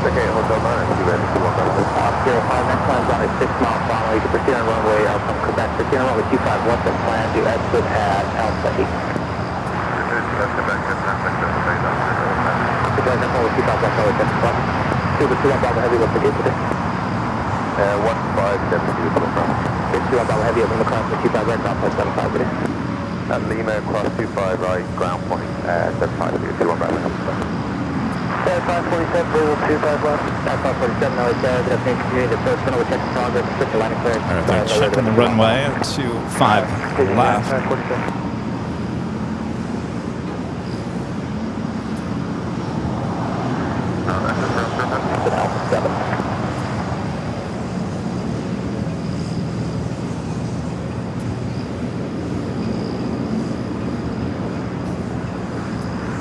Okay, Hotel Manor, you ready to walk over? 05, next time's on a 6-mile final. You can proceed on runway from Quebec. Proceed on runway 25, what's the plan to exit at Alpha 8? Because that's only 25, that's always 10 2 on Bravo Heavy, what's the gate today? 1572 from the front. 2 on Bravo Heavy, over the cross, 25 right, ground point 75 today. Lima, cross 25 right, ground point 75, 2 on Bravo Heavy. 547, Blue 25 left. 547, now it's good afternoon, continue to first, we'll check the progress, switch the landing clearance. All right, they're checking the runway, 25 left. 547. Alpha 7.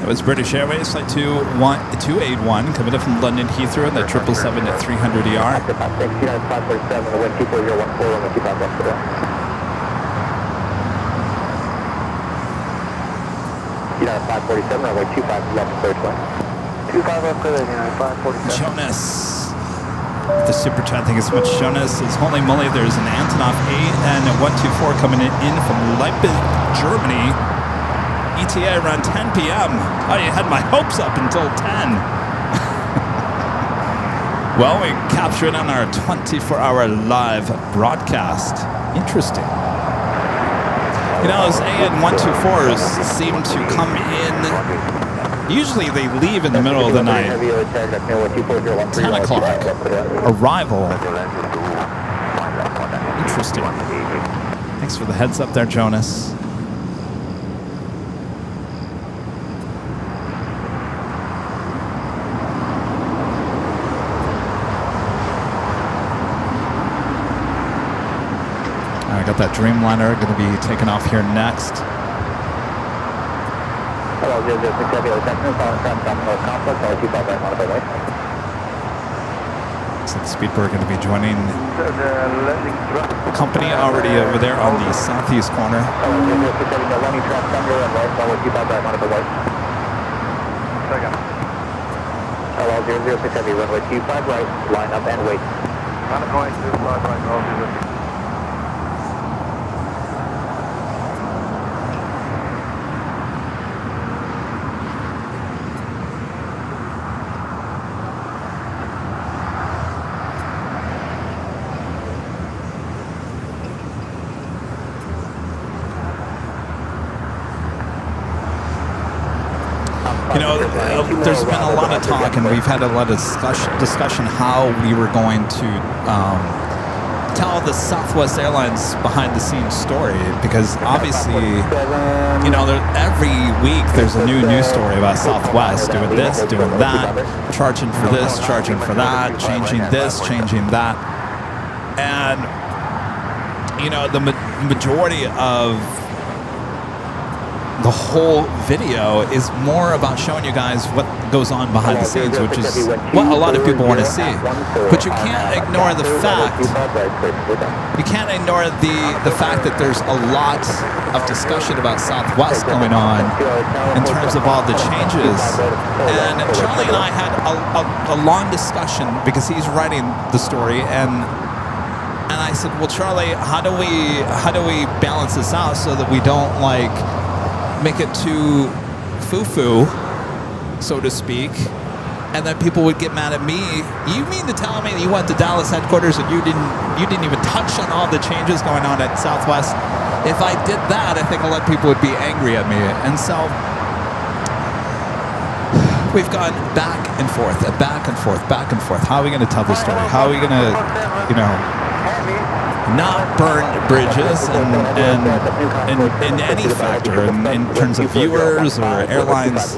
That was British Airways, flight 281, coming in from London Heathrow, and the 777 at 300 ER. 547, the wind 24014 on the 25 left today. United 547, runway 25 left, third flight. 25 left today, United 547. Jonas, the super chat, thank you so much. Jonas says, holy moly, there's an Antonov AN124 coming in from Leipzig, Germany. ETA around 10 p.m. Oh, you had my hopes up until 10. Well, we captured it on our 24-hour live broadcast. Interesting. You know, those AN124s seem to come in. Usually they leave in the middle of the night. 10 o'clock. Arrival. Interesting. Thanks for the heads up there, Jonas. that Dreamliner going to be taking off here next. Hello, 006 Heavy, Texas, on track south north complex, all 25 right, modified right. So the Speedbird going to be joining the company already over there on the southeast corner. Hello, 006 Heavy, no landing track thunder and right, follow 25 right, modified right. Second. Hello, 006 Heavy, runway 25 right, line up and wait. Runway 25 right, all 006. You know, there's been a lot of talk, and we've had a lot of discussion how we were going to tell the Southwest Airlines behind-the-scenes story, because obviously, you know, every week there's a new news story about Southwest doing this, doing that, charging for this, charging for that, changing this, changing that, and you know, the majority of the whole video is more about showing you guys what goes on behind the scenes, which is what a lot of people want to see. But you can't ignore the fact, the fact that there's a lot of discussion about Southwest going on in terms of all the changes. And Charlie and I had a long discussion because he's writing the story, and I said, well, Charlie, how do we balance this out so that we don't like make it too foo-foo, so to speak, and then people would get mad at me. You mean to tell me that you went to Dallas headquarters and you didn't even touch on all the changes going on at Southwest? If I did that, I think a lot of people would be angry at me. And so we've gone back and forth, back and forth, back and forth. How are we going to tell this story? How are we going to, you know, not burn bridges in any factor in terms of viewers or airlines?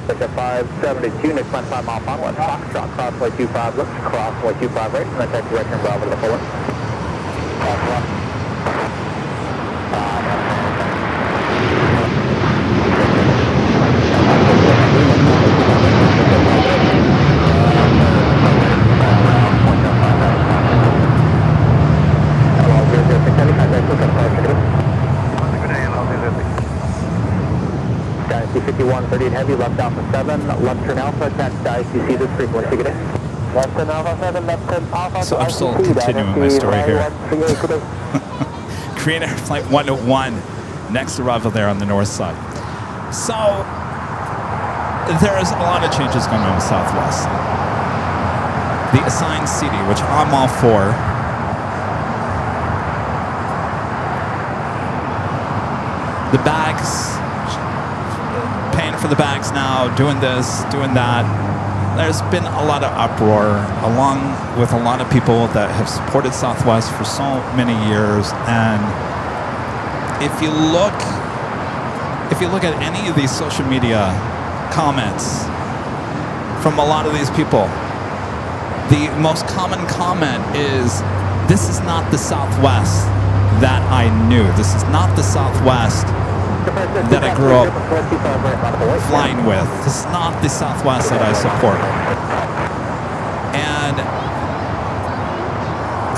Take a 572, next line 5 miles on west, Foxtrot, crossway 25 left, crossway 25 right, and then take right turn Bravo to the forward. Dynasty 5138 heavy, left Alpha 7, left turn Alpha, attach to ICC this frequency, good day. Left turn Alpha 7, left turn Alpha. So I'm still continuing my story here. Korean Air Flight 101, next arrival there on the north side. So there is a lot of changes going on with Southwest. The assigned seating, which I'm all for. The bags, paying for the bags now, doing this, doing that. There's been a lot of uproar, along with a lot of people that have supported Southwest for so many years. And if you look at any of these social media comments from a lot of these people, the most common comment is, "This is not the Southwest that I knew. This is not the Southwest that I grew up flying with. This is not the Southwest that I support." And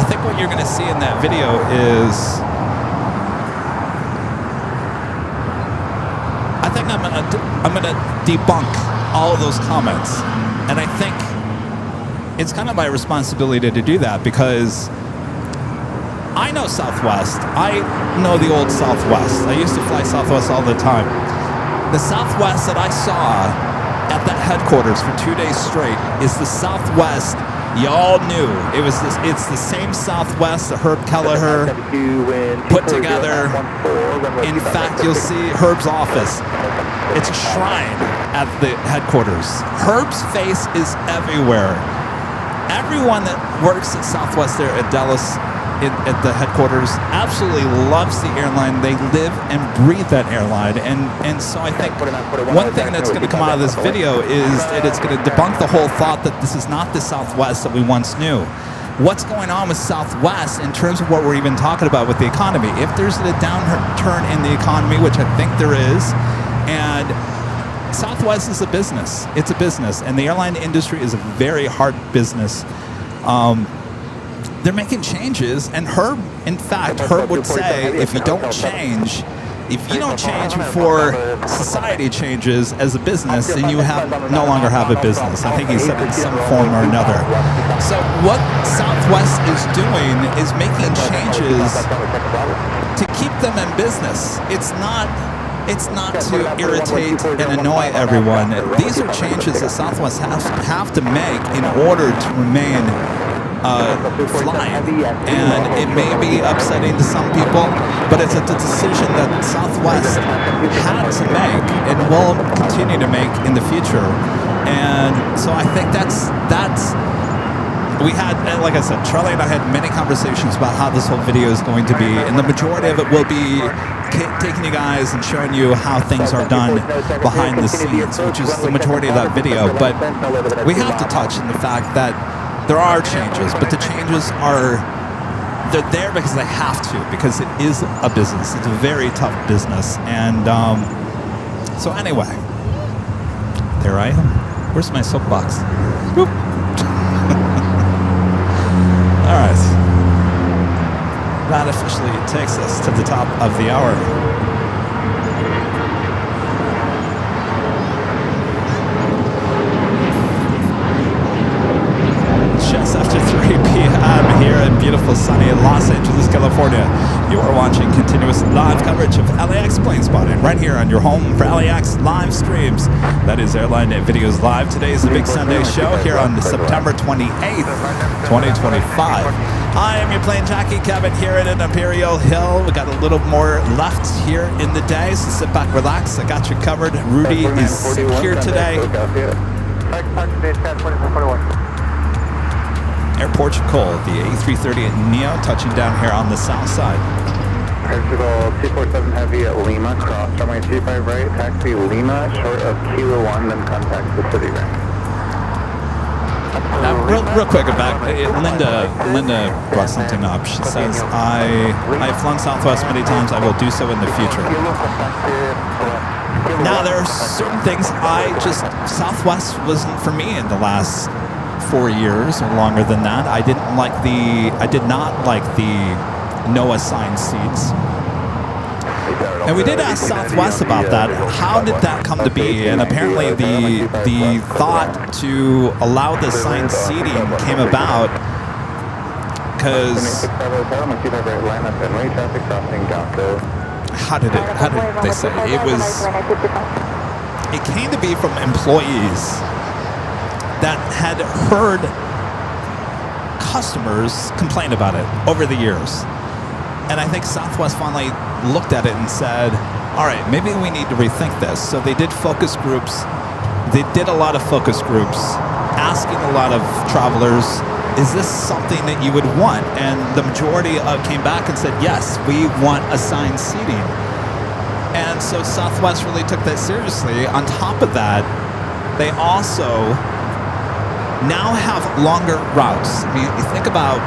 I think what you're going to see in that video is, I think I'm going to debunk all of those comments. And I think it's kind of my responsibility to do that, because I know Southwest. I know the old Southwest. I used to fly Southwest all the time. The Southwest that I saw at that headquarters for 2 days straight is the Southwest y'all knew. It's the same Southwest that Herb Kelleher put together. In fact, you'll see Herb's office. It's a shrine at the headquarters. Herb's face is everywhere. Everyone that works at Southwest there at Dallas at the headquarters absolutely loves the airline. They live and breathe that airline. And so I think one thing that's going to come out of this video is that it's going to debunk the whole thought that this is not the Southwest that we once knew. what's going on with Southwest in terms of what we're even talking about with the economy. If there's a downturn in the economy, which I think there is, and Southwest is a business. It's a business, and the airline industry is a very hard business. They're making changes, and Herb would say, if you don't change before society changes as a business, then you no longer have a business. I think he said it in some form or another. So what Southwest is doing is making changes to keep them in business. It's not to irritate and annoy everyone. These are changes that Southwest have to make in order to remain flying, and it may be upsetting to some people, but it's a decision that Southwest had to make and will continue to make in the future. And so I think we had, like I said, Charlie and I had many conversations about how this whole video is going to be, and the majority of it will be taking you guys and showing you how things are done behind the scenes, which is the majority of that video. But we have to touch on the fact that there are changes, but the changes they're there because they have to, because it is a business. It's a very tough business. And so anyway, there I am. Where's my soapbox? Whoop. All right. That officially takes us to the top of the hour. Just after 3 p.m. here in beautiful sunny Los Angeles, California. You are watching continuous live coverage of LAX plane spotting right here on your home for LAX live streams. That is Airline Videos Live. Today is the Big Sunday show here on September 28th, 2025. I am your plane jockey, Kevin, here in Imperial Hill. We got a little more left here in the day, so sit back, relax. I got you covered. Rudy is sick here today. Air Portugal, the A330 Neo touching down here on the south side. Portugal 247 Heavy at Lima, cross runway 25 right, taxi Lima, short of Kilo 1, then contact the city ring. Now, real quick, Linda brought something up. She says, I've flown Southwest many times. I will do so in the future. Now, there are certain things Southwest wasn't for me in the last 4 years or longer than that. I did not like the no assigned seats. And we did ask Southwest about that. How did that come to be? And apparently the thought to allow the assigned seating came about because how did they say? It came to be from employees that had heard customers complain about it over the years. And I think Southwest finally looked at it and said, all right, maybe we need to rethink this. So they did focus groups. They did a lot of focus groups, asking a lot of travelers, is this something that you would want? And the majority came back and said, yes, we want assigned seating. And so Southwest really took that seriously. On top of that, they also now have longer routes. I mean, you think about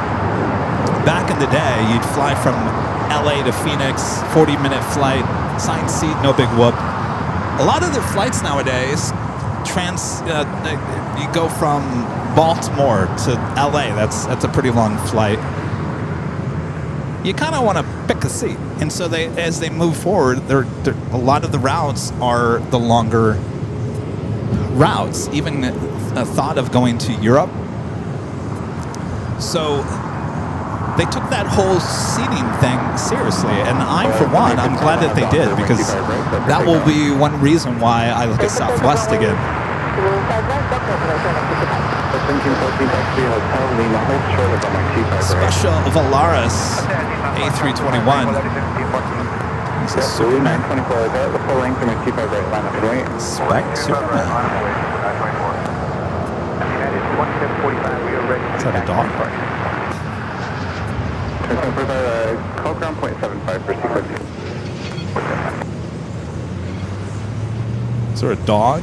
back in the day, you'd fly from LA to Phoenix, 40-minute flight, assigned seat, no big whoop. A lot of their flights nowadays, you go from Baltimore to LA. That's a pretty long flight. You kind of want to pick a seat, and so as they move forward, a lot of the routes are the longer routes. Even a thought of going to Europe. So they took that whole seating thing seriously, and for one, I'm glad that they did, because that will be one reason why I look at Southwest again. Special Volaris A321. This is Superman. Spec Superman. Is that a dog? Call ground point 75 for sequencing. Is there a dog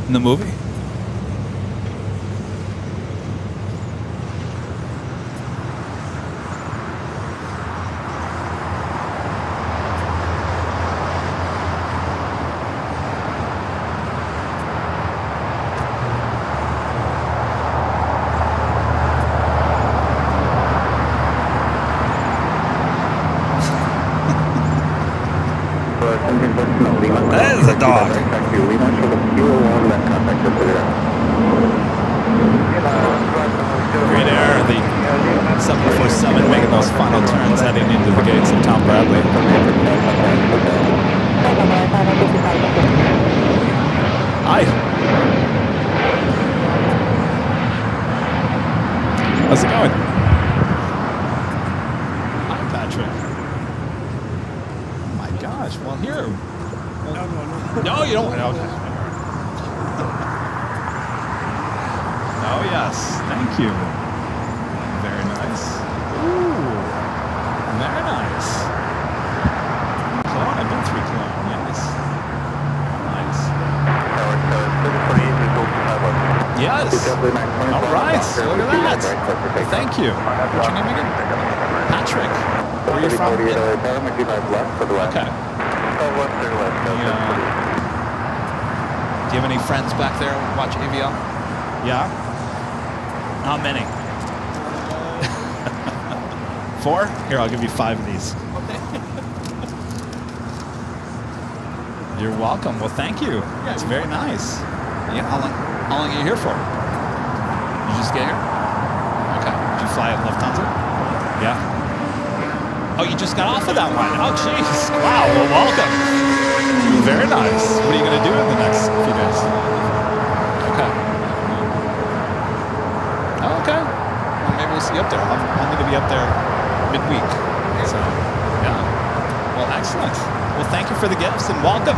in the movie? That is a dog. Great Air, the 747 making those final turns heading into the gates of Tom Bradley. Hi. How's it going? Hi, Patrick. Oh my gosh. Well, here. No, you don't. Okay. Oh, yes. Thank you. Very nice. Ooh. Very nice. Cologne. I've been through Cologne. Yes. Nice. Yes. All right. Look at that. Thank you. What's your name again? Patrick. Where are you from? Okay. Do you have any friends back there who watch AVL? Yeah? How many? 4? Here, I'll give you 5 of these. You're welcome. Well, thank you. It's very nice. Yeah, how long are you here for? You just get here? Okay. Did you fly at Lufthansa? Yeah. Oh, you just got off of that one. Oh, jeez. Wow. Well, welcome. Very nice. What are you going to do in the next few days? Okay. Oh, okay. Well, maybe we'll see you up there. I'm going to be up there midweek. So, yeah. Well, excellent. Well, thank you for the gifts and welcome.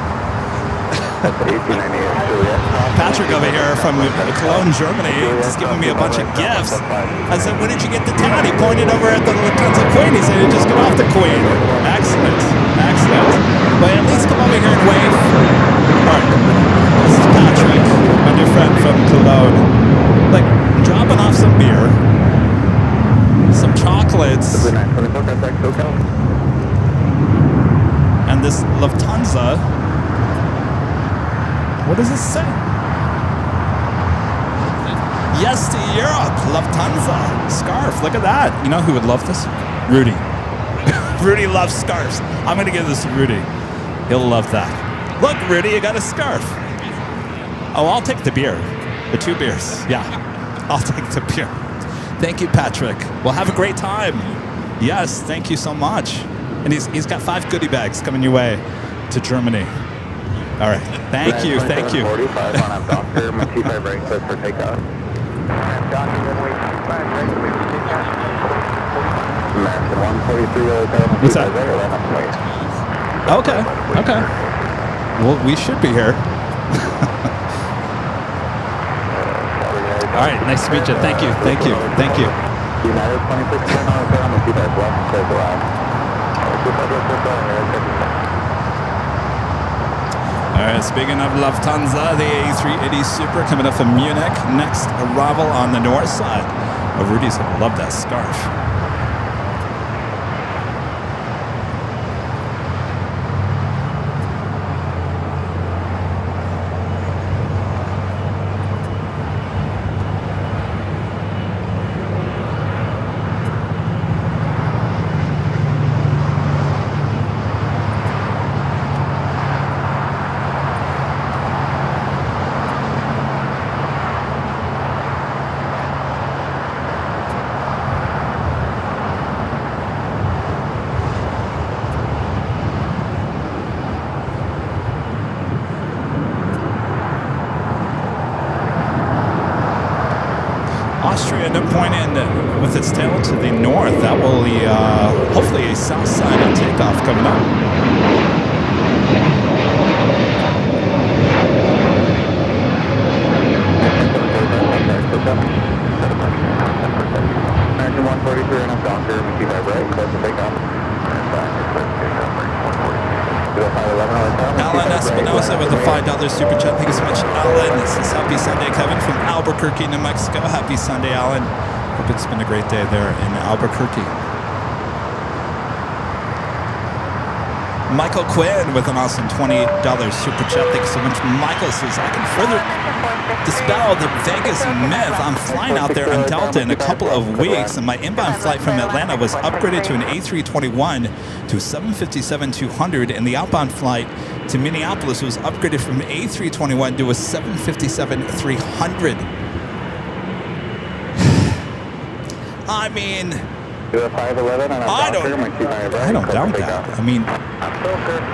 Patrick over here from Cologne, Germany, is giving me a bunch of gifts. I said, when did you get the tan? He pointed over at the Lufthansa Queen. He said, you just got off the Queen. Excellent. Excellent. But at least come over here and wave. All right. This is Patrick, my new friend from Cologne. Like, dropping off some beer, some chocolates, and this Lufthansa. What does this say? Yes to Europe, Lufthansa scarf. Look at that. You know who would love this? Rudy. Rudy loves scarves. I'm going to give this to Rudy. He'll love that. Look, Rudy, you got a scarf. Oh, I'll take the beer. The 2 beers. Yeah, I'll take the beer. Thank you, Patrick. Well, have a great time. Yes, thank you so much. And he's got 5 goodie bags coming your way to Germany. All right. Thank you. Thank you. 45 on Doctor, my T5 brake set for takeoff. What's that? Okay. Okay. Well, we should be here. All right. Nice to meet you. Thank you. Thank you. Thank you. United 26 on the T5 left, says left. All right, speaking of Lufthansa, the A380 Super coming up from Munich. Next arrival on the north side. Oh, Rudy's going to love that scarf. Austria end up pointing with its tail to the north. That will be hopefully a south side on takeoff coming up. American 143 and I'm Doctor, T5 right, close to takeoff. Alan Espinosa with a $5 super chat. Thank you so much, Alan. This is Happy Sunday, Kevin from Albuquerque, New Mexico. Happy Sunday, Alan. Hope it's been a great day there in Albuquerque. Michael Quinn with an awesome $20 super chat. Thank you so much. Michael says, I can further dispel the Vegas myth. I'm flying out there on Delta in a couple of weeks, and my inbound flight from Atlanta was upgraded to an A321 to 757-200, and the outbound flight to Minneapolis was upgraded from A321 to a 757-300. I mean, I don't doubt that. I mean,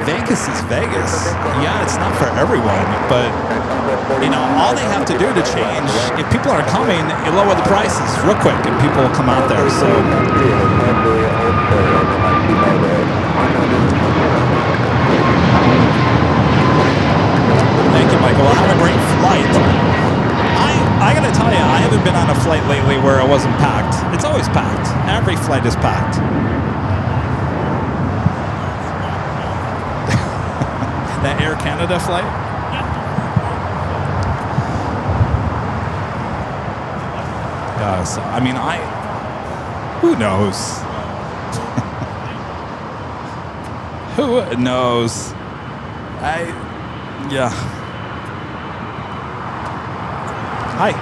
Vegas is Vegas. Yeah, it's not for everyone, but, you know, all they have to do to change, if people are coming, you lower the prices real quick and people will come out there. So, thank you, Michael. Well, have a great flight. I gotta tell you, I haven't been on a flight lately where it wasn't packed. It's always packed. Every flight is packed. That Air Canada flight? Yeah, so, I mean, who knows? Who knows? Yeah. Hi.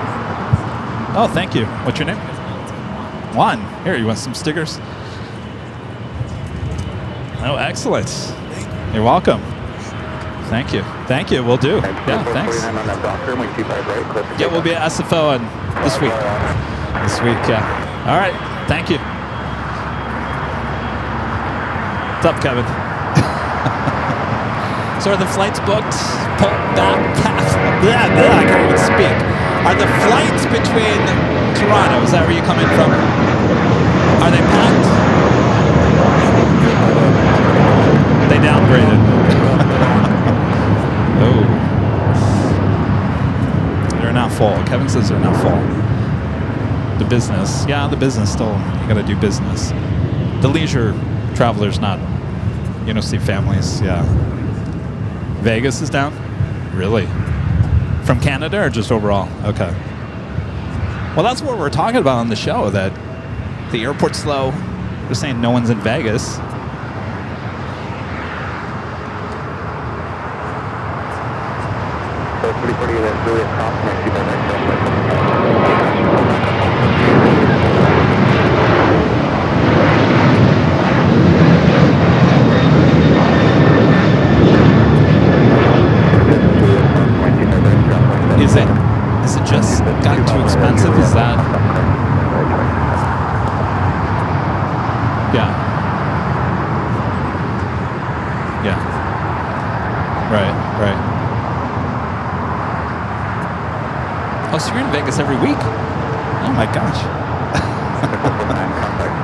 Oh, thank you. What's your name? Juan. Here, you want some stickers? Oh, excellent. You're welcome. Thank you. Thank you. We'll do. Yeah, thanks. Yeah, we'll be at SFO on this week. This week, yeah. All right. Thank you. What's up, Kevin? So are the flights booked? Pull back. I can't even speak. Are the flights between Toronto, is that where you're coming from? Are they packed? They downgraded. Oh. They're not full. Kevin says they're not full. The business. Yeah, the business still. You got to do business. The leisure travelers not. You know, see families. Yeah. Vegas is down? Really? From Canada or just overall? Okay. Well, that's what we're talking about on the show, that the airport's slow. We're saying no one's in Vegas. So it's pretty that's really approximately by Is it just gotten too expensive? Is that? Yeah. Yeah. Right. Oh, so you're in Vegas every week? Oh my gosh.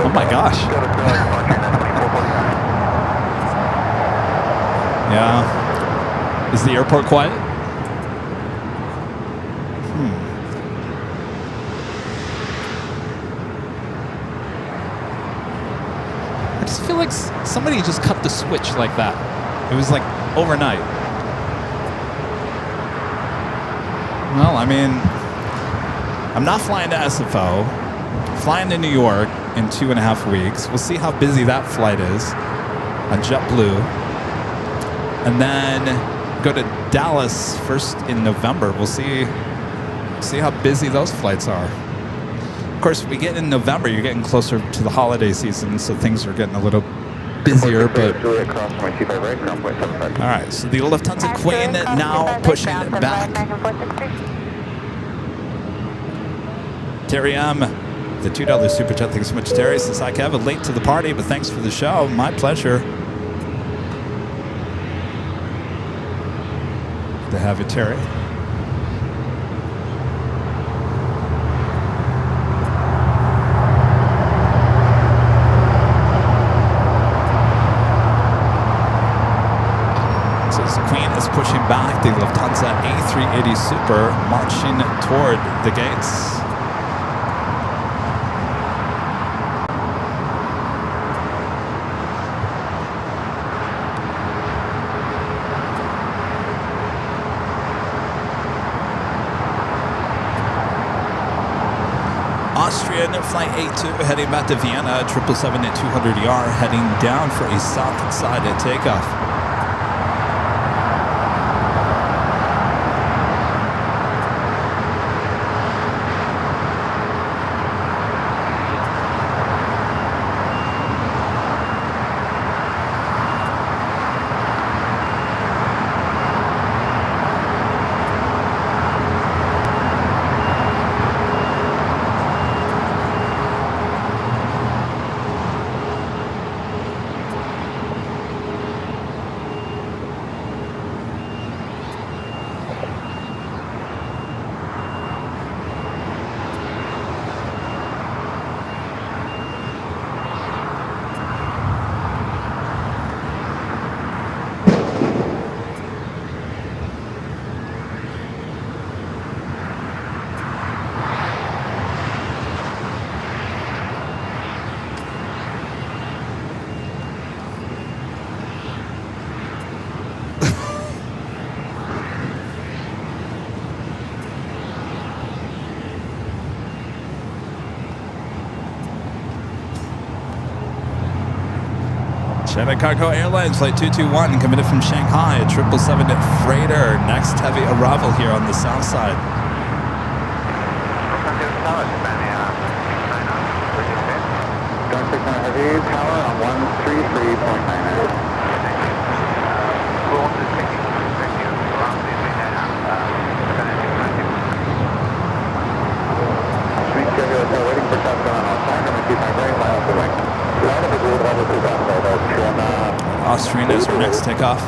Oh my gosh. Yeah. Is the airport quiet? I just feel like somebody just cut the switch like that. It was like overnight. Well, I mean, I'm not flying to SFO. Flying to New York in 2.5 weeks. We'll see how busy that flight is on JetBlue. And then go to Dallas first in November. We'll see how busy those flights are. Of course, we get in November, you're getting closer to the holiday season, so things are getting a little busier. But all right, so the Lufthansa Queen now pushing back. Terry M, the $2 super chat. Thanks so much, Terry. Says, hi, Kevin, late to the party, but thanks for the show. My pleasure to have you, Terry. Pushing back the Lufthansa A380 Super, marching toward the gates. Austria Austrian Flight 82 heading back to Vienna, 777 at 200ER, heading down for a south side takeoff. China Cargo Airlines Flight 221 committed from Shanghai, a 777 freighter. Next heavy arrival here on the south side. Heavy power on 133.99. Street schedule is waiting for touchdown on Austrian, coming 25 right, line up the wing. Austrian is our next takeoff.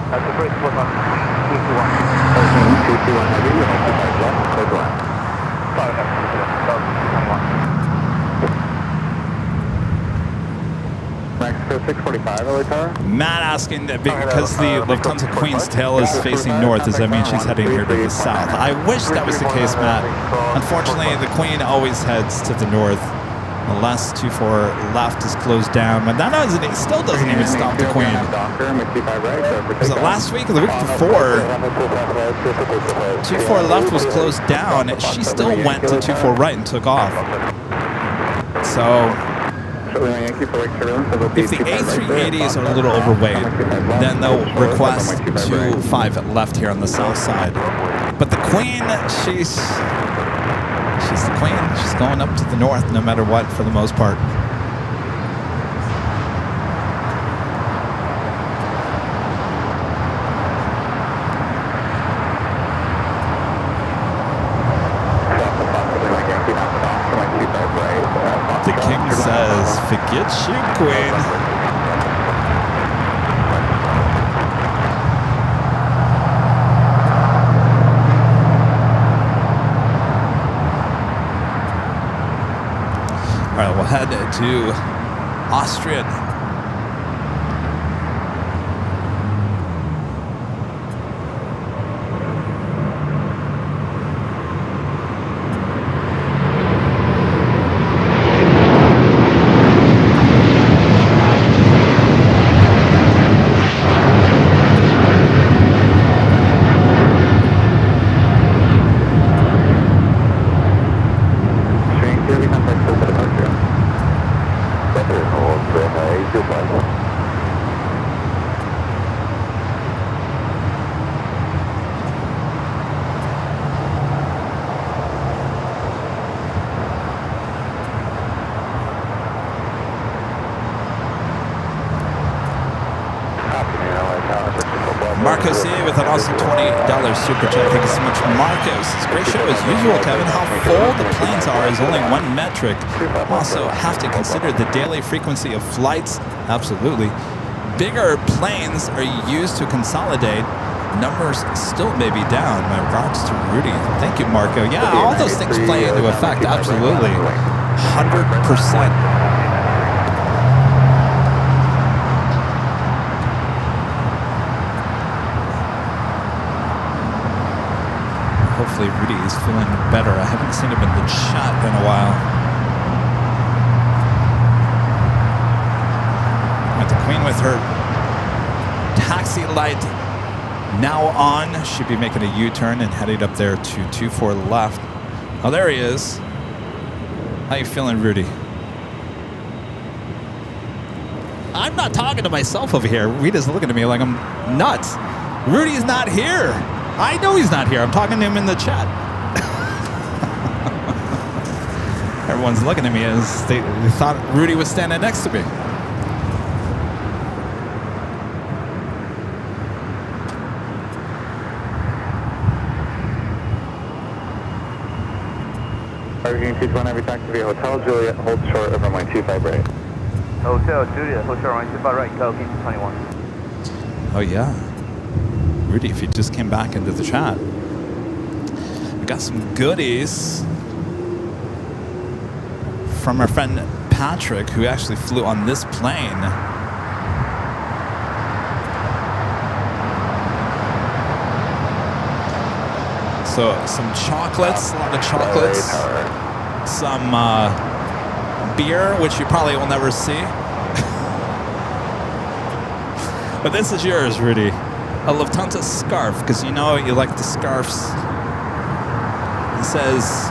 That's the first one on 221. 221 heavy, you have to fight left, close the line. 221. Mexico 645, LA Tower. Matt asking that because the Lufthansa Queen's tail is facing north, does that mean she's heading here to the south? I wish that was the case, Matt. Unfortunately, the Queen always heads to the north. The last 24 left is closed down, but that doesn't, it still doesn't even stop the Queen. Was it last week or the week before? 24 left was closed down. She still went to 24 right and took off. So if the A380s are a little overweight, then they'll request 25 left here on the south side. But the Queen, she's the Queen. She's going up to the north no matter what for the most part. The King says, forget you, Queen. All right, we'll head to Austrian. Marcos C with an awesome $20 super chat. Thank you so much, Marcos. It's a great show as usual, Kevin. How full the planes are is only one metric. Also have to consider the daily frequency of flights. Absolutely. Bigger planes are used to consolidate. Numbers still may be down. My regards to Rudy. Thank you, Marco. Yeah, all those things play into effect. Absolutely. 100%. Hopefully Rudy is feeling better. I haven't seen him in the chat in a while. Got the Queen with her taxi light now on. Should be making a U-turn and heading up there to 24 left. Oh, there he is. How you feeling, Rudy? I'm not talking to myself over here. Rita's looking at me like I'm nuts. Rudy's not here. I know he's not here. I'm talking to him in the chat. Everyone's looking at me as they thought Rudy was standing next to me. Hurricane 221, every taxi via Hotel Juliet, hold short of runway 25 right. Hotel Juliet, hold short runway 25 right, Hurricane 221. Oh, yeah. Rudy, if you just came back into the chat. We got some goodies from our friend Patrick, who actually flew on this plane. So some chocolates, a lot of chocolates, some beer, which you probably will never see. But this is yours, Rudy. A Lufthansa scarf, because you know you like the scarves. It says,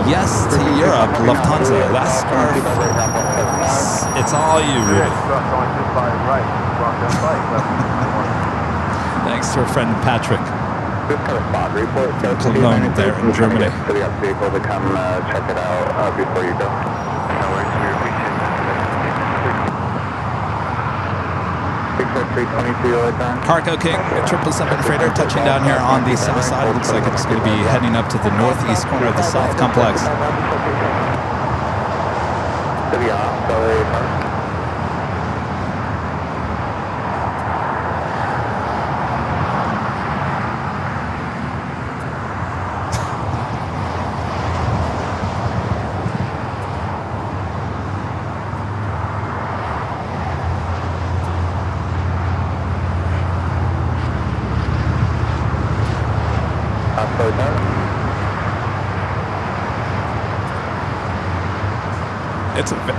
yes to Europe, Lufthansa. That scarf, it's all you, Rudy. Thanks to our friend Patrick. Cologne there in Germany. So we have a vehicle to come check it out before you go. No worries, we appreciate that. Cargo King, 777 freighter touching down here on the south side. Looks like it's going to be heading up to the northeast corner of the South Complex.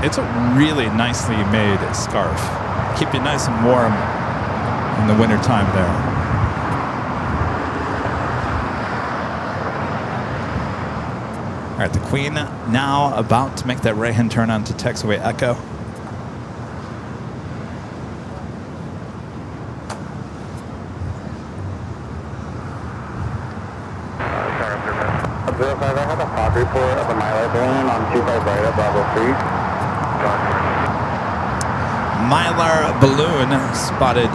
It's a really nicely made scarf. Keep you nice and warm in the winter time there. All right, the Queen now about to make that right-hand turn onto taxiway Echo. I have a fog report of a Mylar balloon on 25 right at Bravo 3. Mylar balloon spotted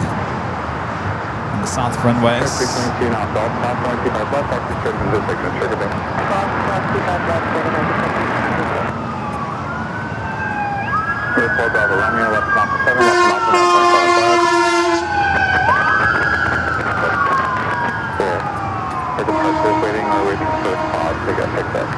on the south runways. 322 now, south, south 25 left, taxi straight into the signature bay. Report Bravo Romeo, left Alpha 7, left Alpha 9.5. The departure's waiting, we're waiting for the pod to get picked up.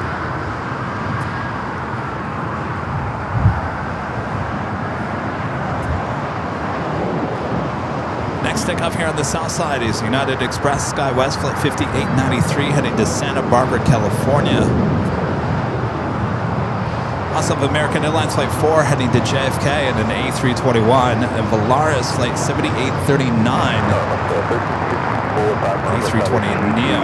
Next takeoff here on the south side is United Express SkyWest Flight 5893 heading to Santa Barbara, California. Also have American Airlines Flight 4 heading to JFK and an A321 and Volaris Flight 7839. A320 Neo.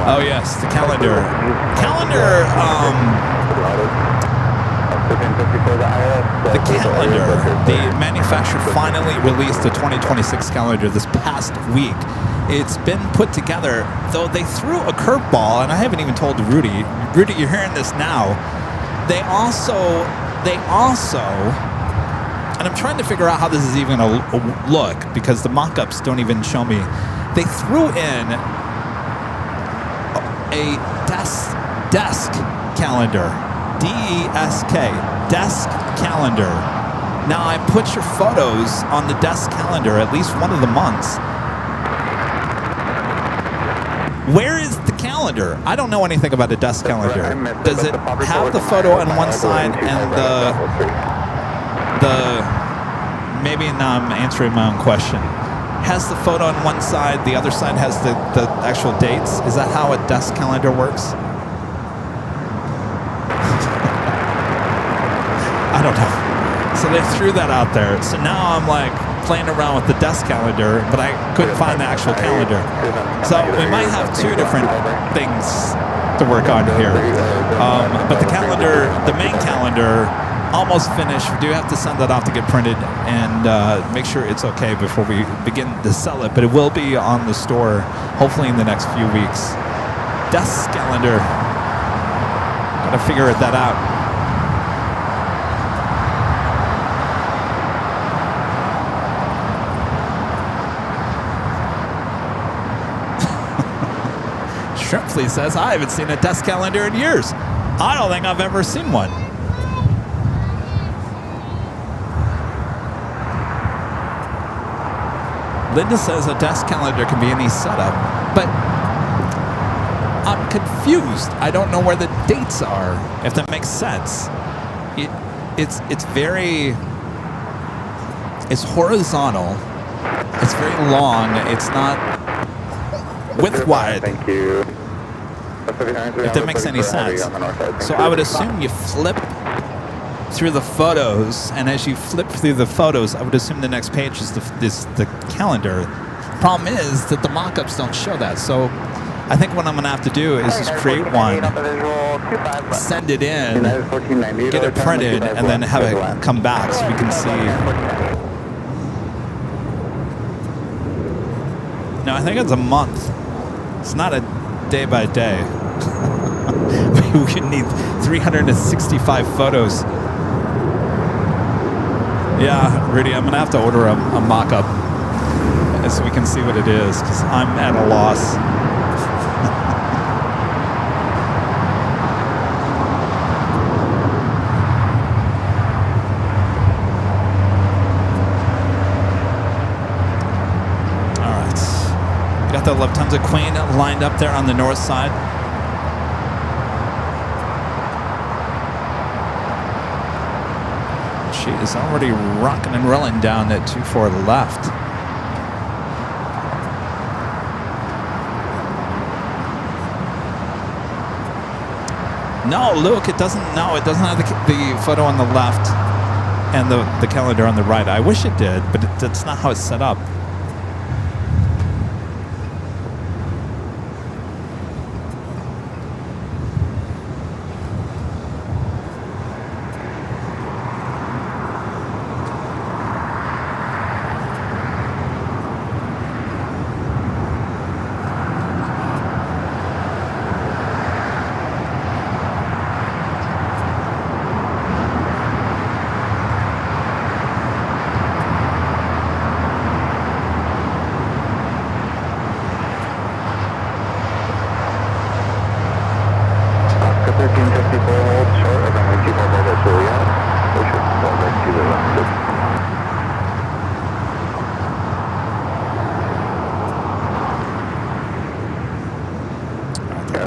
Oh yes, the calendar. The calendar. The manufacturer finally released the 2026 calendar this past week. It's been put together, though they threw a curveball, and I haven't even told Rudy. Rudy, you're hearing this now. They also, and I'm trying to figure out how this is even going to look because the mock-ups don't even show me. They threw in a desk calendar, D-E-S-K, desk calendar. Now I put your photos on the desk calendar at least one of the months. Where is the calendar? I don't know anything about a desk calendar. Does it have the photo on one side and the maybe now I'm answering my own question. Has the photo on one side, the other side has the actual dates? Is that how a desk calendar works? I don't know. So they threw that out there. So now I'm like playing around with the desk calendar, but I couldn't find the actual calendar. So we might have two different things to work on here. But the calendar, the main calendar, almost finished. We do have to send that off to get printed and make sure it's okay before we begin to sell it. But it will be on the store, hopefully in the next few weeks. Desk calendar. Gotta figure that out. Shrimpfley says, I haven't seen a desk calendar in years. I don't think I've ever seen one. Linda says a desk calendar can be any setup, but I'm confused. I don't know where the dates are, if that makes sense. It's very, it's horizontal. It's very long. It's not width-wide. Thank you. If that makes any sense. So I would assume you flip through the photos, and as you flip through the photos, I would assume the next page is the calendar. Problem is that the mock-ups don't show that. So I think what I'm going to have to do is just create one, send it in, get it printed, and then have it come back so we can see. No, I think it's a month. It's not a day by day. We need 365 photos. Yeah, Rudy, I'm going to have to order a mock-up so we can see what it is, because I'm at a loss. All right. Got the Lufthansa Queen lined up there on the north side. She is already rocking and rolling down at 24 left. No, Luke, it doesn't. No, it doesn't have the photo on the left and the calendar on the right. I wish it did, but that's not how it's set up.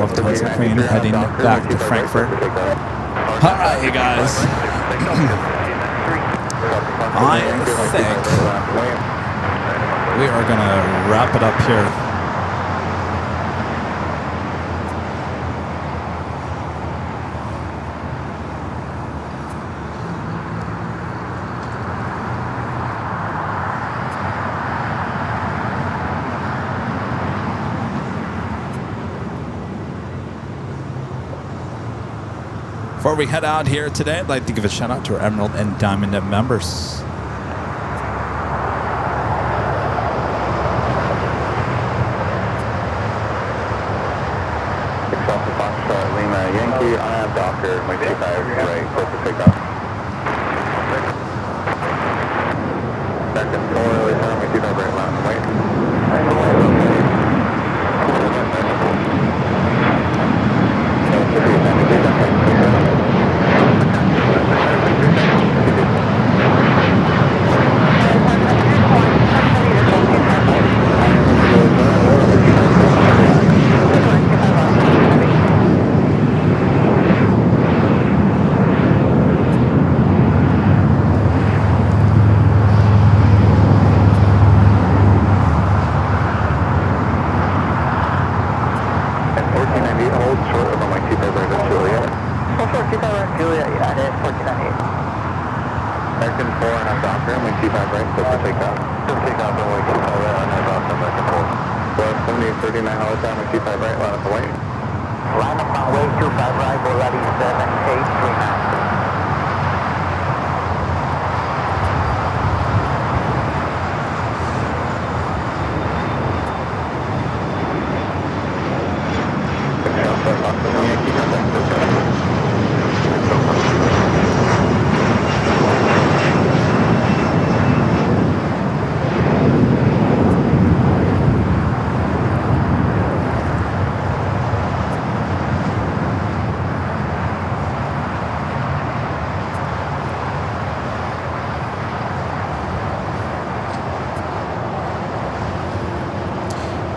Lufthansa Queen heading back to Frankfurt. All right, you guys. I think we are going to wrap it up here. Before we head out here today, I'd like to give a shout out to our Emerald and Diamond members. Lima Yankee, I have Docker, my 25 right, close to takeoff. Second floor, return, my 25 right, mountain, wait. 7839 hello tower, 25 right, line up and wait. Line up on way 25 right, we're ready 7839.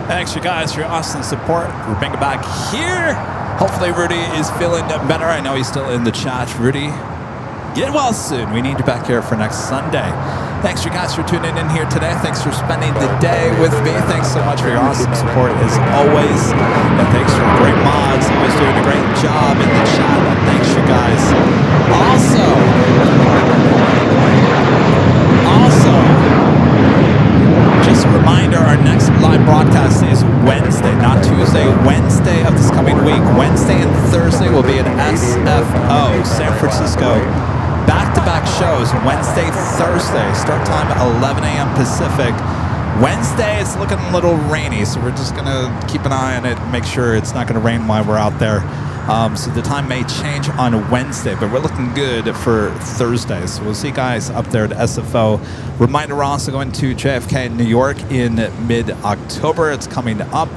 Thanks, you guys, for your awesome support. We're bringing back here. Hopefully, Rudy is feeling better. I know he's still in the chat. Rudy, get well soon. We need you back here for next Sunday. Thanks, you guys, for tuning in here today. Thanks for spending the day with me. Thanks so much for your awesome support as always. And thanks for great mods. Always doing a great job in the chat. Thanks, you guys. Also, just a reminder, our next live broadcast is Wednesday, not Tuesday. Wednesday of this coming week. Wednesday and Thursday will be at SFO, San Francisco. Back-to-back shows, Wednesday, Thursday. Start time 11 a.m. Pacific. Wednesday, it's looking a little rainy, so we're just going to keep an eye on it, make sure it's not going to rain while we're out there. So the time may change on Wednesday, but we're looking good for Thursday. So we'll see you guys up there at SFO. Reminder, we're also going to JFK in New York in mid-October. It's coming up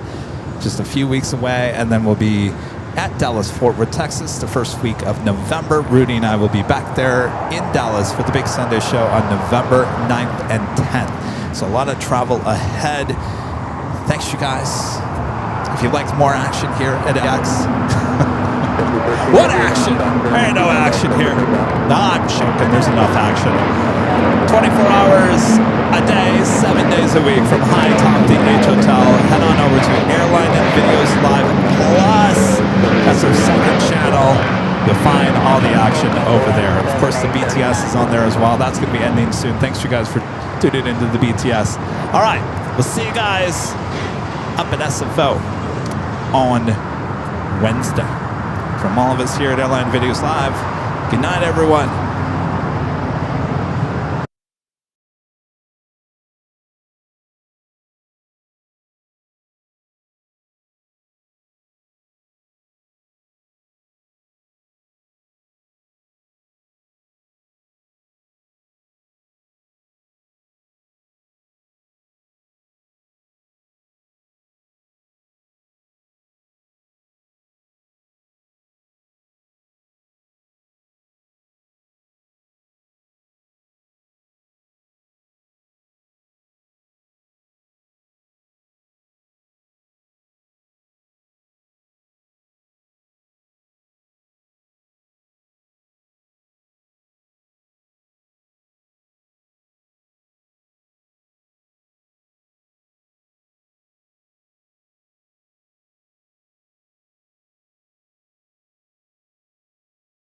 just a few weeks away, and then we'll be at Dallas, Fort Worth, Texas, the first week of November. Rudy and I will be back there in Dallas for the Big Sunday Show on November 9th and 10th. So a lot of travel ahead. Thanks, you guys. If you'd like more action here at LAX. What action? There ain't no action here. No, I'm joking. There's enough action. 24 hours a day, 7 days a week from high top the H Hotel. Head on over to AirLineVideos Live Plus. That's our second channel. You'll find all the action over there. Of course, the BTS is on there as well. That's going to be ending soon. Thanks, you guys, for tuning into the BTS. All right. We'll see you guys up at SFO on Wednesday. From all of us here at AirlineVideos Live, good night, everyone.